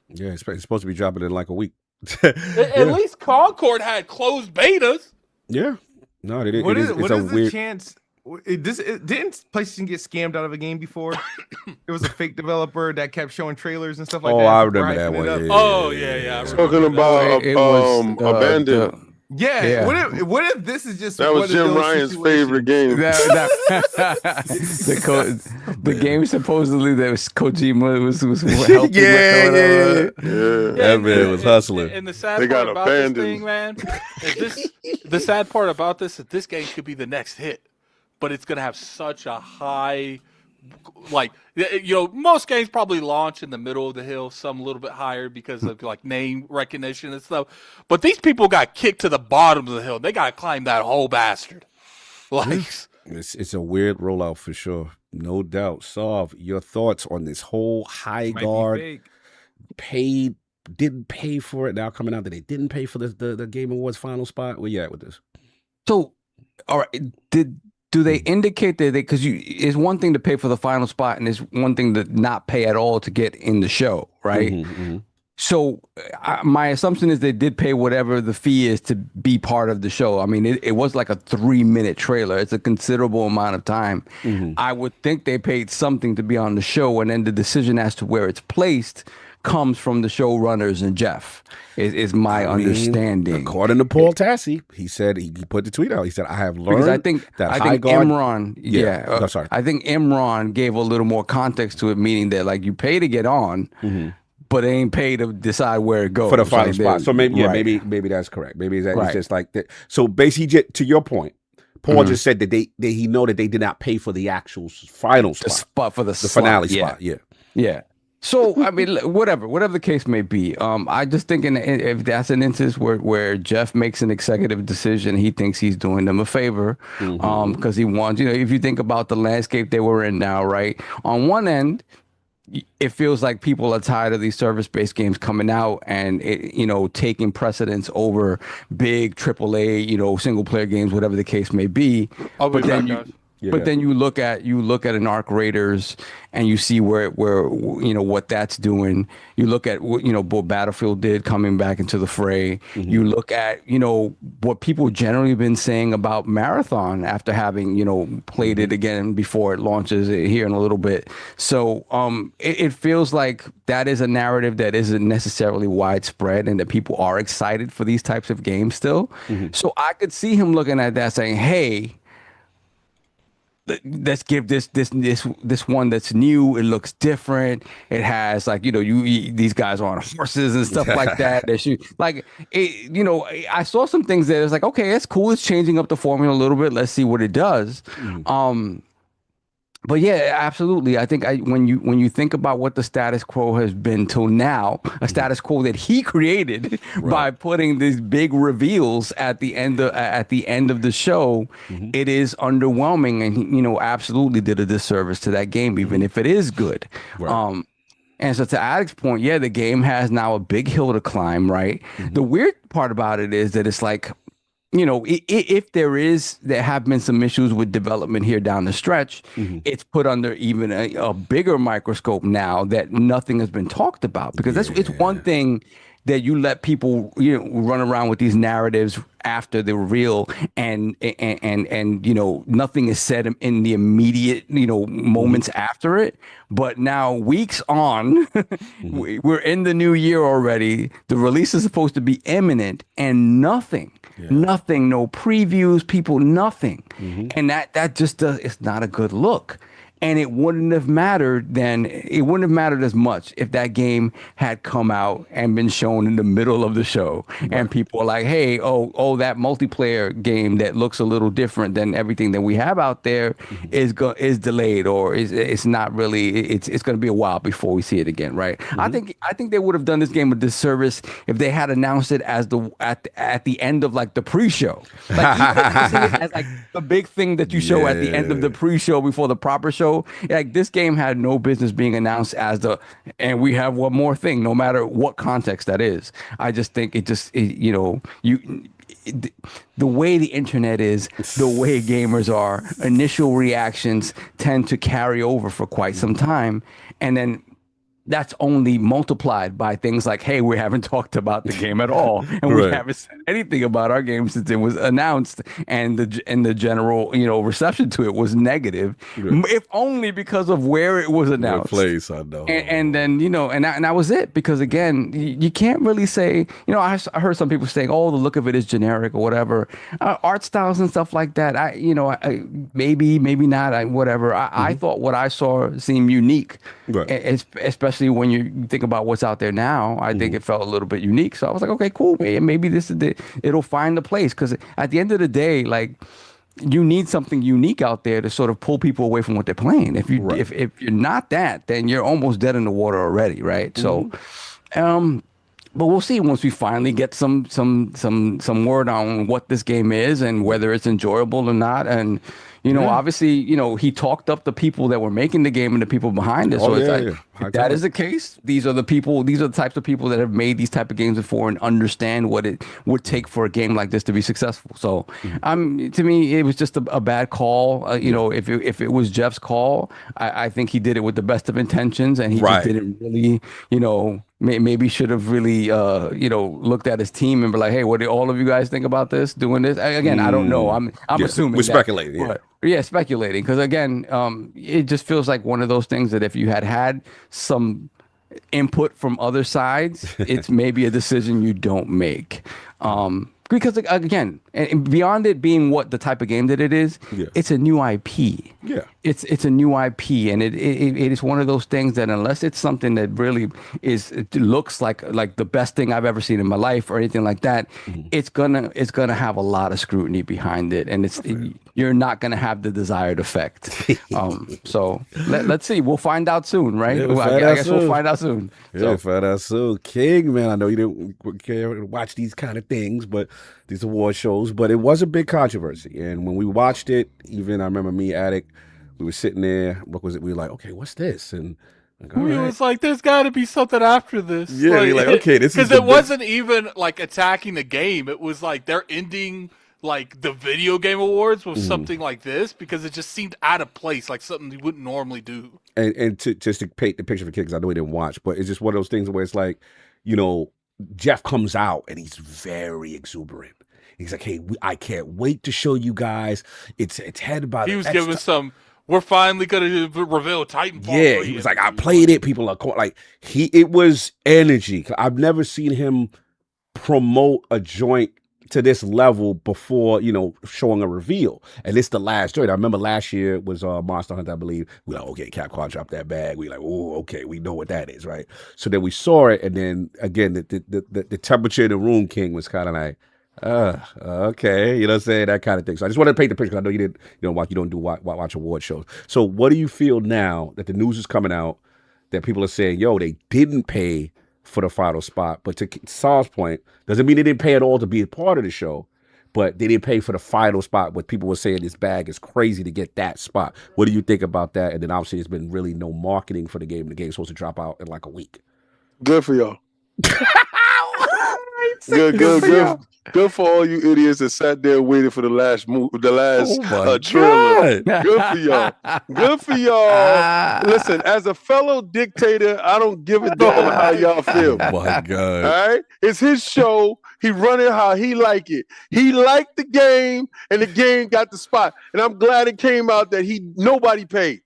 Yeah, it's supposed to be dropping in like a week. At least Concord had closed betas. Yeah. No, it What is it's a the weird chance? Didn't PlayStation get scammed out of a game before? It was a fake developer that kept showing trailers and stuff like that. Oh, I remember that one. Yeah. Talking about Abandoned. Yeah. What if this is just that was Jim Ryan's favorite game? The game supposedly that was Kojima was helping. That man was hustling. And the sad part about this thing, man, the sad part about this is this game could be the next hit, but it's gonna have such a high. Like most games probably launch in the middle of the hill, some a little bit higher because of like name recognition and stuff. But these people got kicked to the bottom of the hill. They got to climb that whole bastard. Like it's a weird rollout for sure, no doubt. Solve your thoughts on this whole Highguard didn't pay for it. Now coming out that they didn't pay for the Game Awards final spot. Where you at with this? So, all right, do they indicate that because it's one thing to pay for the final spot and it's one thing to not pay at all to get in the show, right? So my assumption is they did pay whatever the fee is to be part of the show. I mean, it was like a 3-minute trailer. It's a considerable amount of time. I would think they paid something to be on the show, and then the decision as to where it's placed comes from the showrunners and Jeff. Is my understanding. According to Paul Tassi, he said he put the tweet out. He said, "I have learned I think Imran. I'm sorry. I think Imran gave a little more context to it, meaning that like you pay to get on, but they ain't pay to decide where it goes for the final spot. So maybe that's correct. Maybe it's just like that. So basically, to your point, Paul just said that he know that they did not pay for the actual final spot, for the finale spot. Yeah. So I mean, whatever the case may be, I just think if that's an instance where Jeff makes an executive decision, he thinks he's doing them a favor, because he wants, if you think about the landscape they were in now, right? On one end, it feels like people are tired of these service-based games coming out and taking precedence over big AAA, single-player games, whatever the case may be. But then you look at an Arc Raiders and you see where what that's doing. You look at what Battlefield did coming back into the fray. You look at what people generally have been saying about Marathon after having played it again before it launches here in a little bit. So it feels like that is a narrative that isn't necessarily widespread and that people are excited for these types of games still. So I could see him looking at that saying, hey, let's give this one that's new. It looks different. It has like, these guys are on horses and stuff like that. I saw some things that it's like, okay, it's cool. It's changing up the formula a little bit. Let's see what it does. But yeah, absolutely. I think when you think about what the status quo has been till now, a status quo that he created by putting these big reveals at the end of the show, it is underwhelming, and he, absolutely did a disservice to that game, even if it is good. Right. And so to Addict's point, yeah, the game has now a big hill to climb, right? The weird part about it is that it's like, if there have been some issues with development here down the stretch, it's put under even a bigger microscope now that nothing has been talked about, because it's one thing that you let people run around with these narratives after the reveal and nothing is said in the immediate moments after it. But now, weeks on, we're in the new year already. The release is supposed to be imminent, and nothing, no previews, people, nothing. And that just it's not a good look. And it wouldn't have mattered then. It wouldn't have mattered as much if that game had come out and been shown in the middle of the show, and people are like, "Hey, that multiplayer game that looks a little different than everything that we have out there is delayed, or it's not really. It's going to be a while before we see it again, right?" I think they would have done this game a disservice if they had announced it as at the end of like the pre-show, like you see it as like the big thing that you show at the end of the pre-show before the proper show. Like, this game had no business being announced as and we have one more thing, no matter what context that is. I just think the way the internet is, the way gamers are, initial reactions tend to carry over for quite some time, and then that's only multiplied by things like, hey, we haven't talked about the game at all, and we haven't said anything about our game since it was announced, and the general reception to it was negative, if only because of where it was announced. What place, I know. And then and that was it, because again, you can't really say, I heard some people saying, oh, the look of it is generic or whatever, art styles and stuff like that. Maybe not. Whatever. I thought what I saw seemed unique, especially when you think about what's out there now. I think it felt a little bit unique. So I was like, okay, cool, man. Maybe this is it'll find the place, because at the end of the day, like, you need something unique out there to sort of pull people away from what they're playing. If you're not that, then you're almost dead in the water already, right? So, but we'll see once we finally get some word on what this game is and whether it's enjoyable or not. And obviously, he talked up the people that were making the game and the people behind it. So if that is the case, these are the types of people that have made these type of games before and understand what it would take for a game like this to be successful. So, to me, it was just a bad call. If it was Jeff's call, I think he did it with the best of intentions, and he just didn't really, maybe should have really, looked at his team and be like, hey, what do all of you guys think about this, doing this? Again, I don't know. I'm assuming. We're speculating. Speculating. Because again, it just feels like one of those things that if you had some input from other sides, it's maybe a decision you don't make. Because again, and beyond it being what the type of game that it is, it's a new IP. Yeah, it's a new IP, and it is one of those things that unless it's something that really it looks like the best thing I've ever seen in my life or anything like that, it's gonna have a lot of scrutiny behind it, and you're not gonna have the desired effect. So let's see. We'll find out soon, right? I guess we'll find out soon. Yeah, find out soon. King, man, I know you didn't care to watch these kind of things, but these award shows, but it was a big controversy. And when we watched it, even I remember me, Addict, we were sitting there, what was it? We were like, okay, what's this? And we was like, there's got to be something after this. Yeah, you're like, okay, this is because it wasn't even like attacking the game. It was like they're ending like the video game awards with something like this, because it just seemed out of place, like something you wouldn't normally do. And just to paint the picture for kids, I know we didn't watch, but it's just one of those things where it's like, Jeff comes out and he's very exuberant. He's like, hey, I can't wait to show you guys. It's headed by He was giving some, we're finally going to reveal Titanfall. Yeah, he was like, I played it. People are like, it was energy. I've never seen him promote a joint to this level before, showing a reveal. And it's the last joint. I remember last year was Monster Hunter, I believe. We like, okay, Capcom dropped that bag. We like, oh, okay, we know what that is, right? So then we saw it, and then again, the temperature in the room, King, was kind of like, okay, you know what I'm saying? That kind of thing. So I just wanted to paint the picture, because I know you didn't, you don't do watch award shows. So what do you feel now that the news is coming out that people are saying, yo, they didn't pay for the final spot? But to Saul's point, doesn't mean they didn't pay at all to be a part of the show, but they didn't pay for the final spot. What people were saying, this bag is crazy to get that spot. What do you think about that? And then obviously there's been really no marketing for the game. The game's supposed to drop out in like a week. Good for y'all. Good for all you idiots that sat there waiting for the last trailer. Good for y'all. Good for y'all. Listen, as a fellow dictator, I don't give a damn how y'all feel. Oh my God. All right? It's his show. He run it how he like it. He liked the game, and the game got the spot. And I'm glad it came out that nobody paid.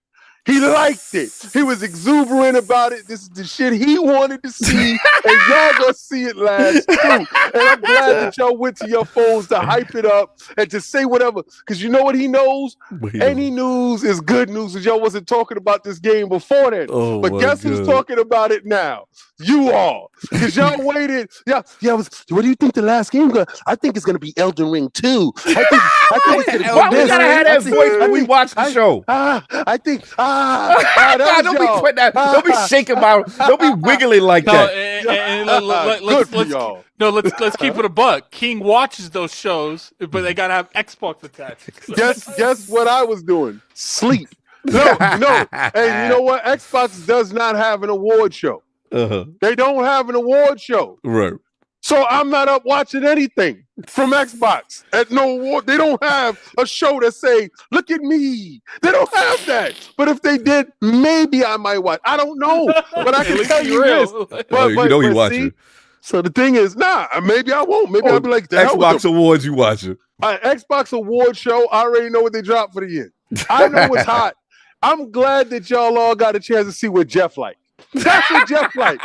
He liked it. He was exuberant about it. This is the shit he wanted to see, and y'all gonna see it last too. And I'm glad that y'all went to your phones to hype it up and to say whatever, because you know what he knows? Any news is good news, because y'all wasn't talking about this game before then. Oh, but guess who's talking about it now? You all, because y'all waited. Yeah. What do you think the last game? I think it's gonna be Elden Ring 2. I think it's gonna be Why we gotta have that voice when we watch the show? Don't be putting that. Don't be shaking don't be wiggling like that. Let's keep it a buck. King watches those shows, but they gotta have Xbox attached. Guess what I was doing? Sleep. No. And you know what? Xbox does not have an award show. They don't have an award show. Right. So I'm not up watching anything from Xbox at no award. They don't have a show that say, look at me. They don't have that. But if they did, maybe I might watch. I don't know. But I can tell you this. But he watching. So the thing is, maybe I won't. Maybe I'll be like, the Xbox Awards you watching. Xbox Award show, I already know what they dropped for the year. I know what's hot. I'm glad that y'all all got a chance to see what Jeff liked. That's what Jeff liked.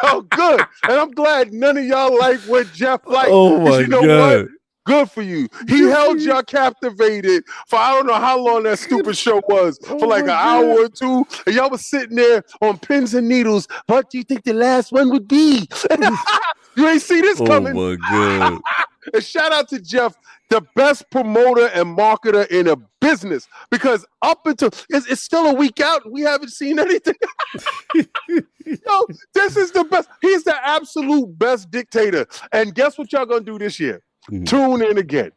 So good. And I'm glad none of y'all like what Jeff liked. Oh my God. What? Good for you. He held y'all captivated for I don't know how long that stupid show was, for like an hour or two. And y'all was sitting there on pins and needles. What do you think the last one would be? You ain't see this coming. Oh my God. And shout out to Jeff, the best promoter and marketer in a business, because up until it's still a week out, we haven't seen anything. Yo, this is the best. He's the absolute best dictator. And guess what y'all gonna do this year? Tune in again.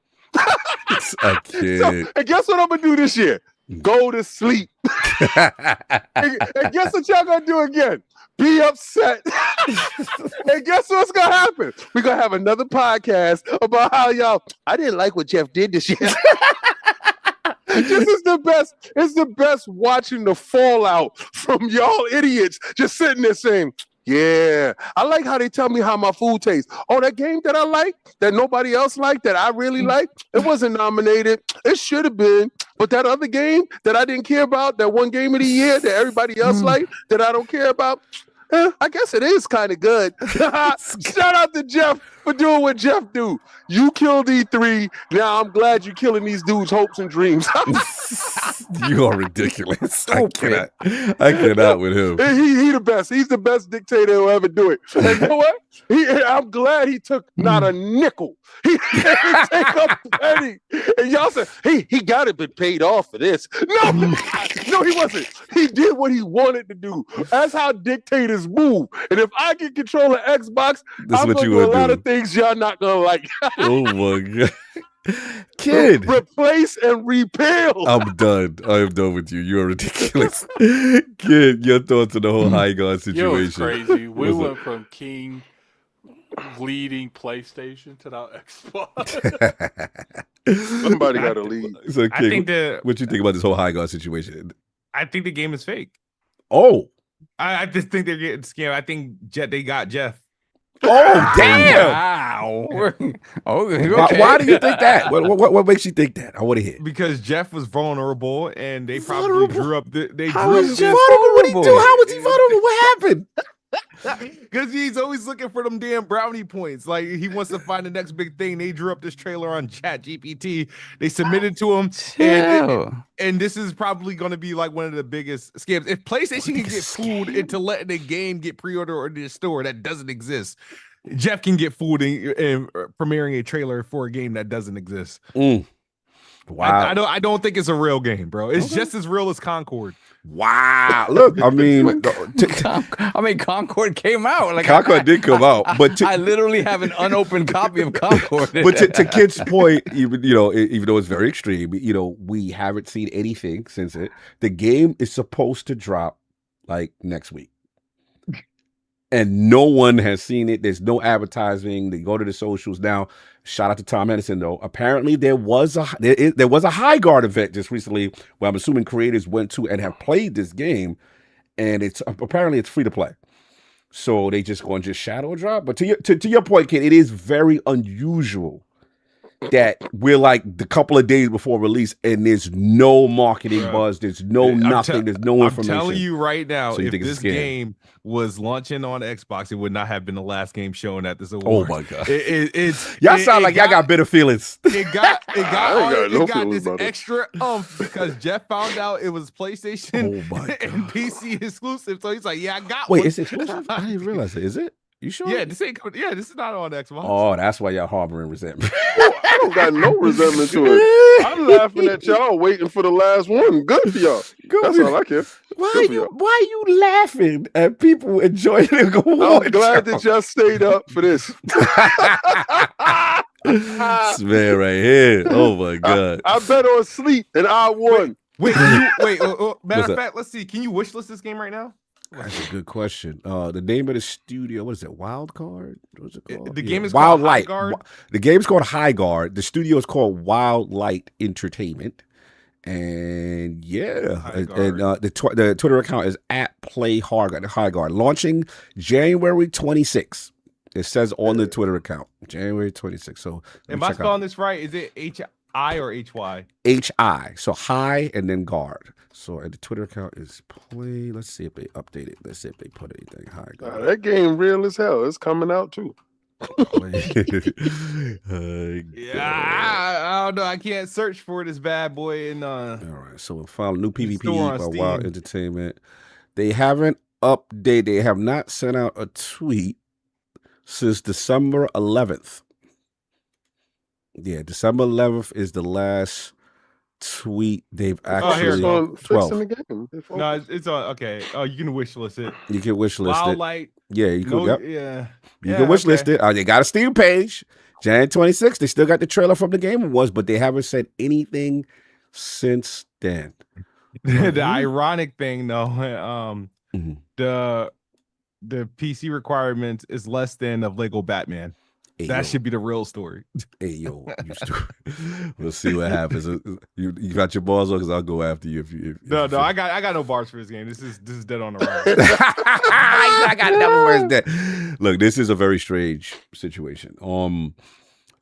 And guess what I'm gonna do this year? Go to sleep. and guess what y'all gonna do again? Be upset. And guess what's gonna happen? We're gonna have another podcast about how I didn't like what Jeff did this year. This is the best. It's the best watching the fallout from y'all idiots just sitting there saying, yeah, I like how they tell me how my food tastes. Oh, that game that I like, that nobody else liked, that I really liked, it wasn't nominated. It should have been. But that other game that I didn't care about, that one game of the year that everybody else liked, that I don't care about, I guess it is kind of good. Shout out to Jeff for doing what Jeff do. You killed E3. Now I'm glad you're killing these dudes' hopes and dreams. You are ridiculous. I cannot with him. He the best. He's the best dictator who'll ever do it. And you know what? I'm glad he took not a nickel. He didn't take a penny. And y'all said, he got it, been paid off for this. No, he wasn't. He did what he wanted to do. That's how dictators move. And if I get control of Xbox, I'm going to do a lot of things y'all not going to like. Oh my God. Kid, replace and repeal. I'm done. I am done with you. You are ridiculous. Kid, your thoughts on the whole Highguard situation? It's crazy. We went from King leading PlayStation to now Xbox. Somebody got to lead. So, King, what you think about this whole Highguard situation? I think the game is fake. Oh, I just think they're getting scammed. I think they got Jeff. Oh, damn! Wow. Okay. Why do you think that? What makes you think that? I want to hear. Because Jeff was vulnerable, and they probably vulnerable? drew up. How was Jeff vulnerable? What did he do? How was he vulnerable? What happened? Because he's always looking for them damn brownie points. Like he wants to find the next big thing. They drew up this trailer on ChatGPT. They submitted to him, and this is probably going to be like one of the biggest scams. If PlayStation can get fooled into letting a game get pre-ordered in the store that doesn't exist, Jeff can get fooled in premiering a trailer for a game that doesn't exist. Wow. I don't think it's a real game, bro. It's just as real as Concord. Wow. Look, I mean, Concord came out. Like Concord did come out, but I literally have an unopened copy of Concord. But to Kid's point, even though it's very extreme, we haven't seen anything since it. The game is supposed to drop like next week. And no one has seen it. There's no advertising. They go to the socials now. Shout out to Tom Henderson though. Apparently there was a Highguard event just recently where I'm assuming creators went to and have played this game, and it's apparently free to play. So they just going to just shadow drop. But to your point, Kid, it is very unusual that we're like the couple of days before release and there's no marketing buzz, there's no nothing, there's no information. I'm telling you right now, so if this game was launching on Xbox, it would not have been the last game shown at this award. Oh my god! Y'all sound like y'all got bitter feelings. It got this extra because Jeff found out it was PlayStation and PC exclusive. So he's like, "Yeah, I got one." Wait, it's exclusive? I didn't realize it. Is it? You sure? Yeah, this is not on Xbox. Oh, that's why y'all harboring resentment. I don't got no resentment to it. I'm laughing at y'all waiting for the last one. Good for y'all. That's all I care. Why you laughing at people enjoying the award? I'm glad that y'all stayed up for this. This man right here. Oh my god. I bet on sleep and I won. Wait, matter of fact, let's see. Can you wishlist this game right now? That's a good question. The name of the studio, what is it? Wildcard? What's it called? The game is called Highguard. The game's called Highguard. The studio is called Wild Light Entertainment. And the Twitter account is @PlayHighguard. Launching January 26th. It says on the Twitter account, January 26th. So am I spelling this right? Is it H-I or H-Y? H-I. So high and then guard. So and the Twitter account is play. Let's see if they update it. Let's see if they put anything high. That game real as hell. It's coming out too. I don't know. I can't search for this bad boy. And all right. So we found new PvP by Wild Entertainment. They haven't updated. They have not sent out a tweet since December 11th. Yeah, December 11th is the last tweet they've actually. Fixing the game. No, it's on. Okay. Oh, you can wishlist it. You can wishlist it. Wildlight. Yeah, you can. Yeah. You can wishlist it. They got a Steam page. January 26th. They still got the trailer from the Game Awards, but they haven't said anything since then. The ironic thing, though, the PC requirement is less than of Lego Batman. Hey, that should be the real story. Hey, yo, we'll see what happens. You got your balls on because I'll go after you. No, I got no bars for this game. This is dead on the run. I got never words dead. Look, this is a very strange situation.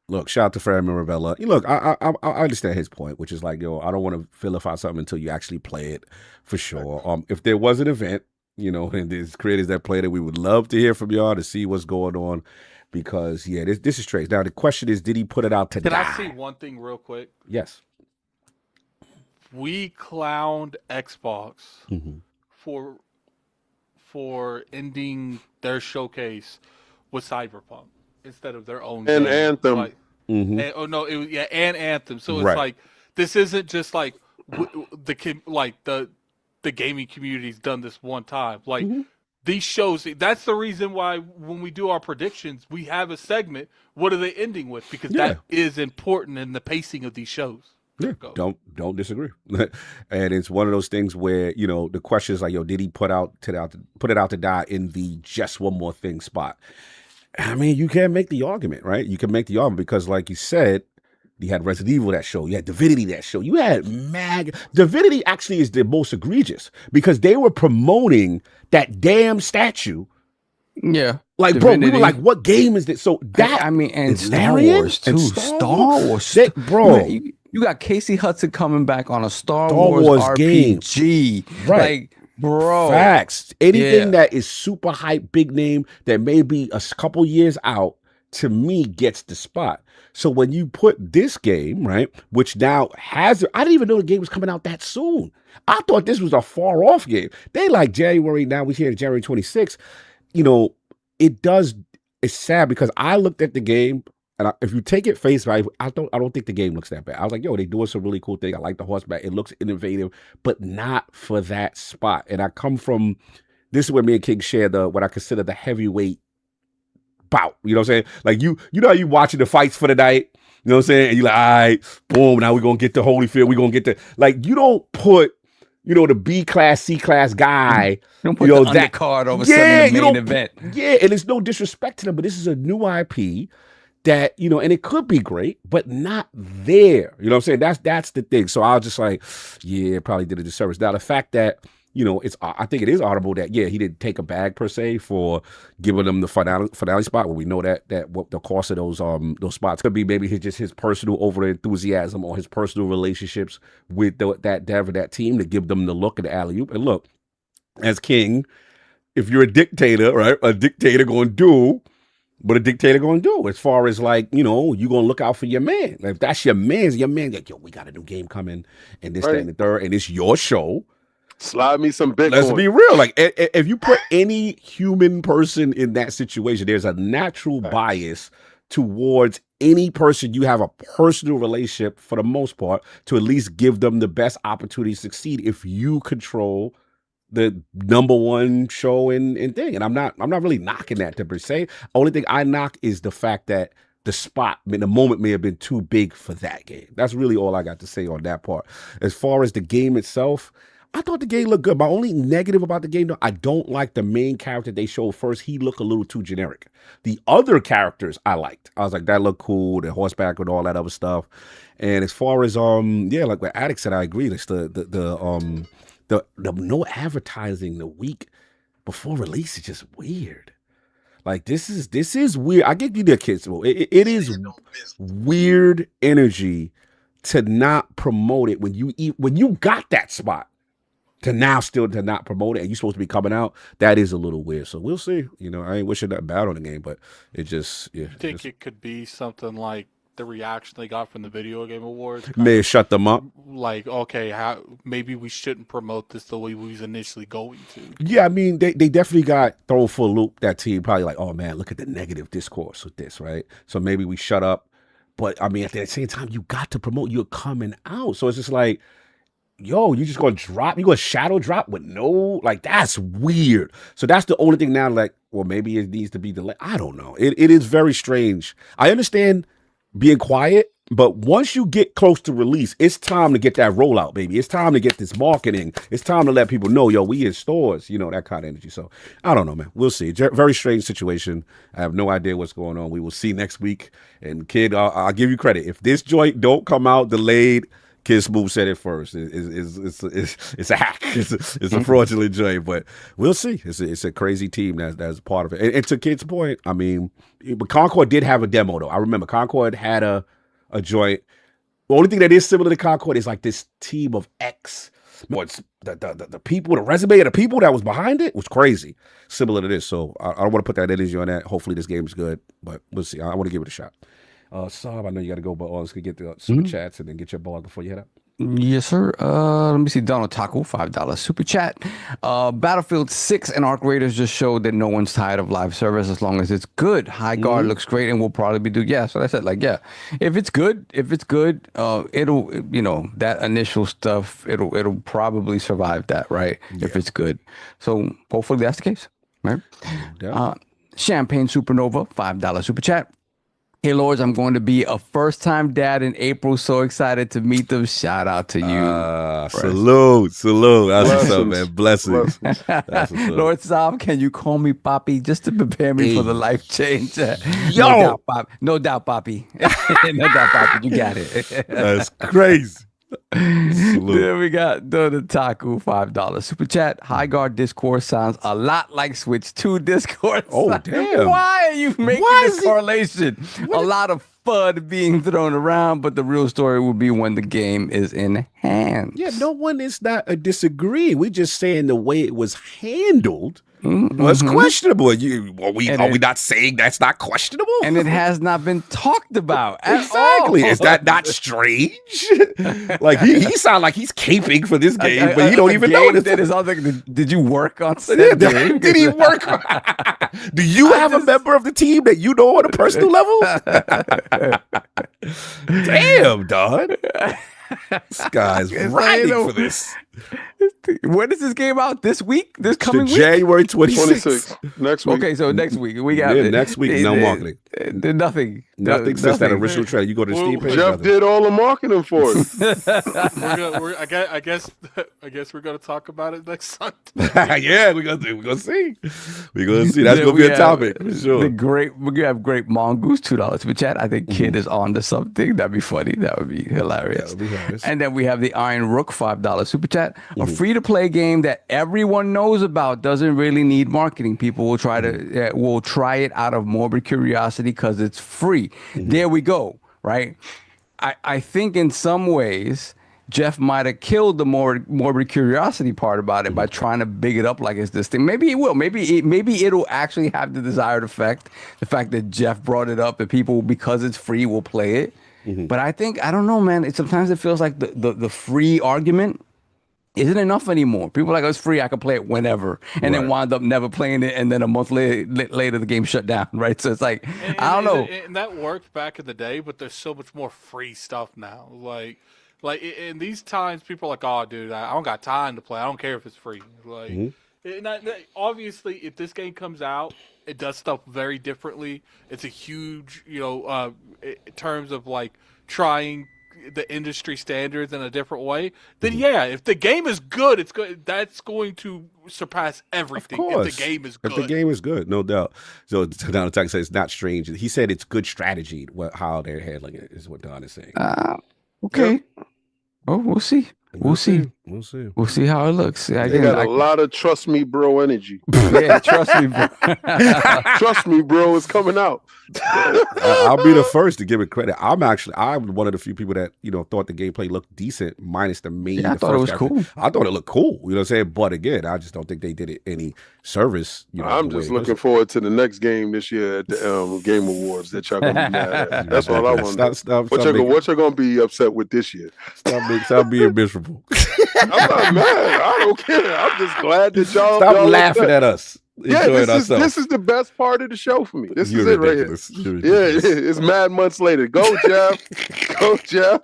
Look, shout out to Fred Mirabella. Look, I understand his point, which is like, yo, I don't want to vilify something until you actually play it for sure. If there was an event, and there's creators that played it, we would love to hear from y'all to see what's going on. Because this is strange. Now the question is, did he put it out to die? Can I say one thing real quick? Yes. We clowned Xbox for ending their showcase with Cyberpunk instead of their own and game. Anthem. Like, and Anthem. So it's like this isn't just like the gaming community's done this one time. Like. These shows, that's the reason why when we do our predictions, we have a segment. What are they ending with? Because that is important in the pacing of these shows. Yeah, don't disagree. And it's one of those things where, the question is like, yo, did he put it out to die in the just one more thing spot? I mean, you can make the argument, right? You can make the argument because like you said, you had Resident Evil that show. You had Divinity that show. You had Divinity actually is the most egregious because they were promoting that damn statue. Yeah. Like, Divinity. Bro, we were like, what game is this? So that, and Star Wars, too. Star Wars. Bro. You got Casey Hudson coming back on a Star Wars RPG. Game. Right. Bro. Facts. Anything that is super hype, big name, that may be a couple years out, to me, gets the spot. So when you put this game, right, which now has, I didn't even know the game was coming out that soon. I thought this was a far off game. They like January, now we're here in January 26th. You know, it's sad because I looked at the game, and if you take it face value, I don't think the game looks that bad. I was like, yo, they doing some really cool thing. I like the horseback. It looks innovative, but not for that spot. And I come from, this is where me and King share what I consider the heavyweight bout. You know what I'm saying? Like you know how you watching the fights for the night? You know what I'm saying? And you're like, all right, boom, now we're going to get to Holyfield. We're going to get to, like, you don't put, you know, the B class, C class guy. You don't put the undercard over some of the main event. Yeah, and it's no disrespect to them, but this is a new IP that, you know, and it could be great, but not there. You know what I'm saying? That's the thing. So I was just like, yeah, probably did a disservice. Now, the fact that, you know, I think it is audible that, yeah, he didn't take a bag per se for giving them the finale spot. Well, we know that what the cost of those spots could be maybe his personal over enthusiasm or his personal relationships with that dev or that team to give them the look and the alley-oop. And look, as king, if you're a dictator, right, a dictator going to do what a dictator going to do as far as, like, you know, you going to look out for your man. Like, if that's your man, like, yo, we got a new game coming and this, that, and the third, and it's your show. Slide me some Bitcoin. Let's be real. Like, if you put any human person in that situation, there's a natural bias towards any person you have a personal relationship, for the most part, to at least give them the best opportunity to succeed if you control the number one show and thing. And I'm not really knocking that per se. Only thing I knock is the fact that the moment may have been too big for that game. That's really all I got to say on that part. As far as the game itself, I thought the game looked good. My only negative about the game, though, I don't like the main character they showed first. He looked a little too generic. The other characters I liked. I was like, that looked cool, the horseback and all that other stuff. And as far as like what Addict said, I agree. It's the no advertising the week before release is just weird. Like, this is weird. I give you the Kidsmoove. It is weird energy to not promote it when you got that spot. To not promote it, and you're supposed to be coming out, that is a little weird. So we'll see. You know, I ain't wishing that bad on the game, but it just, yeah. I think it could be something like the reaction they got from the Video Game Awards. May have shut them up. Like, okay, maybe we shouldn't promote this the way we was initially going to. Yeah, I mean, they definitely got thrown for a loop, that team. Probably like, oh, man, look at the negative discourse with this, right? So maybe we shut up. But, I mean, at the same time, you got to promote. You're coming out. So it's just like, yo, you just gonna drop? You gonna shadow drop with no, like, that's weird. So that's the only thing now, like, well, maybe it needs to be delayed. I don't know. It is very strange. I understand being quiet, but once you get close to release, it's time to get that rollout, baby. It's time to get this marketing. It's time to let people know, yo, we in stores, you know, that kind of energy. So I don't know, man. We'll see. Very strange situation. I have no idea what's going on. We will see next week. And kid, I'll give you credit. If this joint don't come out delayed, Kidsmoove said it first. It's a hack. It's a fraudulent joint, but we'll see. It's a crazy team that's part of it. And to Kid's point, I mean, but Concord did have a demo though. I remember Concord had a joint. The only thing that is similar to Concord is like this team of X. It's the people, the resume of the people that was behind it was crazy. Similar to this. So I don't want to put that energy on that. Hopefully this game is good, but we'll see. I want to give it a shot. Saab, I know you got to go, but let's get the super chats and then get your blog before you head out. Yes, sir. Let me see. Donald Taco, $5 super chat. Battlefield 6 and Arc Raiders just showed that no one's tired of live service as long as it's good. Highguard looks great and will probably be due. Yeah, so that's it. Like, yeah, if it's good, it'll, you know, that initial stuff, it'll probably survive that, right? Yeah. If it's good. So hopefully that's the case, right? Champagne Supernova, $5 super chat. Hey, Lords, I'm going to be a first-time dad in April. So excited to meet them. Shout out to you. Salute. That's what's up, man. Blessings. Lord Saab, can you call me Poppy just to prepare me for the life change? Yo! No doubt, Poppy. No doubt, Poppy. You got it. That's crazy. Then we got the Taku $5 super chat. Highguard Discord sounds a lot like Switch 2 Discord. Oh, damn. Why are you making this correlation? A lot of FUD being thrown around, but the real story will be when the game is in hand. Yeah, no one is not disagreeing. We're just saying the way it was handled was questionable. Are we not saying that's not questionable? And it has not been talked about exactly. Is that not strange? Like he sounds like he's caping for this game, but you don't even know it. Did you work on said game? Did he work? Do you have a member of the team that you know on a personal level? Damn, dog. This guy's writing for this. When is this game out? This week? This coming week? January 26th. Next week. Okay, so next week we got next week. No marketing. Nothing since that original trailer. You go to Steam page. Jeff did all the marketing for it. I guess we're gonna talk about it next Sunday. Yeah, we're gonna see. We're gonna see. That's gonna be a topic for sure. We have great Mongoose $2 super chat. I think Kid is on to something. That'd be funny. That would be hilarious. That would be hilarious. And then we have the Iron Rook $5 super chat. A free-to-play game that everyone knows about doesn't really need marketing. People will try it out of morbid curiosity because it's free. There we go, right? I think in some ways Jeff might have killed the morbid curiosity part about it by trying to big it up like it's this thing. Maybe he will. Maybe it'll actually have the desired effect. The fact that Jeff brought it up, that people, because it's free, will play it. But I don't know, man. Sometimes it feels like the free argument isn't enough anymore. People are like, oh, it's free, I can play it whenever, and then wind up never playing it, and then a month later the game shut down, right? So it's like, I don't know. And that worked back in the day, but there's so much more free stuff now. Like in these times, people are like, oh, dude, I don't got time to play. I don't care if it's free. Like, obviously, if this game comes out, it does stuff very differently. It's a huge, in terms of like trying the industry standards in a different way, then if the game is good, it's good. That's going to surpass everything. If the game is good. If the game is good, no doubt. So Don Attack says it's not strange. He said it's good strategy. How they're handling it is what Don is saying. Okay. Oh, we'll see. We'll see. We'll see how it looks. They got a lot of trust me, bro energy. Yeah, trust me, bro. Trust me, bro, it's coming out. I'll be the first to give it credit. I'm one of the few people that thought the gameplay looked decent, minus the main. Yeah, I thought it was cool. I thought it looked cool. You know what I'm saying? But again, I just don't think they did it any service. I'm just looking forward to the next game this year at the Game Awards that y'all gonna be mad at. That's all I want. What y'all gonna be upset with this year? Stop being miserable. I'm not mad. I don't care. I'm just glad that y'all stop laughing at us. Yeah, this is the best part of the show for me. This is it right here. Yeah, it's mad months later. Go, Jeff. Go, Jeff.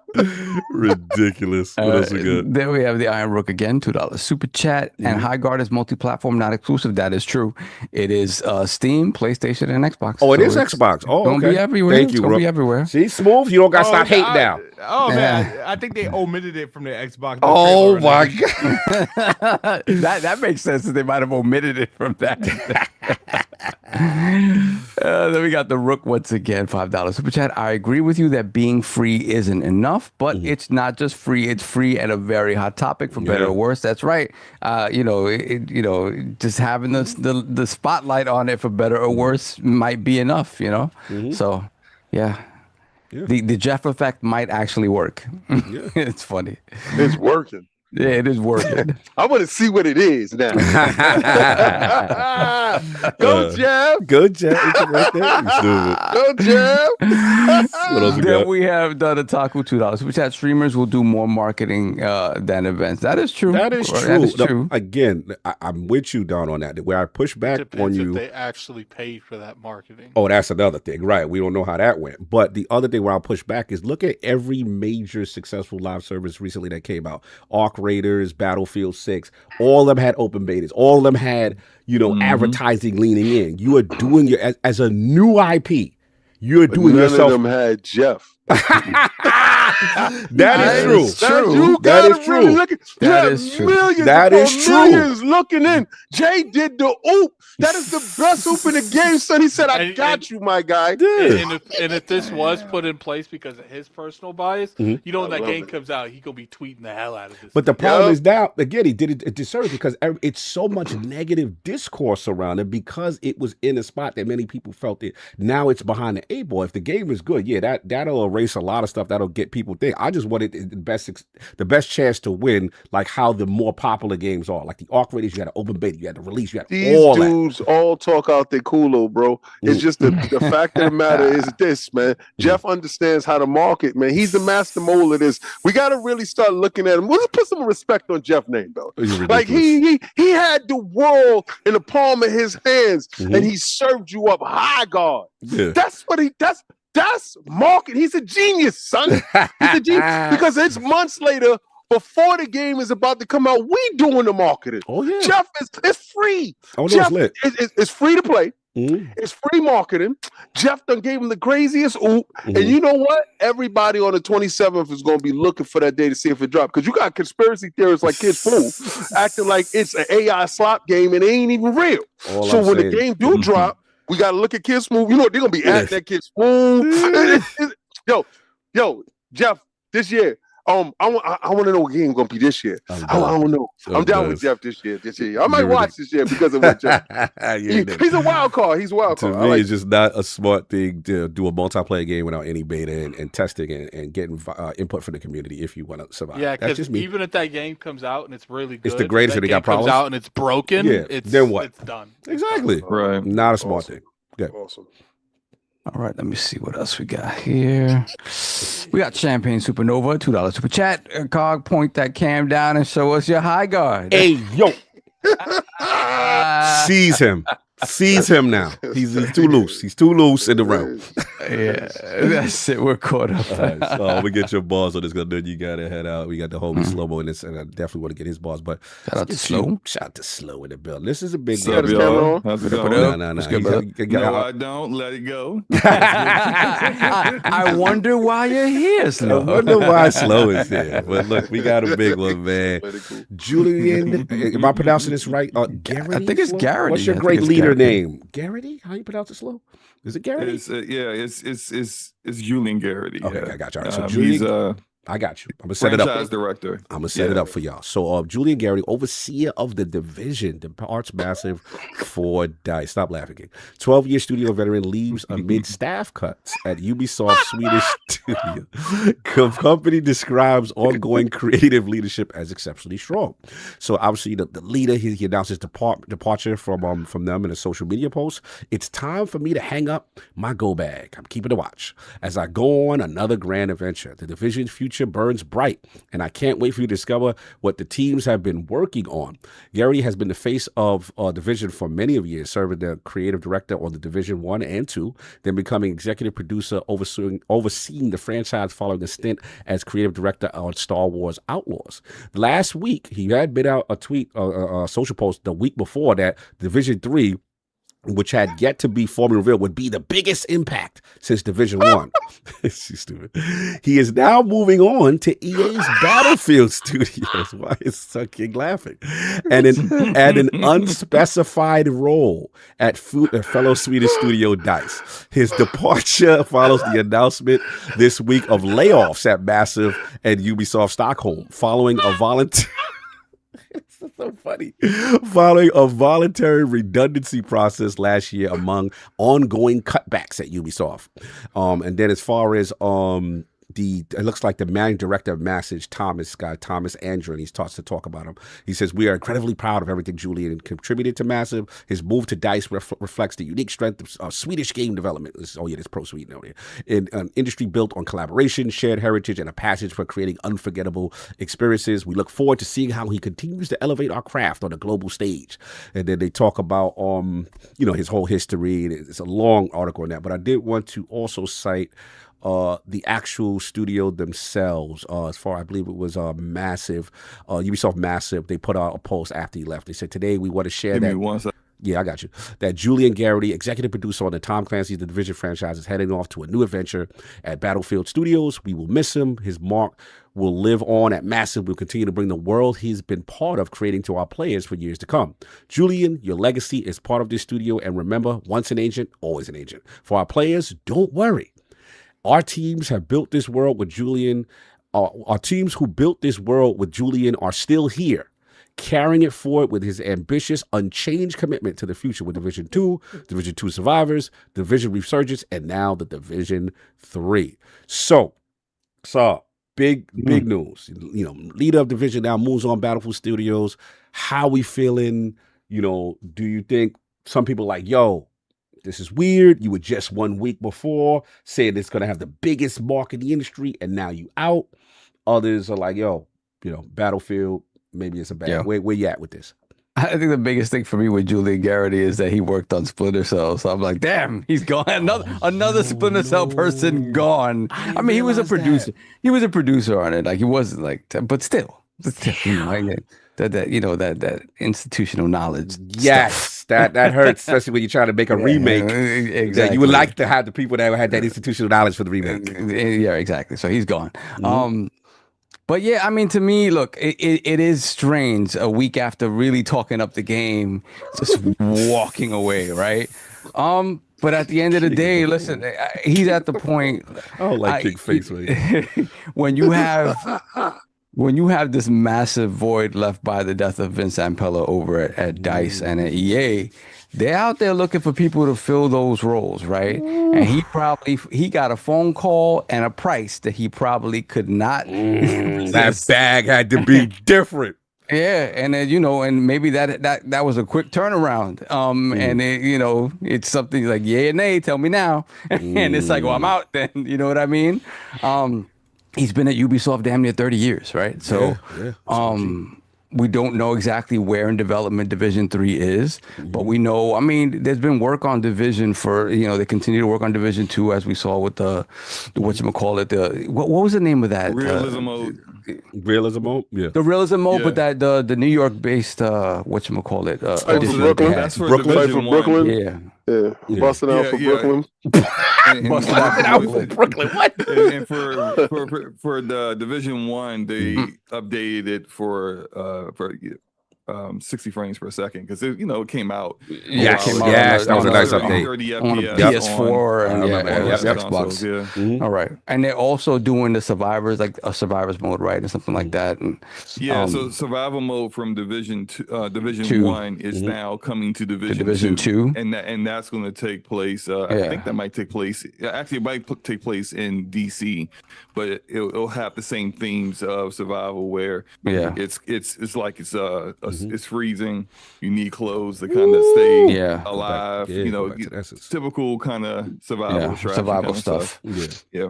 Ridiculous. What else we got? Then we have the Iron Rook again, $2 super chat. And Highguard is multi-platform, not exclusive. That is true. It is Steam, PlayStation, and Xbox. Oh, it is Xbox. Oh, okay. Gonna be everywhere. Thank you, It's gonna be everywhere. See, Smooth, you don't got to stop hating now. Oh, man. I think they omitted it from the Xbox. Oh, my God. That makes sense that they might have omitted it from that. Then we got the Rook once again, $5 super chat. I agree with you that being free isn't enough, but it's not just free. It's free at a very hot topic, for better or worse. That's right. Just having the spotlight on it, for better or worse, might be enough. So yeah. The Jeff effect might actually work. It's funny. It's working. Yeah, it is working. I want to see what it is now. Go, Jeff. Go, Jeff. Right there. Go, Jeff. What else we got? Then we have done a Taco $2. Which had streamers will do more marketing than events. That is true. That is true. Again, I'm with you, Don, on that. Where I push back on you. If they actually paid for that marketing. Oh, that's another thing. Right. We don't know how that went. But the other thing where I'll push back is look at every major successful live service recently that came out. Arc Raiders, Battlefield 6, all of them had open betas. All of them had, advertising leaning in. You are doing as a new IP. You're doing yourself. None of them had Jeff. That is true. That is true. That is true. Millions looking in. Jay did the oop. That is the best oop in the game, son. He said, I got you, my guy. And if this was put in place because of his personal bias, you know when that game comes out, he gonna be tweeting the hell out of this. But the problem is now, again, he did it a disservice because it's so much negative discourse around it because it was in a spot that many people felt it. Now it's behind the eight ball. If the game is good, yeah, that'll erase a lot of stuff. That'll get people think. I just wanted the best chance to win, like how the more popular games are. Like the ARC Raiders, you had to open beta, you had to release, you had all that. These dudes all talk out their culo, bro. It's just the fact of the matter is this, man. Jeff understands how to market, man. He's the master mold of this. We got to really start looking at him. Let's put some respect on Jeff's name, though. Like he had the world in the palm of his hands, and he served you up Highguard. Yeah. That's market. He's a genius, son. He's a genius because it's months later. Before the game is about to come out, we doing the marketing. Oh yeah, Jeff, it's free. Oh, no, Jeff, it's free to play. It's free marketing. Jeff done gave him the craziest oop. And you know what? Everybody on the 27th is going to be looking for that day to see if it dropped. Because you got conspiracy theorists like Kidsmoove acting like it's an AI slop game and it ain't even real. So when the game do drop, we got to look at Kidsmoove. You know, they're going to be at that Kidsmoove. Yo, Jeff, this year, I want to know what game gonna be this year. I want to know. I'm down with Jeff this year. I might watch this year because of what Jeff. He's a wild card. He's a wild card. To me, it's just not a smart thing to do a multiplayer game without any beta and testing and getting input from the community if you want to survive. Yeah, because even if that game comes out and it's really good, it's the greatest. That they got problems. Comes out and it's broken. Yeah, then what? It's done. Exactly. Right. Not a smart thing. Good. Awesome. All right, let me see what else we got here. We got Champagne Supernova, $2 super chat. Cog, point that cam down and show us your Highguard. Hey, yo. Seize him. Seize him now. He's too loose. He's too loose in the realm. Yeah, that's it. We're caught up. All right, so we get your balls on this. Then you gotta head out. We got the homie Slomo in this, and I definitely want to get his balls. But shout out to Slow. Shout out to Slow in the building. This is a big one. No, I don't. Let it go. I wonder why you're here, Slow. I wonder why Slow is here. But look, we got a big one, man. Julian, am I pronouncing this right? Garrity? I think it's Garrity. What's your great leader name? Garrity? How you pronounce it, Slow? Is it Garrity? It's Julian Garrity. Okay, yeah. I got you. All right, so Julian, I got you. I'm gonna set it up. Franchise director. I'm gonna set it up for y'all. So, Julian Garrity, overseer of the division, departs massive for DICE. Stop laughing, King. 12-year studio veteran leaves amid staff cuts at Ubisoft Swedish studio. Company describes ongoing creative leadership as exceptionally strong. So, obviously, the leader he announced his departure from them in a social media post. It's time for me to hang up my go bag. I'm keeping a watch as I go on another grand adventure. The division's future burns bright, and I can't wait for you to discover what the teams have been working on. Garrity has been the face of Division for many of years, serving the creative director on the Division 1 and 2, then becoming executive producer, overseeing the franchise following a stint as creative director on Star Wars Outlaws. Last week, he had been out a tweet, a social post the week before that Division 3, which had yet to be formally revealed, would be the biggest impact since Division 1. She's stupid. He is now moving on to EA's Battlefield Studios. Why is Sucking laughing? And an unspecified role at fellow Swedish studio DICE. His departure follows the announcement this week of layoffs at Massive and Ubisoft Stockholm, following a voluntary... It's so funny. Following a voluntary redundancy process last year among ongoing cutbacks at Ubisoft. And then as far as it looks like the managing director of Massive, Thomas Andrew, and he starts to talk about him. He says, "We are incredibly proud of everything Julian contributed to Massive. His move to DICE reflects the unique strength of Swedish game development." There's Pro Sweden out here. In an industry built on collaboration, shared heritage, and a passion for creating unforgettable experiences. We look forward to seeing how he continues to elevate our craft on a global stage. And then they talk about, his whole history. It's a long article on that, but I did want to also cite the actual studio themselves. As far I believe it was Massive, Ubisoft Massive. They put out a post after he left. They said, "Today we want to share that." Yeah, I got you. That Julian Garrity, executive producer on the Tom Clancy's The Division franchise, is heading off to a new adventure at Battlefield Studios. We will miss him. His mark will live on at Massive. We'll continue to bring the world he's been part of creating to our players for years to come. Julian, your legacy is part of this studio, and remember, once an agent, always an agent. For our players, don't worry. Our teams have built this world with Julian. Our teams who built this world with Julian are still here, carrying it forward with his ambitious, unchanged commitment to the future with Division 2, Division 2 Survivors, Division Resurgence, and now the Division 3. So big news. You know, leader of Division now moves on Battlefield Studios. How we feeling? You know, do you think some people like, yo, this is weird. You were just 1 week before saying it's going to have the biggest mark in the industry, and now you out. Others are like, yo, you know, Battlefield, maybe it's a bad. Where you at with this? I think the biggest thing for me with Julian Garrity is that he worked on Splinter Cell. So I'm like, damn, he's gone. Another Splinter Cell person gone. I mean, he was a producer. He was a producer on it. Like, he wasn't like, but still, you know, like that institutional knowledge. Yes, that hurts, especially when you're trying to make a remake. Exactly. Yeah, you would like to have the people that had that institutional knowledge for the remake. Yeah, exactly. So he's gone. But yeah, I mean, to me, look, it is strange a week after really talking up the game, just walking away, right? But at the end of the day, listen, he's at the point. I don't like big face, man. When you have this massive void left by the death of Vince Zampella over at DICE and at EA, they're out there looking for people to fill those roles, right? And he got a phone call and a price that he probably could not. That bag had to be different. Yeah, and then, you know, and maybe that was a quick turnaround. And it, you know, it's something like yay or nay, tell me now. And it's like, well, I'm out then. You know what I mean? He's been at Ubisoft damn near 30 years, right? So, we don't know exactly where in development Division 3 is, but we know, I mean, there's been work on Division for, you know, they continue to work on Division 2, as we saw with the whatchamacallit, what was the name of that? Realism mode. Realism mode? Yeah. The realism mode, but that the New York-based, whatchamacallit? Brooklyn. That's for Brooklyn. Brooklyn. Yeah. Busting out for Brooklyn. Busting out for Brooklyn. What? And for the Division 1, they updated it for 60 frames per second because it came out. Yes, that was a nice update. 30 FPS PS4 and Xbox. All right, and they're also doing the survivors, like a survivors mode, right, or something like that. And so survival mode from Division 1 is now coming to Division 2, and that's going to take place. I think that might take place. Actually, it might take place in DC, but it'll have the same themes of survival where it's like it's freezing. You need clothes to kind of stay alive. Typical kind of survival stuff.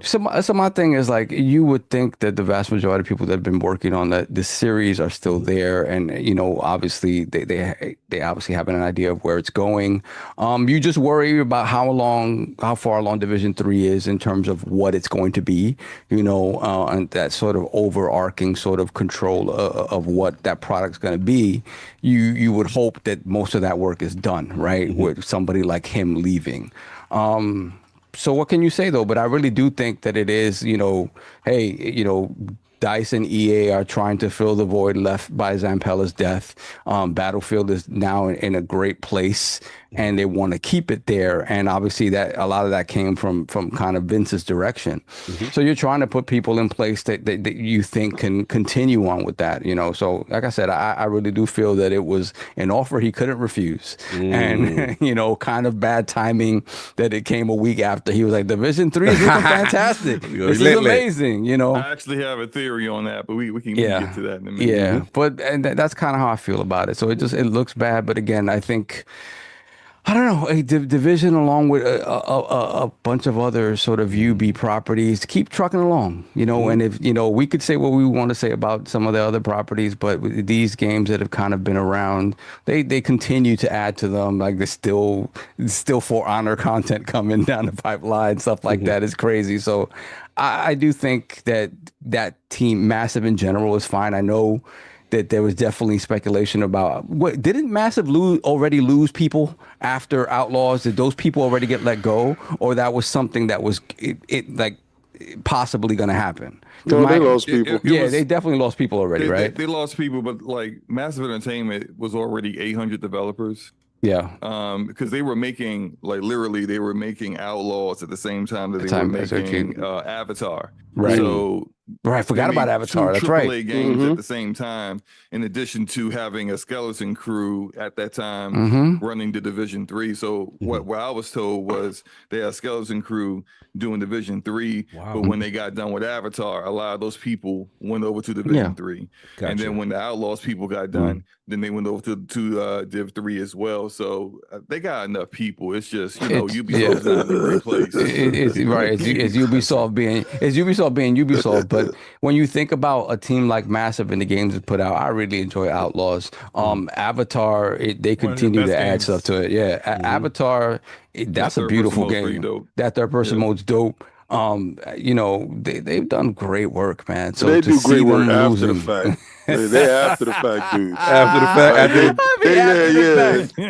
So my thing is, like, you would think that the vast majority of people that have been working on this series are still there, and obviously they obviously have an idea of where it's going. You just worry about how far along Division 3 is in terms of what it's going to be, and that sort of overarching sort of control of what that product's going to be. You would hope that most of that work is done, right? With somebody like him leaving. So what can you say though? But I really do think that it is, DICE and EA are trying to fill the void left by Zampella's death. Battlefield is now in a great place, and they want to keep it there. And obviously, that a lot of that came from kind of Vince's direction. So you're trying to put people in place that you think can continue on with that. So like I said, I really do feel that it was an offer he couldn't refuse, and kind of bad timing that it came a week after. He was like, Division 3 is looking fantastic. This is amazing. I actually have a theory on that, but we can get to that in a minute. Yeah, but that's kind of how I feel about it. So it looks bad, but again, I think, I don't know, a Division along with a bunch of other sort of UB properties keep trucking along, and if we could say what we want to say about some of the other properties, but with these games that have kind of been around, they continue to add to them. Like there's still For Honor content coming down the pipeline, stuff like that is crazy. So I do think that team, Massive in general, is fine. I know that there was definitely speculation about what didn't Massive already lose people after Outlaws? Did those people already get let go, or that was something that was like possibly going to happen? No, they lost people. They definitely lost people already, right? They lost people, but like Massive Entertainment was already 800 developers. Yeah. Because they were making literally they were making Outlaws at the same time that they were making Avatar. Right. So I forgot about Avatar. That's right. AAA games at the same time, in addition to having a skeleton crew at that time running the Division 3. So what I was told was they had a skeleton crew doing Division 3, but when they got done with Avatar, a lot of those people went over to Division 3. Gotcha. And then when the Outlaws people got done, then they went over to Div 3 as well. So they got enough people. It's just, Ubisoft's not in a great place. It's Ubisoft being Ubisoft. But when you think about a team like Massive and the games it put out, I really enjoy Outlaws. Avatar, they continue to add stuff to it. Yeah, Avatar, that's a beautiful game. That third person mode's dope. They've done great work, man. So they do great work after the fact. They after the fact, dude. After the fact,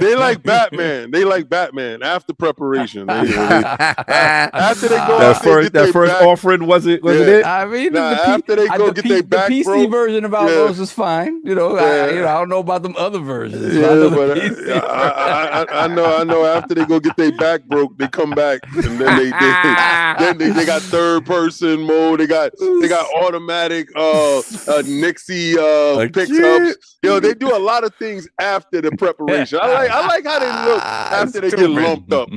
they like Batman. They like Batman after preparation. After they go that first offering wasn't it? I mean, after they go get their back the PC broke, version of Outlaws is fine. I don't know about them other versions. I know. After they go get their back broke, they come back and then they got third person mode. They got automatic Nixie pickups. They do a lot of things after the preparation. I like how they look after they get lumped up. They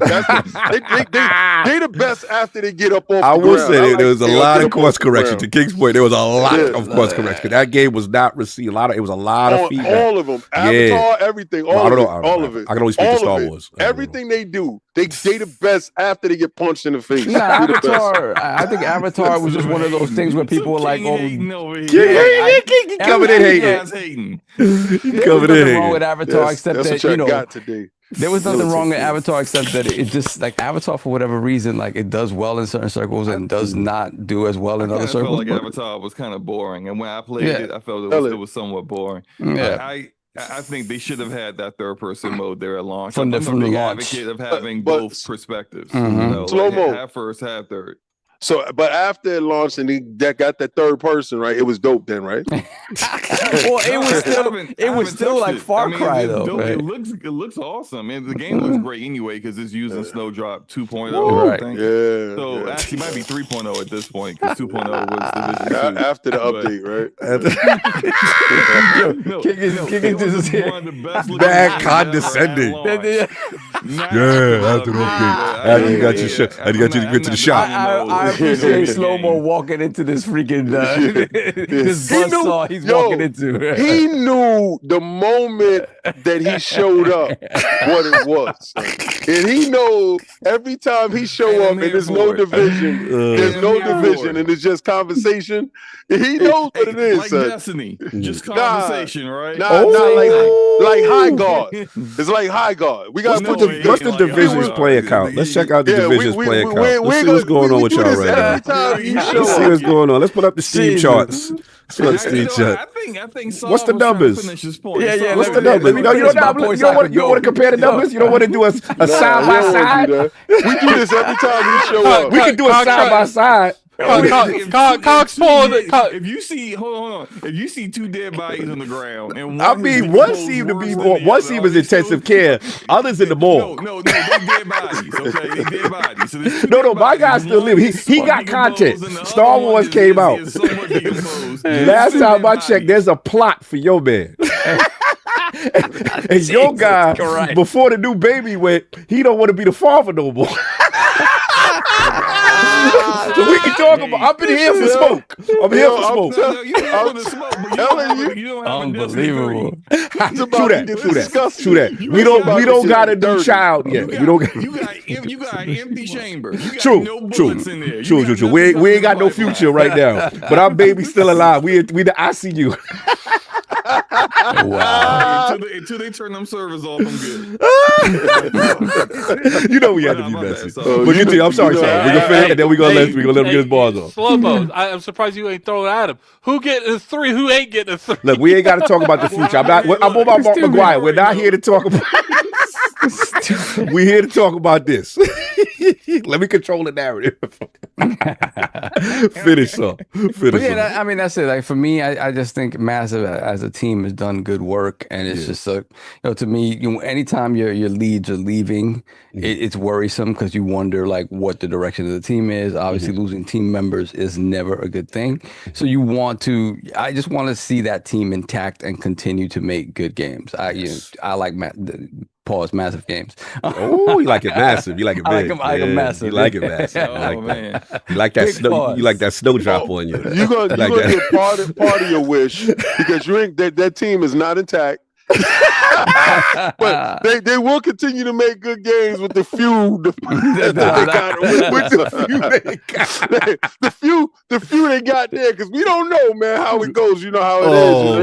the best after they get up off the ground. I will say there was a lot of course correction. To King's point, there was a lot of course correction. That game was not received. It was a lot of feedback. All of them. Avatar, everything. All of it. I can only speak to Star Wars. Everything they do, they the best after they get punched in the face. Avatar. I think Avatar was just one of those things where people were like, "Oh, King coming in hating." There was nothing wrong with Avatar except that got today. There was nothing wrong with Avatar except that it just like Avatar for whatever reason, like it does well in certain circles and does not do as well in other circles. I felt like Avatar was kind of boring, and when I played it, I felt it was somewhat boring. Yeah. I think they should have had that third person mode there at launch. From the launch. Advocate of having both perspectives. Slow-mo. Have first, have third. So, but after it launched and that got that third person, right? It was dope then, right? Well, it was still like Far Cry though. Right? It looks awesome. And the game looks great anyway because it's using Snowdrop 2.0. Right. So actually, it might be 3.0 at this point because 2.0 was Division 2. After the update, right? Bad condescending. After the update. After you got your shot. After you got you to get to the shop. I appreciate Slow-Mo walking into this freaking this buzzsaw he's walking into. He knew the moment that he showed up what it was. And he knows every time he show up and there's no division, and it's just conversation. He knows what it is. Like Destiny. Just conversation, right? Like Highguard. It's like Highguard. We got what's the Division's play account? Let's check out the Division's play account. Let's see what's going on with y'all right now. Let's see what's going on. Let's put up the Steam charts. I think what's the numbers? What's the numbers? You don't want to compare the numbers? You don't want to do a side by side? We do this every time we show up. We can do a side by side. If you see, hold on. If you see two dead bodies on the ground, and one seemed to be more. One seemed was intensive care. Others in the morgue. No, they dead bodies. Okay, they dead bodies. So no, my guy's still living. He got content. Star Wars came out. Last time I checked, there's a plot for your man. And your guy, before the new baby went, he don't want to be the father no more. So we can talk about. I've been here for smoke. I'm here for smoke. Unbelievable. True that. We don't got a new child yet. You got an empty chamber. True. We ain't got no future right now. But our baby's still alive. We the ICU. Wow. Until they turn them servers off, I'm good. You know we have to be messy. But continue. I'm sorry, Shaun. We're gonna finish, and then we're gonna let him get his bars off. Slow-mo. I'm surprised you ain't throwing at him. Who getting a 3? Who ain't getting a 3? Look, we ain't got to talk about the future. I'm on about Mark McGuire. We're not here to talk about. We're here to talk about this. Let me control the narrative. Finish up. But yeah, I mean, that's it. Like for me, I just think Massive as a team has done good work, and it's just to me, anytime your leads are leaving, it's worrisome because you wonder like what the direction of the team is. Obviously, losing team members is never a good thing. So I just want to see that team intact and continue to make good games. I like massive games. Oh, you like it massive. You like it big. I like them massive. You like it massive. Man. You like that snow. You like that snowdrop on you. You're gonna get part of your wish because that team is not intact. But they will continue to make good games with the few they got there, because we don't know, man, how it goes. You know how it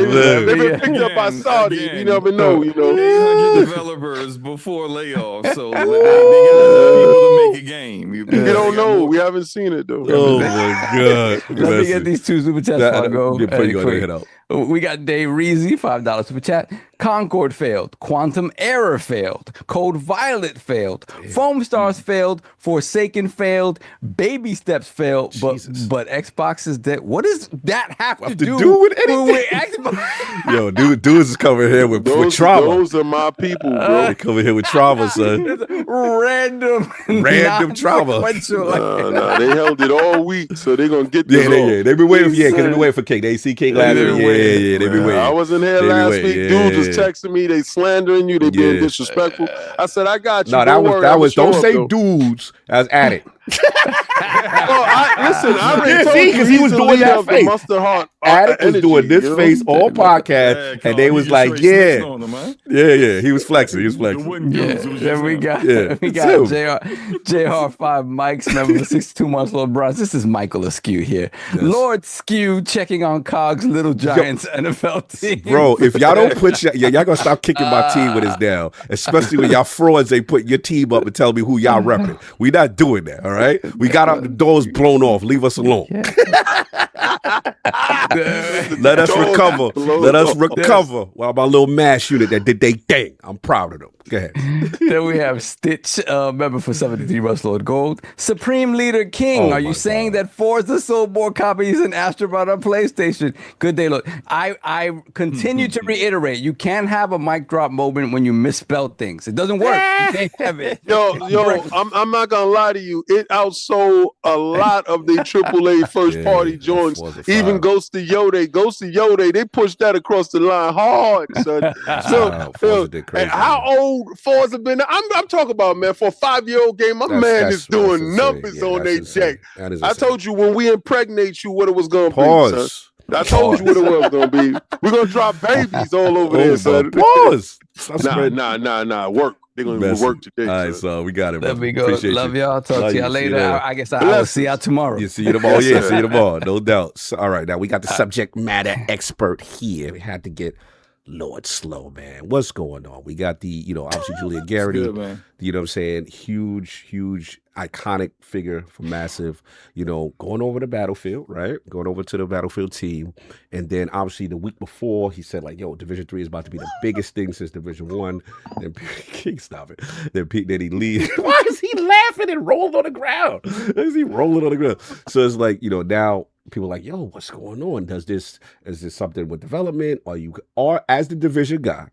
is. They've been picked up by Saudi. You never know. 800 developers before layoffs, so they got people to make a game. You don't know. We haven't seen it though. Oh my god! Let me get these 2 super chats before I go. Hit out. We got Dave Reezy, $5 super chat. Concord failed. Quantum Error failed. Code Violet failed. Foam Stars failed. Forsaken failed. Baby Steps failed. But Xbox is dead. What does that have to do with anything? Xbox? Yo, dudes is coming here with trauma. Those are my people, bro. They coming here with trauma, son. Random trauma. Nah, they held it all week, so they're gonna get this. They've been waiting. Because they've been waiting for King. They see King last week. Yeah, they've been waiting. I wasn't here last week. Dudes was texting me. They slandering you. They being disrespectful. I said, I got you. No, that was don't say dudes. As Addict. I already told you because he was doing that face. Addict was doing this face all podcast, and they was like, yeah, he was flexing. Then we got JR 5 Mike's member for 62 months, Lord Bronze. This is Michael Askew here. Yes. Lord Skew checking on Cog's Little Giants NFL team. Bro, if y'all don't put y'all gonna stop kicking my team when it's down, especially when y'all frauds ain't put your team up and tell me who y'all repping. We not doing that, all right? We got the doors blown off. Leave us alone. Let us recover. Let us recover. While my little MASH unit that did they thing. I'm proud of them. Go ahead. Then we have Stitch, member for 73 Rush Lord Gold. Supreme Leader King, are you saying that Forza sold more copies than Astrobot on PlayStation? Good day, look. I continue to reiterate, you can't have a mic drop moment when you misspell things. It doesn't work. You can't have it. Yo, I'm not gonna lie to you. It outsold a lot of the AAA first party joints. Even Ghost of Yode, they pushed that across the line hard, son. How old Forza been? I'm talking about, man, for a 5-year-old game, my man is doing numbers on their deck. I told you when we impregnate you what it was gonna be, son. I told you what it was gonna be. We're gonna drop babies all over there, son. Pause. Nah. Work. They're gonna work today. All right, so we got it. Let me go. Love y'all. Talk to y'all later. I guess I will see y'all tomorrow. You see you tomorrow. Yeah, see you tomorrow. No doubt. All right, now we got the subject matter expert here. We had to get Lord Slow, man. What's going on? We got the, obviously Julia Garrity, you know what I'm saying? Huge, iconic figure for Massive, going over the battlefield, right? Going over to the battlefield team. And then obviously the week before, he said Division 3 is about to be the biggest thing since Division 1. Then King, stop it. Then he leaves. Why is he laughing and rolled on the ground? Why is he rolling on the ground? So it's like, now people are like, yo, what's going on? Is this something with development? Or as the division guy,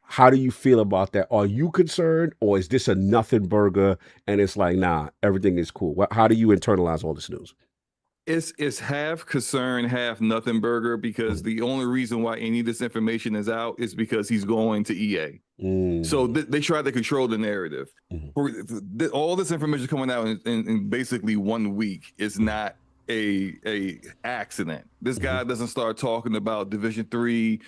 how do you feel about that? Are you concerned, or is this a nothing burger and it's like, nah, everything is cool? How do you internalize all this news? It's half concern, half nothing burger, because the only reason why any of this information is out is because he's going to EA. So they try to control the narrative. All this information coming out in basically 1 week is not a accident. This guy doesn't start talking about Division 3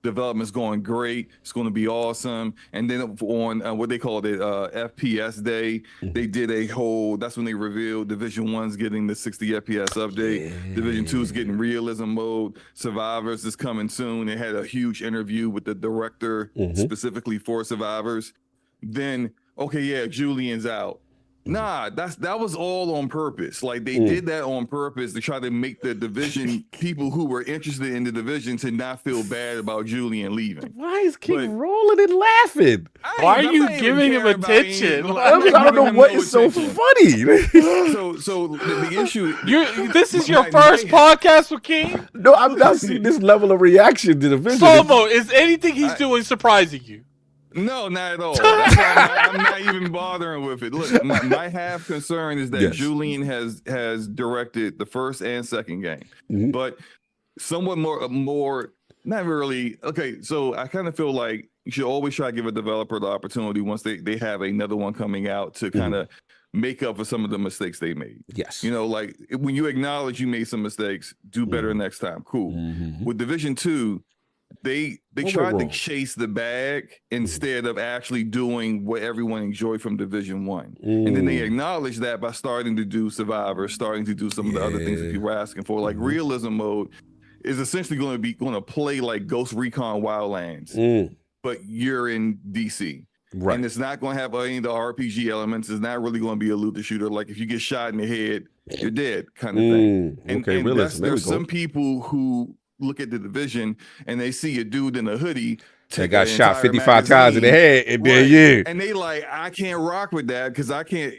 development's going great. It's going to be awesome. And then on what they called it, FPS Day, they did a whole. That's when they revealed Division 1's getting the 60 FPS update. Division 2's getting realism mode. Survivors is coming soon. They had a huge interview with the director specifically for Survivors. Then, okay, yeah, Julian's out. Nah, that was all on purpose. Like they did that on purpose to try to make the Division people who were interested in the Division to not feel bad about Julian leaving. Why is King rolling and laughing? Why are you giving him attention? I don't know what is so funny. So the issue. This is your first podcast with King? No, I've not seen this level of reaction to the Division. Slomo, is anything he's doing surprising you? No, not at all. That's why I'm not even bothering with it. Look, my half concern is that Julian has directed the first and second game, but somewhat more not really. Okay, so I kind of feel like you should always try to give a developer the opportunity once they have another one coming out to kind of make up for some of the mistakes they made. Yes. You know, like when you acknowledge you made some mistakes, do better next time. Cool. With Division 2, they tried to chase the bag instead of actually doing what everyone enjoyed from Division 1. And then they acknowledged that by starting to do Survivor, starting to do some of the other things that people were asking for. Like realism mode is essentially going to play like Ghost Recon Wildlands, but you're in DC. Right. And it's not going to have any of the RPG elements. It's not really going to be a looter shooter. Like if you get shot in the head, you're dead kind of thing. And there's some people who look at the Division and they see a dude in a hoodie that got shot 55 times in the head and then and they like, I can't rock with that because I can't.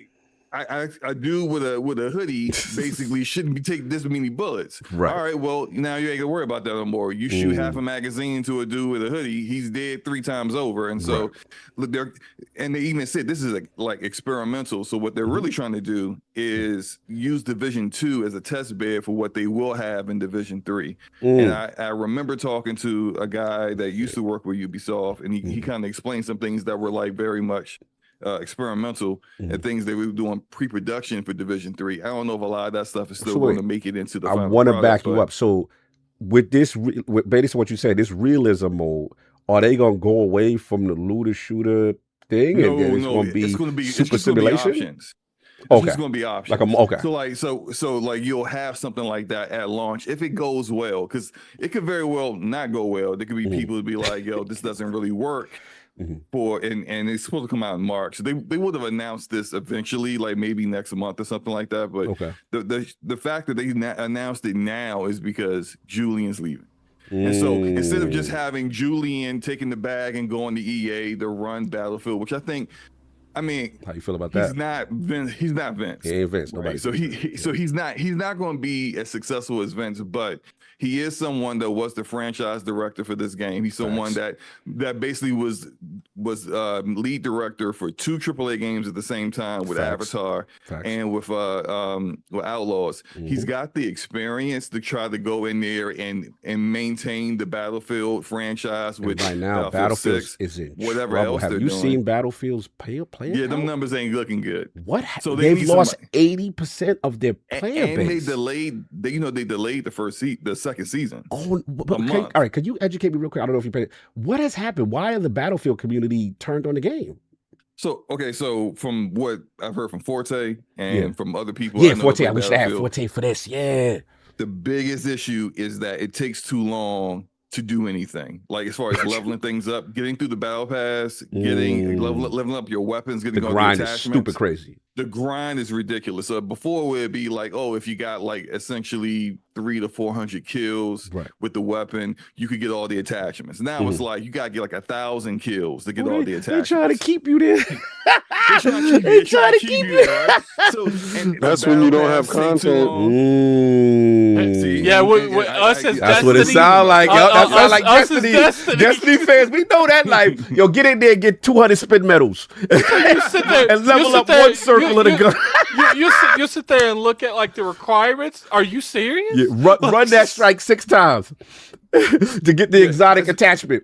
A dude with a hoodie basically shouldn't be taking this many bullets. Right. All right. Well, now you ain't gonna worry about that no more. You shoot half a magazine to a dude with a hoodie, he's dead 3 times over. And so, look, they even said this is like experimental. So what they're really trying to do is use Division 2 as a test bed for what they will have in Division 3. And I remember talking to a guy that used to work with Ubisoft, and he kind of explained some things that were like very much experimental and things that we were doing pre-production for Division 3. I don't know if a lot of that stuff is still going to make it into the final I want to back you up. So with this, based on what you said, this realism mode, are they going to go away from the looter shooter thing? No, and it's going to be super simulation? Options. It's just going to be options. Okay. So like you'll have something like that at launch if it goes well, because it could very well not go well. There could be people who be like, yo, this doesn't really work. And it's supposed to come out in March. So they would have announced this eventually, like maybe next month or something like that. But the fact that they announced it now is because Julian's leaving. And so instead of just having Julian taking the bag and going to EA to run Battlefield, which I mean, how you feel about that? He's not Vince. He ain't Vince. Right? So he's not going to be as successful as Vince, but he is someone that was the franchise director for this game. He's someone that basically was lead director for 2 AAA games at the same time with Avatar and with Outlaws. He's got the experience to try to go in there and maintain the Battlefield franchise. Which right now Battlefield is in whatever trouble. else Have they're you doing. seen Battlefield's player? Yeah, them numbers ain't looking good. What? So they've lost 80% of their player base. And they delayed. They delayed the second season. Oh, all right. Could you educate me real quick? I don't know if you paid it. What has happened? Why are the Battlefield community turned on the game? So from what I've heard from Forte and from other people, Forte. I wish I had Forte for this. Yeah. The biggest issue is that it takes too long to do anything, like as far as leveling things up, getting through the battle pass, getting leveling up your weapons, getting the all grind the is stupid crazy. The grind is ridiculous. So before it would be like, if you got like essentially 300 to 400 kills with the weapon, you could get all the attachments. Now it's like you gotta get like 1,000 kills to get all the attachments. They trying to keep you there. They trying to keep you there. Right? So that's when you don't have content. Yeah, with us as that's what it sounds like. That sounds like Destiny fans. We know that life. Yo, get in there and get 200 spin medals and level up one circle of the gun. You sit there and look at like the requirements. Are you serious? Yeah, run that strike 6 times to get the exotic attachment.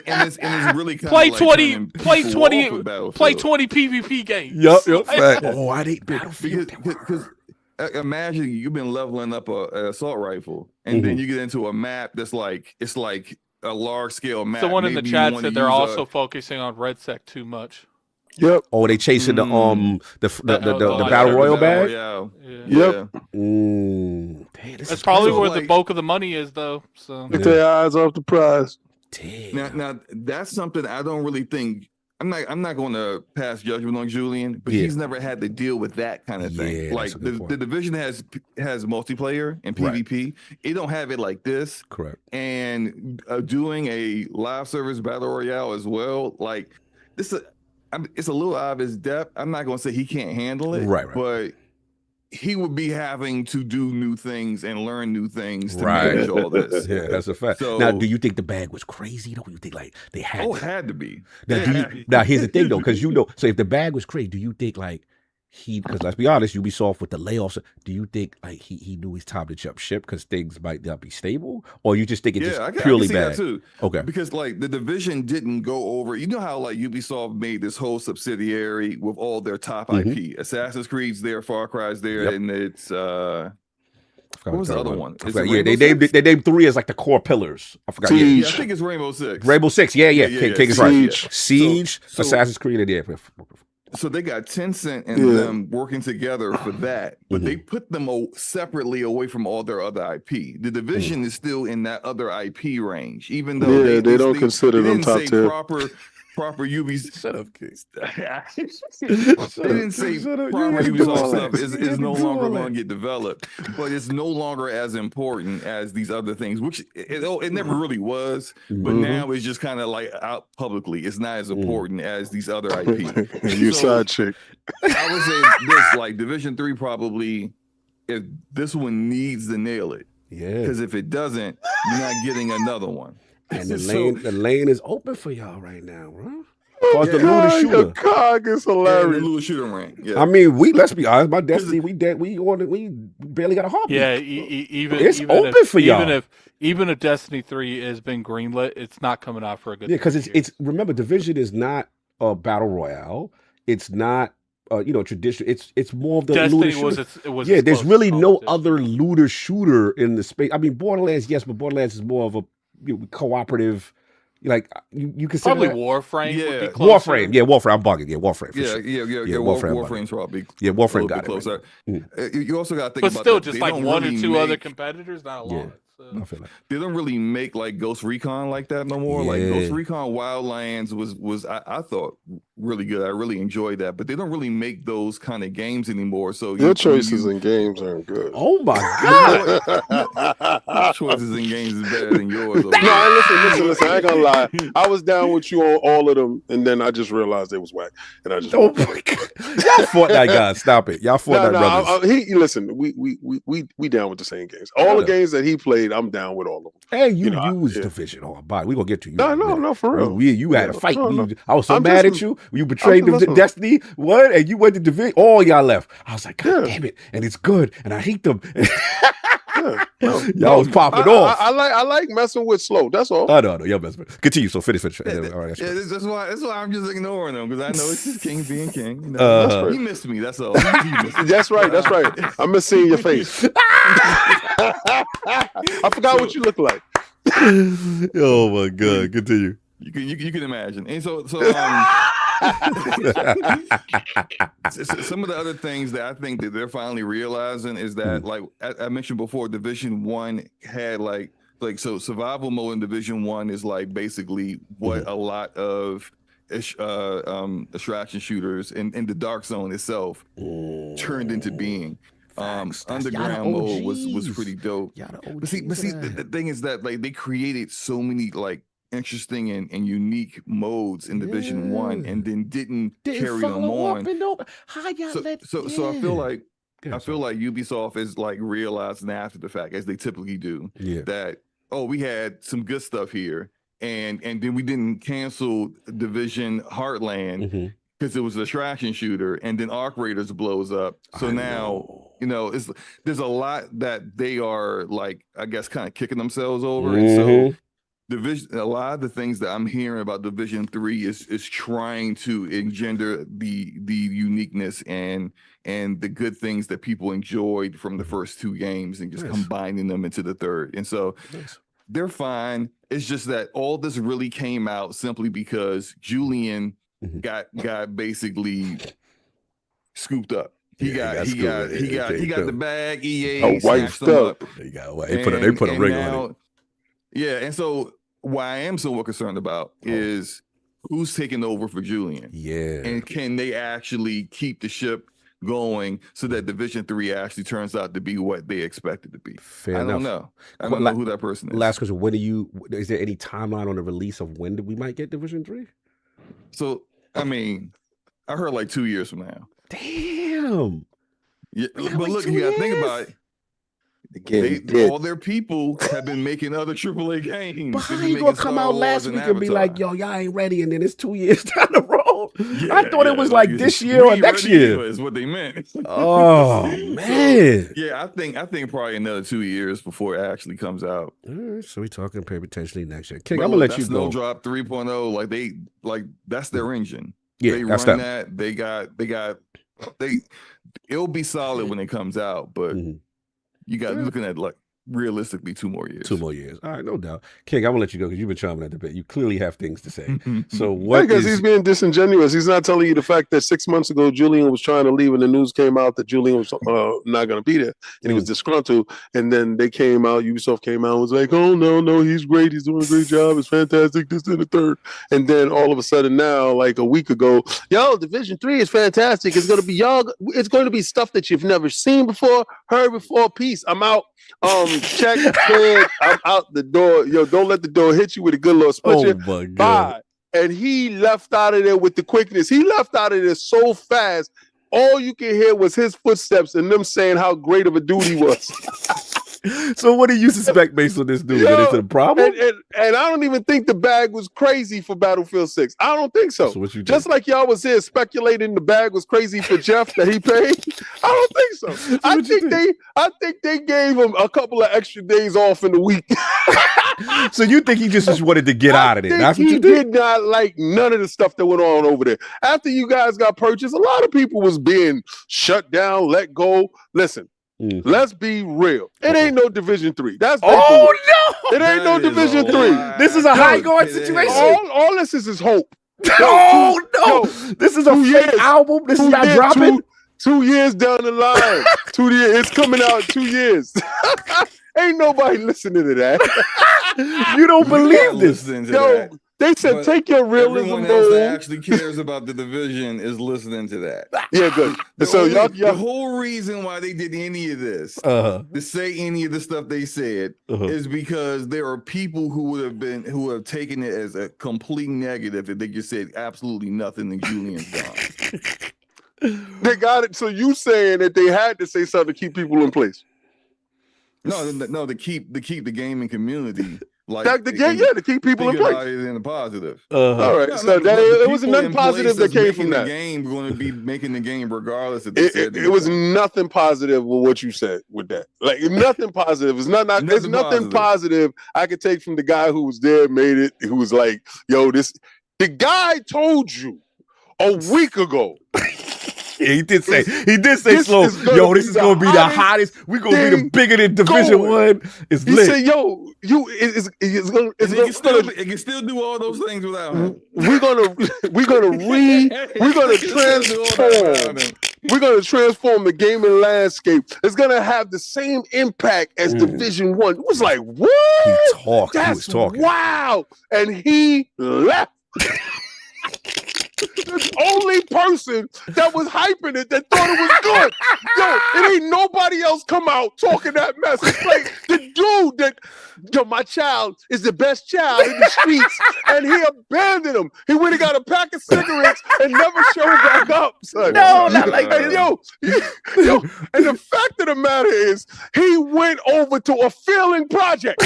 and it's really kind play of like 20 PvP games. Yep. Oh, I hate Battlefield. Because imagine you've been leveling up an assault rifle, and then you get into a map that's like it's like a large scale map. Someone in the maybe chat you wanna said they're use also focusing on RedSec too much. Yep. Oh, they chasing the battle royal bag. Yeah. Damn, That's probably where the like, bulk of the money is, though. So Get their eyes off the prize. Damn. Now that's something I don't really think. I'm not going to pass judgment on Julian, but he's never had to deal with that kind of thing. Yeah, like the division has multiplayer and PvP. Right. It don't have it like this. Correct. And doing a live service battle royale as well, like this, it's a little out of his depth. I'm not going to say he can't handle it, right? But he would be having to do new things and learn new things to manage all this. Yeah, that's a fact. So, now, do you think the bag was crazy though? You think like they had? Oh, had to be. Now, here's the thing though, because so if the bag was crazy, do you think like because let's be honest, Ubisoft with the layoffs, do you think like he knew it's time to jump ship because things might not be stable, or you just think it's just purely I can see bad? That too. Okay, because like the division didn't go over. You know how like Ubisoft made this whole subsidiary with all their top IP. Assassin's Creed's there, Far Cry's there, and it's what was the other one? Yeah, they named 3 as like the core pillars. I forgot. Yeah, I think it's Rainbow Six. Rainbow Six. Yeah. King is right. Siege, so, Assassin's Creed, and so they got Tencent and them working together for that, but they put them separately away from all their other IP. The division is still in that other IP range, even though they don't consider them top tier. Proper Ubisoft. Shut up, kid. They didn't say proper Ubisoft stuff is no longer going to get developed, but it's no longer as important as these other things, which it never really was. But now it's just kind of like out publicly. It's not as important as these other IP. You side chick. I would say this, like Division 3 probably, if this one needs to nail it. Yeah. Because if it doesn't, you're not getting another one. And the lane is open for y'all right now, bro. The looter shooter. The cog is hilarious. The looter shooter rank. Yeah. I mean, let's be honest. My Destiny, we barely got a heartbeat. Yeah, even open for y'all. Even if Destiny 3 has been greenlit, it's not coming out for a good. Yeah, because it's remember, Division is not a battle royale. It's not. Traditional. It's more of the Destiny looter shooter. There's really no other looter shooter in the space. I mean, Borderlands, yes, but Borderlands is more of a cooperative. Like you consider probably that? Warframe. Would be Warframe. Yeah, Warframe. I'm bugging. Yeah, Warframe. For sure. Warframe's probably. Yeah, Warframe got it. Closer. Right. You also got to think but about. Still, that. Just like one or two other competitors, not a lot. Yeah. I feel like they don't really make like Ghost Recon like that no more. Like Ghost Recon Wildlands was I thought really good. I really enjoyed that, but they don't really make those kind of games anymore. So your choices in games aren't good. Oh my god! Your choices in games is better than yours. No, listen. I ain't gonna lie. I was down with you on all of them, and then I just realized it was whack, and I just. Oh my god! Y'all fought that guy. Stop it! Y'all fought that brother. Listen. We down with the same games. All the games that he played, I'm down with all of them. Hey, you used Division on body. We gonna get to you. No, for real. You had a fight. No. I was so mad at you. You betrayed the Destiny. What? And you went to Division. All y'all left. I was like, God damn it! And it's good. And I hate them. Y'all was popping off. I like messing with slow. That's all. Oh, no, y'all messing. Continue. So finish. All right, that's why I'm just ignoring them because I know it's just King being King. You know, you missed me. That's all. That's right. I miss seeing your face. I forgot what you look like. Oh my god! Continue. You can imagine. And so some of the other things that I think that they're finally realizing is that, like I mentioned before, Division 1 had like so survival mode in Division 1 is like basically what a lot of extraction shooters in the Dark Zone itself turned into being. Underground mode was pretty dope. But see, the thing is that like they created so many like interesting and unique modes in Division 1 and then didn't carry them on. So I feel like Ubisoft is like realizing after the fact, as they typically do, that we had some good stuff here, and then we didn't cancel Division Heartland because it was a extraction shooter, and then Arc Raiders blows up. So now there's a lot that they are like, I guess, kind of kicking themselves over, and so. A lot of the things that I'm hearing about Division 3 is trying to engender the uniqueness and the good things that people enjoyed from the first two games and just combining them into the third. And so they're fine. It's just that all this really came out simply because Julian got basically scooped up. He got the bag. EA snatched him up. They put a ring on it. Yeah, and so what I am somewhat concerned about is who's taking over for Julian. Yeah, and can they actually keep the ship going so that Division 3 actually turns out to be what they expect it to be? I don't know. I don't know who that person is. Last question: is there any timeline on the release of when we might get Division 3? So, I mean, I heard like 2 years from now. Damn. Yeah, but look, you gotta think about it. All their people have been making other AAA games. But how you gonna come out last week and be like, yo, y'all ain't ready, and then it's 2 years down the road? Yeah, I thought it was like this year or next year. Is what they meant. Oh man. Yeah, I think probably another 2 years before it actually comes out. All right, so we talking potentially next year. King, I'm gonna let you go. Snowdrop 3.0, that's their engine. Yeah, they that's run that. It'll be solid when it comes out, but you got looking at like realistically 2 more years. 2 more years. All right, no doubt. King, I'm gonna let you go because you've been chomping at the bit. You clearly have things to say. So what? Because he's being disingenuous. He's not telling you the fact that 6 months ago Julian was trying to leave, and the news came out that Julian was not going to be there, and he was disgruntled. And then they came out. Ubisoft came out and was like, "Oh no, he's great. He's doing a great job. It's fantastic. This and the third." And then all of a sudden now, like a week ago, Division 3 is fantastic. It's going to be It's going to be stuff that you've never seen before, heard before. Peace. I'm out. Check. I'm out the door. Yo, don't let the door hit you with a good little split. Oh my God. Bye. And he left out of there with the quickness. He left out of there so fast. All you can hear was his footsteps and them saying how great of a dude he was. So what do you suspect based on this dude? That it's a problem? And I don't even think the bag was crazy for Battlefield 6. I don't think so. So what you Just like y'all was here speculating the bag was crazy for Jeff that he paid. I don't think so. I think they gave him a couple of extra days off in the week. So you think he just wanted to get out of there? That's what you did not like none of the stuff that went on over there. After you guys got purchased, a lot of people was being shut down, let go. Listen. Let's be real. It ain't no Division 3. That's no! It ain't no Division 3. This is a Highguard situation. All this is hope. No! This is a fake album. This is not dropping. 2 years down the line. 2 years. It's coming out in 2 years. Ain't nobody listening to that. You don't believe this? Yo, they said take your realism. Everyone else that actually cares about the Division is listening to that. Yeah, good. The whole reason why they did any of this, to say any of the stuff they said, is because there are people who have taken it as a complete negative that they just said absolutely nothing that Julian's done. They got it. So you saying that they had to say something to keep people in place? No, to keep the gaming community. To keep people in place. In the positive. All right, it was nothing positive that came from that. The game going to be making the game regardless of it was nothing positive with what you said with that. Like nothing positive. There's nothing positive I could take from the guy who was there, made it, who was like, yo, the guy told you a week ago. Yeah, he did say Slow. Yo, this is gonna be the hottest. We're gonna be the bigger than Division 1. It's lit. He said, yo, it can still do all those things without him. We're gonna transform the gaming landscape. It's gonna have the same impact as Division 1. It was like, what? He was talking. Wow. And he left. The only person that was hyping it that thought it was good. Yo, it ain't nobody else come out talking that mess. It's like the dude that, my child is the best child in the streets, and he abandoned him. He went and got a pack of cigarettes and never showed back up, son. No, not like that. Yo, and the fact of the matter is, he went over to a failing project.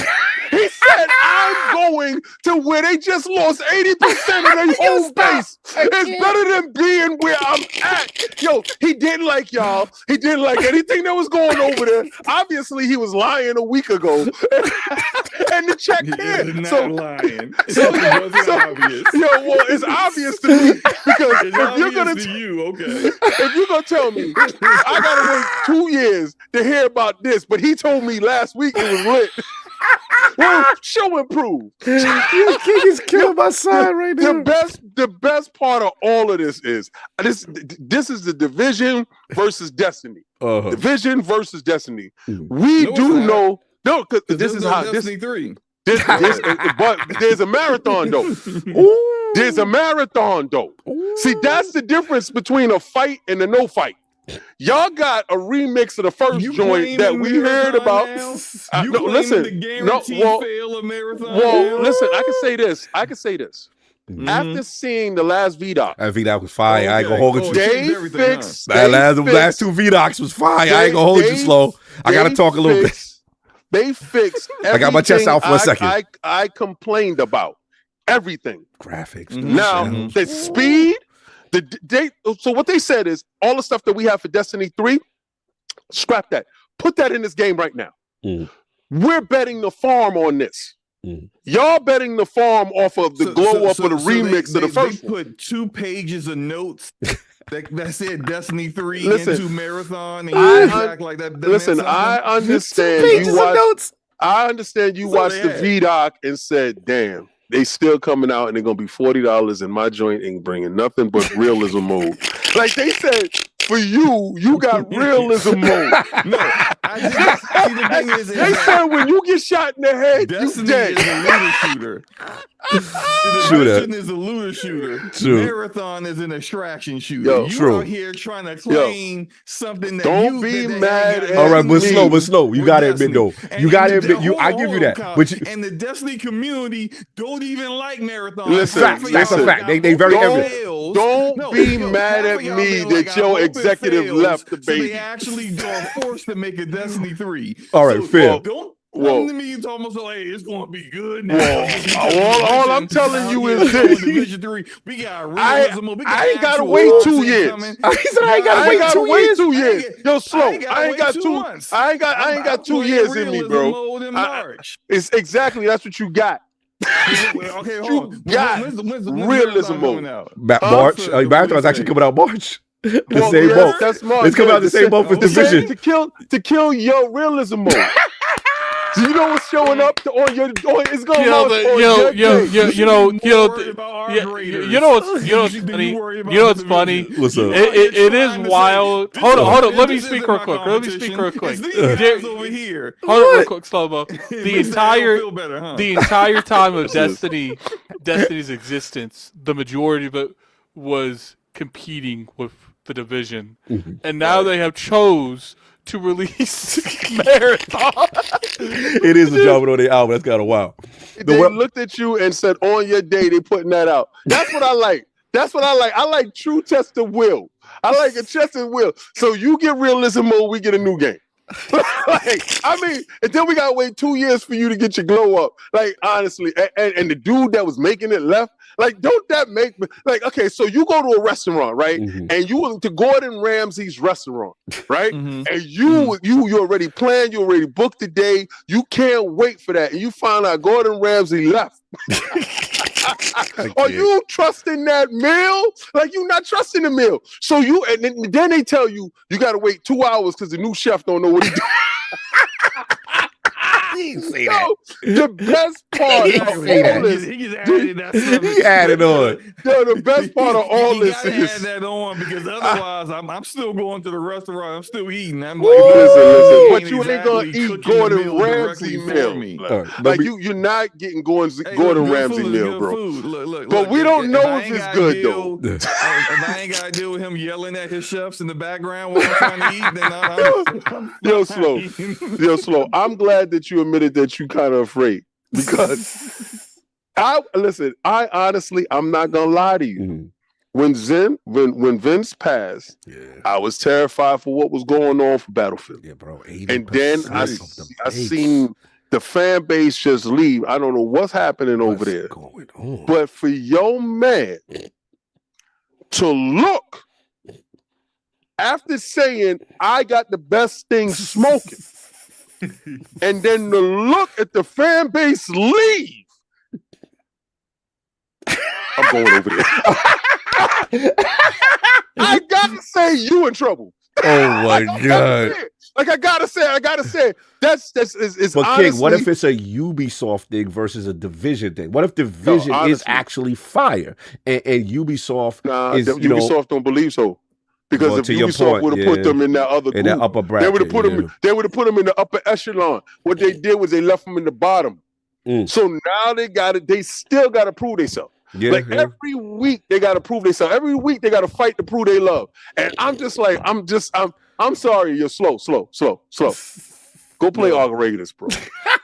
He said, I'm going to where they just lost 80% of their home base. It's better than being where I'm at. Yo, he didn't like y'all. He didn't like anything that was going over there. Obviously, he was lying a week ago. And the check came. So lying. Obvious. Yo, well, it's obvious to me because if you're gonna if you're gonna tell me I gotta wait 2 years to hear about this, but he told me last week it was lit. Well, show improve. Your king is killing my side right now. The best part of all of this is this is the Division versus Destiny. Division versus Destiny. We know because this is how Destiny 3. But there's a marathon though. There's a marathon though. See, that's the difference between a fight and a no fight. Y'all got a remix of the first joint that we heard about. Listen, listen. I can say this. After seeing the last VDOC, that VDOC was fire. I ain't gonna hold you. They fixed. Last two VDOCs was fire. I ain't gonna hold you slow. I gotta talk a little bit. They fixed. I got my chest out for a second. I complained about everything. Graphics. Now the speed. So what they said is all the stuff that we have for Destiny 3, scrap that. Put that in this game right now. We're betting the farm on this. Y'all betting the farm off of the glow up of the remix of the first. They put 2 pages of notes that said Destiny 3 into Marathon. And I understand you watched. I understand you watched the VDOC and said, "Damn, they still coming out and they're gonna be $40 and my joint ain't bringing nothing but realism mode." Like they said, for you got realism mode. No, the thing is, they said when you get shot in the head, Destiny you dead. is a looter shooter. Division is a looter shooter. True. Marathon is an extraction shooter. You out here trying to claim something that don't be mad at all right, but me. slow. You gotta admit though. You gotta admit. I give you that. But and the Destiny community don't even like Marathon. Listen, that's a fact. They very evident. Don't be mad at me that your executive left the baby. So they actually are forced to make a Destiny 3. All right, fair. Don't come to me. It's almost like, hey, it's going to be good. All I'm telling you is this. Division 3, we got realism. I ain't got to wait 2 years. He said I ain't got to wait 2 years. Yo, slow. I ain't got 2 months. I ain't got 2 years in me, bro. It's exactly that's what you got. Okay, hold on. When's realism mode out? March. Marathon's actually coming out March. The same month. That's March. It's coming out the same month with Division. To kill your realism mode. Do you know what's showing up on your? It's going on what's funny? What's up? It is wild. Hold on. Let me speak real quick. Over here. Hold on real quick, Slomo. The entire time of Destiny's existence, the majority of it was competing with the Division, and now they have chose to release Marathon. It is a job on their album. That's kind of wild. They looked at you and said, "On your day, they putting that out." That's what I like. I like true test of will. I like a test of will. So you get realism mode, we get a new game. And then we gotta wait 2 years for you to get your glow up. Like honestly, and the dude that was making it left. Like, don't that make me like okay? So you go to a restaurant, right? And you went to Gordon Ramsay's restaurant, right? And you already planned, you already booked the day. You can't wait for that, and you find out Gordon Ramsay left. Are you trusting that meal? Like you not trusting the meal. So and then they tell you got to wait 2 hours because the new chef don't know what he's doing. The best part of all this, he added on. The best part of all this is add that on because otherwise I'm still going to the restaurant. I'm still eating. I'm listen. But you ain't gonna eat Gordon Ramsay meal. Like you're not getting Gordon Ramsay meal, bro. Look, but we don't know if it's good though. If I ain't got to deal with him yelling at his chefs in the background while I'm trying to eat, then Yo, slow. I'm glad that you admitted that you kind of afraid because I honestly, I'm not gonna lie to you. When Vince passed, I was terrified for what was going on for Battlefield. Yeah, bro. And then I seen the fan base just leave. I don't know what's happening over there. Going on? But for your man to look after saying I got the best thing smoking, and then to look at the fan base leave. I'm going over there. I gotta say you in trouble. Oh my God. Like I gotta say, that's But honestly, King, what if it's a Ubisoft thing versus a Division thing? What if Division is actually fire and Ubisoft is Ubisoft don't believe so? Because if Ubisoft would have put them in that other group, that upper bracket, they would have put them. They would have put them in the upper echelon. What they did was they left them in the bottom. So now they still got to prove themselves. Every week they got to prove themselves. Every week they got to fight to prove they love. And I'm just like, I'm sorry, you're slow. Go play Arc Raiders, bro.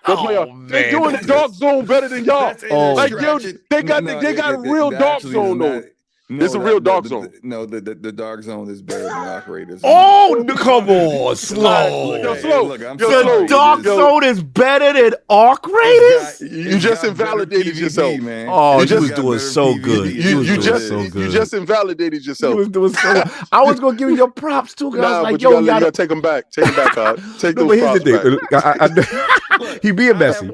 Go play They're doing the Dark Zone better than y'all. They got a real Dark Zone though. It's a real Dark Zone. The Dark Zone is better than Arc Raiders. Oh, come on, slow. The Dark Zone is better than Arc Raiders? You just invalidated yourself, man. Oh, you was doing so good. You just invalidated yourself. You was doing so good. I was going to give you your props, too. Nah, but you gotta take them back. Take them back, God. Take those props back. He being messy.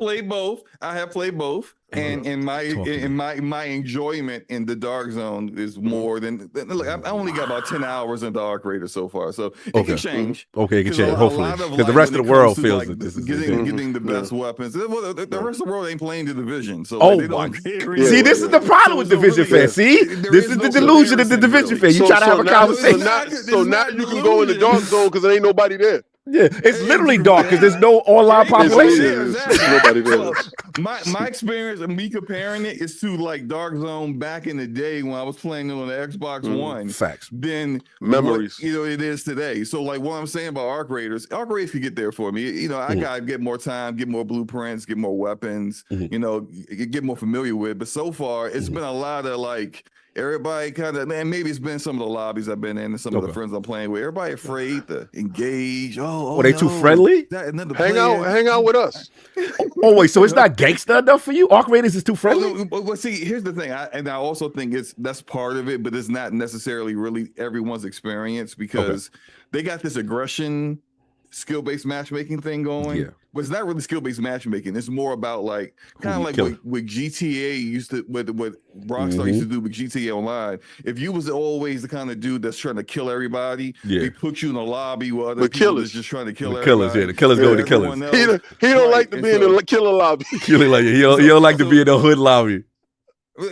I have played both. And my enjoyment in the Dark Zone is more than look. I only got about 10 hours in the Arc Raiders so far, so it can change. Okay, it can change. Hopefully, because the rest of the world feels that this is getting the best weapons. The rest of the world ain't playing the Division, so they don't see. This is the problem with Division fans. See, this is the delusion of the Division fan. You try to have a conversation. So now you can go in the Dark Zone because there ain't nobody there. Yeah, it's literally dark because there's no online population. Nobody there. My experience of me comparing it is to like Dark Zone back in the day when I was playing it on the Xbox One. Facts. Then memories. It is today. So like what I'm saying about Arc Raiders could get there for me. I gotta get more time, get more blueprints, get more weapons. Get more familiar with. But so far, it's been a lot of like. Everybody kind of, man, maybe it's been some of the lobbies I've been in and some of the friends I'm playing with. Everybody afraid to engage. Oh, they too friendly? Hang out with us. Oh, wait, so it's not gangster enough for you? Arc Raiders is too friendly? Well, see, here's the thing. I also think that's part of it, but it's not necessarily really everyone's experience because they got this aggression, skill-based matchmaking thing going. Yeah. But it's not really skill-based matchmaking. It's more about like kind of like what GTA used to, what Rockstar used to do with GTA Online. If you was always the kind of dude that's trying to kill everybody, they put you in a lobby with other people that's just trying to kill everybody. The killers go to the killers. He don't like to be in the killer lobby. He don't like to be in the hood lobby.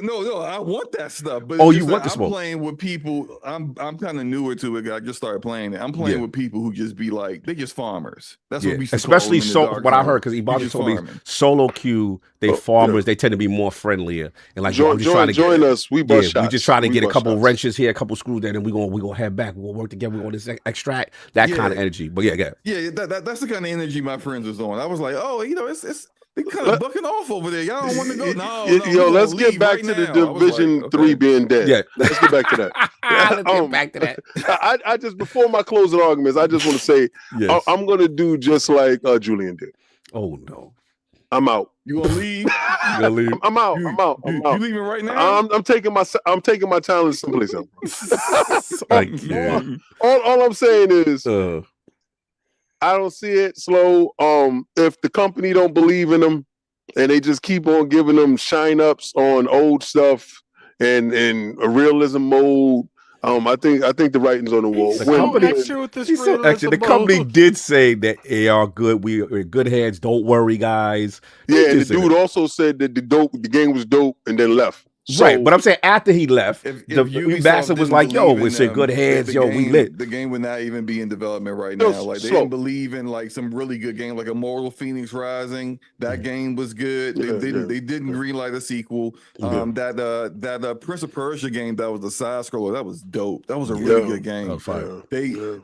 No, I want that stuff. But you want the smoke? I'm playing with people. I'm kind of newer to it. I just started playing it. I'm playing with people who just be like, they just farmers. That's what we should especially call them what I heard because Ibaka told me solo queue. They farmers. They tend to be more friendlier and like join us. We bust shots. We just trying to get a couple wrenches here, a couple screws there, and we gonna head back. We're gonna work together. We're gonna extract that kind of energy. But that's the kind of energy my friends was on. I was like, it's. They kind of bucking off over there. Y'all don't want to go. No. Let's get back to the Division 3 being dead. Yeah, let's get back to that. Let's get back to that. I just before my closing arguments, I just want to say I'm gonna do just like Julian did. Oh no, I'm out. You gonna leave? I'm out. I'm out. You leaving right now? I'm taking my talents someplace else. All I'm saying is. I don't see it slow. If the company don't believe in them and they just keep on giving them shine ups on old stuff and a realism mode, I think the writing's on the wall. The company did say that they are good. We're in good hands. Don't worry, guys. And the dude also said that the game was dope and then left. Right, but I'm saying after he left, the master was like, "Yo, we're in good hands. We lit." The game would not even be in development right now. Like they didn't believe in like some really good game, like Immortal Phoenix Rising. That game was good. They didn't greenlight a sequel. That Prince of Persia game that was the side scroller. That was dope. That was a really good game.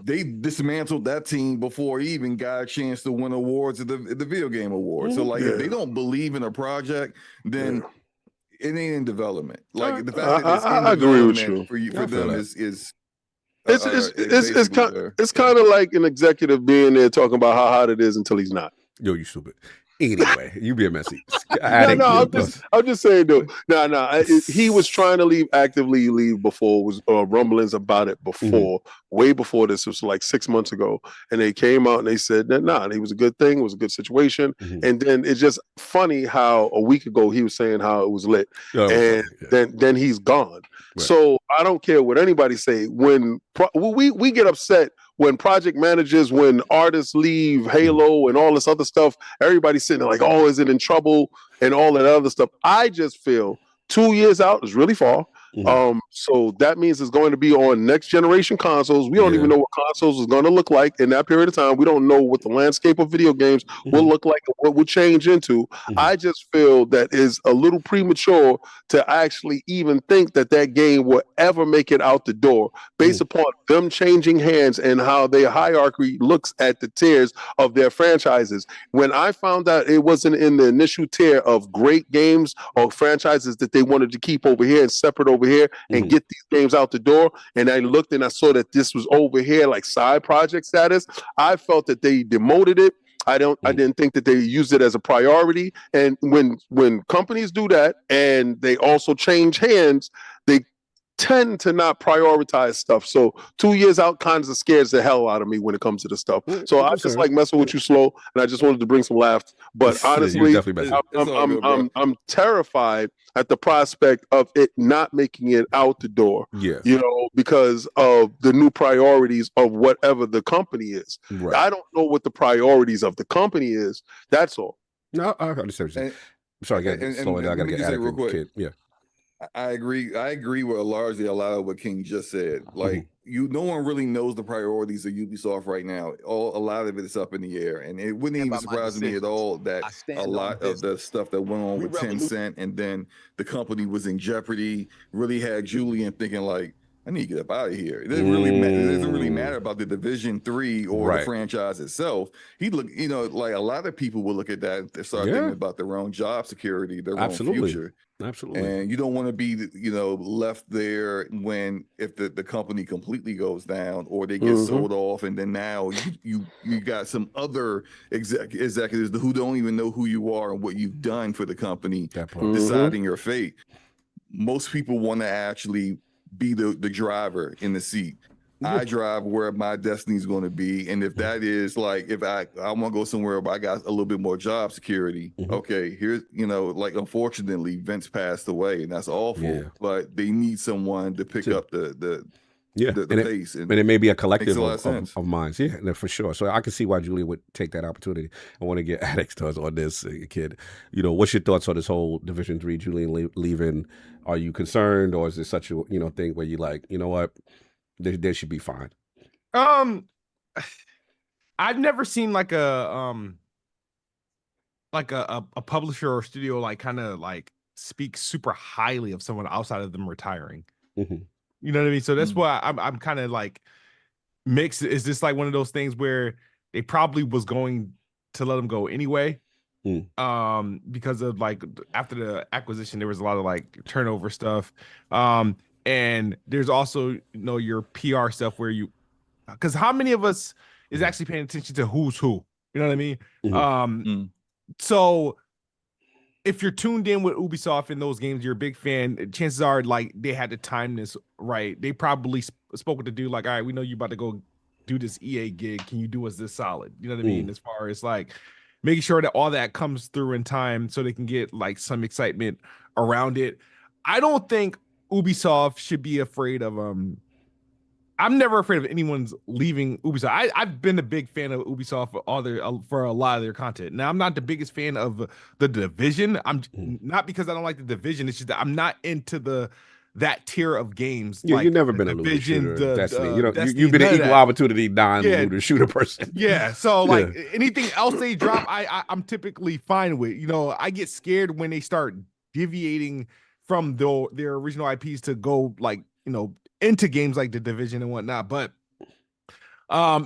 They dismantled that team before he even got a chance to win awards at the video game awards. So like, if they don't believe in a project, then it ain't in development. Like the fact that it's in I agree with you. For them is it's kind of like an executive being there talking about how hot it is until he's not. Yo, you stupid. Anyway, you being messy. I'm just saying though. He was trying to actively leave before. Was rumblings about it before, way before this. It was like 6 months ago, and they came out and they said that it was a good thing, it was a good situation. And then it's just funny how a week ago he was saying how it was lit, then he's gone. Right. So I don't care what anybody say. When we get upset when project managers, when artists leave Halo and all this other stuff, everybody's sitting there like, oh, is it in trouble and all that other stuff. I just feel 2 years out is really far. So that means it's going to be on next generation consoles. We don't even know what consoles is going to look like in that period of time. We don't know what the landscape of video games will look like and what will change into. I just feel that is a little premature to actually even think that that game will ever make it out the door based upon them changing hands and how their hierarchy looks at the tiers of their franchises. When I found out it wasn't in the initial tier of great games or franchises that they wanted to keep over here and separate over here and get these games out the door, and I looked and I saw that this was over here like side project status, I felt that they demoted it. I didn't think that they used it as a priority. And when companies do that and they also change hands, they tend to not prioritize stuff. So 2 years out kind of scares the hell out of me when it comes to the stuff. So I just like messing with you slow, and I just wanted to bring some laughs. But honestly, I'm terrified at the prospect of it not making it out the door. Yeah, you know, because of the new priorities of whatever the company is. Right. I don't know what the priorities of the company is. That's all. No, I understand what you're saying. I'm sorry, I got to get Attic real quick. Yeah. I agree with largely a lot of what King just said. Like no one really knows the priorities of Ubisoft right now. A lot of it is up in the air, and it wouldn't even surprise me at all that a lot of the stuff that went on with Tencent and then the company was in jeopardy really had Julian thinking like, I need to get up out of here. It doesn't really matter about the Division 3 or the franchise itself. He look, you know, like a lot of people will look at that and start thinking about their own job security, their own future. Absolutely. And you don't want to be, you know, left there if the company completely goes down or they get sold off, and then now you got some other executives who don't even know who you are and what you've done for the company deciding your fate. Most people want to actually be the driver in the seat. I drive where my destiny is going to be, and if that is like, if I want to go somewhere where I got a little bit more job security, okay, here's, you know, like unfortunately Vince passed away, and that's awful. But they need someone to pick up the pace, and it may be a collective of minds. Yeah, for sure. So I can see why Julia would take that opportunity. I want to get Addict's thoughts on this, kid. You know, what's your thoughts on this whole Division 3 Julian leaving? Are you concerned, or is it such a thing where you like, you know what? They should be fine. I've never seen like a publisher or studio like kind of like speak super highly of someone outside of them retiring. You know what I mean? So that's why I'm kind of like mixed. Is this like one of those things where they probably was going to let them go anyway? Because of like after the acquisition, there was a lot of like turnover stuff. And there's also, you know, your PR stuff where because how many of us is actually paying attention to who's who? You know what I mean? So if you're tuned in with Ubisoft in those games, you're a big fan, chances are like they had to time this right. They probably spoke with the dude like, all right, we know you about to go do this EA gig. Can you do us this solid? You know what I mean? As far as like making sure that all that comes through in time so they can get like some excitement around it. I don't think Ubisoft should be afraid of I'm never afraid of anyone's leaving Ubisoft. I've been a big fan of Ubisoft for a lot of their content. Now I'm not the biggest fan of the Division. I'm not because I don't like the Division. It's just that I'm not into that tier of games. Yeah, like you've never been a looter shooter. Destiny. You've been an equal opportunity non-looter shooter person. Yeah. So like anything else they drop, I'm typically fine with. You know, I get scared when they start deviating from their original IPs to go like, you know, into games like the Division and whatnot. But but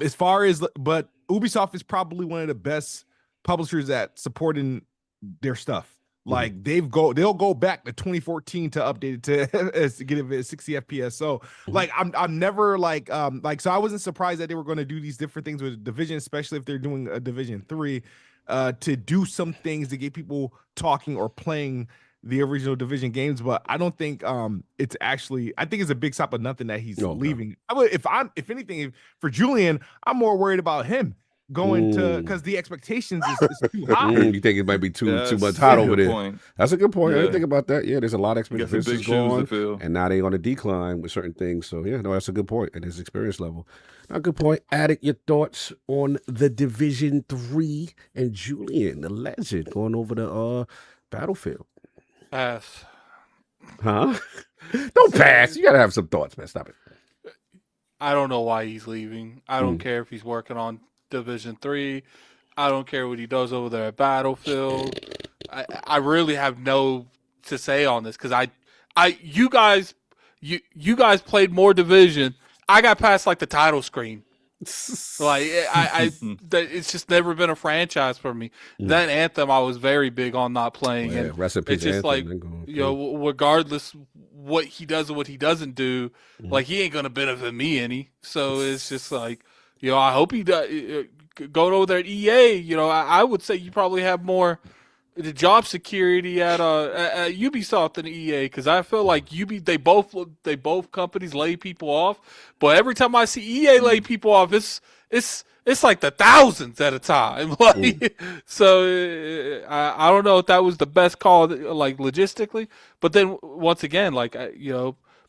Ubisoft is probably one of the best publishers at supporting their stuff. Like they'll go back to 2014 to update it to get it at 60 FPS. So like I'm never like so I wasn't surprised that they were going to do these different things with Division, especially if they're doing a Division 3 to do some things to get people talking or playing the original Division games. But I don't think it's actually, I think it's a big stop of nothing that he's leaving. If anything, for Julian, I'm more worried about him going to because the expectations is too high. You think it might be too much hot over there? Point. That's a good point. I Yeah. didn't think about that. Yeah, there's a lot of expectations big shoes to fill. and now they on a decline with certain things. So yeah, no, that's a good point at his experience level. A good point. Addict, your thoughts on the Division 3 and Julian, the legend, going over the Battlefield. Pass. Huh? Don't pass. You gotta have some thoughts, man. Stop it. I don't know why he's leaving. I don't care if he's working on Division 3. I don't care what he does over there at Battlefield. I really have no to say on this because you guys played more Division. I got past like the title screen. Like it's just never been a franchise for me. That Anthem, I was very big on not playing. And it's just like regardless what he does and what he doesn't do, like he ain't gonna benefit me any. So it's just like I hope he does. Going over there at EA, I would say you probably have more the job security at Ubisoft than EA because I feel like they both companies lay people off, but every time I see EA lay people off, it's like the thousands at a time. Like, so I don't know if that was the best call, like logistically, but then once again, like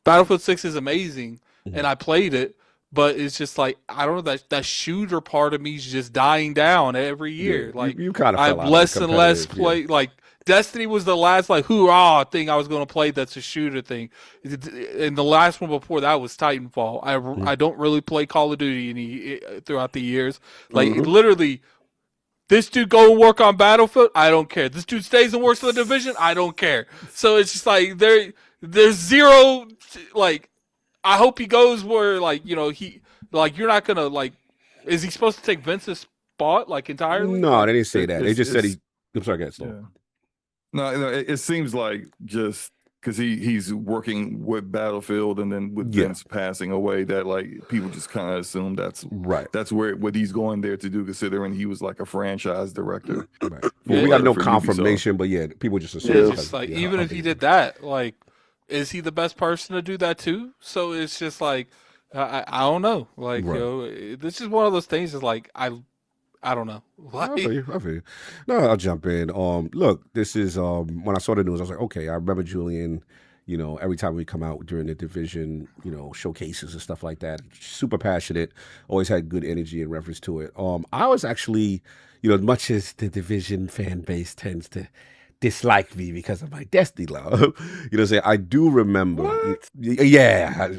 Battlefield 6 is amazing, and I played it. But it's just like I don't know that shooter part of me is just dying down every year. Yeah, like you kind of I've less and less play. Yeah. Like Destiny was the last like hoorah thing I was going to play. That's a shooter thing. And the last one before that was Titanfall. I don't really play Call of Duty throughout the years. Like literally, this dude go and work on Battlefield. I don't care. This dude stays and works for the Division. I don't care. So it's just like there's zero like. I hope he goes where, like, he, like, you're not going to, like, is he supposed to take Vince's spot, like, entirely? No, they didn't say that. They just said I'm sorry, go ahead, Slow. Yeah. No, it seems like just because he's working with Battlefield and then with Vince passing away, that, like, people just kind of assume that's right. That's what he's going there to do, considering he was, like, a franchise director. Right. Well, we got no confirmation, but, people just assume. Yeah, it's like, even if he did that, like, is he the best person to do that too? So it's just like I don't know. Like this is one of those things. Is like I don't know. Like, I feel you. No, I'll jump in. Look, this is when I saw the news, I was like, okay, I remember Julian. Every time we come out during the Division, showcases and stuff like that, super passionate. Always had good energy in reference to it. I was actually, as much as the Division fan base tends to dislike me because of my Destiny love. I do remember.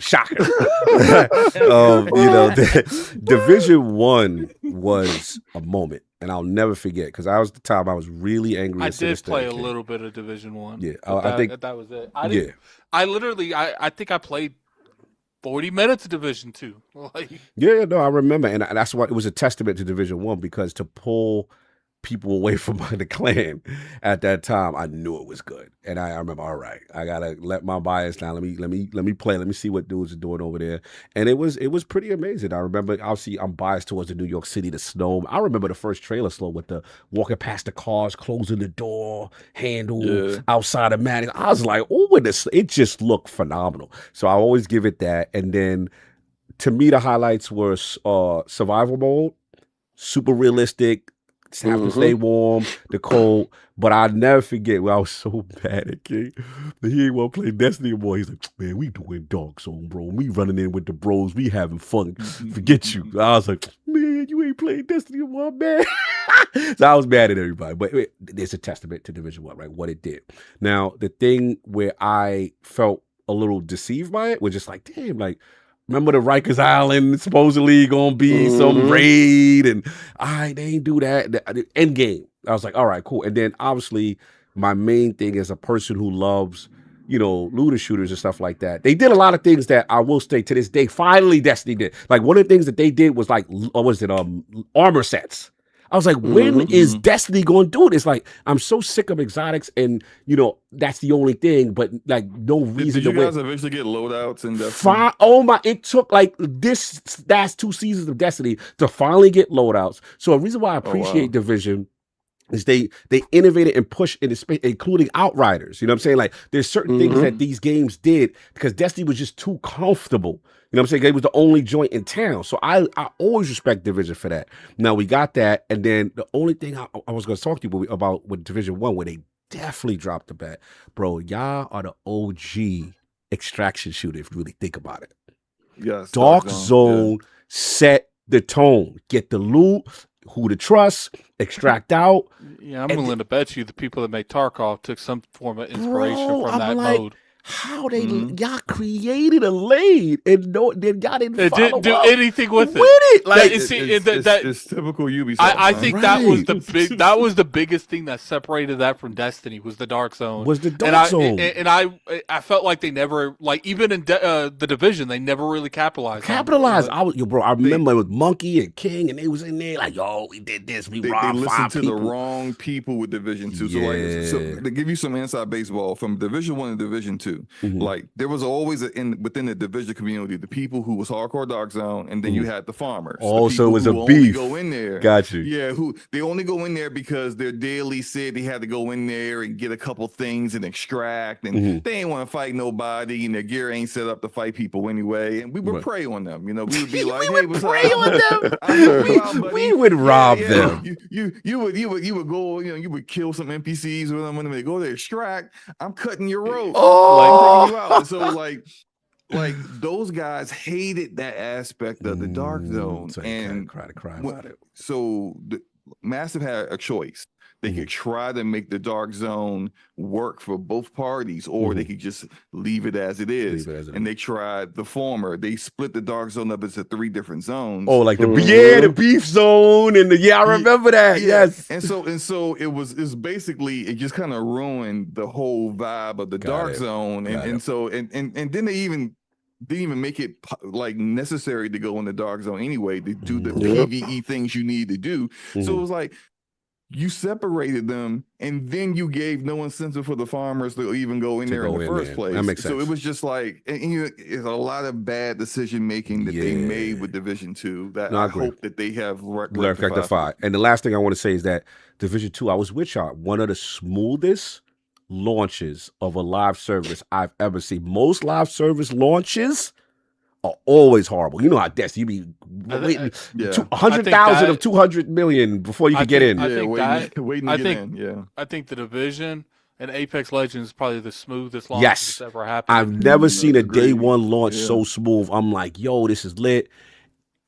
Shocker. Division 1 was a moment, and I'll never forget because I was the time I was really angry. I did play a little bit of Division 1. Yeah, I think that was it. I think I played 40 minutes of Division 2. Like, I remember, and that's what it was a testament to Division 1 because to pull people away from the clan at that time, I knew it was good, and I remember, all right, I gotta let my bias down. Let me play. Let me see what dudes are doing over there, and it was pretty amazing. I remember, obviously, I'm biased towards the New York City, the snow. I remember the first trailer slow with the walking past the cars, closing the door handle outside of Madden. I was like, oh, it just looked phenomenal. So I always give it that, and then to me, the highlights were survival mode, super realistic. Have to stay warm, the cold. But I'll never forget when I was so mad at King that he ain't want to play Destiny anymore. He's like, man, we doing Dark Zone, bro. We running in with the bros. We having fun. Forget you. I was like, man, you ain't playing Destiny anymore, man. So I was mad at everybody. But it's a testament to Division 1, right? What it did. Now, the thing where I felt a little deceived by it was just like, damn, like, remember the Rikers Island supposedly gonna be some raid, and they ain't do that. The end game. I was like, all right, cool. And then obviously my main thing is a person who loves, looter shooters and stuff like that. They did a lot of things that I will say to this day. Finally, Destiny did. Like one of the things that they did was like, armor sets. I was like, when is Destiny going to do it? It's like, I'm so sick of exotics and, that's the only thing, but like no reason to win. Did you guys eventually get loadouts in Destiny? It took like this last 2 seasons of Destiny to finally get loadouts. So a reason why I appreciate Division is they innovated and pushed into space, including Outriders. You know what I'm saying? Like there's certain things that these games did because Destiny was just too comfortable. You know what I'm saying? It was the only joint in town. So I always respect Division for that. Now we got that. And then the only thing I was going to talk to you about with Division 1, where they definitely dropped the bat. Bro, y'all are the OG extraction shooter if you really think about it. Yes. Dark Zone set the tone. Get the loot, who to trust, extract out. Yeah, I'm willing to bet you the people that made Tarkov took some form of inspiration from that mode. How they y'all created a lane and then y'all didn't didn't do anything with it. Like it's typical Ubisoft. I think that was the biggest thing that separated that from Destiny was the Dark Zone. And I felt like they never, like even in the Division, they never really capitalized. I remember it was Monkey and King, and they was in there like, yo, we did this, we robbed they listened to people. the wrong people with Division 2. So to give you some inside baseball from Division 1 and Division 2. Like there was always within the Division community, the people who was hardcore Dark Zone, and then you had the farmers. Also, it was a beef. Go in there. Got you. Yeah, who they only go in there because their daily said they had to go in there and get a couple things and extract, and they ain't want to fight nobody, and their gear ain't set up to fight people anyway. And we would prey on them. You know, we would be like, we would prey on them. We would rob them. You would go. You know, you would kill some NPCs with them when they go to extract. I'm cutting your rope. Taking you out. So like those guys hated that aspect of the Dark Zone, and cry about it. So Massive had a choice. They could try to make the Dark Zone work for both parties, or they could just leave it as it is. And they tried the former. They split the Dark Zone up into 3 different zones. Oh, like the beef zone and I remember that. Yeah. Yes. And so it's basically it just kind of ruined the whole vibe of the Dark Zone. And then they didn't even make it like necessary to go in the Dark Zone anyway to do the PvE things you need to do. So it was like you separated them, and then you gave no incentive for the farmers to even go in there in the first place. That makes sense. So it was just like, it's a lot of bad decision making that they made with Division 2 that I hope that they have rectified. And the last thing I want to say is that Division 2, I was with y'all, one of the smoothest launches of a live service I've ever seen. Most live service launches are always horrible. You know how Destiny, you be waiting 100,000 of 200 million before you can get in. I think the Division and Apex Legends is probably the smoothest launch that's ever happened. I've never seen a day one launch so smooth. I'm like, yo, this is lit.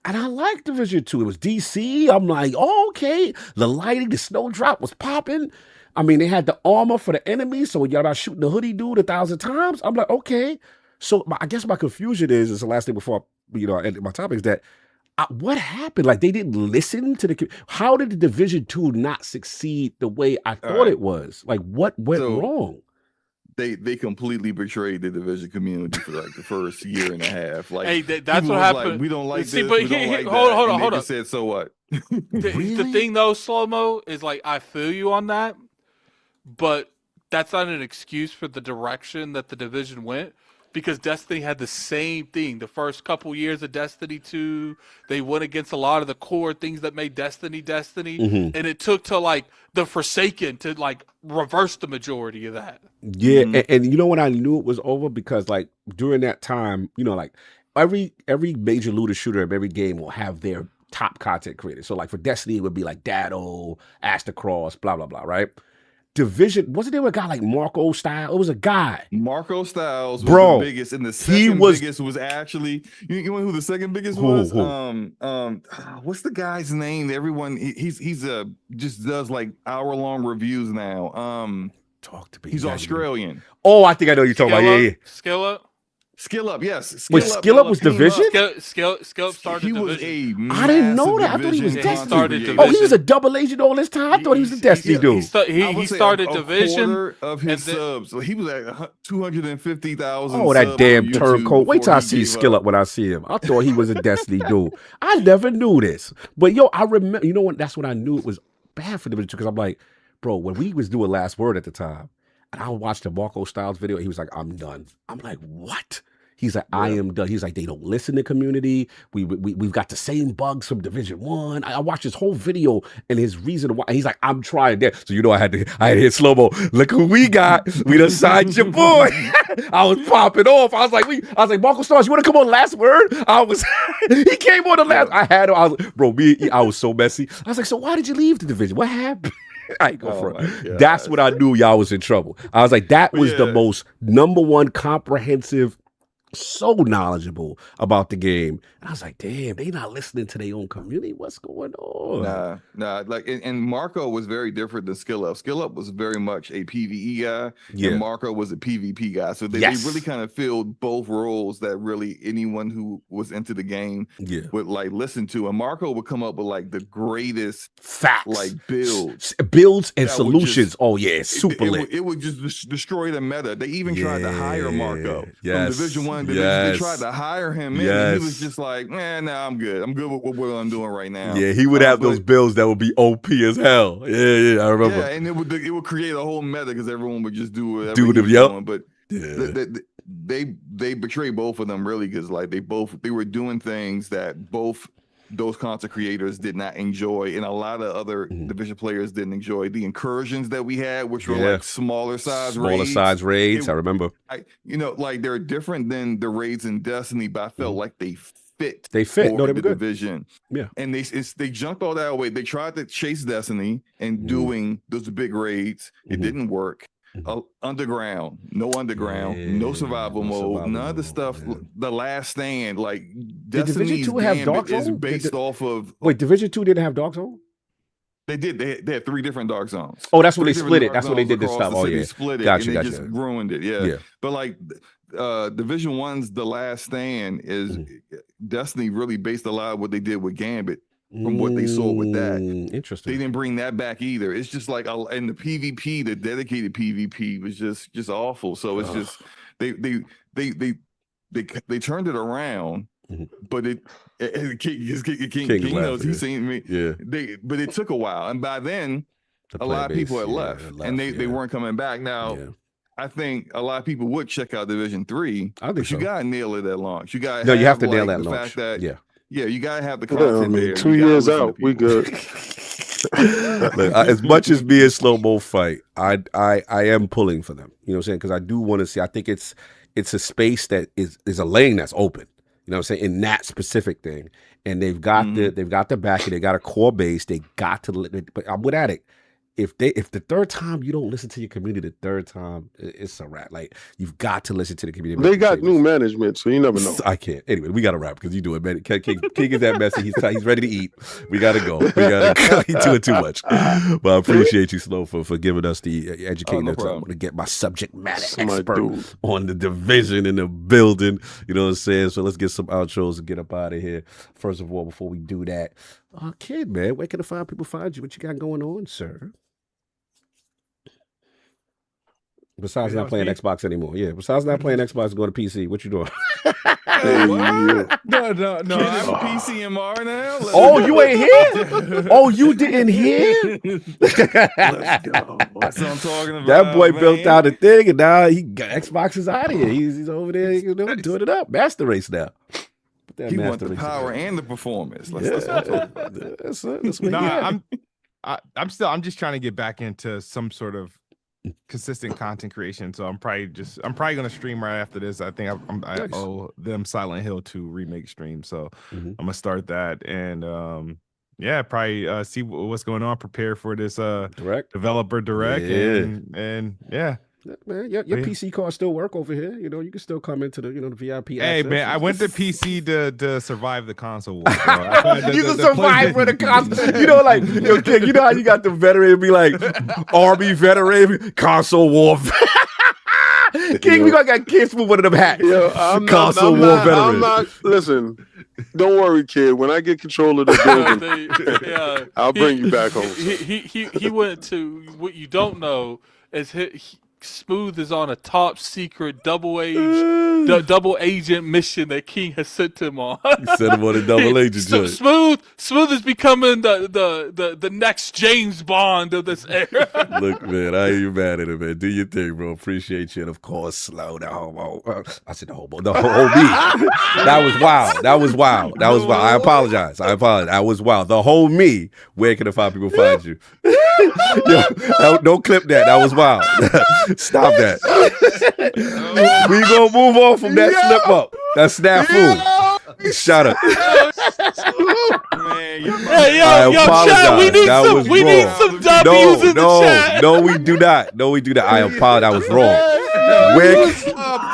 And I like Division 2. It was DC. I'm like, oh, okay. The lighting, the snowdrop was popping. I mean, they had the armor for the enemy. So when y'all about shooting the hoodie dude 1,000 times, I'm like, okay. So I guess my confusion is the last thing before I end my topic is that what happened? Like they didn't listen to the. How did the Division 2 not succeed the way I thought it was? Like what went wrong? They completely betrayed the Division community for like the first year and a half. Like, hey, that's what happened. Like, we don't like See, this. but we don't like hold that. on. They said, so what? The thing though, Slow-Mo, is like I feel you on that, but that's not an excuse for the direction that the Division went. Because Destiny had the same thing. The first couple years of Destiny 2, they went against a lot of the core things that made Destiny, and it took to like the Forsaken to like reverse the majority of that. Yeah, and you know when I knew it was over? Because like during that time, you know, like every major looter shooter of every game will have their top content creators. So like for Destiny, it would be like Dado, Astacross, blah blah blah, right? Division, wasn't there a guy like Marco Style? It was a guy. Marco Styles was the biggest, and the second biggest was actually you know who the second biggest was? What's the guy's name? Everyone he's just does like hour-long reviews now. Talk to me. He's Australian. Oh, I think I know what you're talking about. Yeah. Skill Up, yes. Wait, Skill Up was Division? Skill Up started Division. I didn't know that. I thought he was Destiny. Oh, he was a double agent all this time? I thought he was a Destiny dude. He started Division. Quarter of his subs. So he was at 250,000. Oh, that damn turncoat. Wait till I see Skill Up when I see him. I thought he was a Destiny dude. I never knew this. But yo, I remember, you know what? That's when I knew it was bad for Division 2 because I'm like, bro, when we was doing Last Word at the time, and I watched the Marco Styles video, he was like, I'm done. I'm like, what? He's like, I am done. He's like, they don't listen to community. We've got the same bugs from Division 1. I watched his whole video and his reason why. He's like, I'm trying that. So I had to hit slow-mo. Look who we got. We done signed your boy. I was popping off. I was like, Marco Stars, you want to come on last word? He came on the last. I had him. I was, bro, I was so messy. I was like, so why did you leave the division? What happened? I ain't go for it. That's when I knew y'all was in trouble. I was like, that was the most #1 comprehensive, so knowledgeable about the game. And I was like, damn, they not listening to their own community. What's going on? Nah. Like, and Marco was very different than Skill Up. Skill Up was very much a PvE guy, and Marco was a PvP guy. So they really kind of filled both roles that really anyone who was into the game would like listen to. And Marco would come up with like the greatest facts, like builds and solutions. Super lit. It would just destroy the meta. They even tried to hire Marco from Division 1. They tried to hire him in, and he was just like, man, I'm good. I'm good with what I'm doing right now. Yeah, he would have those builds that would be OP as hell. Yeah, I remember. Yeah, and it would create a whole meta because everyone would just do whatever he was doing. But they betray both of them really because like they were doing things that both those content creators did not enjoy, and a lot of other division players didn't enjoy. The incursions that we had, which were like smaller size raids. I remember. Like they're different than the raids in Destiny, but I felt like they fit. No, they were good. Division. Yeah, and they jumped all that away. They tried to chase Destiny and doing those big raids. It didn't work. Underground, no survival mode, none of the stuff. The Last Stand, like Destiny's Division 2 have Dark Zone? is based off of. Wait, Division 2 didn't have Dark Zone? They did. They had 3 different Dark Zones. Oh, that's when they split it. That's when they did this stuff. They split it. Gotcha. They just ruined it. Yeah. But like Division 1's The Last Stand is Destiny really based a lot of what they did with Gambit. From what they saw with that. Interesting. They didn't bring that back either. It's just like, and the PvP, the dedicated PvP was just awful. So it's just they turned it around, but King knows, he's seen me. Yeah. But it took a while, and by then a lot of people had left, and they weren't coming back. Now I think a lot of people would check out Division 3 but you gotta nail it at launch. You gotta you have to nail that launch. Fact that you gotta have the content there. 2 years out, we good. Look, as much as me and Slow-Mo fight, I am pulling for them. You know what I'm saying? Because I do want to see. I think it's a space that is a lane that's open. You know what I'm saying? In that specific thing, and they've got the backing. They got a core base. They got to. But I'm with Addict. If the third time you don't listen to your community, the third time it's a wrap. Like you've got to listen to the community. They got new management, so you never know. I can't. Anyway, we got to wrap because you do it, man. King is that messy. He's ready to eat. We got to go. He's doing too much. But I appreciate you, Slow, for giving us the educating us. I want to get my subject matter expert on the division in the building. You know what I'm saying? So let's get some outros and get up out of here. First of all, before we do that, Kid, man, where can the people find you? What you got going on, sir? Besides not playing Xbox anymore. Yeah, besides not playing Xbox and going to PC, what you doing? No, I'm PC and Mar now. You ain't here? You didn't hear? Let's go. That's what I'm talking about. That boy built out a thing, and now Xbox is out of here. He's over there, doing it up. Master Race now. He wants the power and the performance. That's what I'm talking about. That's what I'm just trying to get back into some sort of consistent content creation. So I'm probably gonna stream right after this. I think I owe them Silent Hill 2 remake stream. So I'm gonna start that and probably see what's going on, prepare for this developer direct and man, your PC card still work over here. You know, you can still come into the the VIP. Hey man, I went to PC to survive the console war. You can survive for the console. King, you know how you got the veteran be like Army veteran, console war. King, we got Kidsmoove one of them hats. Console war veteran. Listen, don't worry, kid. When I get control of the building, I'll bring you back home. He went to what you don't know is Smooth is on a top secret double agent mission that King has sent him on. Sent him on a double agent joint. Smooth is becoming the next James Bond of this era. Look, man, I ain't even mad at it, man. Do your thing, bro. Appreciate you. And of course, Slow, the homo. I said the homo. The homie. That was wild. That was wild. I apologize. That was wild. The whole me. Where can the 5 people find you? Yo, don't clip that. That was wild. Stop that. We gonna move on from that slip up. That snafu. Shut up. Man, chat, we need some W's in the chat. No, we do not. I apologize. That was wrong. I'm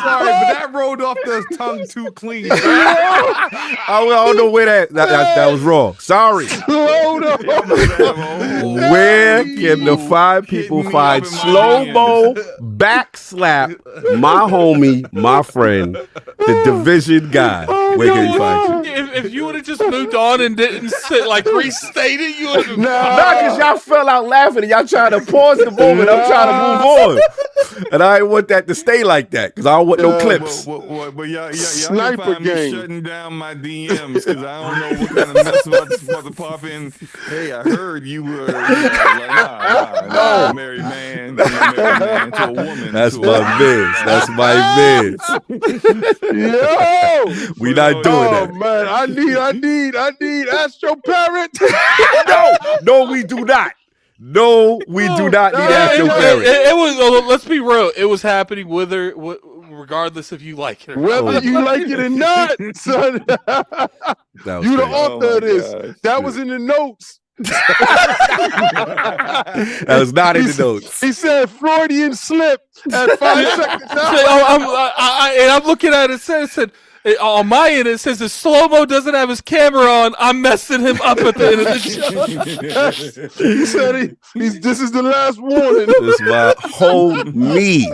sorry, but that rolled off the tongue too clean. I don't know where that was wrong. Sorry. Where can the 5 people find SlomoBackSlap, my homie, my friend, the division guy? Where can you find you? If you would have just moved on and didn't restate it, you would have. Nah, because y'all fell out laughing and y'all trying to pause the moment. I'm trying to move on. And I ain't want that to stay like that because I don't want no clips. But y'all Sniper find me game. shutting down my DMs because I don't know what kind of mess about to pop in. Hey, I heard you were nah, married man to a woman. That's my biz. That's my biz. Yo, We not doing that. Man, I need Astro Parrot. No, we do not. No, we do not need Astro Parrot. It was. Let's be real. It was happening regardless if you like it or not. Whether you like it or not, son. You the author of this. Gosh, that was in the notes. That was not in the notes. He said Freudian slip at 5 seconds. I'm looking at it. Said on my end, it says if Slow-Mo doesn't have his camera on, I'm messing him up at the end of the show. He said this is the last warning. This is my whole me.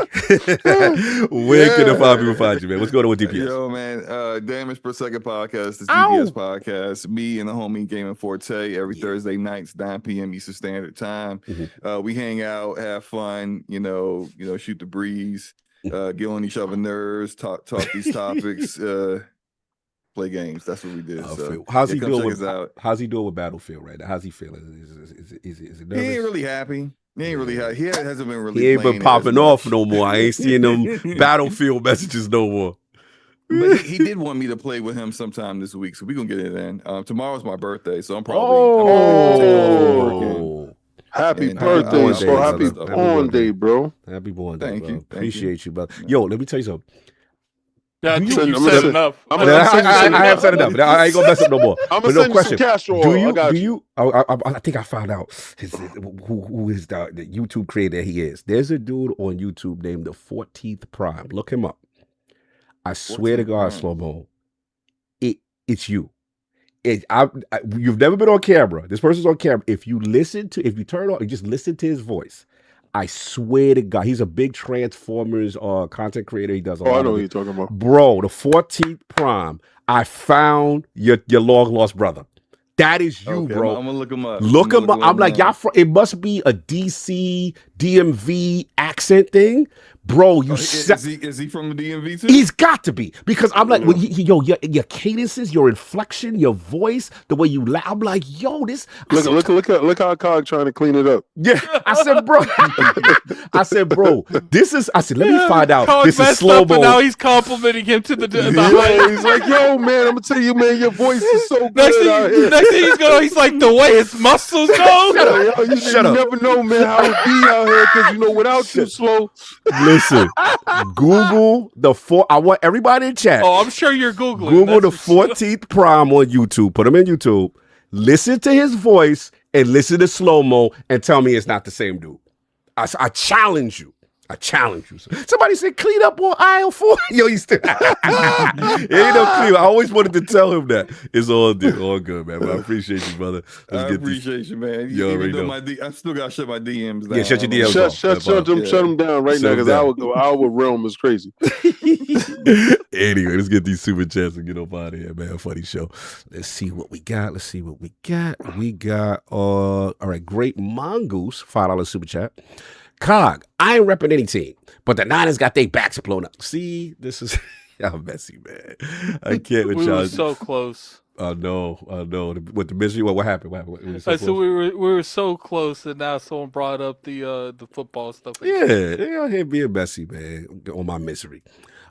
Where can the 5 people find you, man? What's going on with DPS? Yo, man, Damage Per Second podcast, the DPS podcast. Me and the homie Gaming Forte every Thursday nights, 9 p.m. Eastern Standard Time. We hang out, have fun, shoot the breeze. Get on each other's nerves, talk these topics, play games. That's what we did. So how's he doing with Battlefield right now? How's he feeling? Is it nervous? He ain't really happy. He hasn't been really. He ain't been popping off no more. I ain't seeing them Battlefield messages no more. But he did want me to play with him sometime this week, so we're gonna get it in. Tomorrow's my birthday, so I'm probably. Happy birthday, so happy born day, bro. Happy born day, Thank bro. you. Appreciate you, brother. Yo, let me tell you something. Yeah, I think you said enough. I have said enough. I ain't gonna mess up no more. I'm gonna send you some cash roll. I think I found out who is the YouTube creator he is. There's a dude on YouTube named the 14th Prime. Look him up. I swear to God, Slow-Mo, it's you. You've never been on camera. This person's on camera. If you turn on, you just listen to his voice. I swear to God, he's a big Transformers content creator. He does. I know what you're talking about, bro. The 14th Prime. I found your long lost brother. That is you, okay, bro. I'm gonna look him up. Look him up. I'm like, y'all. It must be a DC DMV accent thing, bro. Is he from the DMV too? He's got to be, because I'm like, your cadences, your inflection, your voice, the way you laugh. I'm like, yo, this. Look how Cog trying to clean it up. Yeah, I said, bro. This is. I said, let me find out. Cog this is Slow-Mo. Now he's complimenting him to the. He's like, yo, man, I'm gonna tell you, man, your voice is so good out here. Next thing he's like, the way his muscles go. You never know, man, how it be out here, because without you, Slow. Listen, Google I want everybody in chat. Oh, I'm sure you're Googling. Google the 14th Prime on YouTube. Put him in YouTube. Listen to his voice and listen to Slow-Mo and tell me it's not the same dude. I challenge you. Somebody said clean up on aisle 4. Yo, you still ain't no clean. I always wanted to tell him that. It's all good, man. But I appreciate you, brother. I appreciate you, man. Even though I still gotta shut my DMs down. Yeah, shut your DMs. Shut them down right now, because our realm is crazy. Anyway, let's get these super chats and get up out of here, man. Funny show. Let's see what we got. We got all right. Great Mongoose, $5 super chat. Cog, I ain't repping any team, but the Niners got their backs blown up. See, this is y'all messy, man. I can't with we y'all. were so close. I know. With the misery, what happened? So we were so close, and now someone brought up the football stuff. Yeah, they out here being messy, man, on my misery.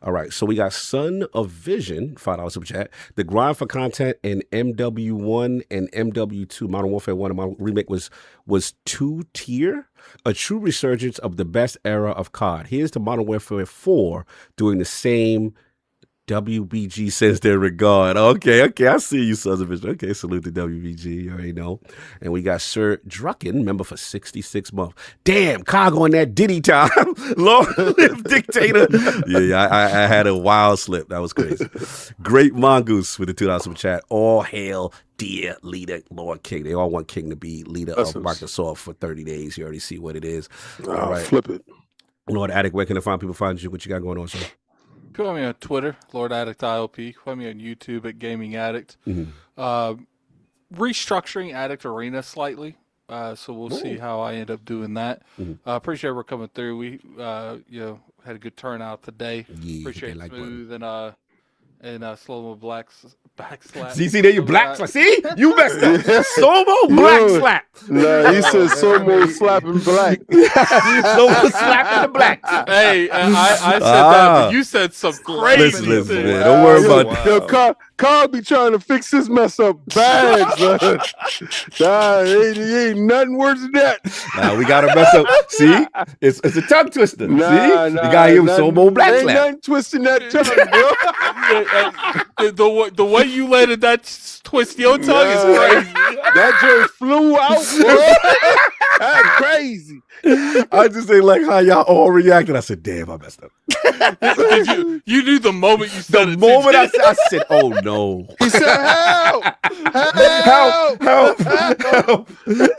All right, so we got Son of Vision, $5 super chat. The grind for content in MW1 and MW2, Modern Warfare 1 and Modern Remake was 2-tier, a true resurgence of the best era of COD. Here's to Modern Warfare 4 doing the same. WBG sends their regard. Okay, I see you, sons of bitch. Okay, salute to WBG. You already know. And we got Sir Drucken, member for 66 months. Damn, Cog on that Diddy time. Long live dictator. Yeah, I had a wild slip. That was crazy. Great Mongoose with the $2 super chat. All hail dear leader, Lord King. They all want King to be leader of Microsoft for 30 days. You already see what it is. All right. Flip it. Lord Addict, where can people find you? What you got going on, sir? Find me on Twitter, Lord Addict ILP. Find me on YouTube at Gaming Addict. Restructuring Addict Arena slightly, so we'll see how I end up doing that. Appreciate we're coming through. We had a good turnout today. Appreciate Smooth and SlomoBackSlap. See, there you slap. See, you messed up. SlomoBackSlap. Nah, he said Slomo slapping black. Slomo slapping the black. Hey, I said that, but you said some crazy Listen, things. man, don't worry about it. Yo, Carl be trying to fix his mess up bad, man. Nah, he ain't nothing worse than that. Nah, we got to mess up. See, it's a tongue twister. See, you got him SlomoBackSlap. Ain't nothing twisting that tongue, bro. The way you let that twist your tongue is crazy. That joint flew out, bro. That's crazy. I just ain't like how y'all all reacted. I said, "Damn, I messed up." You knew the moment you said the moment I said, "Oh no!" He said, "Help! Help!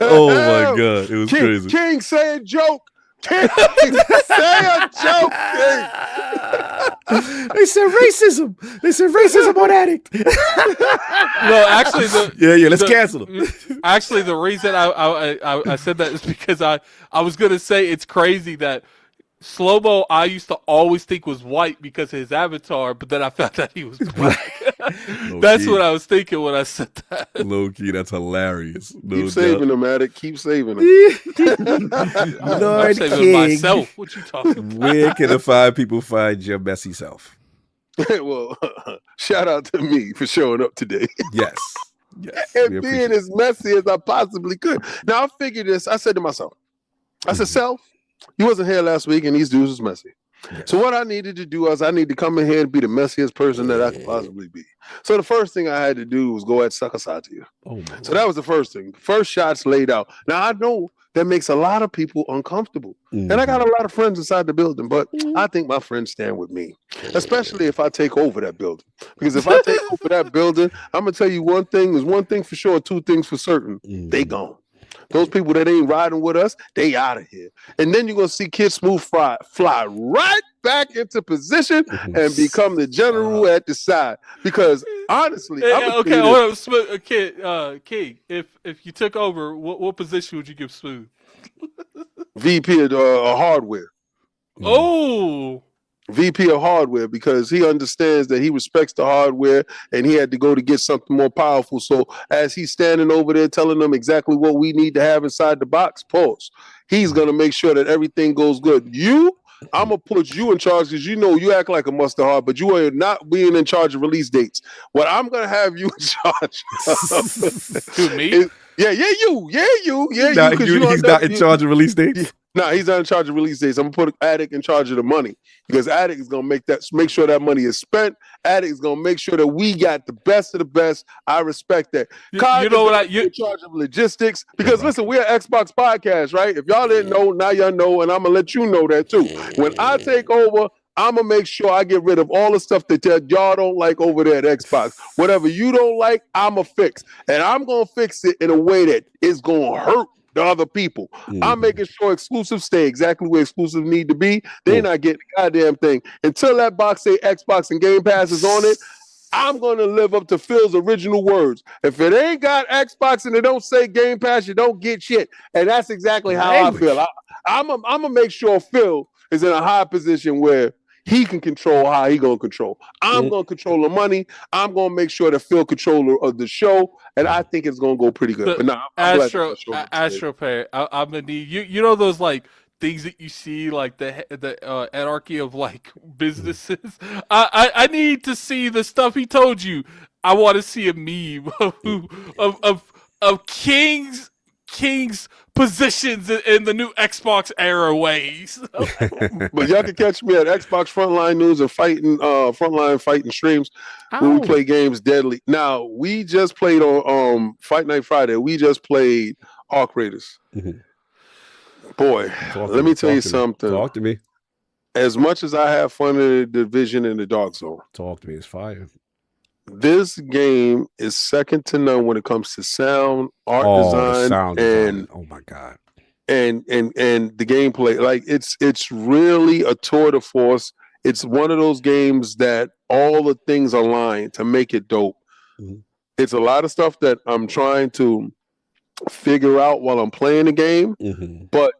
Oh my god, it was crazy. King, say a joke. King, say a joke. King. They said racism. They said racism on Addict. No, actually, let's cancel them. Actually, the reason I said that is because I was gonna say it's crazy that Slobo I used to always think was white because of his avatar, but then I found out he was black. That's what I was thinking when I said that. Low key, that's hilarious. Keep saving them, Addict. Keep saving them. I'm saving myself. What you talking about? Where can the five people find your messy self? Well, shout out to me for showing up today. Yes. And being as messy as I possibly could. Now, I figured this. I said to myself, I said, Self, you wasn't here last week and these dudes was messy. Yeah. So what I needed to do was I need to come in here and be the messiest person that I could possibly be. So the first thing I had to do was go ahead and suck aside to you. So that was the first thing. First shots laid out. Now I know that makes a lot of people uncomfortable. And I got a lot of friends inside the building, but I think my friends stand with me, especially if I take over that building. Because if I take over that building, I'm going to tell you one thing. There's one thing for sure, two things for certain. They gone. Those people that ain't riding with us, they out of here. And then you're going to see Kidsmoove fly right back into position and become the general at the side. Because honestly, okay, hold up, King. If you took over, what position would you give Smooth? VP of hardware. Oh. VP of hardware, because he understands that he respects the hardware and he had to go to get something more powerful. So as he's standing over there telling them exactly what we need to have inside the box, he's going to make sure that everything goes good. I'm going to put you in charge because you act like a mustard heart, but you are not being in charge of release dates. What I'm going to have you in charge of. To me? You. He's not in charge of release dates? No, he's not in charge of release dates. I'm gonna put Addict in charge of the money because Addict is gonna make sure that money is spent. Addict is gonna make sure that we got the best of the best. I respect that. You're in charge of logistics because listen, we're an Xbox podcast, right? If y'all didn't know, now y'all know, and I'm gonna let you know that too. When I take over, I'm going to make sure I get rid of all the stuff that y'all don't like over there at Xbox. Whatever you don't like, I'm going to fix. And I'm going to fix it in a way that is going to hurt the other people. I'm making sure exclusives stay exactly where exclusives need to be. They're not getting a goddamn thing. Until that box say Xbox and Game Pass is on it, I'm going to live up to Phil's original words. If it ain't got Xbox and it don't say Game Pass, you don't get shit. And that's exactly how I feel. I'm going to make sure Phil is in a high position where he can control how he going to control. I'm going to control the money. I'm going to make sure that Phil controller of the show. And I think it's going to go pretty good. But nah, Astro Perry, I'm going to need you know those like things that you see, like the anarchy of like businesses. I need to see the stuff he told you. I want to see a meme of King's positions in the new Xbox era ways. But y'all can catch me at Xbox Frontline News and Frontline Fighting Streams when we play games deadly. Now we just played on Fight Night Friday. We just played Arc Raiders. Boy, let me tell you something. Talk to me. As much as I have fun in the Division and the Dark Zone, talk to me. It's fire. This game is second to none when it comes to sound, art design, and oh my god, and the gameplay. Like it's really a tour de force. It's one of those games that all the things align to make it dope. It's a lot of stuff that I'm trying to figure out while I'm playing the game, but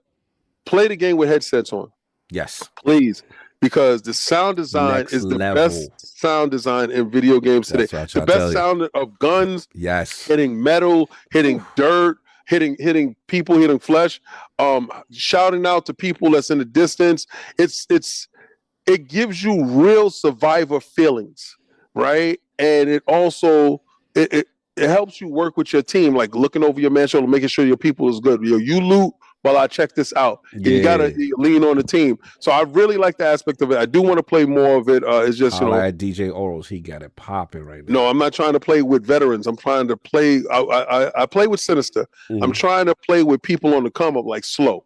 play the game with headsets on. Yes, please, because the sound design is the best sound design in video games today. The best sound of guns, hitting metal, hitting dirt, hitting people, hitting flesh, shouting out to people that's in the distance. It gives you real survivor feelings, right? And it also it helps you work with your team, like looking over your man shoulder, making sure your people is good. You loot while I check this out. Yeah. You gotta lean on the team. So I really like the aspect of it. I do want to play more of it. It's just like DJ Oros, he got it popping right now. No, I'm not trying to play with veterans. I'm trying to play. I play with Sinister. I'm trying to play with people on the come up, like Slow.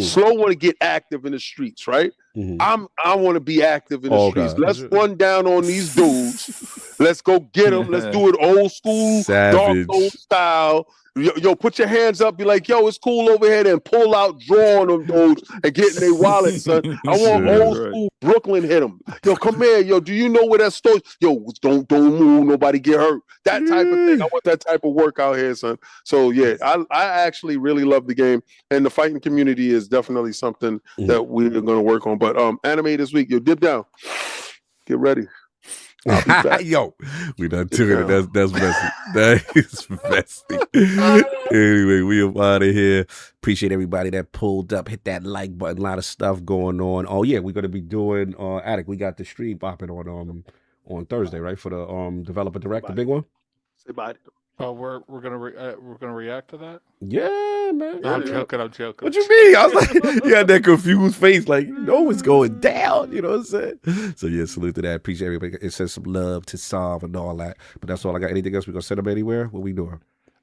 Slow want to get active in the streets, right? I want to be active in the streets. Let's run down on these dudes. Let's go get them. Let's do it old school, Dark Souls style. Yo, put your hands up. Be like, yo, it's cool over here. And pull out, draw on them dudes and get in their wallet, son. I want old school Brooklyn hit them. Yo, come here. Yo, do you know where that store? Yo, don't move. Nobody get hurt. That type of thing. I want that type of work out here, son. So yeah, I actually really love the game, and the fighting community is definitely something that we're going to work on. But anime this week, yo, dip down. Get ready. Yo, we done doing it. That's messy. That is messy. Anyway, we are out of here. Appreciate everybody that pulled up, hit that like button. A lot of stuff going on. Oh yeah, we're gonna be doing Attic. We got the stream popping on Thursday, right? For the developer direct, the big one. Say bye. Oh, we're gonna react to that. Yeah, man. I'm joking. What you mean? I was like, you had that confused face, like you know what's going down. You know what I'm saying? So yeah, salute to that. Appreciate everybody. It says some love to Solve and all that. But that's all I got. Anything else we gonna send them anywhere? What we doing?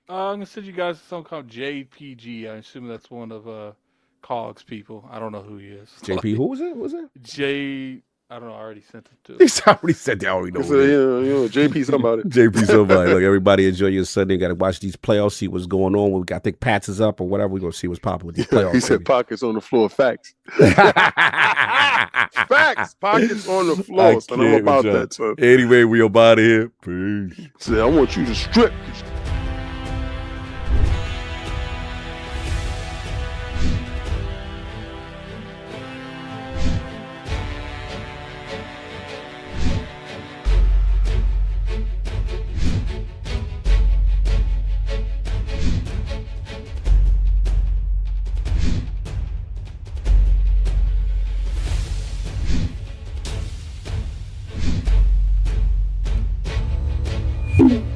I'm gonna send you guys something called JPG. I assume that's one of Cog's people. I don't know who he is. JP, who was it? What was it? I don't know. I already sent it to him. He's already said that. I already know. JP somebody. JP somebody. Look, everybody enjoy your Sunday. Got to watch these playoffs, see what's going on. We got, I think Pats is up or whatever. We're going to see what's popping with these playoffs. He said pockets on the floor. Facts. Facts. Pockets on the floor. So I know about that. So. Anyway, we up out of here. Peace. Say, I want you to strip. you